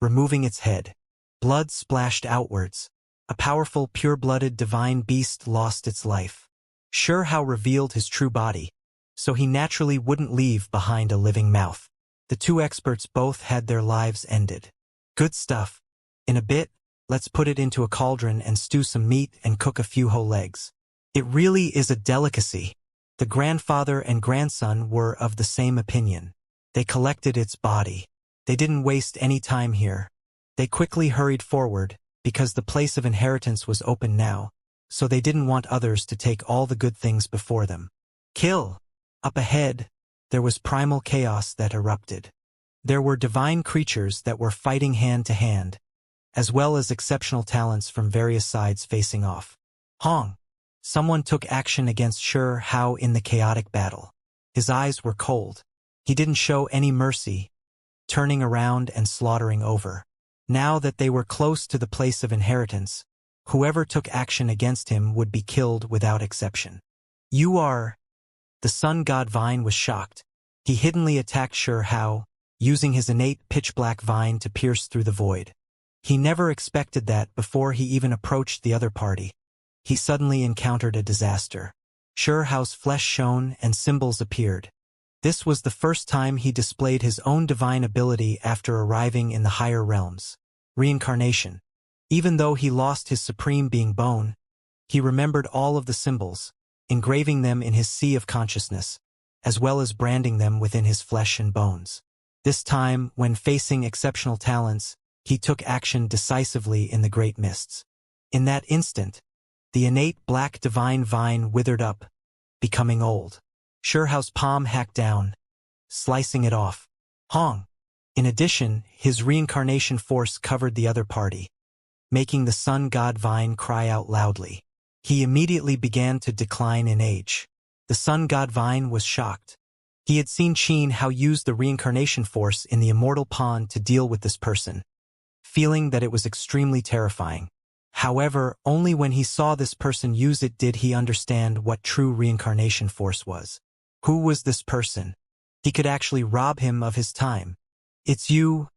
removing its head. Blood splashed outwards. A powerful, pure-blooded divine beast lost its life. Xianxia revealed his true body, so he naturally wouldn't leave behind a living mouth. The two experts both had their lives ended. Good stuff. In a bit, let's put it into a cauldron and stew some meat and cook a few whole legs. It really is a delicacy. The grandfather and grandson were of the same opinion. They collected its body. They didn't waste any time here. They quickly hurried forward, because the place of inheritance was open now, so they didn't want others to take all the good things before them. Kill! Up ahead, there was primal chaos that erupted. There were divine creatures that were fighting hand to hand, as well as exceptional talents from various sides facing off. Hong! Someone took action against Shi Hao in the chaotic battle. His eyes were cold. He didn't show any mercy, turning around and slaughtering over. Now that they were close to the place of inheritance, whoever took action against him would be killed without exception. You are... The sun god Vine was shocked. He hiddenly attacked Shi Hao, using his innate pitch-black vine to pierce through the void. He never expected that before he even approached the other party. He suddenly encountered a disaster. Shi Hao's flesh shone and symbols appeared. This was the first time he displayed his own divine ability after arriving in the higher realms. Reincarnation. Even though he lost his supreme being bone, he remembered all of the symbols, engraving them in his sea of consciousness, as well as branding them within his flesh and bones. This time, when facing exceptional talents, he took action decisively in the great mists. In that instant, the innate black divine vine withered up, becoming old. Shi Hao's palm hacked down, slicing it off. Hong! In addition, his reincarnation force covered the other party, making the sun god Vine cry out loudly. He immediately began to decline in age. The sun god Vine was shocked. He had seen Xian Hao use the reincarnation force in the immortal pawn to deal with this person, feeling that it was extremely terrifying. However, only when he saw this person use it did he understand what true reincarnation force was. Who was this person? He could actually rob him of his time. It's you.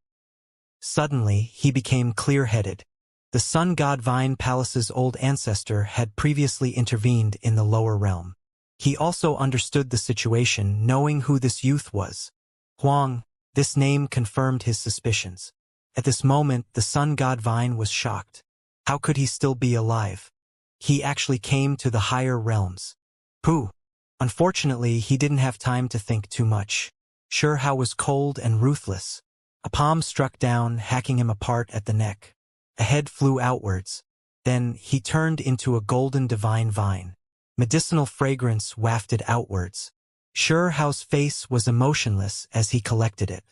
Suddenly, he became clear-headed. The sun god Vine Palace's old ancestor had previously intervened in the lower realm. He also understood the situation, knowing who this youth was. Huang, this name confirmed his suspicions. At this moment, the sun god Vine was shocked. How could he still be alive? He actually came to the higher realms. Pooh! Unfortunately, he didn't have time to think too much. Shi Hao was cold and ruthless. A palm struck down, hacking him apart at the neck. A head flew outwards. Then, he turned into a golden divine vine. Medicinal fragrance wafted outwards. Shi Hao's face was emotionless as he collected it.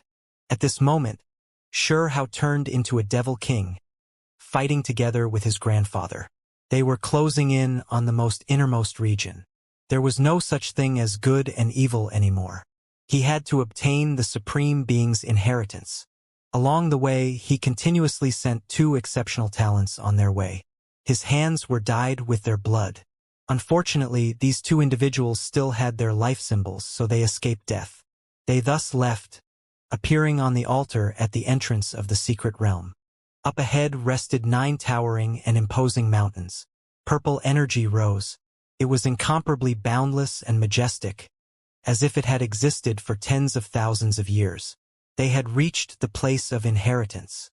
At this moment, Shi Hao turned into a devil king, fighting together with his grandfather. They were closing in on the most innermost region. There was no such thing as good and evil anymore. He had to obtain the Supreme Being's inheritance. Along the way, he continuously sent two exceptional talents on their way. His hands were dyed with their blood. Unfortunately, these two individuals still had their life symbols, so they escaped death. They thus left, appearing on the altar at the entrance of the secret realm. Up ahead rested 9 towering and imposing mountains. Purple energy rose. It was incomparably boundless and majestic, as if it had existed for tens of thousands of years. They had reached the place of inheritance.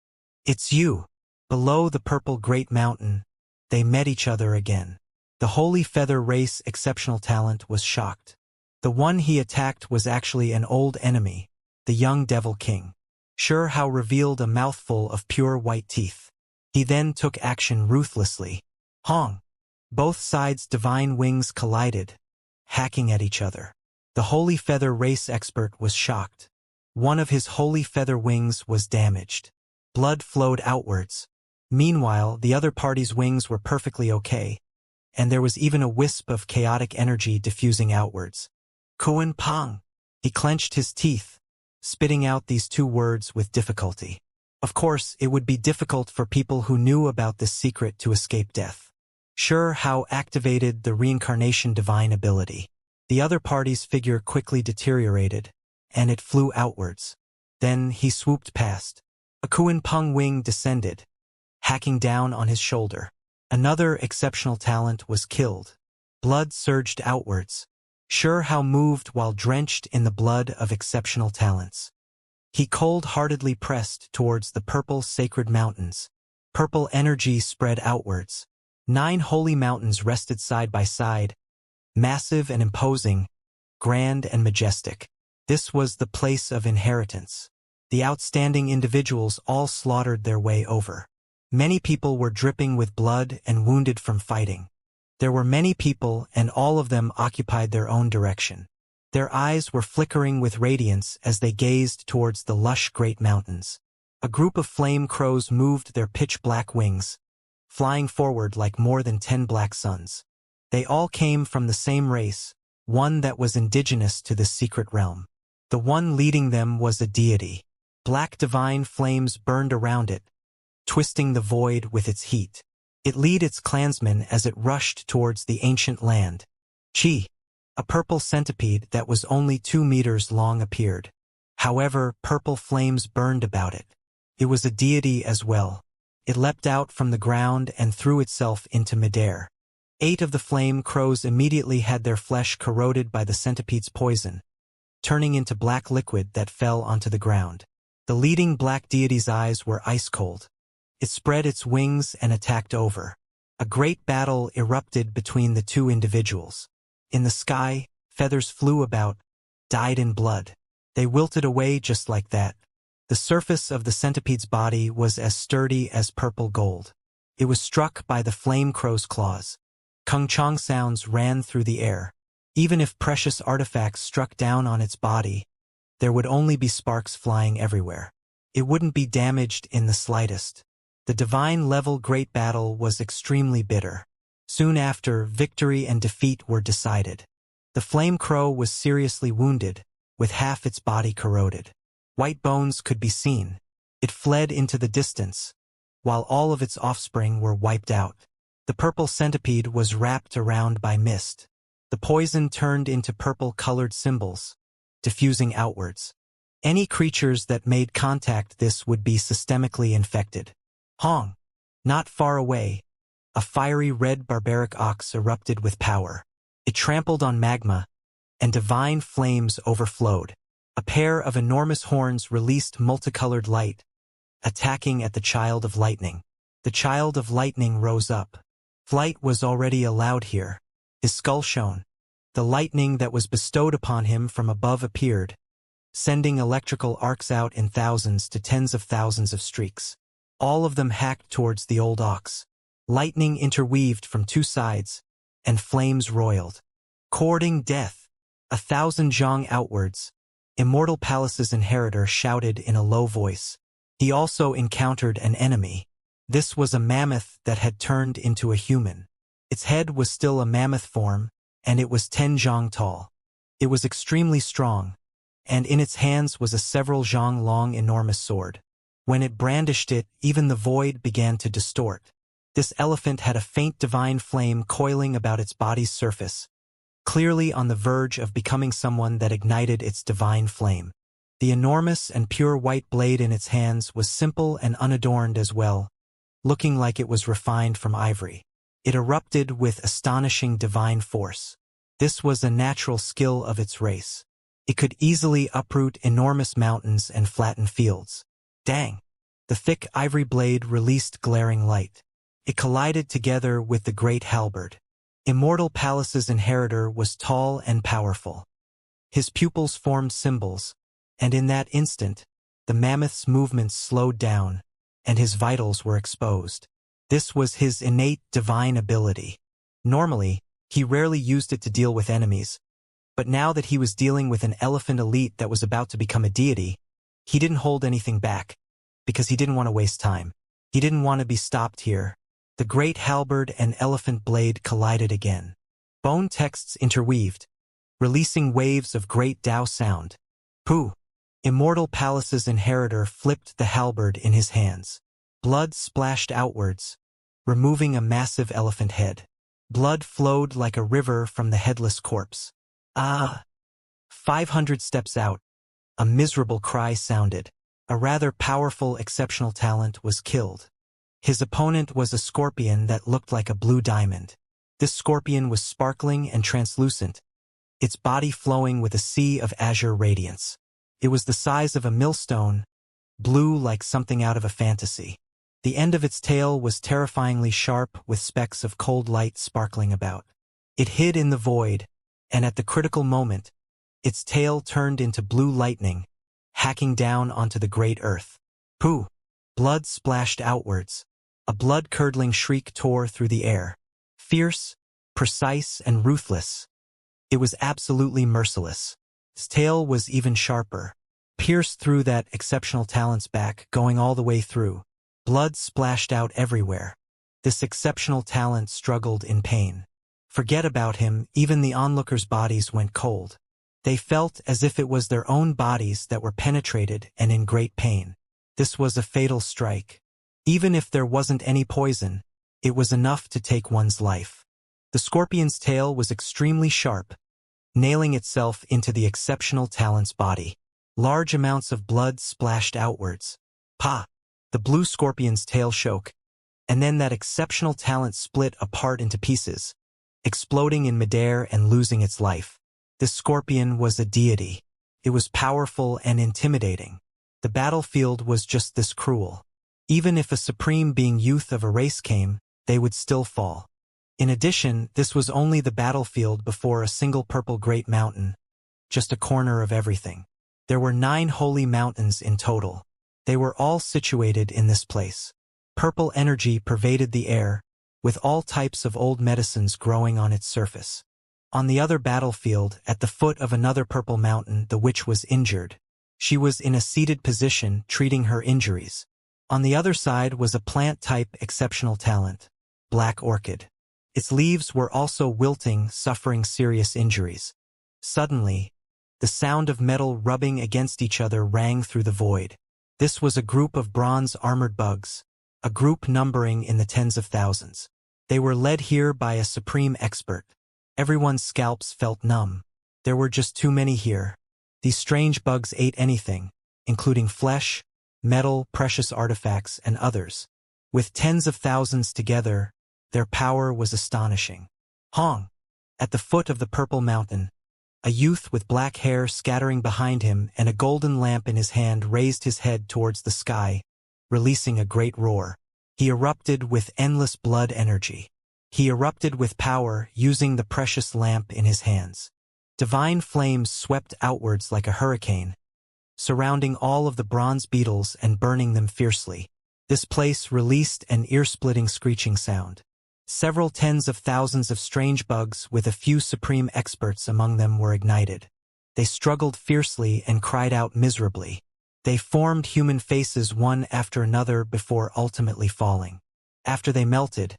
It's you. Below the purple great mountain, they met each other again. The Holy Feather Race exceptional talent was shocked. The one he attacked was actually an old enemy, the young Devil King. Shi Hao revealed a mouthful of pure white teeth. He then took action ruthlessly. Hong! Both sides' divine wings collided, hacking at each other. The Holy Feather Race expert was shocked. One of his holy feather wings was damaged. Blood flowed outwards. Meanwhile, the other party's wings were perfectly okay, and there was even a wisp of chaotic energy diffusing outwards. Kuan Pang! He clenched his teeth, spitting out these 2 words with difficulty. Of course, it would be difficult for people who knew about this secret to escape death. Shi Hao activated the reincarnation divine ability. The other party's figure quickly deteriorated, and it flew outwards. Then he swooped past. A Kuan Peng wing descended, hacking down on his shoulder. Another exceptional talent was killed. Blood surged outwards. Shi Hao moved while drenched in the blood of exceptional talents. He cold-heartedly pressed towards the purple sacred mountains. Purple energy spread outwards. 9 holy mountains rested side by side, massive and imposing, grand and majestic. This was the place of inheritance. The outstanding individuals all slaughtered their way over. Many people were dripping with blood and wounded from fighting. There were many people, and all of them occupied their own direction. Their eyes were flickering with radiance as they gazed towards the lush great mountains. A group of flame crows moved their pitch-black wings, flying forward like more than 10 black suns. They all came from the same race, one that was indigenous to this secret realm. The one leading them was a deity. Black divine flames burned around it, twisting the void with its heat. It led its clansmen as it rushed towards the ancient land. Chi, a purple centipede that was only 2 meters long, appeared. However, purple flames burned about it. It was a deity as well. It leapt out from the ground and threw itself into midair. 8 of the flame crows immediately had their flesh corroded by the centipede's poison, turning into black liquid that fell onto the ground. The leading black deity's eyes were ice-cold. It spread its wings and attacked over. A great battle erupted between the two individuals. In the sky, feathers flew about, dyed in blood. They wilted away just like that. The surface of the centipede's body was as sturdy as purple gold. It was struck by the flame crow's claws. Kung-chong sounds ran through the air. Even if precious artifacts struck down on its body, there would only be sparks flying everywhere. It wouldn't be damaged in the slightest. The divine-level great battle was extremely bitter. Soon after, victory and defeat were decided. The flame crow was seriously wounded, with half its body corroded. White bones could be seen. It fled into the distance, while all of its offspring were wiped out. The purple centipede was wrapped around by mist. The poison turned into purple-colored symbols, diffusing outwards. Any creatures that made contact this would be systemically infected. Hong! Not far away, a fiery red barbaric ox erupted with power. It trampled on magma, and divine flames overflowed. A pair of enormous horns released multicolored light, attacking at the Child of Lightning. The Child of Lightning rose up. Flight was already allowed here. His skull shone. The lightning that was bestowed upon him from above appeared, sending electrical arcs out in thousands to tens of thousands of streaks. All of them hacked towards the old ox. Lightning interweaved from 2 sides, and flames roiled. Courting death, 1,000 zhang outwards. Immortal Palace's inheritor shouted in a low voice. He also encountered an enemy. This was a mammoth that had turned into a human. Its head was still a mammoth form, and it was 10 zhang tall. It was extremely strong, and in its hands was a several zhang long enormous sword. When it brandished it, even the void began to distort. This elephant had a faint divine flame coiling about its body's surface, clearly on the verge of becoming someone that ignited its divine flame. The enormous and pure white blade in its hands was simple and unadorned as well, looking like it was refined from ivory. It erupted with astonishing divine force. This was a natural skill of its race. It could easily uproot enormous mountains and flatten fields. Dang! The thick ivory blade released glaring light. It collided together with the great halberd. Immortal Palace's inheritor was tall and powerful. His pupils formed symbols, and in that instant, the mammoth's movements slowed down, and his vitals were exposed. This was his innate divine ability. Normally, he rarely used it to deal with enemies, but now that he was dealing with an elephant elite that was about to become a deity, he didn't hold anything back, because he didn't want to waste time. He didn't want to be stopped here. The great halberd and elephant blade collided again. Bone texts interweaved, releasing waves of great Tao sound. Pooh! Immortal Palace's inheritor flipped the halberd in his hands. Blood splashed outwards, removing a massive elephant head. Blood flowed like a river from the headless corpse. Ah! 500 steps out, a miserable cry sounded. A rather powerful, exceptional talent was killed. His opponent was a scorpion that looked like a blue diamond. This scorpion was sparkling and translucent, its body flowing with a sea of azure radiance. It was the size of a millstone, blue like something out of a fantasy. The end of its tail was terrifyingly sharp with specks of cold light sparkling about. It hid in the void, and at the critical moment, its tail turned into blue lightning, hacking down onto the great earth. Pooh! Blood splashed outwards. A blood-curdling shriek tore through the air. Fierce, precise, and ruthless. It was absolutely merciless. Its tail was even sharper. Pierced through that exceptional talent's back, going all the way through. Blood splashed out everywhere. This exceptional talent struggled in pain. Forget about him, even the onlookers' bodies went cold. They felt as if it was their own bodies that were penetrated and in great pain. This was a fatal strike. Even if there wasn't any poison, it was enough to take one's life. The scorpion's tail was extremely sharp, nailing itself into the exceptional talent's body. Large amounts of blood splashed outwards. Pa! The blue scorpion's tail shook, and then that exceptional talent split apart into pieces, exploding in midair and losing its life. This scorpion was a deity. It was powerful and intimidating. The battlefield was just this cruel. Even if a supreme being youth of a race came, they would still fall. In addition, this was only the battlefield before a single purple great mountain, just a corner of everything. There were 9 holy mountains in total. They were all situated in this place. Purple energy pervaded the air, with all types of old medicines growing on its surface. On the other battlefield, at the foot of another purple mountain, the witch was injured. She was in a seated position, treating her injuries. On the other side was a plant-type exceptional talent, black orchid. Its leaves were also wilting, suffering serious injuries. Suddenly, the sound of metal rubbing against each other rang through the void. This was a group of bronze-armored bugs, a group numbering in the tens of thousands. They were led here by a supreme expert. Everyone's scalps felt numb. There were just too many here. These strange bugs ate anything, including flesh, metal, precious artifacts, and others. With tens of thousands together, their power was astonishing. Hong! At the foot of the purple mountain, a youth with black hair scattering behind him and a golden lamp in his hand raised his head towards the sky, releasing a great roar. He erupted with endless blood energy. He erupted with power, using the precious lamp in his hands. Divine flames swept outwards like a hurricane, surrounding all of the bronze beetles and burning them fiercely. This place released an ear-splitting screeching sound. Several tens of thousands of strange bugs, with a few supreme experts among them, were ignited. They struggled fiercely and cried out miserably. They formed human faces one after another before ultimately falling. After they melted,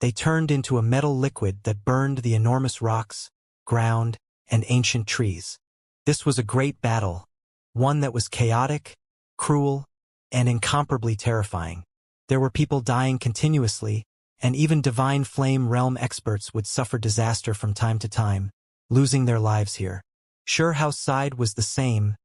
they turned into a metal liquid that burned the enormous rocks, ground, and ancient trees. This was a great battle, one that was chaotic, cruel, and incomparably terrifying. There were people dying continuously, and even divine flame realm experts would suffer disaster from time to time, losing their lives here. Xianxia's side was the same,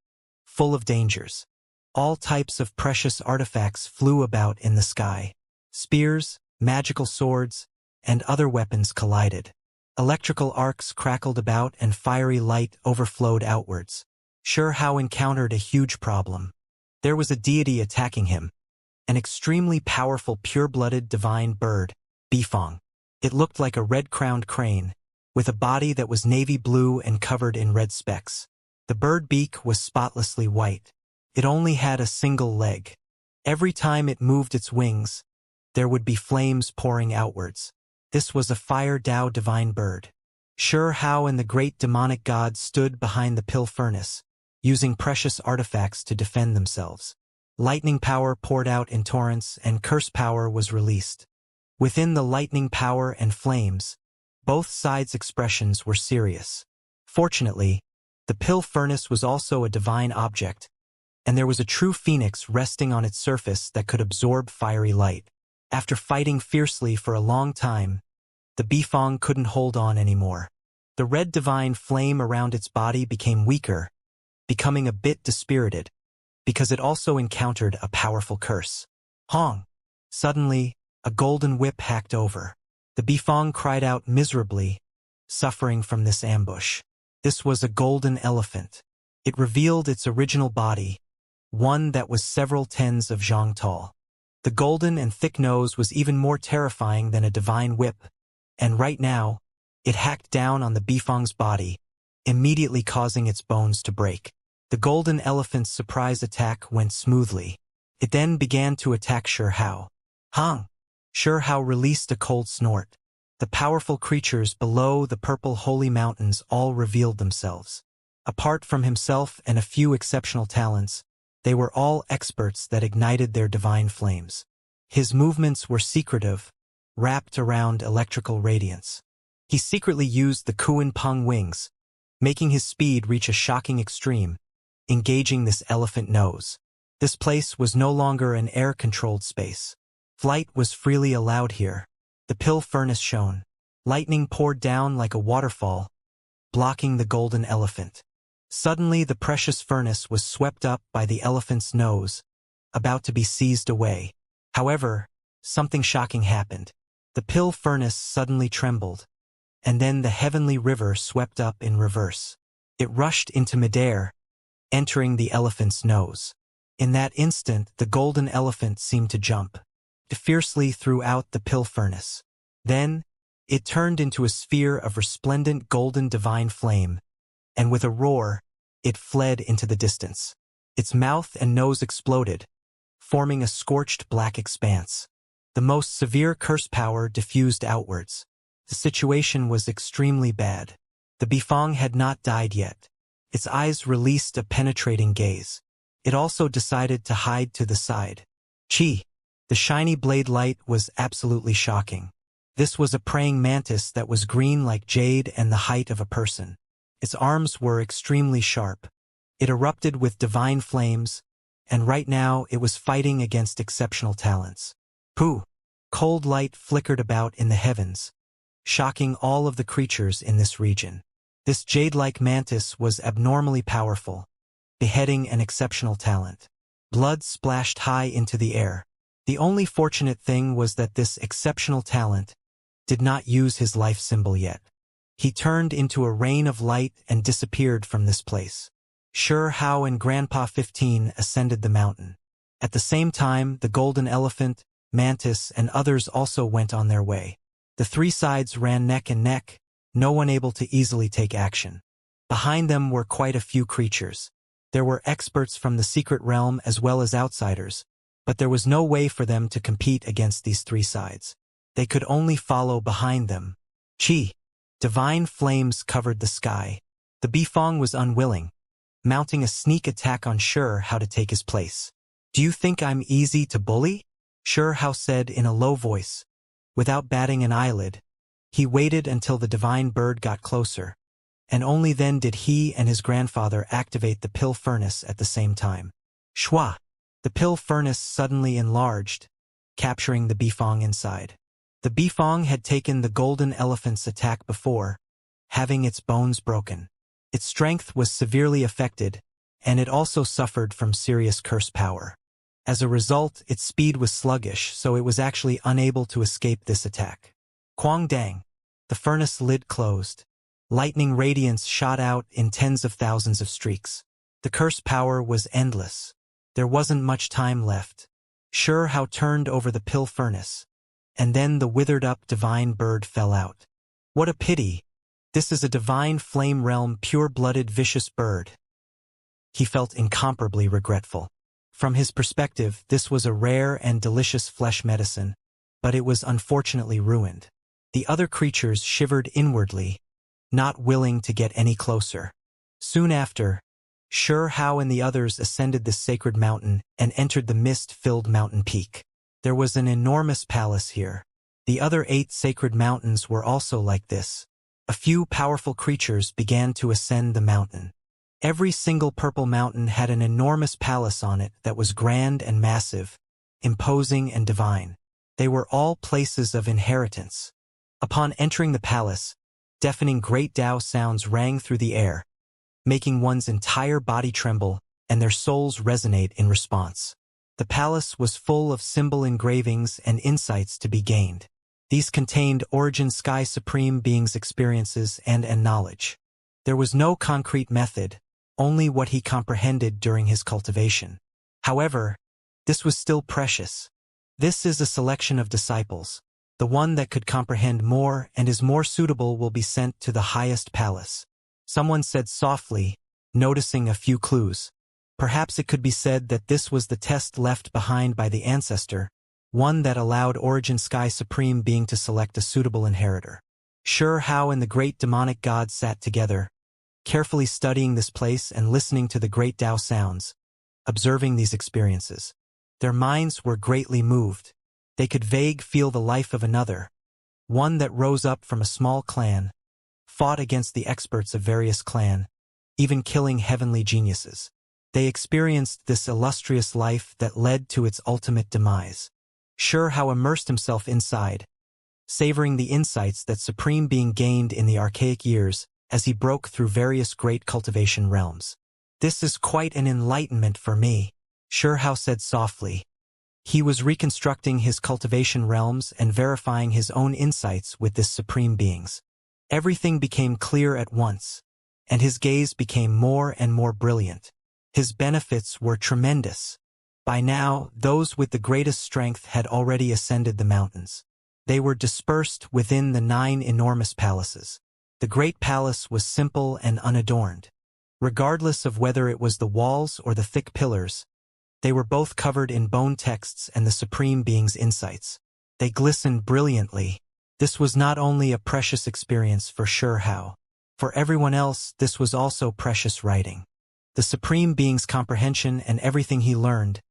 full of dangers. All types of precious artifacts flew about in the sky. Spears, magical swords, and other weapons collided. Electrical arcs crackled about and fiery light overflowed outwards. Xianxia encountered a huge problem. There was a deity attacking him, an extremely powerful pure-blooded divine bird, Bifong. It looked like a red-crowned crane, with a body that was navy blue and covered in red specks. The bird beak was spotlessly white. It only had a single leg. Every time it moved its wings, there would be flames pouring outwards. This was a fire Dao divine bird. Xianxia and the great demonic god stood behind the pill furnace, using precious artifacts to defend themselves. Lightning power poured out in torrents and curse power was released. Within the lightning power and flames, both sides' expressions were serious. Fortunately, the pill furnace was also a divine object, and there was a true phoenix resting on its surface that could absorb fiery light. After fighting fiercely for a long time, the Bifong couldn't hold on anymore. The red divine flame around its body became weaker, becoming a bit dispirited, because it also encountered a powerful curse. Hong! Suddenly, a golden whip hacked over. The Bifong cried out miserably, suffering from this ambush. This was a golden elephant. It revealed its original body, one that was several tens of zhang tall. The golden and thick nose was even more terrifying than a divine whip, and right now, it hacked down on the Bifong's body, immediately causing its bones to break. The golden elephant's surprise attack went smoothly. It then began to attack Xianxia. Hong! Xianxia released a cold snort. The powerful creatures below the purple holy mountains all revealed themselves. Apart from himself and a few exceptional talents, they were all experts that ignited their divine flames. His movements were secretive, wrapped around electrical radiance. He secretly used the Kuan Peng wings, making his speed reach a shocking extreme, engaging this elephant nose. This place was no longer an air-controlled space. Flight was freely allowed here. The pill furnace shone. Lightning poured down like a waterfall, blocking the golden elephant. Suddenly the precious furnace was swept up by the elephant's nose, about to be seized away. However, something shocking happened. The pill furnace suddenly trembled, and then the heavenly river swept up in reverse. It rushed into midair, entering the elephant's nose. In that instant, the golden elephant seemed to jump fiercely throughout the pill furnace. Then, it turned into a sphere of resplendent golden divine flame, and with a roar, it fled into the distance. Its mouth and nose exploded, forming a scorched black expanse. The most severe curse power diffused outwards. The situation was extremely bad. The Bifang had not died yet. Its eyes released a penetrating gaze. It also decided to hide to the side. Chi! The shiny blade light was absolutely shocking. This was a praying mantis that was green like jade and the height of a person. Its arms were extremely sharp. It erupted with divine flames, and right now it was fighting against exceptional talents. Pooh! Cold light flickered about in the heavens, shocking all of the creatures in this region. This jade-like mantis was abnormally powerful, beheading an exceptional talent. Blood splashed high into the air. The only fortunate thing was that this exceptional talent did not use his life symbol yet. He turned into a rain of light and disappeared from this place. Xianxia and Grandpa 15 ascended the mountain. At the same time, the golden elephant, mantis, and others also went on their way. The three sides ran neck and neck, no one able to easily take action. Behind them were quite a few creatures. There were experts from the secret realm as well as outsiders, but there was no way for them to compete against these three sides. They could only follow behind them. Chi! Divine flames covered the sky. The Bifang was unwilling, mounting a sneak attack on Xianxia to take his place. "Do you think I'm easy to bully?" Xianxia said in a low voice. Without batting an eyelid, he waited until the divine bird got closer, and only then did he and his grandfather activate the pill furnace at the same time. Shwa! The pill furnace suddenly enlarged, capturing the Bifang inside. The Bifang had taken the golden elephant's attack before, having its bones broken. Its strength was severely affected, and it also suffered from serious curse power. As a result, its speed was sluggish, so it was actually unable to escape this attack. Quang dang! The furnace lid closed. Lightning radiance shot out in tens of thousands of streaks. The curse power was endless. There wasn't much time left. Xianxia turned over the pill furnace, and then the withered-up divine bird fell out. What a pity! This is a divine flame realm pure-blooded vicious bird. He felt incomparably regretful. From his perspective, this was a rare and delicious flesh medicine, but it was unfortunately ruined. The other creatures shivered inwardly, not willing to get any closer. Soon after, Xianxia and the others ascended the sacred mountain and entered the mist-filled mountain peak. There was an enormous palace here. The other 8 sacred mountains were also like this. A few powerful creatures began to ascend the mountain. Every single purple mountain had an enormous palace on it that was grand and massive, imposing and divine. They were all places of inheritance. Upon entering the palace, deafening great Tao sounds rang through the air, making one's entire body tremble and their souls resonate in response. The palace was full of symbol engravings and insights to be gained. These contained Origin Sky Supreme Being's experiences and knowledge. There was no concrete method, only what he comprehended during his cultivation. However, this was still precious. This is a selection of disciples. The one that could comprehend more and is more suitable will be sent to the highest palace. Someone said softly, noticing a few clues. Perhaps it could be said that this was the test left behind by the ancestor, one that allowed Origin Sky Supreme Being to select a suitable inheritor. Sure Hao and the great demonic god sat together, carefully studying this place and listening to the great Tao sounds, observing these experiences. Their minds were greatly moved. They could feel the life of another, one that rose up from a small clan, fought against the experts of various clan, even killing heavenly geniuses. They experienced this illustrious life that led to its ultimate demise. Sure Hao immersed himself inside, savoring the insights that Supreme Being gained in the archaic years as he broke through various great cultivation realms. This is quite an enlightenment for me, Sure Hao said softly. He was reconstructing his cultivation realms and verifying his own insights with this Supreme Beings. Everything became clear at once, and his gaze became more and more brilliant. His benefits were tremendous. By now, those with the greatest strength had already ascended the mountains. They were dispersed within the 9 enormous palaces. The great palace was simple and unadorned. Regardless of whether it was the walls or the thick pillars, they were both covered in bone texts and the Supreme Being's insights. They glistened brilliantly. This was not only a precious experience for Sure Hao. For everyone else, this was also precious writing. The Supreme Being's comprehension and everything he learned,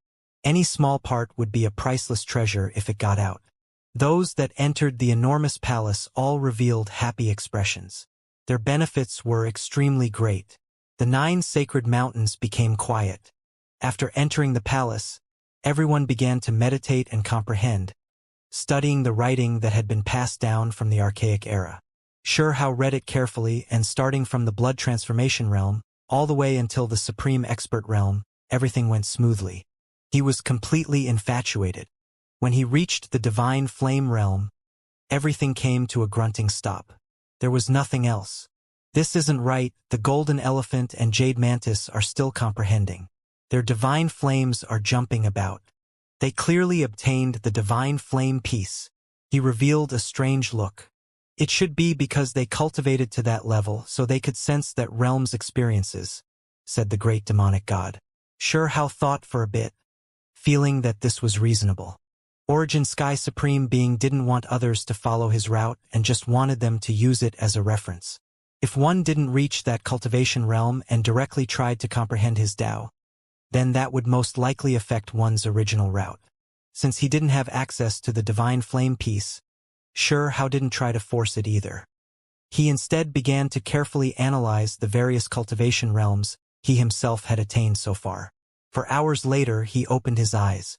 any small part would be a priceless treasure if it got out. Those that entered the enormous palace all revealed happy expressions. Their benefits were extremely great. The 9 sacred mountains became quiet. After entering the palace, everyone began to meditate and comprehend, studying the writing that had been passed down from the archaic era. Sure Hao read it carefully, and starting from the blood transformation realm, all the way until the supreme expert realm, everything went smoothly. He was completely infatuated. When he reached the divine flame realm, everything came to a grunting stop. There was nothing else. This isn't right. The golden elephant and jade mantis are still comprehending. Their divine flames are jumping about. They clearly obtained the divine flame piece. He revealed a strange look. It should be because they cultivated to that level so they could sense that realm's experiences, said the great demonic god. Sure Hao thought for a bit, feeling that this was reasonable. Origin Sky Supreme Being didn't want others to follow his route and just wanted them to use it as a reference. If one didn't reach that cultivation realm and directly tried to comprehend his Tao, then that would most likely affect one's original route. Since he didn't have access to the divine flame piece, Sure Hao didn't try to force it either. He instead began to carefully analyze the various cultivation realms he himself had attained so far. For hours later, he opened his eyes.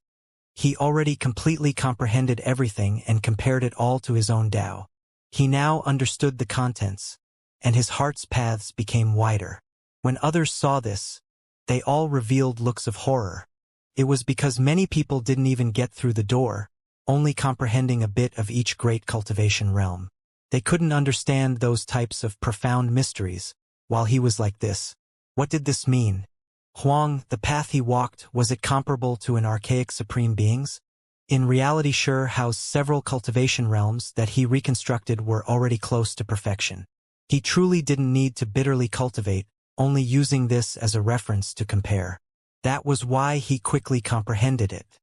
He already completely comprehended everything and compared it all to his own Tao. He now understood the contents, and his heart's paths became wider. When others saw this, they all revealed looks of horror. It was because many people didn't even get through the door, only comprehending a bit of each great cultivation realm. They couldn't understand those types of profound mysteries, while he was like this. What did this mean? Huang, the path he walked, was it comparable to an archaic supreme being's? In reality, Sure Hao's several cultivation realms that he reconstructed were already close to perfection. He truly didn't need to bitterly cultivate, only using this as a reference to compare. That was why he quickly comprehended it.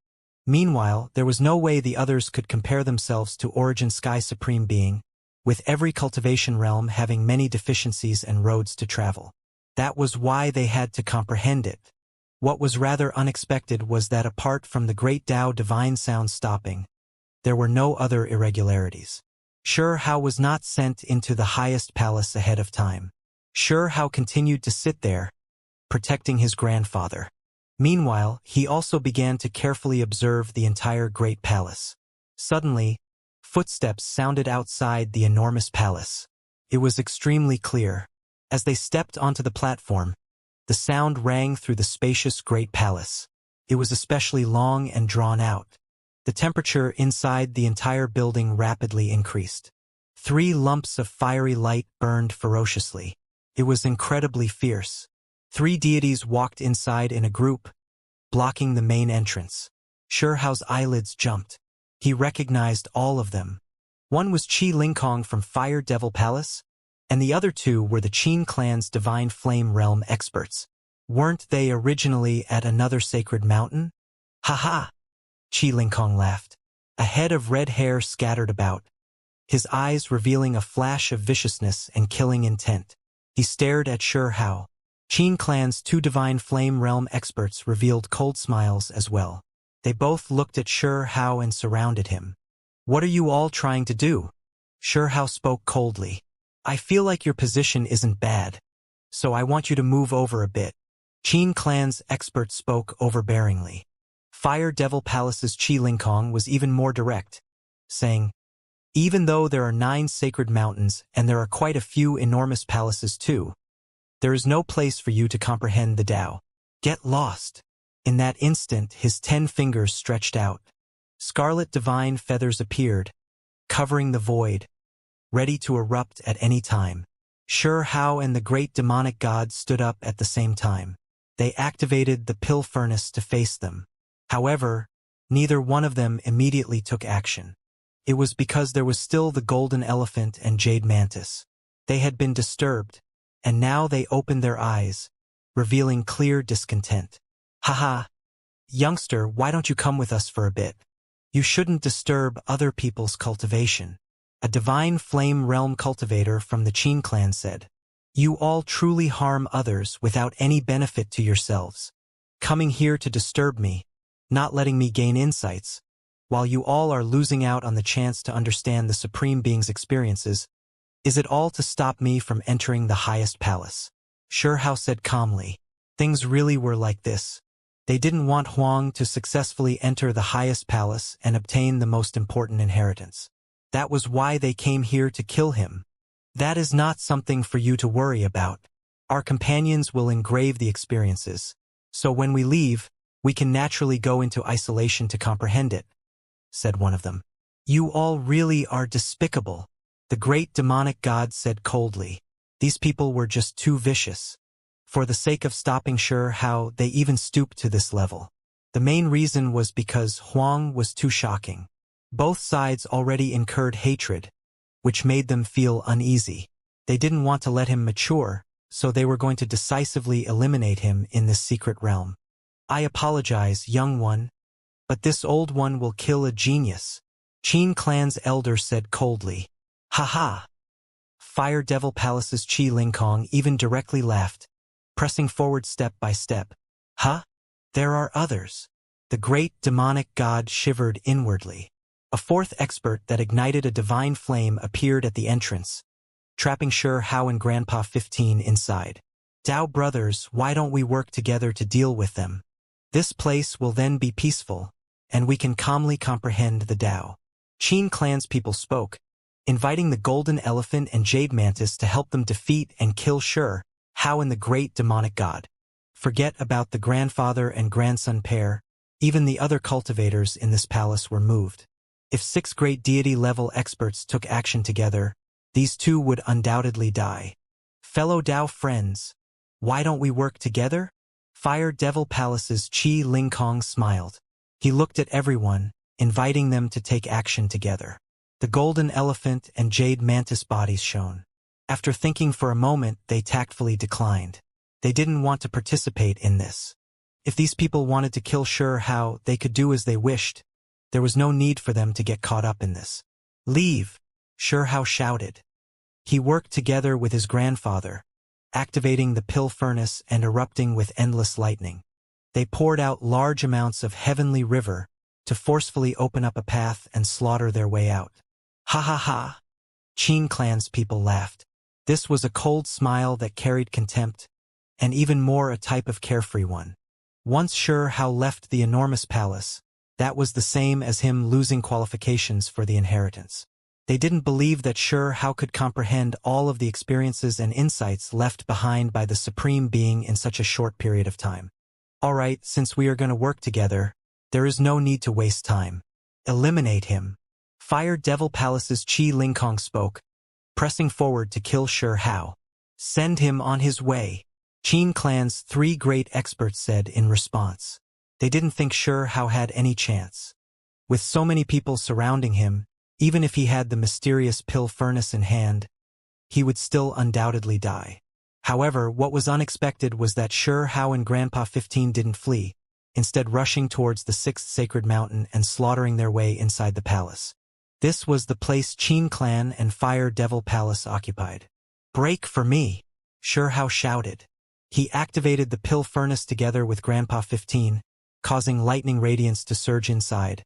Meanwhile, there was no way the others could compare themselves to Origin Sky Supreme Being, with every cultivation realm having many deficiencies and roads to travel. That was why they had to comprehend it. What was rather unexpected was that apart from the great Tao divine sound stopping, there were no other irregularities. Sure Hao was not sent into the highest palace ahead of time. Sure Hao continued to sit there, protecting his grandfather. Meanwhile, he also began to carefully observe the entire great palace. Suddenly, footsteps sounded outside the enormous palace. It was extremely clear. As they stepped onto the platform, the sound rang through the spacious great palace. It was especially long and drawn out. The temperature inside the entire building rapidly increased. 3 lumps of fiery light burned ferociously. It was incredibly fierce. 3 deities walked inside in a group, blocking the main entrance. Sure Hao's eyelids jumped. He recognized all of them. One was Qi Lingkong from Fire Devil Palace, and the other 2 were the Qin clan's Divine Flame Realm experts. Weren't they originally at another sacred mountain? Ha ha! Qi Lingkong laughed. A head of red hair scattered about, his eyes revealing a flash of viciousness and killing intent. He stared at Shi Hao. Qin Clan's two divine flame realm experts revealed cold smiles as well. They both looked at Shi Hao and surrounded him. "What are you all trying to do?" Shi Hao spoke coldly. "I feel like your position isn't bad, so I want you to move over a bit." Qin Clan's expert spoke overbearingly. Fire Devil Palace's Qi Lingkong was even more direct, saying, "Even though there are 9 sacred mountains and there are quite a few enormous palaces too, there is no place for you to comprehend the Tao. Get lost." In that instant, his 10 fingers stretched out. Scarlet divine feathers appeared, covering the void, ready to erupt at any time. Shi Hao and the great demonic god stood up at the same time. They activated the pill furnace to face them. However, neither one of them immediately took action. It was because there was still the golden elephant and jade mantis. They had been disturbed, and now they opened their eyes, revealing clear discontent. "Haha, youngster, why don't you come with us for a bit? You shouldn't disturb other people's cultivation," a divine flame realm cultivator from the Qin clan said. "You all truly harm others without any benefit to yourselves. Coming here to disturb me, not letting me gain insights, while you all are losing out on the chance to understand the Supreme Being's experiences, is it all to stop me from entering the highest palace?" Shi Hao said calmly. Things really were like this. They didn't want Huang to successfully enter the highest palace and obtain the most important inheritance. That was why they came here to kill him. "That is not something for you to worry about. Our companions will engrave the experiences. So when we leave, we can naturally go into isolation to comprehend it," said one of them. "You all really are despicable," the great demonic god said coldly. These people were just too vicious. For the sake of stopping Shi Hao, they even stooped to this level. The main reason was because Huang was too shocking. Both sides already incurred hatred, which made them feel uneasy. They didn't want to let him mature, so they were going to decisively eliminate him in this secret realm. "I apologize, young one, but this old one will kill a genius," Qin clan's elder said coldly. "Haha." Fire Devil Palace's Qi Lingkong even directly laughed, pressing forward step by step. "Huh? There are others." The great demonic god shivered inwardly. A fourth expert that ignited a divine flame appeared at the entrance, trapping Shi Hao and Grandpa 15 inside. "Tao brothers, why don't we work together to deal with them? This place will then be peaceful, and we can calmly comprehend the Tao." Qin clan's people spoke, inviting the golden elephant and jade mantis to help them defeat and kill Shi Hao and the great demonic god. Forget about the grandfather and grandson pair. Even the other cultivators in this palace were moved. If 6 great deity-level experts took action together, these two would undoubtedly die. "Fellow Tao friends, why don't we work together?" Fire Devil Palace's Qi Lingkong smiled. He looked at everyone, inviting them to take action together. The golden elephant and jade mantis bodies shone. After thinking for a moment, they tactfully declined. They didn't want to participate in this. If these people wanted to kill Shi Hao, they could do as they wished. There was no need for them to get caught up in this. "Leave," Shi Hao shouted. He worked together with his grandfather, activating the pill furnace and erupting with endless lightning. They poured out large amounts of heavenly river to forcefully open up a path and slaughter their way out. "Ha ha ha!" Qin clan's people laughed. This was a cold smile that carried contempt, and even more a type of carefree one. Once Shi Hao left the enormous palace, that was the same as him losing qualifications for the inheritance. They didn't believe that Shi Hao could comprehend all of the experiences and insights left behind by the Supreme Being in such a short period of time. "All right, since we are going to work together, there is no need to waste time. Eliminate him." Fire Devil Palace's Qi Lingkong spoke, pressing forward to kill Shi Hao. "Send him on his way," Qin clan's 3 great experts said in response. They didn't think Shi Hao had any chance. With so many people surrounding him, even if he had the mysterious pill furnace in hand, he would still undoubtedly die. However, what was unexpected was that Shi Hao and Grandpa 15 didn't flee. instead rushing towards the sixth sacred mountain and slaughtering their way inside the palace. This was the place Qin clan and Fire Devil Palace occupied. "Break for me!" Shihao shouted. He activated the pill furnace together with Grandpa 15, causing lightning radiance to surge inside,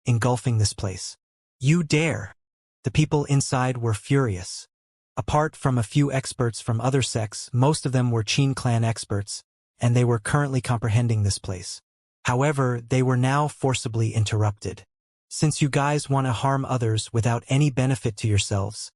engulfing this place. "You dare!" The people inside were furious. Apart from a few experts from other sects, most of them were Qin clan experts, and they were currently comprehending this place. However, they were now forcibly interrupted. "Since you guys want to harm others without any benefit to yourselves,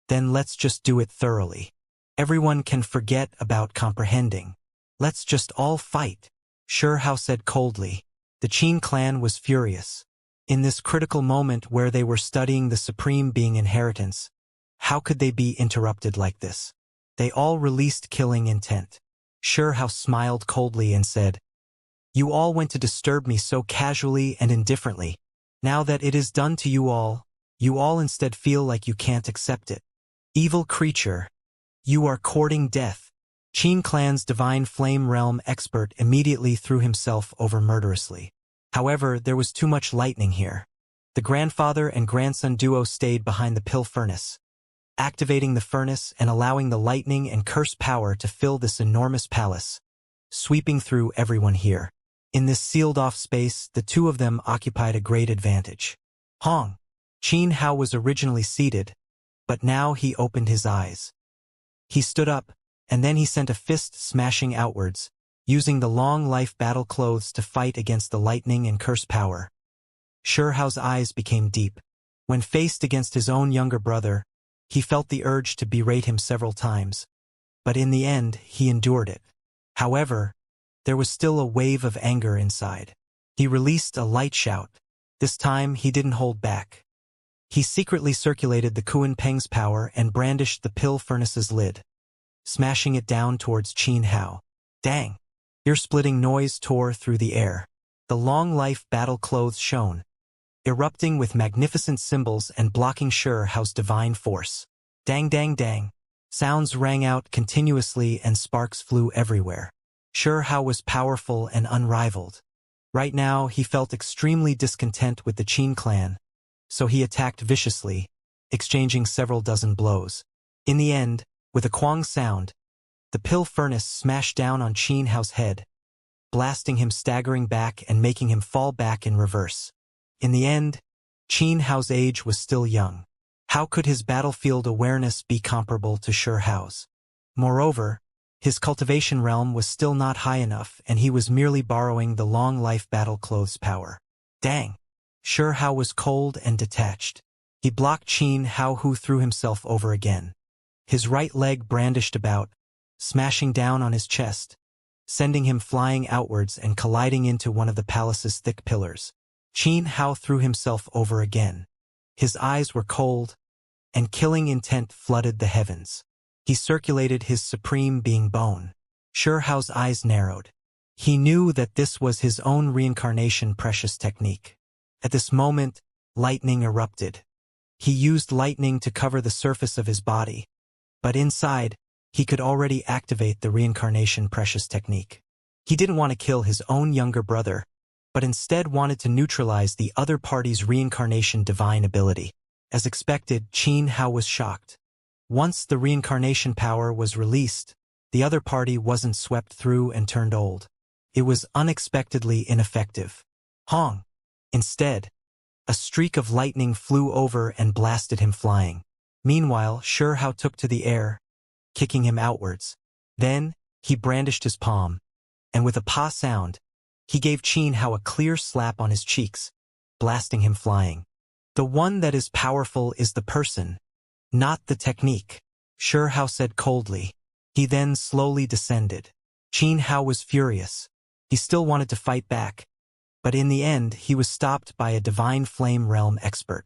then let's just do it thoroughly. Everyone can forget about comprehending. Let's just all fight," Shihao said coldly. The Qin clan was furious. In this critical moment where they were studying the Supreme Being inheritance, how could they be interrupted like this? They all released killing intent. Shihao smiled coldly and said, "You all went to disturb me so casually and indifferently. Now that it is done to you all instead feel like you can't accept it. Evil creature, you are courting death." Qin clan's divine flame realm expert immediately threw himself over murderously. However, there was too much lightning here. The grandfather and grandson duo stayed behind the pill furnace, activating the furnace and allowing the lightning and curse power to fill this enormous palace, sweeping through everyone here. In this sealed-off space, the two of them occupied a great advantage. Hong. Qin Hao was originally seated, but now he opened his eyes. He stood up, and then he sent a fist smashing outwards, using the long-life battle clothes to fight against the lightning and curse power. Shihao's eyes became deep. When faced against his own younger brother, he felt the urge to berate him several times, but in the end he endured it. However, there was still a wave of anger inside. He released a light shout. This time he didn't hold back. He secretly circulated the Kuan Peng's power and brandished the pill furnace's lid, smashing it down towards Qin Hao. Dang! Ear-splitting noise tore through the air. The long-life battle clothes shone, erupting with magnificent symbols and blocking Shihao's divine force. Dang dang dang. Sounds rang out continuously and sparks flew everywhere. Shihao was powerful and unrivaled. Right now he felt extremely discontent with the Qin clan, so he attacked viciously, exchanging several dozen blows. In the end, with a quang sound, the pill furnace smashed down on Qin Hao's head, blasting him staggering back and making him fall back in reverse. In the end, Qin Hao's age was still young. How could his battlefield awareness be comparable to Shihao's? Moreover, his cultivation realm was still not high enough and he was merely borrowing the long-life battle clothes power. Dang! Shihao was cold and detached. He blocked Qin Hao, who threw himself over again. His right leg brandished about, smashing down on his chest, sending him flying outwards and colliding into one of the palace's thick pillars. Qin Hao threw himself over again. His eyes were cold, and killing intent flooded the heavens. He circulated his supreme being bone. Shihao's eyes narrowed. He knew that this was his own reincarnation precious technique. At this moment, lightning erupted. He used lightning to cover the surface of his body, but inside, he could already activate the reincarnation precious technique. He didn't want to kill his own younger brother, but instead wanted to neutralize the other party's reincarnation divine ability. As expected, Qin Hao was shocked. Once the reincarnation power was released, the other party wasn't swept through and turned old. It was unexpectedly ineffective. Hong! Instead, a streak of lightning flew over and blasted him flying. Meanwhile, Shihao took to the air, kicking him outwards. Then, he brandished his palm, and with a pa sound, he gave Qin Hao a clear slap on his cheeks, blasting him flying. The one that is powerful is the person, not the technique, Shihao said coldly. He then slowly descended. Qin Hao was furious. He still wanted to fight back, but in the end he was stopped by a divine flame realm expert.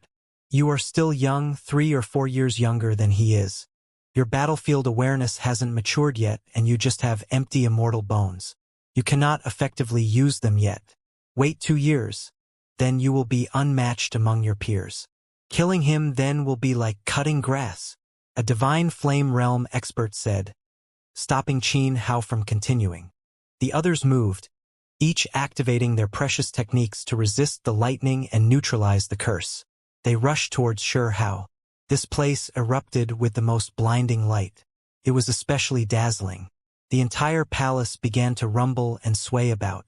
You are still young, 3 or 4 years younger than he is. Your battlefield awareness hasn't matured yet and you just have empty immortal bones. You cannot effectively use them yet. Wait 2 years, then you will be unmatched among your peers. Killing him then will be like cutting grass, a divine flame realm expert said, stopping Qin Hao from continuing. The others moved, each activating their precious techniques to resist the lightning and neutralize the curse. They rushed towards Hao. This place erupted with the most blinding light. It was especially dazzling. The entire palace began to rumble and sway about.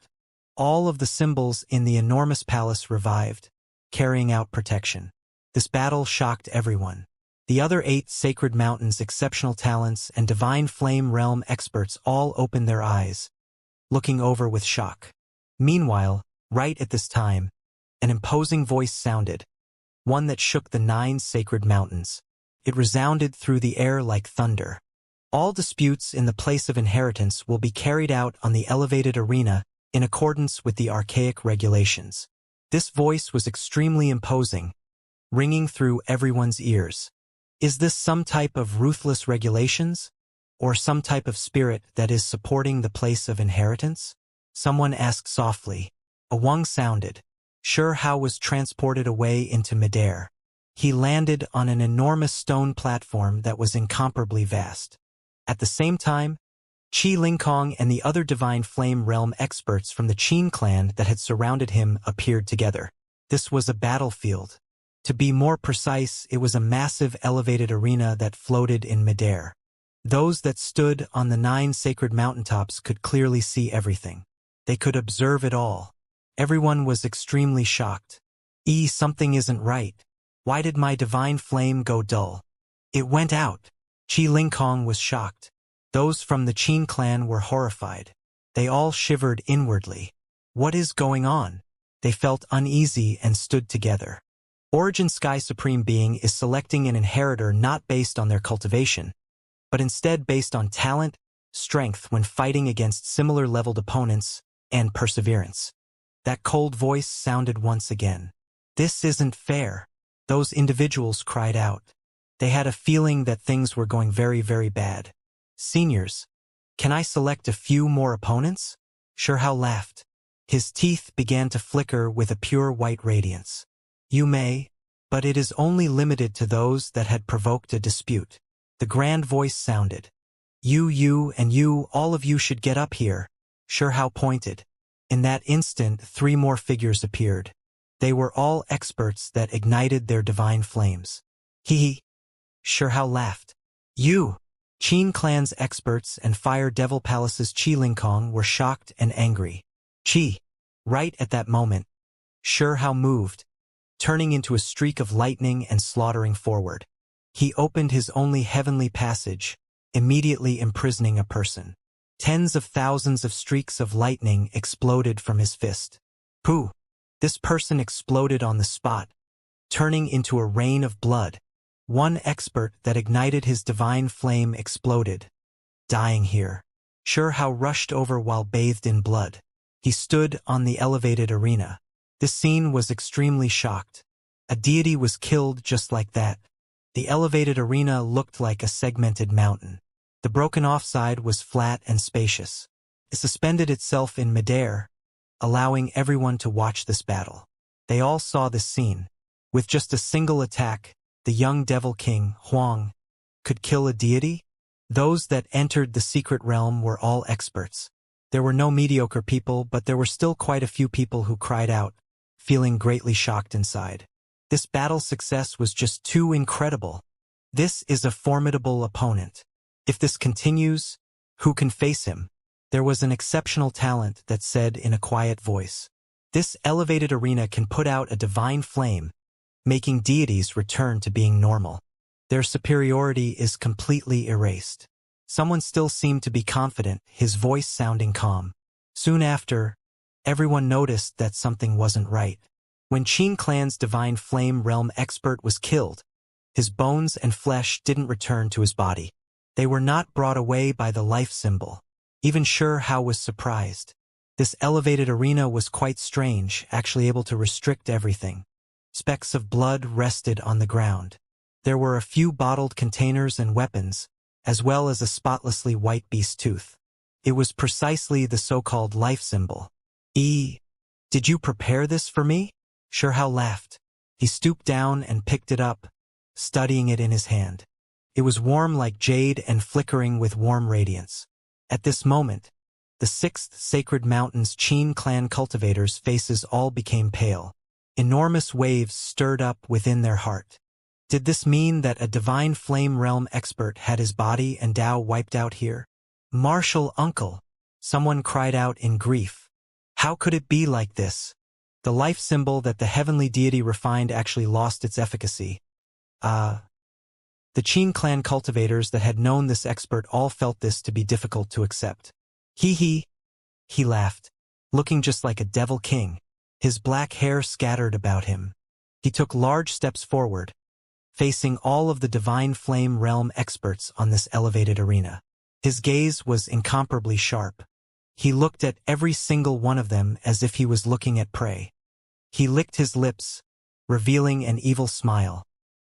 All of the symbols in the enormous palace revived, carrying out protection. This battle shocked everyone. The other 8 sacred mountains' exceptional talents and divine flame realm experts all opened their eyes, looking over with shock. Meanwhile, right at this time, an imposing voice sounded, one that shook the 9 sacred mountains. It resounded through the air like thunder. All disputes in the place of inheritance will be carried out on the elevated arena in accordance with the archaic regulations. This voice was extremely imposing, ringing through everyone's ears. Is this some type of ruthless regulations? Or some type of spirit that is supporting the place of inheritance? Someone asked softly. A wong sounded. Hao was transported away into midair. He landed on an enormous stone platform that was incomparably vast. At the same time, Qi Lingkong and the other divine flame realm experts from the Qin clan that had surrounded him appeared together. This was a battlefield. To be more precise, it was a massive elevated arena that floated in midair. Those that stood on the 9 sacred mountaintops could clearly see everything. They could observe it all. Everyone was extremely shocked. Something isn't right. Why did my divine flame go dull? It went out. Qi Lingkong was shocked. Those from the Qin clan were horrified. They all shivered inwardly. What is going on? They felt uneasy and stood together. Origin Sky Supreme Being is selecting an inheritor not based on their cultivation, but instead based on talent, strength when fighting against similar-leveled opponents, and perseverance. That cold voice sounded once again. This isn't fair. Those individuals cried out. They had a feeling that things were going very, very bad. Seniors, can I select a few more opponents? Hao laughed. His teeth began to flicker with a pure white radiance. You may, but it is only limited to those that had provoked a dispute. The grand voice sounded. You, and you, all of you should get up here. Hao pointed. In that instant, 3 more figures appeared. They were all experts that ignited their divine flames. Hao laughed. You! Qin clan's experts and Fire Devil Palace's Qi Lingkong were shocked and angry. Qi! Right at that moment, Hao moved, turning into a streak of lightning and slaughtering forward. He opened his only heavenly passage, immediately imprisoning a person. Tens of thousands of streaks of lightning exploded from his fist. Pooh! This person exploded on the spot, turning into a rain of blood. One expert that ignited his divine flame exploded, dying here. Hao rushed over while bathed in blood. He stood on the elevated arena. This scene was extremely shocked. A deity was killed just like that. The elevated arena looked like a segmented mountain. The broken-off side was flat and spacious. It suspended itself in midair, allowing everyone to watch this battle. They all saw this scene. With just a single attack, the young devil king, Huang, could kill a deity? Those that entered the secret realm were all experts. There were no mediocre people, but there were still quite a few people who cried out, feeling greatly shocked inside. This battle's success was just too incredible. This is a formidable opponent. If this continues, who can face him? There was an exceptional talent that said in a quiet voice, this elevated arena can put out a divine flame, making deities return to being normal. Their superiority is completely erased. Someone still seemed to be confident, his voice sounding calm. Soon after, everyone noticed that something wasn't right. When Qin clan's divine flame realm expert was killed, his bones and flesh didn't return to his body. They were not brought away by the life symbol. Even Hao was surprised. This elevated arena was quite strange, actually able to restrict everything. Specks of blood rested on the ground. There were a few bottled containers and weapons, as well as a spotlessly white beast tooth. It was precisely the so-called life symbol. Did you prepare this for me? Hao laughed. He stooped down and picked it up, studying it in his hand. It was warm like jade and flickering with warm radiance. At this moment, The sixth sacred mountain's Qin clan cultivators' faces all became pale. Enormous waves stirred up within their heart. Did this mean that a divine flame realm expert had his body and Tao wiped out here? Martial uncle! Someone cried out in grief. How could it be like this? The life symbol that the heavenly deity refined actually lost its efficacy. The Qin clan cultivators that had known this expert all felt this to be difficult to accept. He laughed, looking just like a devil king, his black hair scattered about him. He took large steps forward, facing all of the divine flame realm experts on this elevated arena. His gaze was incomparably sharp. He looked at every single one of them as if he was looking at prey. He licked his lips, revealing an evil smile.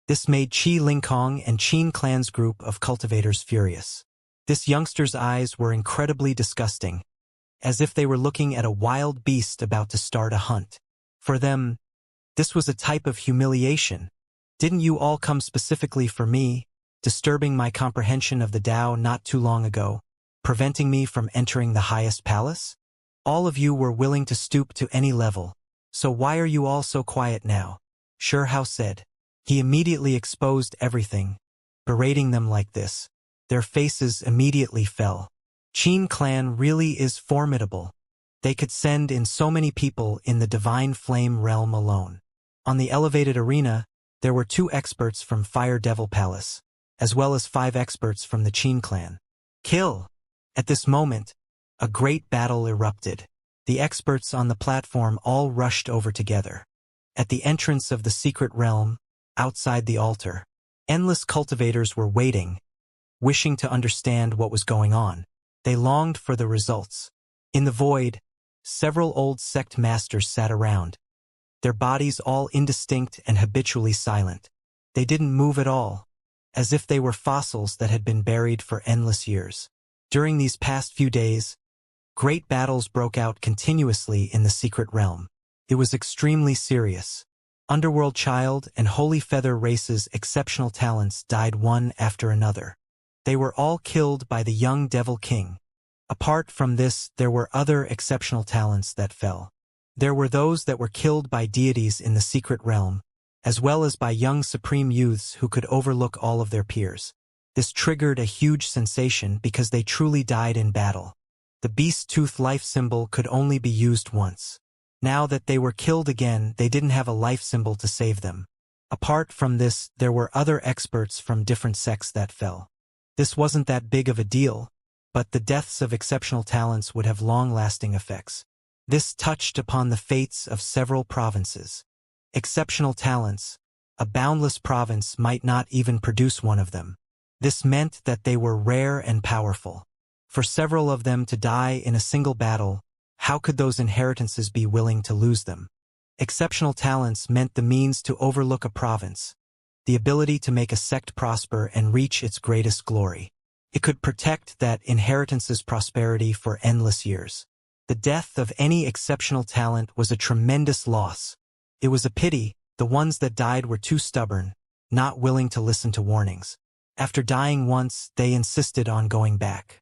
This made Qi Lingkong and Qin clan's group of cultivators furious. This youngster's eyes were incredibly disgusting, as if they were looking at a wild beast about to start a hunt. For them, this was a type of humiliation. Didn't you all come specifically for me, disturbing my comprehension of the Tao not too long ago, preventing me from entering the highest palace? All of you were willing to stoop to any level, so why are you all so quiet now? Shurhao said. He immediately exposed everything, berating them like this. Their faces immediately fell. Qin clan really is formidable. They could send in so many people in the divine flame realm alone. On the elevated arena, there were 2 experts from Fire Devil Palace, as well as 5 experts from the Qin clan. Kill! At this moment, a great battle erupted. The experts on the platform all rushed over together. At the entrance of the secret realm, outside the altar, endless cultivators were waiting, wishing to understand what was going on. They longed for the results. In the void, several old sect masters sat around, their bodies all indistinct and habitually silent. They didn't move at all, as if they were fossils that had been buried for endless years. During these past few days, great battles broke out continuously in the secret realm. It was extremely serious. Underworld Child and Holy Feather races' exceptional talents died one after another. They were all killed by the young Devil King. Apart from this, there were other exceptional talents that fell. There were those that were killed by deities in the secret realm, as well as by young supreme youths who could overlook all of their peers. This triggered a huge sensation because they truly died in battle. The beast tooth life symbol could only be used once. Now that they were killed again, they didn't have a life symbol to save them. Apart from this, there were other experts from different sects that fell. This wasn't that big of a deal, but the deaths of exceptional talents would have long-lasting effects. This touched upon the fates of several provinces. Exceptional talents, a boundless province might not even produce one of them. This meant that they were rare and powerful. For several of them to die in a single battle, how could those inheritances be willing to lose them? Exceptional talents meant the means to overlook a province, the ability to make a sect prosper and reach its greatest glory. It could protect that inheritance's prosperity for endless years. The death of any exceptional talent was a tremendous loss. It was a pity. The ones that died were too stubborn, not willing to listen to warnings. After dying once, they insisted on going back.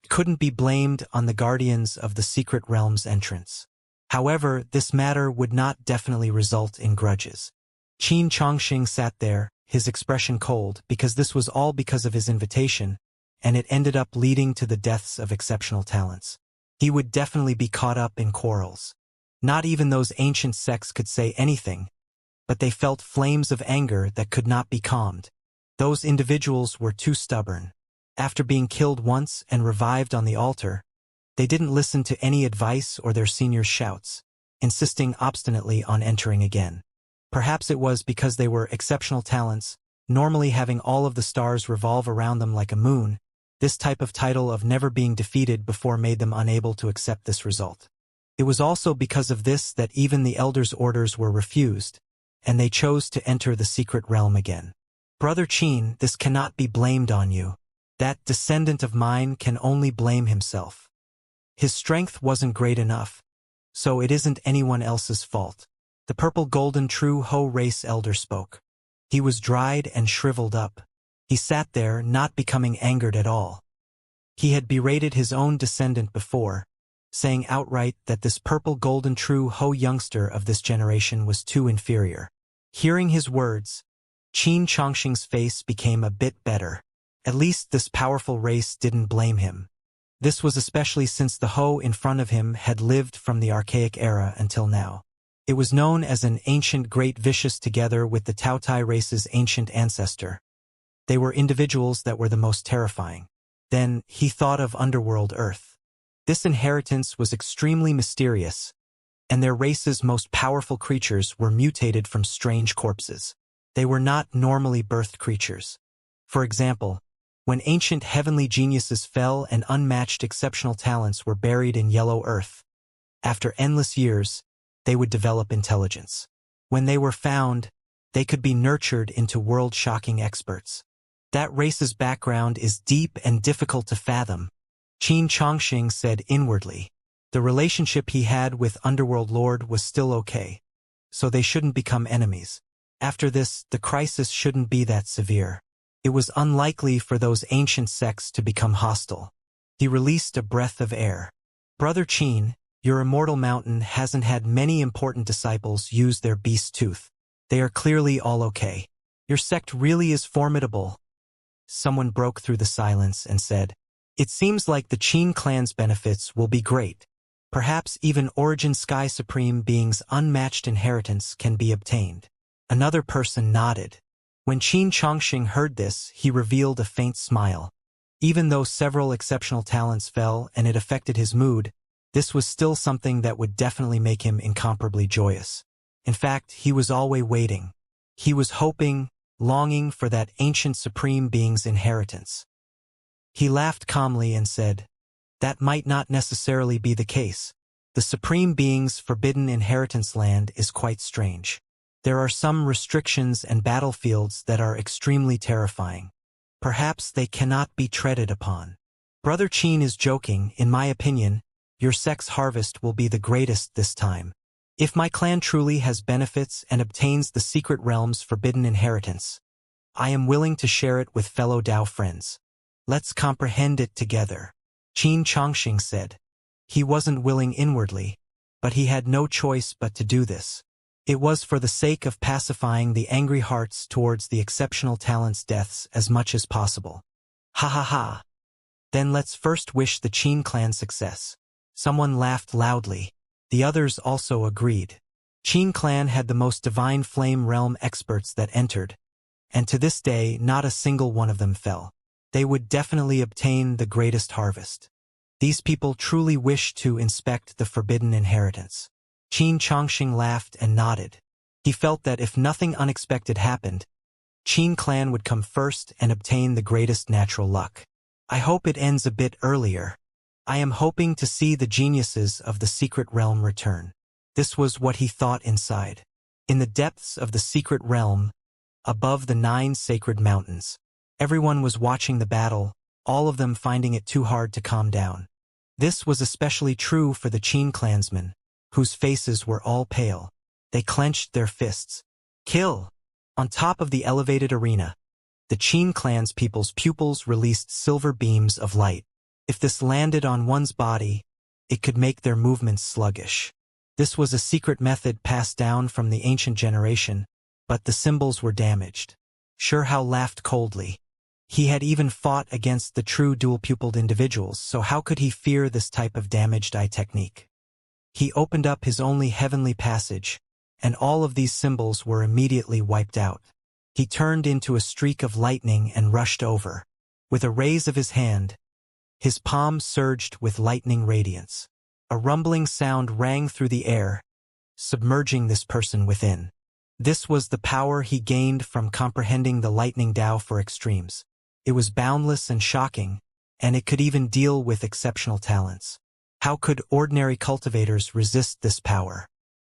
Couldn't be blamed on the guardians of the secret realm's entrance. However, this matter would not definitely result in grudges. Qin Chongqing sat there, his expression cold, because this was all because of his invitation, and it ended up leading to the deaths of exceptional talents. He would definitely be caught up in quarrels. Not even those ancient sects could say anything, but they felt flames of anger that could not be calmed. Those individuals were too stubborn. After being killed once and revived on the altar, they didn't listen to any advice or their seniors' shouts, insisting obstinately on entering again. Perhaps it was because they were exceptional talents, normally having all of the stars revolve around them like a moon. This type of title of never being defeated before made them unable to accept this result. It was also because of this that even the elders' orders were refused, and they chose to enter the secret realm again. Brother Qin, this cannot be blamed on you. That descendant of mine can only blame himself. His strength wasn't great enough, so it isn't anyone else's fault. The purple golden true Ho race elder spoke. He was dried and shriveled up. He sat there, not becoming angered at all. He had berated his own descendant before, saying outright that this purple golden true Ho youngster of this generation was too inferior. Hearing his words, Qin Chongqing's face became a bit better. At least this powerful race didn't blame him. This was especially since the Ho in front of him had lived from the archaic era until now. It was known as an ancient great vicious together with the Taotai race's ancient ancestor. They were individuals that were the most terrifying. Then he thought of underworld Earth. This inheritance was extremely mysterious, and their race's most powerful creatures were mutated from strange corpses. They were not normally birthed creatures. For example, when ancient heavenly geniuses fell and unmatched exceptional talents were buried in yellow earth, after endless years, they would develop intelligence. When they were found, they could be nurtured into world-shocking experts. That race's background is deep and difficult to fathom, Qin Chongqing said inwardly. The relationship he had with Underworld Lord was still okay, so they shouldn't become enemies. After this, the crisis shouldn't be that severe. It was unlikely for those ancient sects to become hostile. He released a breath of air. Brother Qin, your immortal mountain hasn't had many important disciples use their beast tooth. They are clearly all okay. Your sect really is formidable. Someone broke through the silence and said, "It seems like the Qin clan's benefits will be great. Perhaps even Origin Sky Supreme Being's unmatched inheritance can be obtained." Another person nodded. When Qin Chongqing heard this, he revealed a faint smile. Even though several exceptional talents fell and it affected his mood, this was still something that would definitely make him incomparably joyous. In fact, he was always waiting. He was hoping, longing for that ancient supreme being's inheritance. He laughed calmly and said, "That might not necessarily be the case. The supreme being's forbidden inheritance land is quite strange. There are some restrictions and battlefields that are extremely terrifying. Perhaps they cannot be treaded upon. Brother Qin is joking. In my opinion, your sect's harvest will be the greatest this time. If my clan truly has benefits and obtains the secret realm's forbidden inheritance, I am willing to share it with fellow Dao friends. Let's comprehend it together," Qin Chongqing said. He wasn't willing inwardly, but he had no choice but to do this. It was for the sake of pacifying the angry hearts towards the exceptional talents' deaths as much as possible. Ha ha ha. Then let's first wish the Qin clan success. Someone laughed loudly. The others also agreed. Qin clan had the most divine flame realm experts that entered, and to this day not a single one of them fell. They would definitely obtain the greatest harvest. These people truly wished to inspect the forbidden inheritance. Qin Chongqing laughed and nodded. He felt that if nothing unexpected happened, Qin clan would come first and obtain the greatest natural luck. I hope it ends a bit earlier. I am hoping to see the geniuses of the secret realm return. This was what he thought inside. In the depths of the secret realm, above the 9 sacred mountains, everyone was watching the battle, all of them finding it too hard to calm down. This was especially true for the Qin clansmen, whose faces were all pale. They clenched their fists. Kill! On top of the elevated arena, the Qin clan's people's pupils released silver beams of light. If this landed on one's body, it could make their movements sluggish. This was a secret method passed down from the ancient generation, but the symbols were damaged. Sure Hao laughed coldly. He had even fought against the true dual-pupiled individuals, so how could he fear this type of damaged eye technique? He opened up his only heavenly passage, and all of these symbols were immediately wiped out. He turned into a streak of lightning and rushed over. With a raise of his hand, his palm surged with lightning radiance. A rumbling sound rang through the air, submerging this person within. This was the power he gained from comprehending the lightning Dao for extremes. It was boundless and shocking, and it could even deal with exceptional talents. How could ordinary cultivators resist this power?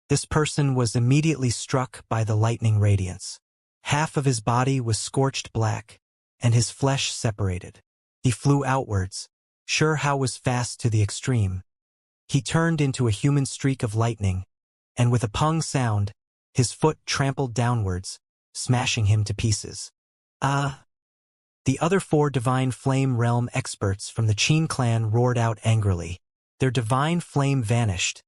This person was immediately struck by the lightning radiance. Half of his body was scorched black, and his flesh separated. He flew outwards. Sure Hao was fast to the extreme. He turned into a human streak of lightning, and with a pung sound, his foot trampled downwards, smashing him to pieces. The other 4 divine flame realm experts from the Qin clan roared out angrily. Their divine flame vanished,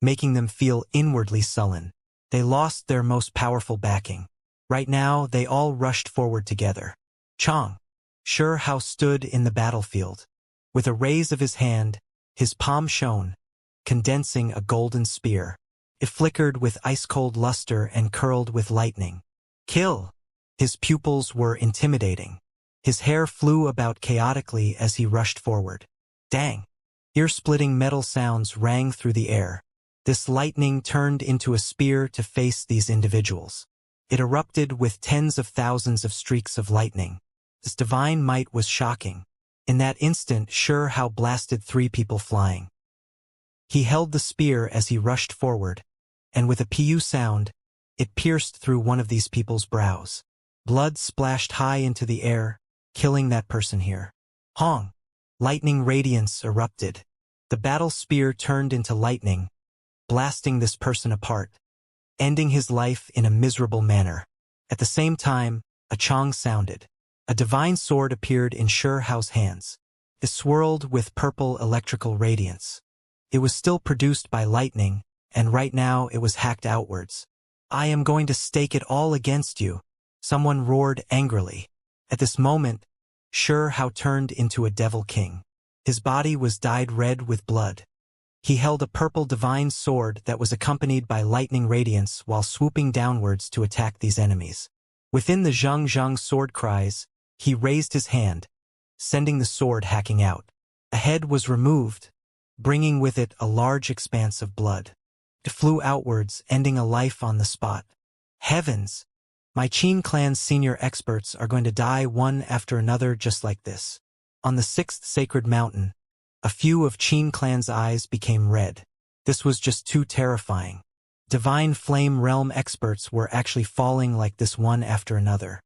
making them feel inwardly sullen. They lost their most powerful backing. Right now, they all rushed forward together. Chang, sure how stood in the battlefield. With a raise of his hand, his palm shone, condensing a golden spear. It flickered with ice-cold luster and curled with lightning. Kill! His pupils were intimidating. His hair flew about chaotically as he rushed forward. Dang! Ear-splitting metal sounds rang through the air. This lightning turned into a spear to face these individuals. It erupted with tens of thousands of streaks of lightning. This divine might was shocking. In that instant, sure how blasted 3 people flying. He held the spear as he rushed forward, and with a pu sound, it pierced through one of these people's brows. Blood splashed high into the air, killing that person here. Hong! Lightning radiance erupted. The battle spear turned into lightning, blasting this person apart, ending his life in a miserable manner. At the same time, a chong sounded. A divine sword appeared in Sure Hao's hands. It swirled with purple electrical radiance. It was still produced by lightning, and right now it was hacked outwards. I am going to stake it all against you, someone roared angrily. At this moment, Sure Hao turned into a devil king. His body was dyed red with blood. He held a purple divine sword that was accompanied by lightning radiance while swooping downwards to attack these enemies. Within the Zhang sword cries, he raised his hand, sending the sword hacking out. A head was removed, bringing with it a large expanse of blood. It flew outwards, ending a life on the spot. Heavens! My Qin clan's senior experts are going to die one after another just like this. On the 6th sacred mountain, a few of Qin clan's eyes became red. This was just too terrifying. Divine Flame Realm experts were actually falling like this one after another.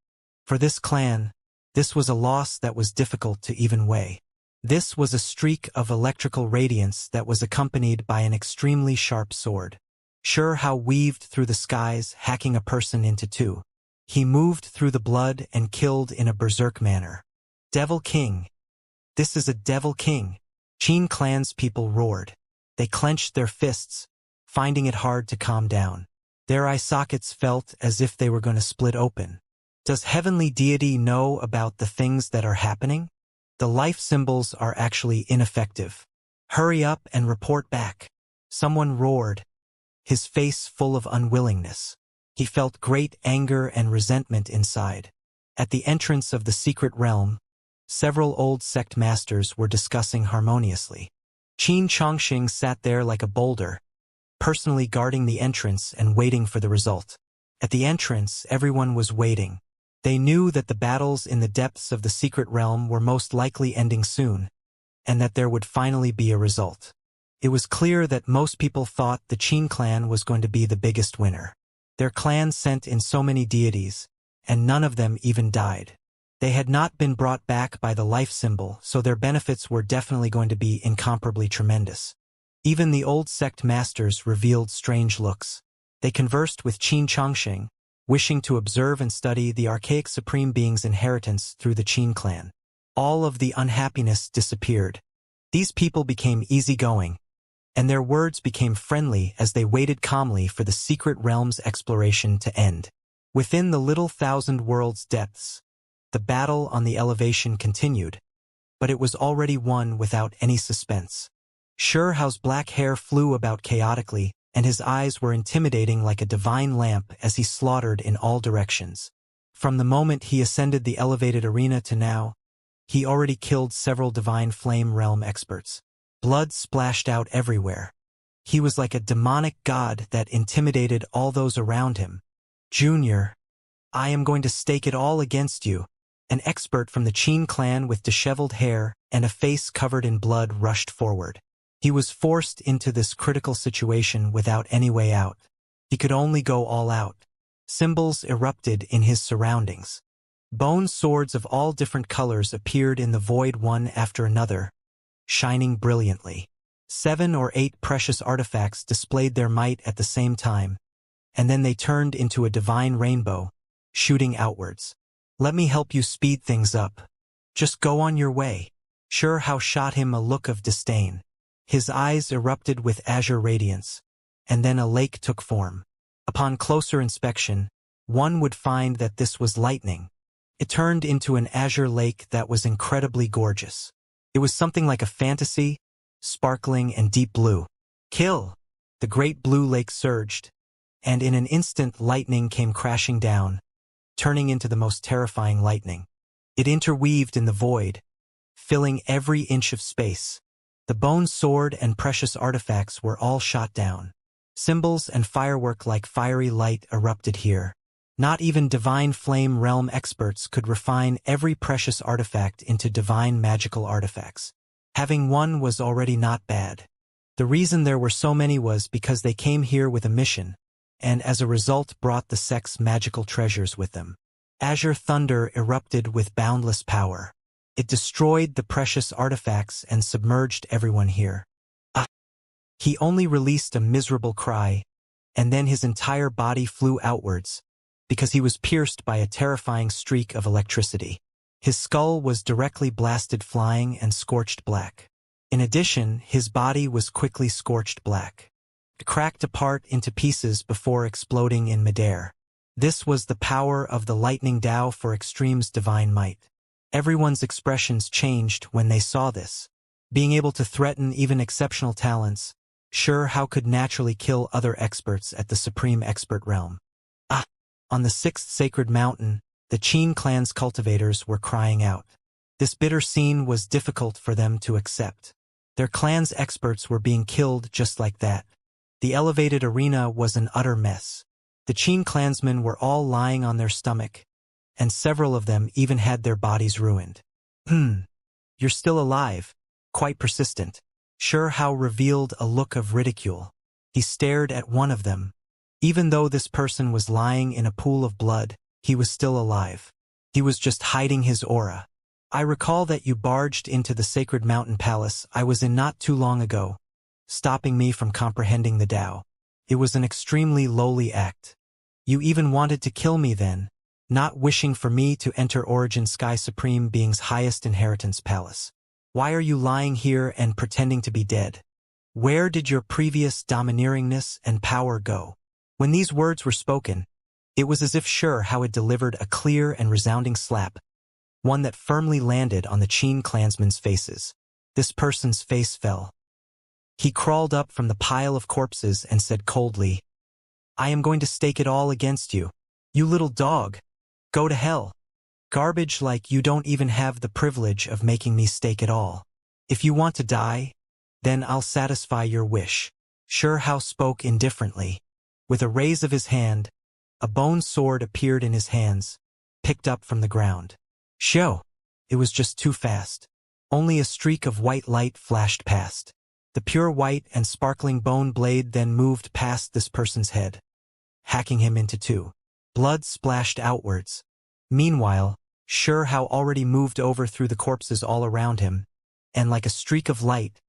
For this clan, this was a loss that was difficult to even weigh. This was a streak of electrical radiance that was accompanied by an extremely sharp sword. Sure Hao weaved through the skies, hacking a person into 2. He moved through the blood and killed in a berserk manner. Devil King! This is a Devil King! Qin clan's people roared. They clenched their fists, finding it hard to calm down. Their eye sockets felt as if they were going to split open. Does heavenly deity know about the things that are happening? The life symbols are actually ineffective. Hurry up and report back. Someone roared, his face full of unwillingness. He felt great anger and resentment inside. At the entrance of the secret realm, several old sect masters were discussing harmoniously. Qin Chongqing sat there like a boulder, personally guarding the entrance and waiting for the result. At the entrance, everyone was waiting. They knew that the battles in the depths of the secret realm were most likely ending soon, and that there would finally be a result. It was clear that most people thought the Qin clan was going to be the biggest winner. Their clan sent in so many deities, and none of them even died. They had not been brought back by the life symbol, so their benefits were definitely going to be incomparably tremendous. Even the old sect masters revealed strange looks. They conversed with Qin Chongqing, wishing to observe and study the archaic supreme being's inheritance through the Qin clan. All of the unhappiness disappeared. These people became easygoing, and their words became friendly as they waited calmly for the secret realm's exploration to end. Within the little thousand world's depths, the battle on the elevation continued, but it was already won without any suspense. Sure Hao's black hair flew about chaotically, and his eyes were intimidating like a divine lamp as he slaughtered in all directions. From the moment he ascended the elevated arena to now, he already killed several divine flame realm experts. Blood splashed out everywhere. He was like a demonic god that intimidated all those around him. Junior, I am going to stake it all against you. An expert from the Qin clan with disheveled hair and a face covered in blood rushed forward. He was forced into this critical situation without any way out. He could only go all out. Symbols erupted in his surroundings. Bone swords of all different colors appeared in the void one after another, shining brilliantly. 7 or 8 precious artifacts displayed their might at the same time, and then they turned into a divine rainbow, shooting outwards. Let me help you speed things up. Just go on your way. Sure Hao shot him a look of disdain. His eyes erupted with azure radiance, and then a lake took form. Upon closer inspection, one would find that this was lightning. It turned into an azure lake that was incredibly gorgeous. It was something like a fantasy, sparkling and deep blue. Kill! The great blue lake surged, and in an instant lightning came crashing down, turning into the most terrifying lightning. It interweaved in the void, filling every inch of space. The bone sword and precious artifacts were all shot down. Symbols and firework like fiery light erupted here. Not even divine flame realm experts could refine every precious artifact into divine magical artifacts. Having one was already not bad. The reason there were so many was because they came here with a mission, and as a result brought the sect's magical treasures with them. Azure thunder erupted with boundless power. It destroyed the precious artifacts and submerged everyone here. He only released a miserable cry, and then his entire body flew outwards, because he was pierced by a terrifying streak of electricity. His skull was directly blasted flying and scorched black. In addition, his body was quickly scorched black. It cracked apart into pieces before exploding in midair. This was the power of the lightning Tao for Extreme's divine might. Everyone's expressions changed when they saw this. Being able to threaten even exceptional talents, sure how could naturally kill other experts at the supreme expert realm. On the 6th sacred mountain, the Qin clan's cultivators were crying out. This bitter scene was difficult for them to accept. Their clan's experts were being killed just like that. The elevated arena was an utter mess. The Qin clansmen were all lying on their stomach, and several of them even had their bodies ruined. You're still alive, quite persistent. Sure how revealed a look of ridicule. He stared at one of them. Even though this person was lying in a pool of blood, he was still alive. He was just hiding his aura. I recall that you barged into the sacred mountain palace I was in not too long ago, stopping me from comprehending the Tao. It was an extremely lowly act. You even wanted to kill me then, not wishing for me to enter Origin Sky Supreme Being's highest inheritance palace. Why are you lying here and pretending to be dead? Where did your previous domineeringness and power go? When these words were spoken, it was as if Sure How had delivered a clear and resounding slap, one that firmly landed on the Qin clansmen's faces. This person's face fell. He crawled up from the pile of corpses and said coldly, I am going to stake it all against you. You little dog. Go to hell. Garbage like you don't even have the privilege of making me stake it all. If you want to die, then I'll satisfy your wish. Sure How spoke indifferently. With a raise of his hand, a bone sword appeared in his hands, picked up from the ground. Show! It was just too fast. Only a streak of white light flashed past. The pure white and sparkling bone blade then moved past this person's head, hacking him into two. Blood splashed outwards. Meanwhile, Sure How already moved over through the corpses all around him, and like a streak of light,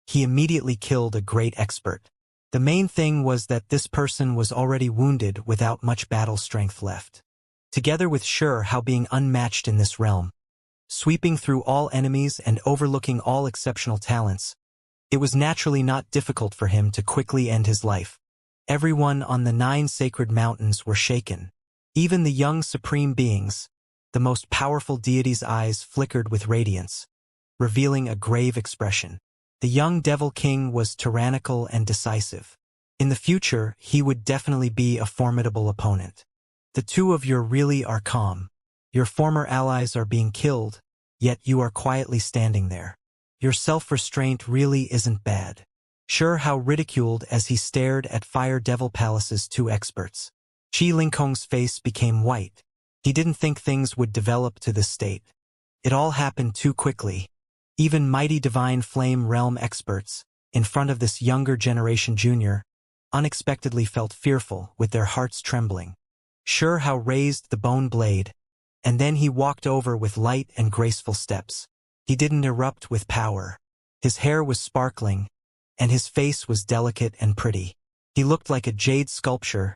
he immediately killed a great expert. The main thing was that this person was already wounded without much battle strength left. Together with Sure How being unmatched in this realm, sweeping through all enemies and overlooking all exceptional talents, it was naturally not difficult for him to quickly end his life. Everyone on the 9 sacred mountains were shaken. Even the young supreme beings, the most powerful deity's eyes flickered with radiance, revealing a grave expression. The young Devil King was tyrannical and decisive. In the future, he would definitely be a formidable opponent. The two of you really are calm. Your former allies are being killed, yet you are quietly standing there. Your self-restraint really isn't bad. Sure How ridiculed as he stared at Fire Devil Palace's 2 experts. Qi Lingkong's face became white. He didn't think things would develop to this state. It all happened too quickly. Even mighty divine flame realm experts, in front of this younger generation junior, unexpectedly felt fearful with their hearts trembling. Sure How raised the bone blade, and then he walked over with light and graceful steps. He didn't erupt with power. His hair was sparkling, and his face was delicate and pretty. He looked like a jade sculpture,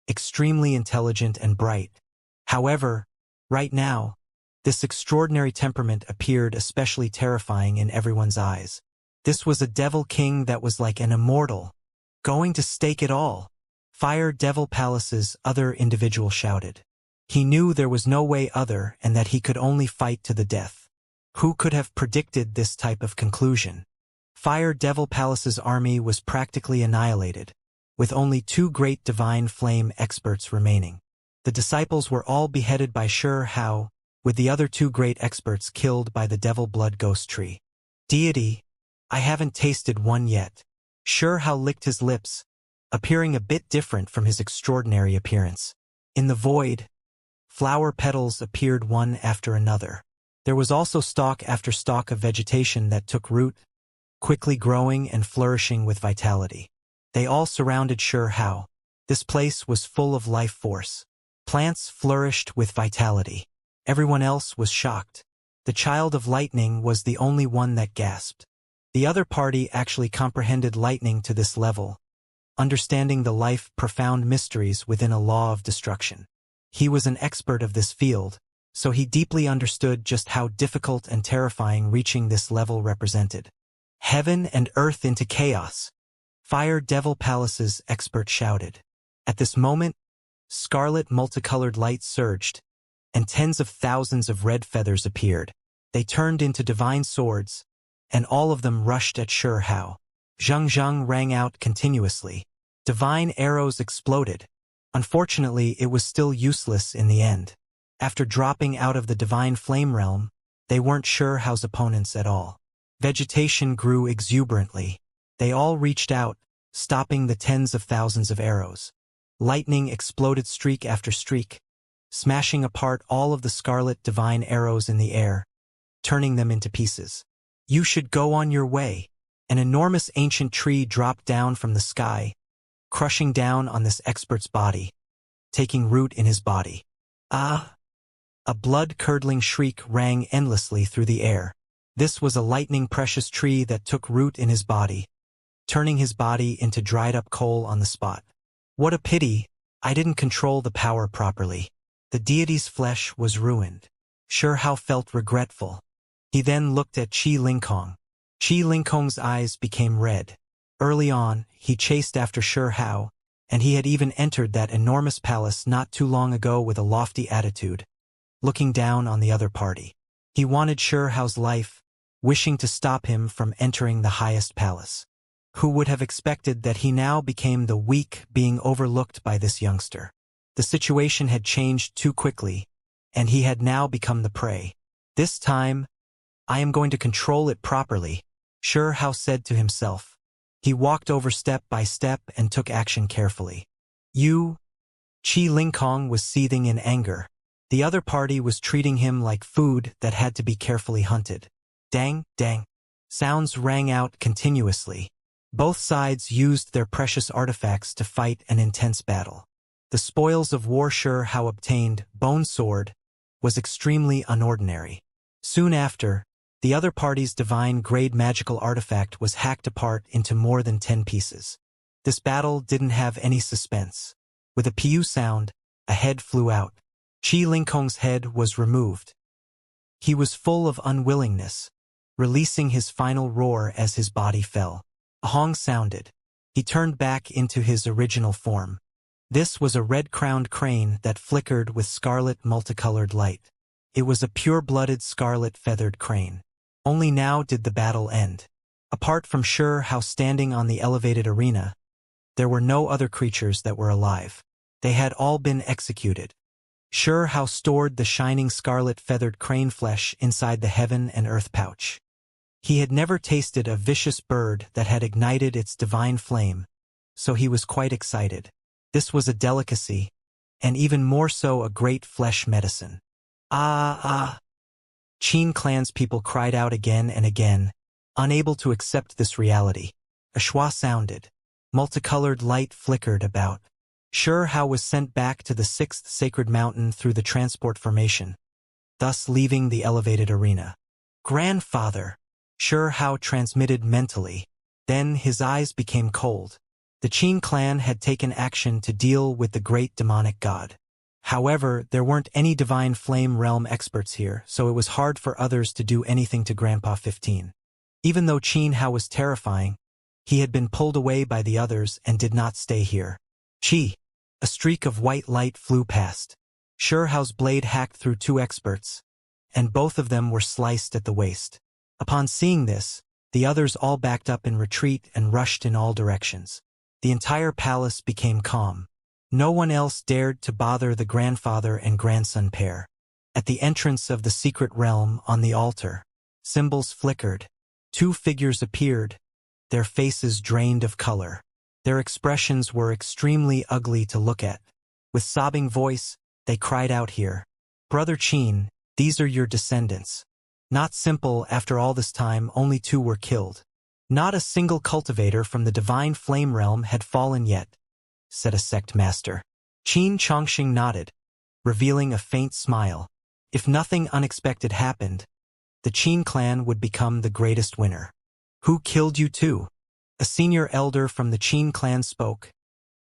extremely intelligent and bright. However, right now, this extraordinary temperament appeared especially terrifying in everyone's eyes. This was a devil king that was like an immortal, going to stake it all. Fire Devil Palace's other individual shouted. He knew there was no way other and that he could only fight to the death. Who could have predicted this type of conclusion? Fire Devil Palace's army was practically annihilated, with only 2 great divine flame experts remaining. The disciples were all beheaded by Hao, with the other 2 great experts killed by the devil blood ghost tree. Deity, I haven't tasted one yet. Hao licked his lips, appearing a bit different from his extraordinary appearance. In the void, flower petals appeared one after another. There was also stalk after stalk of vegetation that took root, quickly growing and flourishing with vitality. They all surrounded Hao. This place was full of life force. Plants flourished with vitality. Everyone else was shocked. The child of lightning was the only one that gasped. The other party actually comprehended lightning to this level, understanding the life-profound mysteries within a law of destruction. He was an expert of this field, so he deeply understood just how difficult and terrifying reaching this level represented. Heaven and earth into chaos. Fire Devil Palace's expert shouted. At this moment, scarlet multicolored light surged, and tens of thousands of red feathers appeared. They turned into divine swords, and all of them rushed at Hao. Zhang rang out continuously. Divine arrows exploded. Unfortunately, it was still useless in the end. After dropping out of the divine flame realm, they weren't Hao's opponents at all. Vegetation grew exuberantly. They all reached out, stopping the tens of thousands of arrows. Lightning exploded streak after streak, smashing apart all of the scarlet divine arrows in the air, turning them into pieces. You should go on your way. An enormous ancient tree dropped down from the sky, crushing down on this expert's body, taking root in his body. Ah! A blood-curdling shriek rang endlessly through the air. This was a lightning-precious tree that took root in his body, turning his body into dried-up coal on the spot. What a pity, I didn't control the power properly. The deity's flesh was ruined. Hao felt regretful. He then looked at Qi Lingkong. Qi Lingkong's eyes became red. Early on, he chased after Hao, and he had even entered that enormous palace not too long ago with a lofty attitude, looking down on the other party. He wanted Hao's life, wishing to stop him from entering the highest palace. Who would have expected that he now became the weak being overlooked by this youngster? The situation had changed too quickly, and he had now become the prey. This time, I am going to control it properly, Hao said to himself. He walked over step by step and took action carefully. Qi Lingkong was seething in anger. The other party was treating him like food that had to be carefully hunted. Dang, dang. Sounds rang out continuously. Both sides used their precious artifacts to fight an intense battle. The spoils of war Hao obtained, Bone Sword, was extremely unordinary. Soon after, the other party's divine-grade magical artifact was hacked apart into more than 10 pieces. This battle didn't have any suspense. With a pew sound, a head flew out. Qi Lingkong's head was removed. He was full of unwillingness, releasing his final roar as his body fell. A hong sounded. He turned back into his original form. This was a red-crowned crane that flickered with scarlet multicolored light. It was a pure-blooded scarlet-feathered crane. Only now did the battle end. Apart from Hao standing on the elevated arena, there were no other creatures that were alive. They had all been executed. Hao stored the shining scarlet-feathered crane flesh inside the heaven and earth pouch. He had never tasted a vicious bird that had ignited its divine flame, so he was quite excited. This was a delicacy, and even more so a great flesh medicine. Ah! Qin clan's people cried out again and again, unable to accept this reality. A schwa sounded. Multicolored light flickered about. Hao was sent back to the 6th sacred mountain through the transport formation, thus leaving the elevated arena. Grandfather! Hao transmitted mentally. Then his eyes became cold. The Qin clan had taken action to deal with the great demonic god. However, there weren't any divine flame realm experts here, so it was hard for others to do anything to Grandpa 15. Even though Xianxia was terrifying, he had been pulled away by the others and did not stay here. Chi! A streak of white light flew past. Xiao's blade hacked through two experts, and both of them were sliced at the waist. Upon seeing this, the others all backed up in retreat and rushed in all directions. The entire palace became calm. No one else dared to bother the grandfather and grandson pair. At the entrance of the secret realm on the altar, symbols flickered. Two figures appeared, their faces drained of color. Their expressions were extremely ugly to look at. With sobbing voice, they cried out here. Brother Qin, these are your descendants. Not simple, after all this time only two were killed. Not a single cultivator from the divine flame realm had fallen yet, said a sect master. Qin Chongqing nodded, revealing a faint smile. If nothing unexpected happened, the Qin clan would become the greatest winner. Who killed you two? A senior elder from the Qin clan spoke,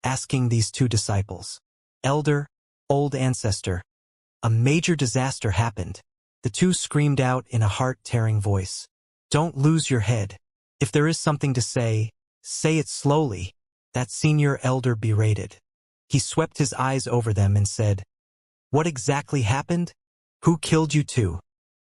asking these two disciples. Elder, old ancestor. A major disaster happened. The two screamed out in a heart-tearing voice. Don't lose your head. If there is something to say it slowly, that senior elder berated. He swept his eyes over them and said, What exactly happened? Who killed you two?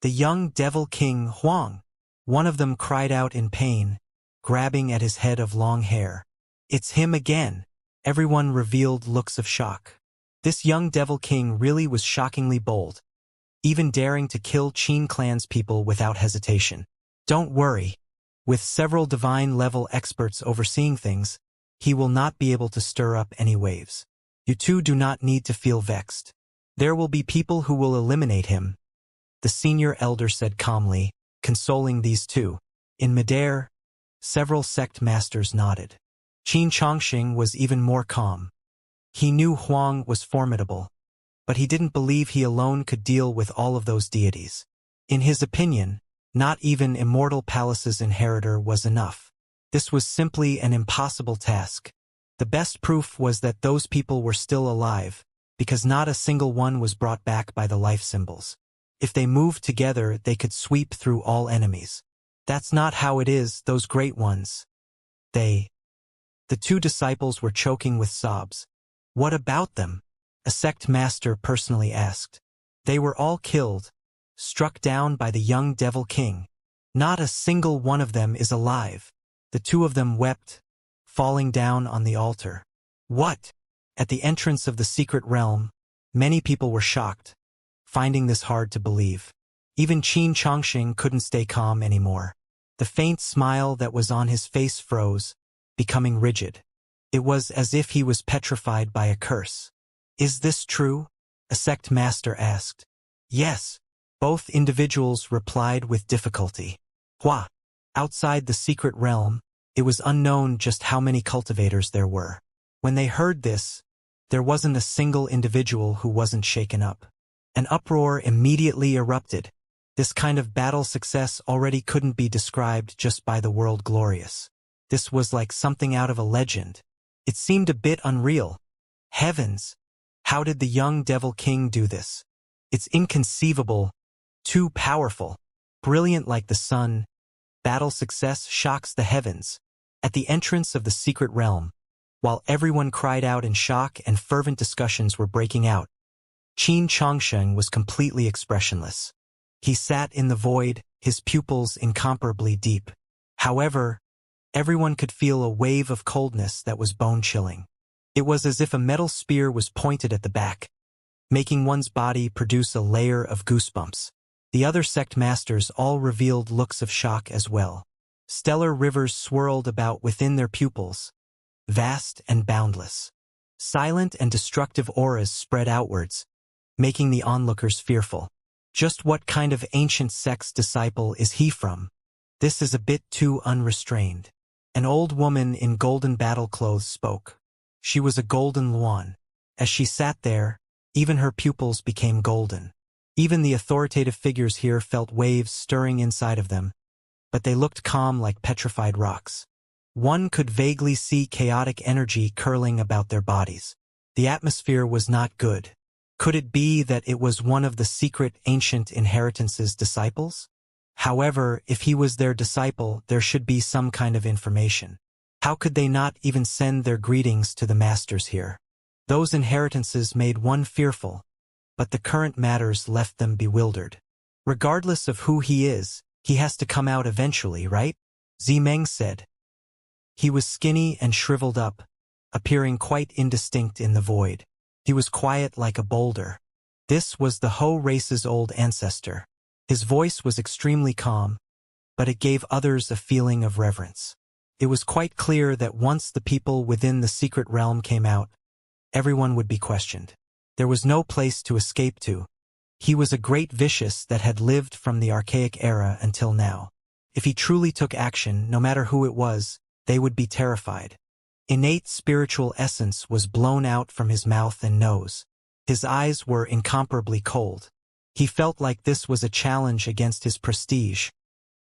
The young devil king Huang. One of them cried out in pain, grabbing at his head of long hair. It's him again. Everyone revealed looks of shock. This young devil king really was shockingly bold, even daring to kill Qin clan's people without hesitation. Don't worry. With several divine-level experts overseeing things, he will not be able to stir up any waves. You two do not need to feel vexed. There will be people who will eliminate him, the senior elder said calmly, consoling these two. In midair, several sect masters nodded. Qin Chongqing was even more calm. He knew Huang was formidable, but he didn't believe he alone could deal with all of those deities. In his opinion, not even Immortal Palace's inheritor was enough. This was simply an impossible task. The best proof was that those people were still alive, because not a single one was brought back by the life symbols. If they moved together, they could sweep through all enemies. That's not how it is, those great ones. The two disciples were choking with sobs. What about them? A sect master personally asked. They were all killed, struck down by the young devil king. Not a single one of them is alive. The two of them wept, falling down on the altar. What? At the entrance of the secret realm, many people were shocked, finding this hard to believe. Even Qin Chongqing couldn't stay calm anymore. The faint smile that was on his face froze, becoming rigid. It was as if he was petrified by a curse. Is this true? A sect master asked. Yes. Both individuals replied with difficulty. Hua. Outside the secret realm, it was unknown just how many cultivators there were. When they heard this, there wasn't a single individual who wasn't shaken up. An uproar immediately erupted. This kind of battle success already couldn't be described just by the world glorious. This was like something out of a legend. It seemed a bit unreal. Heavens! How did the young devil king do this? It's inconceivable. Too powerful. Brilliant like the sun. Battle success shocks the heavens. At the entrance of the secret realm, while everyone cried out in shock and fervent discussions were breaking out, Qin Chongqing was completely expressionless. He sat in the void, his pupils incomparably deep. However, everyone could feel a wave of coldness that was bone-chilling. It was as if a metal spear was pointed at the back, making one's body produce a layer of goosebumps. The other sect masters all revealed looks of shock as well. Stellar rivers swirled about within their pupils, vast and boundless. Silent and destructive auras spread outwards, making the onlookers fearful. Just what kind of ancient sect's disciple is he from? This is a bit too unrestrained. An old woman in golden battle clothes spoke. She was a golden Luan. As she sat there, even her pupils became golden. Even the authoritative figures here felt waves stirring inside of them, but they looked calm like petrified rocks. One could vaguely see chaotic energy curling about their bodies. The atmosphere was not good. Could it be that it was one of the secret ancient inheritance's disciples? However, if he was their disciple, there should be some kind of information. How could they not even send their greetings to the masters here? Those inheritances made one fearful, but the current matters left them bewildered. Regardless of who he is, he has to come out eventually, right? Zimeng said. He was skinny and shriveled up, appearing quite indistinct in the void. He was quiet like a boulder. This was the Ho race's old ancestor. His voice was extremely calm, but it gave others a feeling of reverence. It was quite clear that once the people within the secret realm came out, everyone would be questioned. There was no place to escape to. He was a great vicious that had lived from the archaic era until now. If he truly took action, no matter who it was, they would be terrified. Innate spiritual essence was blown out from his mouth and nose. His eyes were incomparably cold. He felt like this was a challenge against his prestige,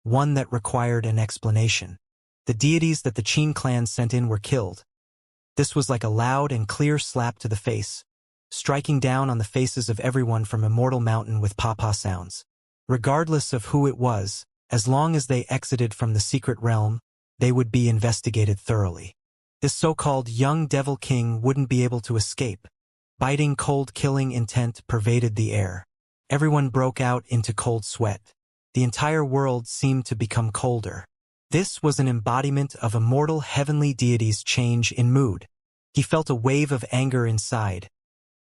one that required an explanation. The deities that the Qin clan sent in were killed. This was like a loud and clear slap to the face, striking down on the faces of everyone from Immortal Mountain with papa sounds. Regardless of who it was, as long as they exited from the secret realm, they would be investigated thoroughly. This so-called young devil king wouldn't be able to escape. Biting cold killing intent pervaded the air. Everyone broke out into cold sweat. The entire world seemed to become colder. This was an embodiment of immortal heavenly deities' change in mood. He felt a wave of anger inside,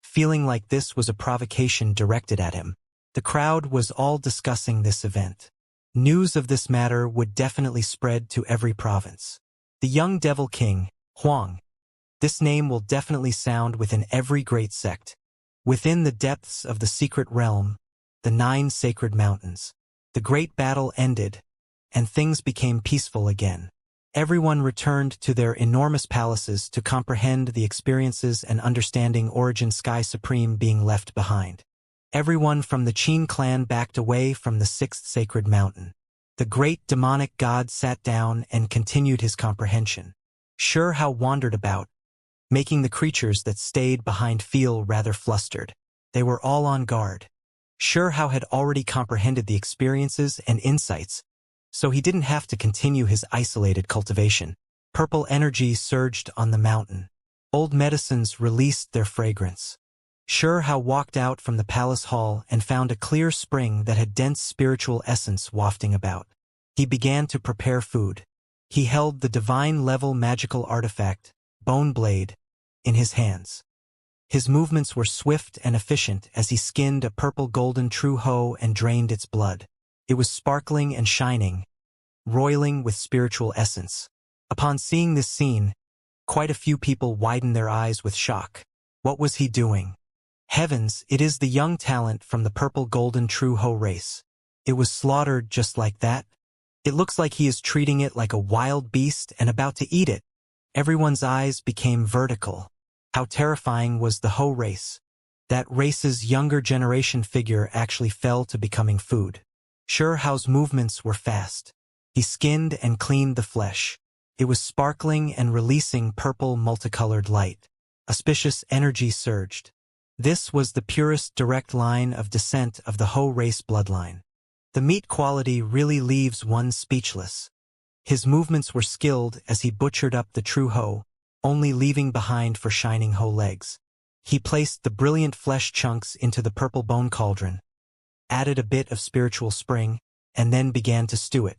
feeling like this was a provocation directed at him. The crowd was all discussing this event. News of this matter would definitely spread to every province. The young devil king, Huang. This name will definitely sound within every great sect. Within the depths of the secret realm, the 9 sacred mountains. The great battle ended, and things became peaceful again. Everyone returned to their enormous palaces to comprehend the experiences and understanding Origin Sky Supreme being left behind. Everyone from the Qin clan backed away from the 6th sacred mountain. The great demonic god sat down and continued his comprehension. Sure how wandered about, making the creatures that stayed behind feel rather flustered. They were all on guard. Sure how had already comprehended the experiences and insights, so he didn't have to continue his isolated cultivation. Purple energy surged on the mountain. Old medicines released their fragrance. Sure how walked out from the palace hall and found a clear spring that had dense spiritual essence wafting about. He began to prepare food. He held the divine-level magical artifact, Bone Blade, in his hands. His movements were swift and efficient as he skinned a purple-golden true hoe and drained its blood. It was sparkling and shining, roiling with spiritual essence. Upon seeing this scene, quite a few people widened their eyes with shock. What was he doing? Heavens, it is the young talent from the purple-golden true hoe race. It was slaughtered just like that. It looks like he is treating it like a wild beast and about to eat it. Everyone's eyes became vertical. How terrifying was the Ho race. That race's younger generation figure actually fell to becoming food. Sure Hao's movements were fast. He skinned and cleaned the flesh. It was sparkling and releasing purple multicolored light. Auspicious energy surged. This was the purest direct line of descent of the Ho race bloodline. The meat quality really leaves one speechless. His movements were skilled as he butchered up the true Ho, only leaving behind for shining Ho legs. He placed the brilliant flesh chunks into the purple bone cauldron, added a bit of spiritual spring, and then began to stew it.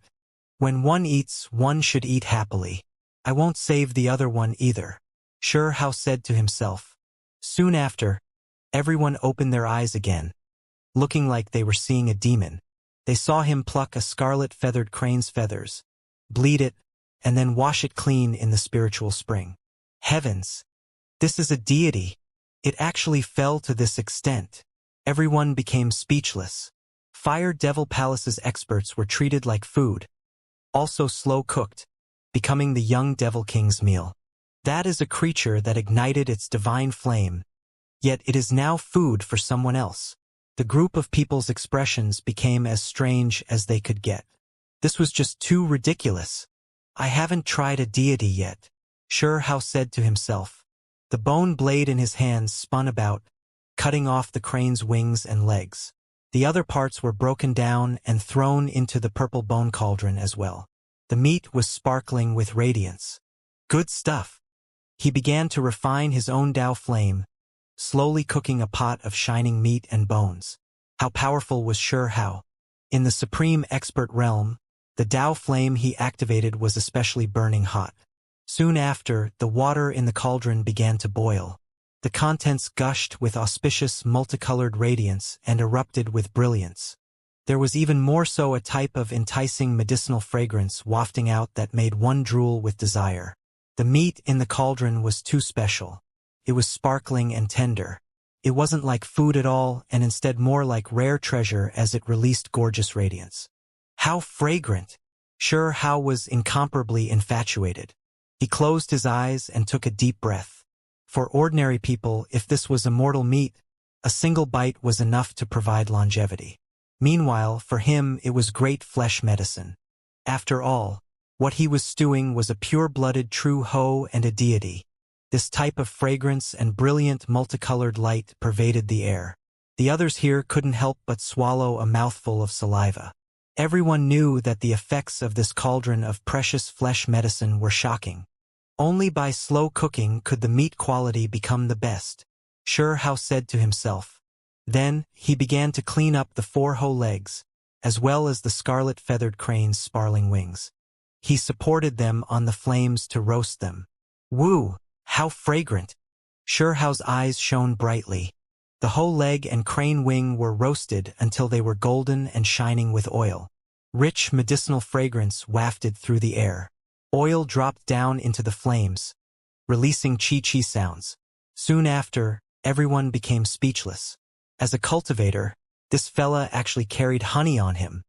When one eats, one should eat happily. I won't save the other one either, Sure Hao said to himself. Soon after, everyone opened their eyes again, looking like they were seeing a demon. They saw him pluck a scarlet-feathered crane's feathers, bleed it, and then wash it clean in the spiritual spring. Heavens! This is a deity. It actually fell to this extent. Everyone became speechless. Fire Devil Palace's experts were treated like food, also slow-cooked, becoming the young Devil King's meal. That is a creature that ignited its divine flame, yet it is now food for someone else. The group of people's expressions became as strange as they could get. This was just too ridiculous. I haven't tried a deity yet, Sure Hao said to himself. The bone blade in his hands spun about, cutting off the crane's wings and legs. The other parts were broken down and thrown into the purple bone cauldron as well. The meat was sparkling with radiance. Good stuff. He began to refine his own Tao flame, slowly cooking a pot of shining meat and bones. How powerful was Shi Hao? In the supreme expert realm, the Tao flame he activated was especially burning hot. Soon after, the water in the cauldron began to boil. The contents gushed with auspicious multicolored radiance and erupted with brilliance. There was even more so a type of enticing medicinal fragrance wafting out that made one drool with desire. The meat in the cauldron was too special. It was sparkling and tender. It wasn't like food at all, and instead more like rare treasure as it released gorgeous radiance. How fragrant! Shi Hao was incomparably infatuated. He closed his eyes and took a deep breath. For ordinary people, if this was immortal meat, a single bite was enough to provide longevity. Meanwhile, for him, it was great flesh medicine. After all, what he was stewing was a pure-blooded true Ho and a deity. This type of fragrance and brilliant multicolored light pervaded the air. The others here couldn't help but swallow a mouthful of saliva. Everyone knew that the effects of this cauldron of precious flesh medicine were shocking. Only by slow cooking could the meat quality become the best, Shi Hao said to himself. Then, he began to clean up the 4 Ho legs, as well as the scarlet-feathered crane's sparkling wings. He supported them on the flames to roast them. Woo! How fragrant! Shi Hao's eyes shone brightly. The Ho leg and crane wing were roasted until they were golden and shining with oil. Rich medicinal fragrance wafted through the air. Oil dropped down into the flames, releasing chi-chi sounds. Soon after, everyone became speechless. As a cultivator, this fella actually carried honey on him.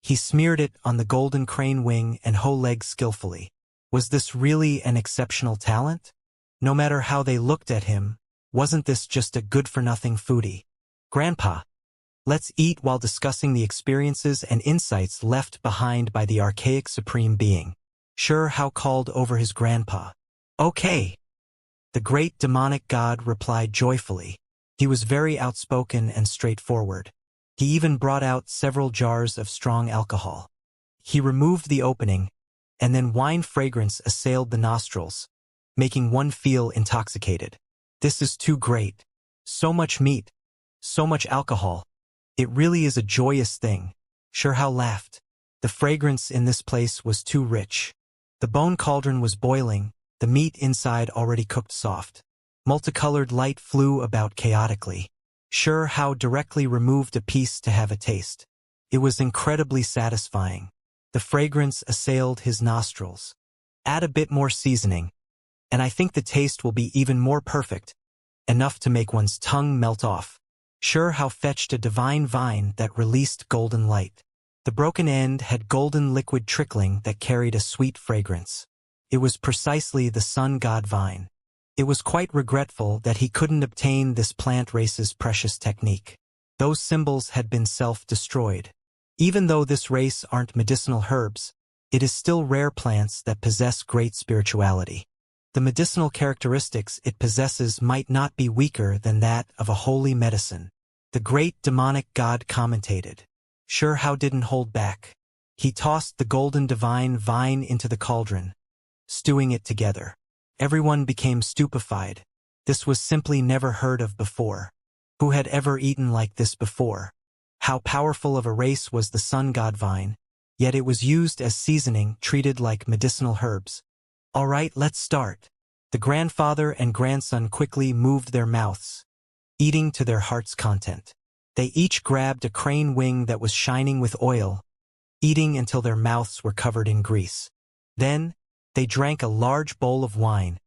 He smeared it on the golden crane wing and Ho leg skillfully. Was this really an exceptional talent? No matter how they looked at him, wasn't this just a good-for-nothing foodie? Grandpa, let's eat while discussing the experiences and insights left behind by the archaic supreme being. Shi Hao called over his grandpa. Okay. The great demonic god replied joyfully. He was very outspoken and straightforward. He even brought out several jars of strong alcohol. He removed the opening, and then wine fragrance assailed the nostrils, making one feel intoxicated. This is too great. So much meat. So much alcohol. It really is a joyous thing. Shi Hao laughed. The fragrance in this place was too rich. The bone cauldron was boiling, the meat inside already cooked soft. Multicolored light flew about chaotically. Shi Hao directly removed a piece to have a taste. It was incredibly satisfying. The fragrance assailed his nostrils. Add a bit more seasoning, and I think the taste will be even more perfect, enough to make one's tongue melt off. Shi Hao fetched a divine vine that released golden light. The broken end had golden liquid trickling that carried a sweet fragrance. It was precisely the sun god vine. It was quite regretful that he couldn't obtain this plant race's precious technique. Those symbols had been self-destroyed. Even though this race aren't medicinal herbs, it is still rare plants that possess great spirituality. The medicinal characteristics it possesses might not be weaker than that of a holy medicine. The great demonic god commentated. Shi Hao didn't hold back. He tossed the golden divine vine into the cauldron, stewing it together. Everyone became stupefied. This was simply never heard of before. Who had ever eaten like this before? How powerful of a race was the sun god vine, yet it was used as seasoning, treated like medicinal herbs. All right, let's start. The grandfather and grandson quickly moved their mouths, eating to their heart's content. They each grabbed a crane wing that was shining with oil, eating until their mouths were covered in grease. Then, they drank a large bowl of wine,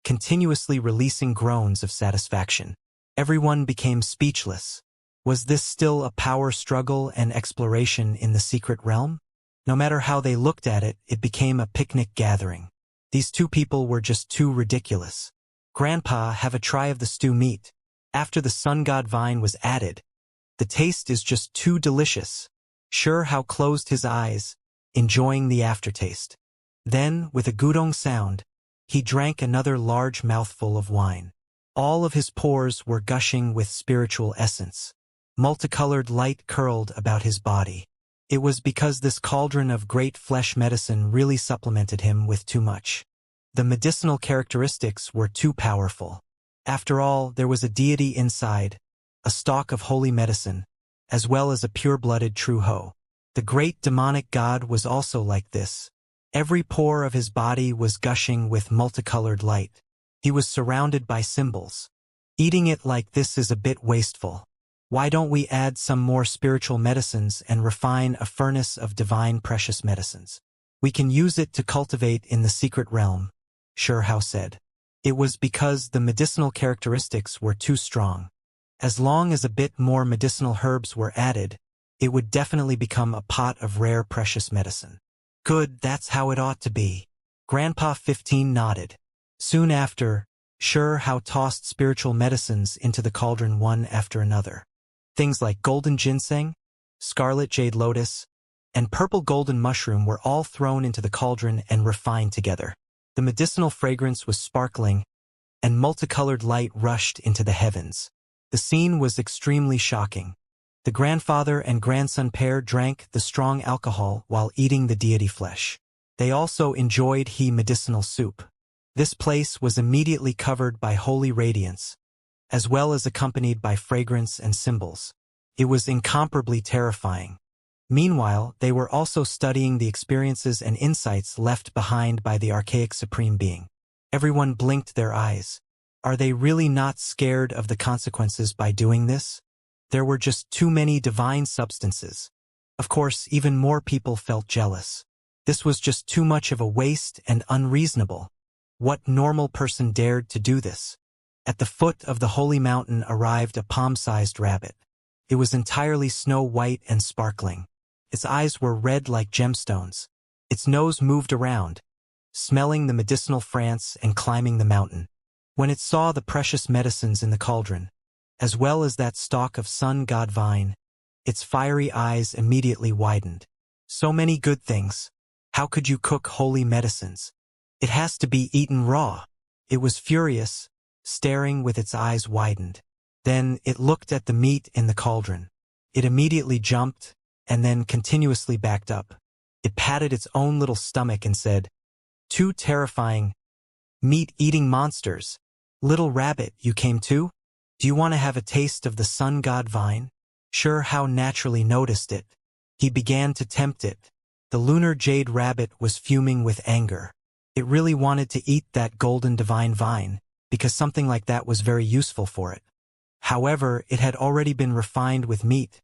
continuously releasing groans of satisfaction. Everyone became speechless. Was this still a power struggle and exploration in the secret realm? No matter how they looked at it, it became a picnic gathering. These two people were just too ridiculous. Grandpa, have a try of the stew meat. After the sun god vine was added, the taste is just too delicious. Shi Hao closed his eyes, enjoying the aftertaste. Then, with a gudong sound, he drank another large mouthful of wine. All of his pores were gushing with spiritual essence. Multicolored light curled about his body. It was because this cauldron of great flesh medicine really supplemented him with too much. The medicinal characteristics were too powerful. After all, there was a deity inside, a stalk of holy medicine, as well as a pure-blooded true Ho. The great demonic god was also like this. Every pore of his body was gushing with multicolored light. He was surrounded by symbols. Eating it like this is a bit wasteful. Why don't we add some more spiritual medicines and refine a furnace of divine precious medicines? We can use it to cultivate in the secret realm, Xianxia said. It was because the medicinal characteristics were too strong. As long as a bit more medicinal herbs were added, it would definitely become a pot of rare precious medicine. Good, that's how it ought to be. Grandpa 15 nodded. Soon after, Xianxia tossed spiritual medicines into the cauldron one after another. Things like golden ginseng, scarlet jade lotus, and purple golden mushroom were all thrown into the cauldron and refined together. The medicinal fragrance was sparkling, and multicolored light rushed into the heavens. The scene was extremely shocking. The grandfather and grandson pair drank the strong alcohol while eating the deity flesh. They also enjoyed medicinal soup. This place was immediately covered by holy radiance, as well as accompanied by fragrance and symbols. It was incomparably terrifying. Meanwhile, they were also studying the experiences and insights left behind by the archaic Supreme Being. Everyone blinked their eyes. Are they really not scared of the consequences by doing this? There were just too many divine substances. Of course, even more people felt jealous. This was just too much of a waste and unreasonable. What normal person dared to do this? At the foot of the holy mountain arrived a palm-sized rabbit. It was entirely snow-white and sparkling. Its eyes were red like gemstones. Its nose moved around, smelling the medicinal France and climbing the mountain. When it saw the precious medicines in the cauldron, as well as that stalk of sun god vine, its fiery eyes immediately widened. So many good things. How could you cook holy medicines? It has to be eaten raw. It was furious, staring with its eyes widened. Then it looked at the meat in the cauldron. It immediately jumped, and then continuously backed up. It patted its own little stomach and said, "Too terrifying. Meat-eating monsters. Little rabbit, you came too? Do you want to have a taste of the sun god vine?" Xianxia naturally noticed it. He began to tempt it. The lunar jade rabbit was fuming with anger. It really wanted to eat that golden divine vine, because something like that was very useful for it. However, it had already been refined with meat,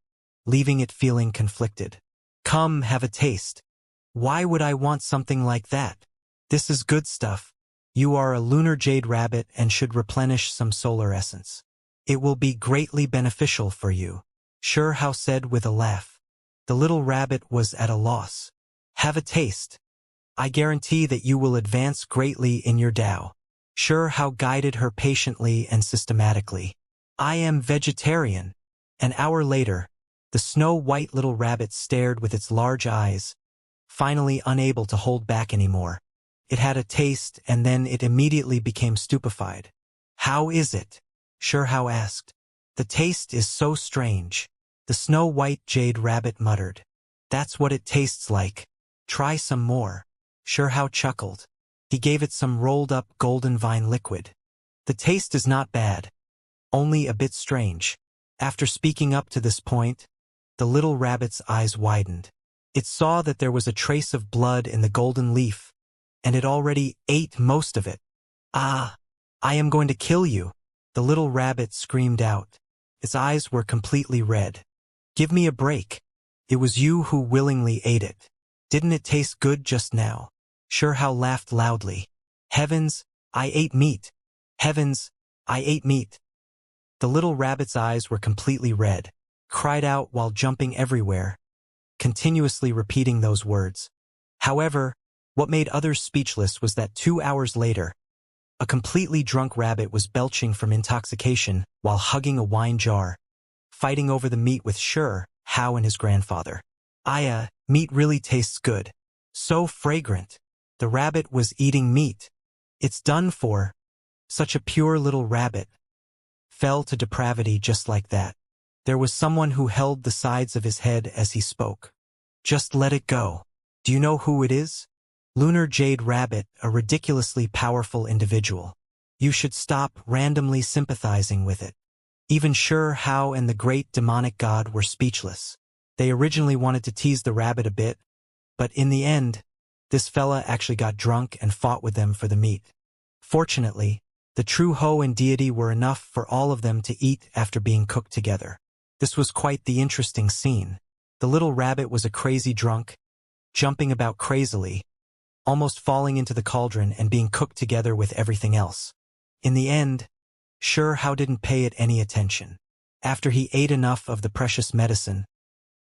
leaving it feeling conflicted. "Come, have a taste. Why would I want something like that? This is good stuff. You are a lunar jade rabbit and should replenish some solar essence. It will be greatly beneficial for you," Xianxia said with a laugh. The little rabbit was at a loss. "Have a taste. I guarantee that you will advance greatly in your Tao." Xianxia guided her patiently and systematically. "I am vegetarian." An hour later, the snow-white little rabbit stared with its large eyes, finally unable to hold back anymore. It had a taste and then it immediately became stupefied. "How is it?" Xianxia asked. "The taste is so strange," the snow-white jade rabbit muttered. "That's what it tastes like. Try some more." Xianxia chuckled. He gave it some rolled-up golden vine liquid. "The taste is not bad, only a bit strange." After speaking up to this point, the little rabbit's eyes widened. It saw that there was a trace of blood in the golden leaf, and it already ate most of it. "Ah, I am going to kill you," the little rabbit screamed out. Its eyes were completely red. "Give me a break. It was you who willingly ate it. Didn't it taste good just now?" Xianxia laughed loudly. "Heavens, I ate meat. Heavens, I ate meat." The little rabbit's eyes were completely red, cried out while jumping everywhere, continuously repeating those words. However, what made others speechless was that 2 hours later, a completely drunk rabbit was belching from intoxication while hugging a wine jar, fighting over the meat with Xianxia and his grandfather. Meat really tastes good. So fragrant." The rabbit was eating meat. "It's done for." Such a pure little rabbit fell to depravity just like that. There was someone who held the sides of his head as he spoke. Just let it go. Do you know who it is? Lunar Jade Rabbit, a ridiculously powerful individual. You should stop randomly sympathizing with it. Even Hao and the great demonic god were speechless. They originally wanted to tease the rabbit a bit, but in the end, this fella actually got drunk and fought with them for the meat. Fortunately, the true Ho and deity were enough for all of them to eat after being cooked together. This was quite the interesting scene. The little rabbit was a crazy drunk, jumping about crazily, almost falling into the cauldron and being cooked together with everything else. In the end, Hao didn't pay it any attention. After he ate enough of the precious medicine,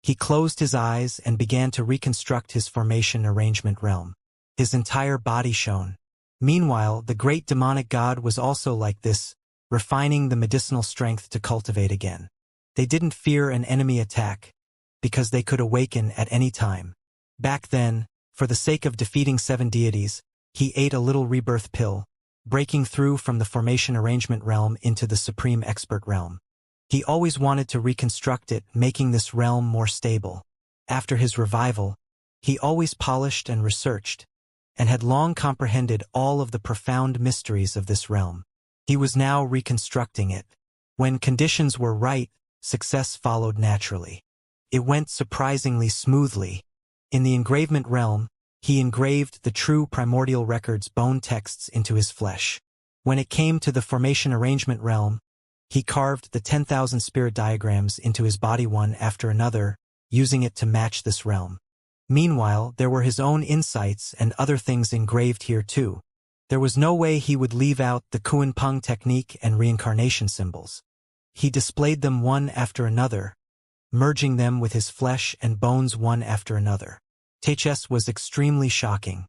he closed his eyes and began to reconstruct his formation arrangement realm. His entire body shone. Meanwhile, the great demonic god was also like this, refining the medicinal strength to cultivate again. They didn't fear an enemy attack, because they could awaken at any time. Back then, for the sake of defeating 7 deities, he ate a little rebirth pill, breaking through from the formation arrangement realm into the supreme expert realm. He always wanted to reconstruct it, making this realm more stable. After his revival, he always polished and researched, and had long comprehended all of the profound mysteries of this realm. He was now reconstructing it. When conditions were right, success followed naturally. It went surprisingly smoothly. In the engravement realm, he engraved the true primordial records bone texts into his flesh. When it came to the formation arrangement realm, he carved the 10,000 spirit diagrams into his body one after another, using it to match this realm. Meanwhile, there were his own insights and other things engraved here too. There was no way he would leave out the Kuan Peng technique and reincarnation symbols. He displayed them one after another, merging them with his flesh and bones one after another. Teches was extremely shocking.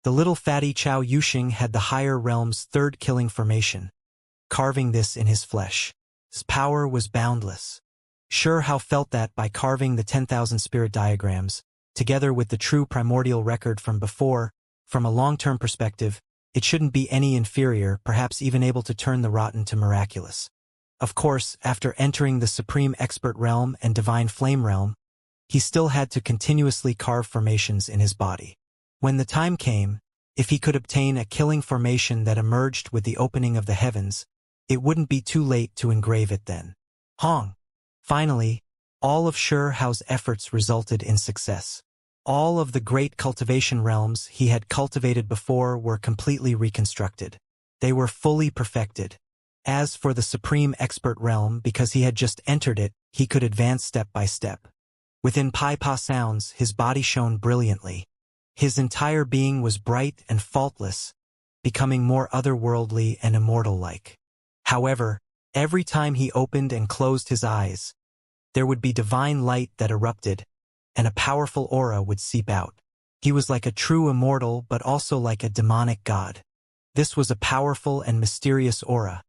The little fatty Chao Yuxing had the higher realm's 3rd killing formation, carving this in his flesh. His power was boundless. Hao felt that by carving the 10,000 spirit diagrams, together with the true primordial record from before, from a long-term perspective, it shouldn't be any inferior, perhaps even able to turn the rotten to miraculous. Of course, after entering the supreme expert realm and divine flame realm, he still had to continuously carve formations in his body. When the time came, if he could obtain a killing formation that emerged with the opening of the heavens, it wouldn't be too late to engrave it then. Hong! Finally, all of Hao's efforts resulted in success. All of the great cultivation realms he had cultivated before were completely reconstructed. They were fully perfected. As for the supreme expert realm, because he had just entered it, he could advance step by step. Within Pai Pa sounds, his body shone brilliantly. His entire being was bright and faultless, becoming more otherworldly and immortal-like. However, every time he opened and closed his eyes, there would be divine light that erupted, and a powerful aura would seep out. He was like a true immortal, but also like a demonic god. This was a powerful and mysterious aura,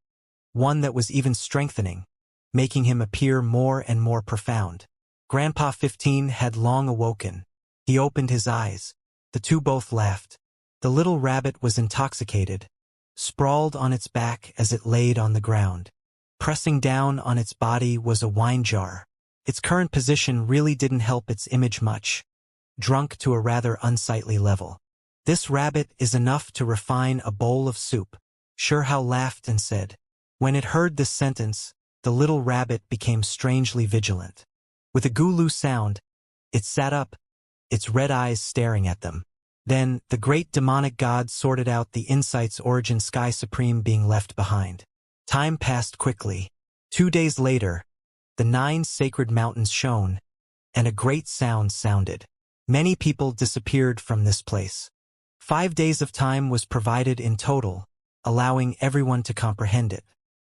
one that was even strengthening, making him appear more and more profound. Grandpa 15 had long awoken. He opened his eyes. The two both laughed. The little rabbit was intoxicated, sprawled on its back as it laid on the ground. Pressing down on its body was a wine jar. Its current position really didn't help its image much, drunk to a rather unsightly level. This rabbit is enough to refine a bowl of soup. Hao laughed and said. When it heard this sentence, the little rabbit became strangely vigilant. With a gulu sound, it sat up, its red eyes staring at them. Then, the great demonic god sorted out the insight's origin, Sky Supreme being left behind. Time passed quickly. 2 days later, the 9 sacred mountains shone, and a great sound sounded. Many people disappeared from this place. 5 days of time was provided in total, allowing everyone to comprehend it.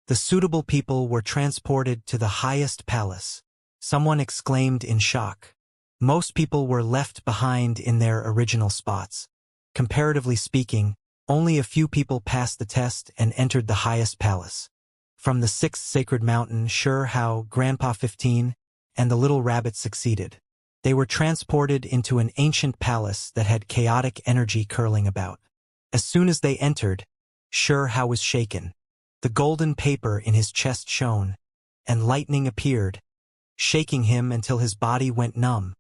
The suitable people were transported to the highest palace. Someone exclaimed in shock. Most people were left behind in their original spots. Comparatively speaking, only a few people passed the test and entered the highest palace. From the 6th sacred mountain, Hao, Grandpa 15, and the little rabbit succeeded. They were transported into an ancient palace that had chaotic energy curling about. As soon as they entered, Hao was shaken. The golden paper in his chest shone, and lightning appeared, shaking him until his body went numb.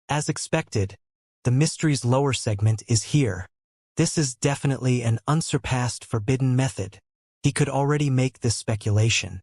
As expected, the mystery's lower segment is here. This is definitely an unsurpassed forbidden method. He could already make this speculation.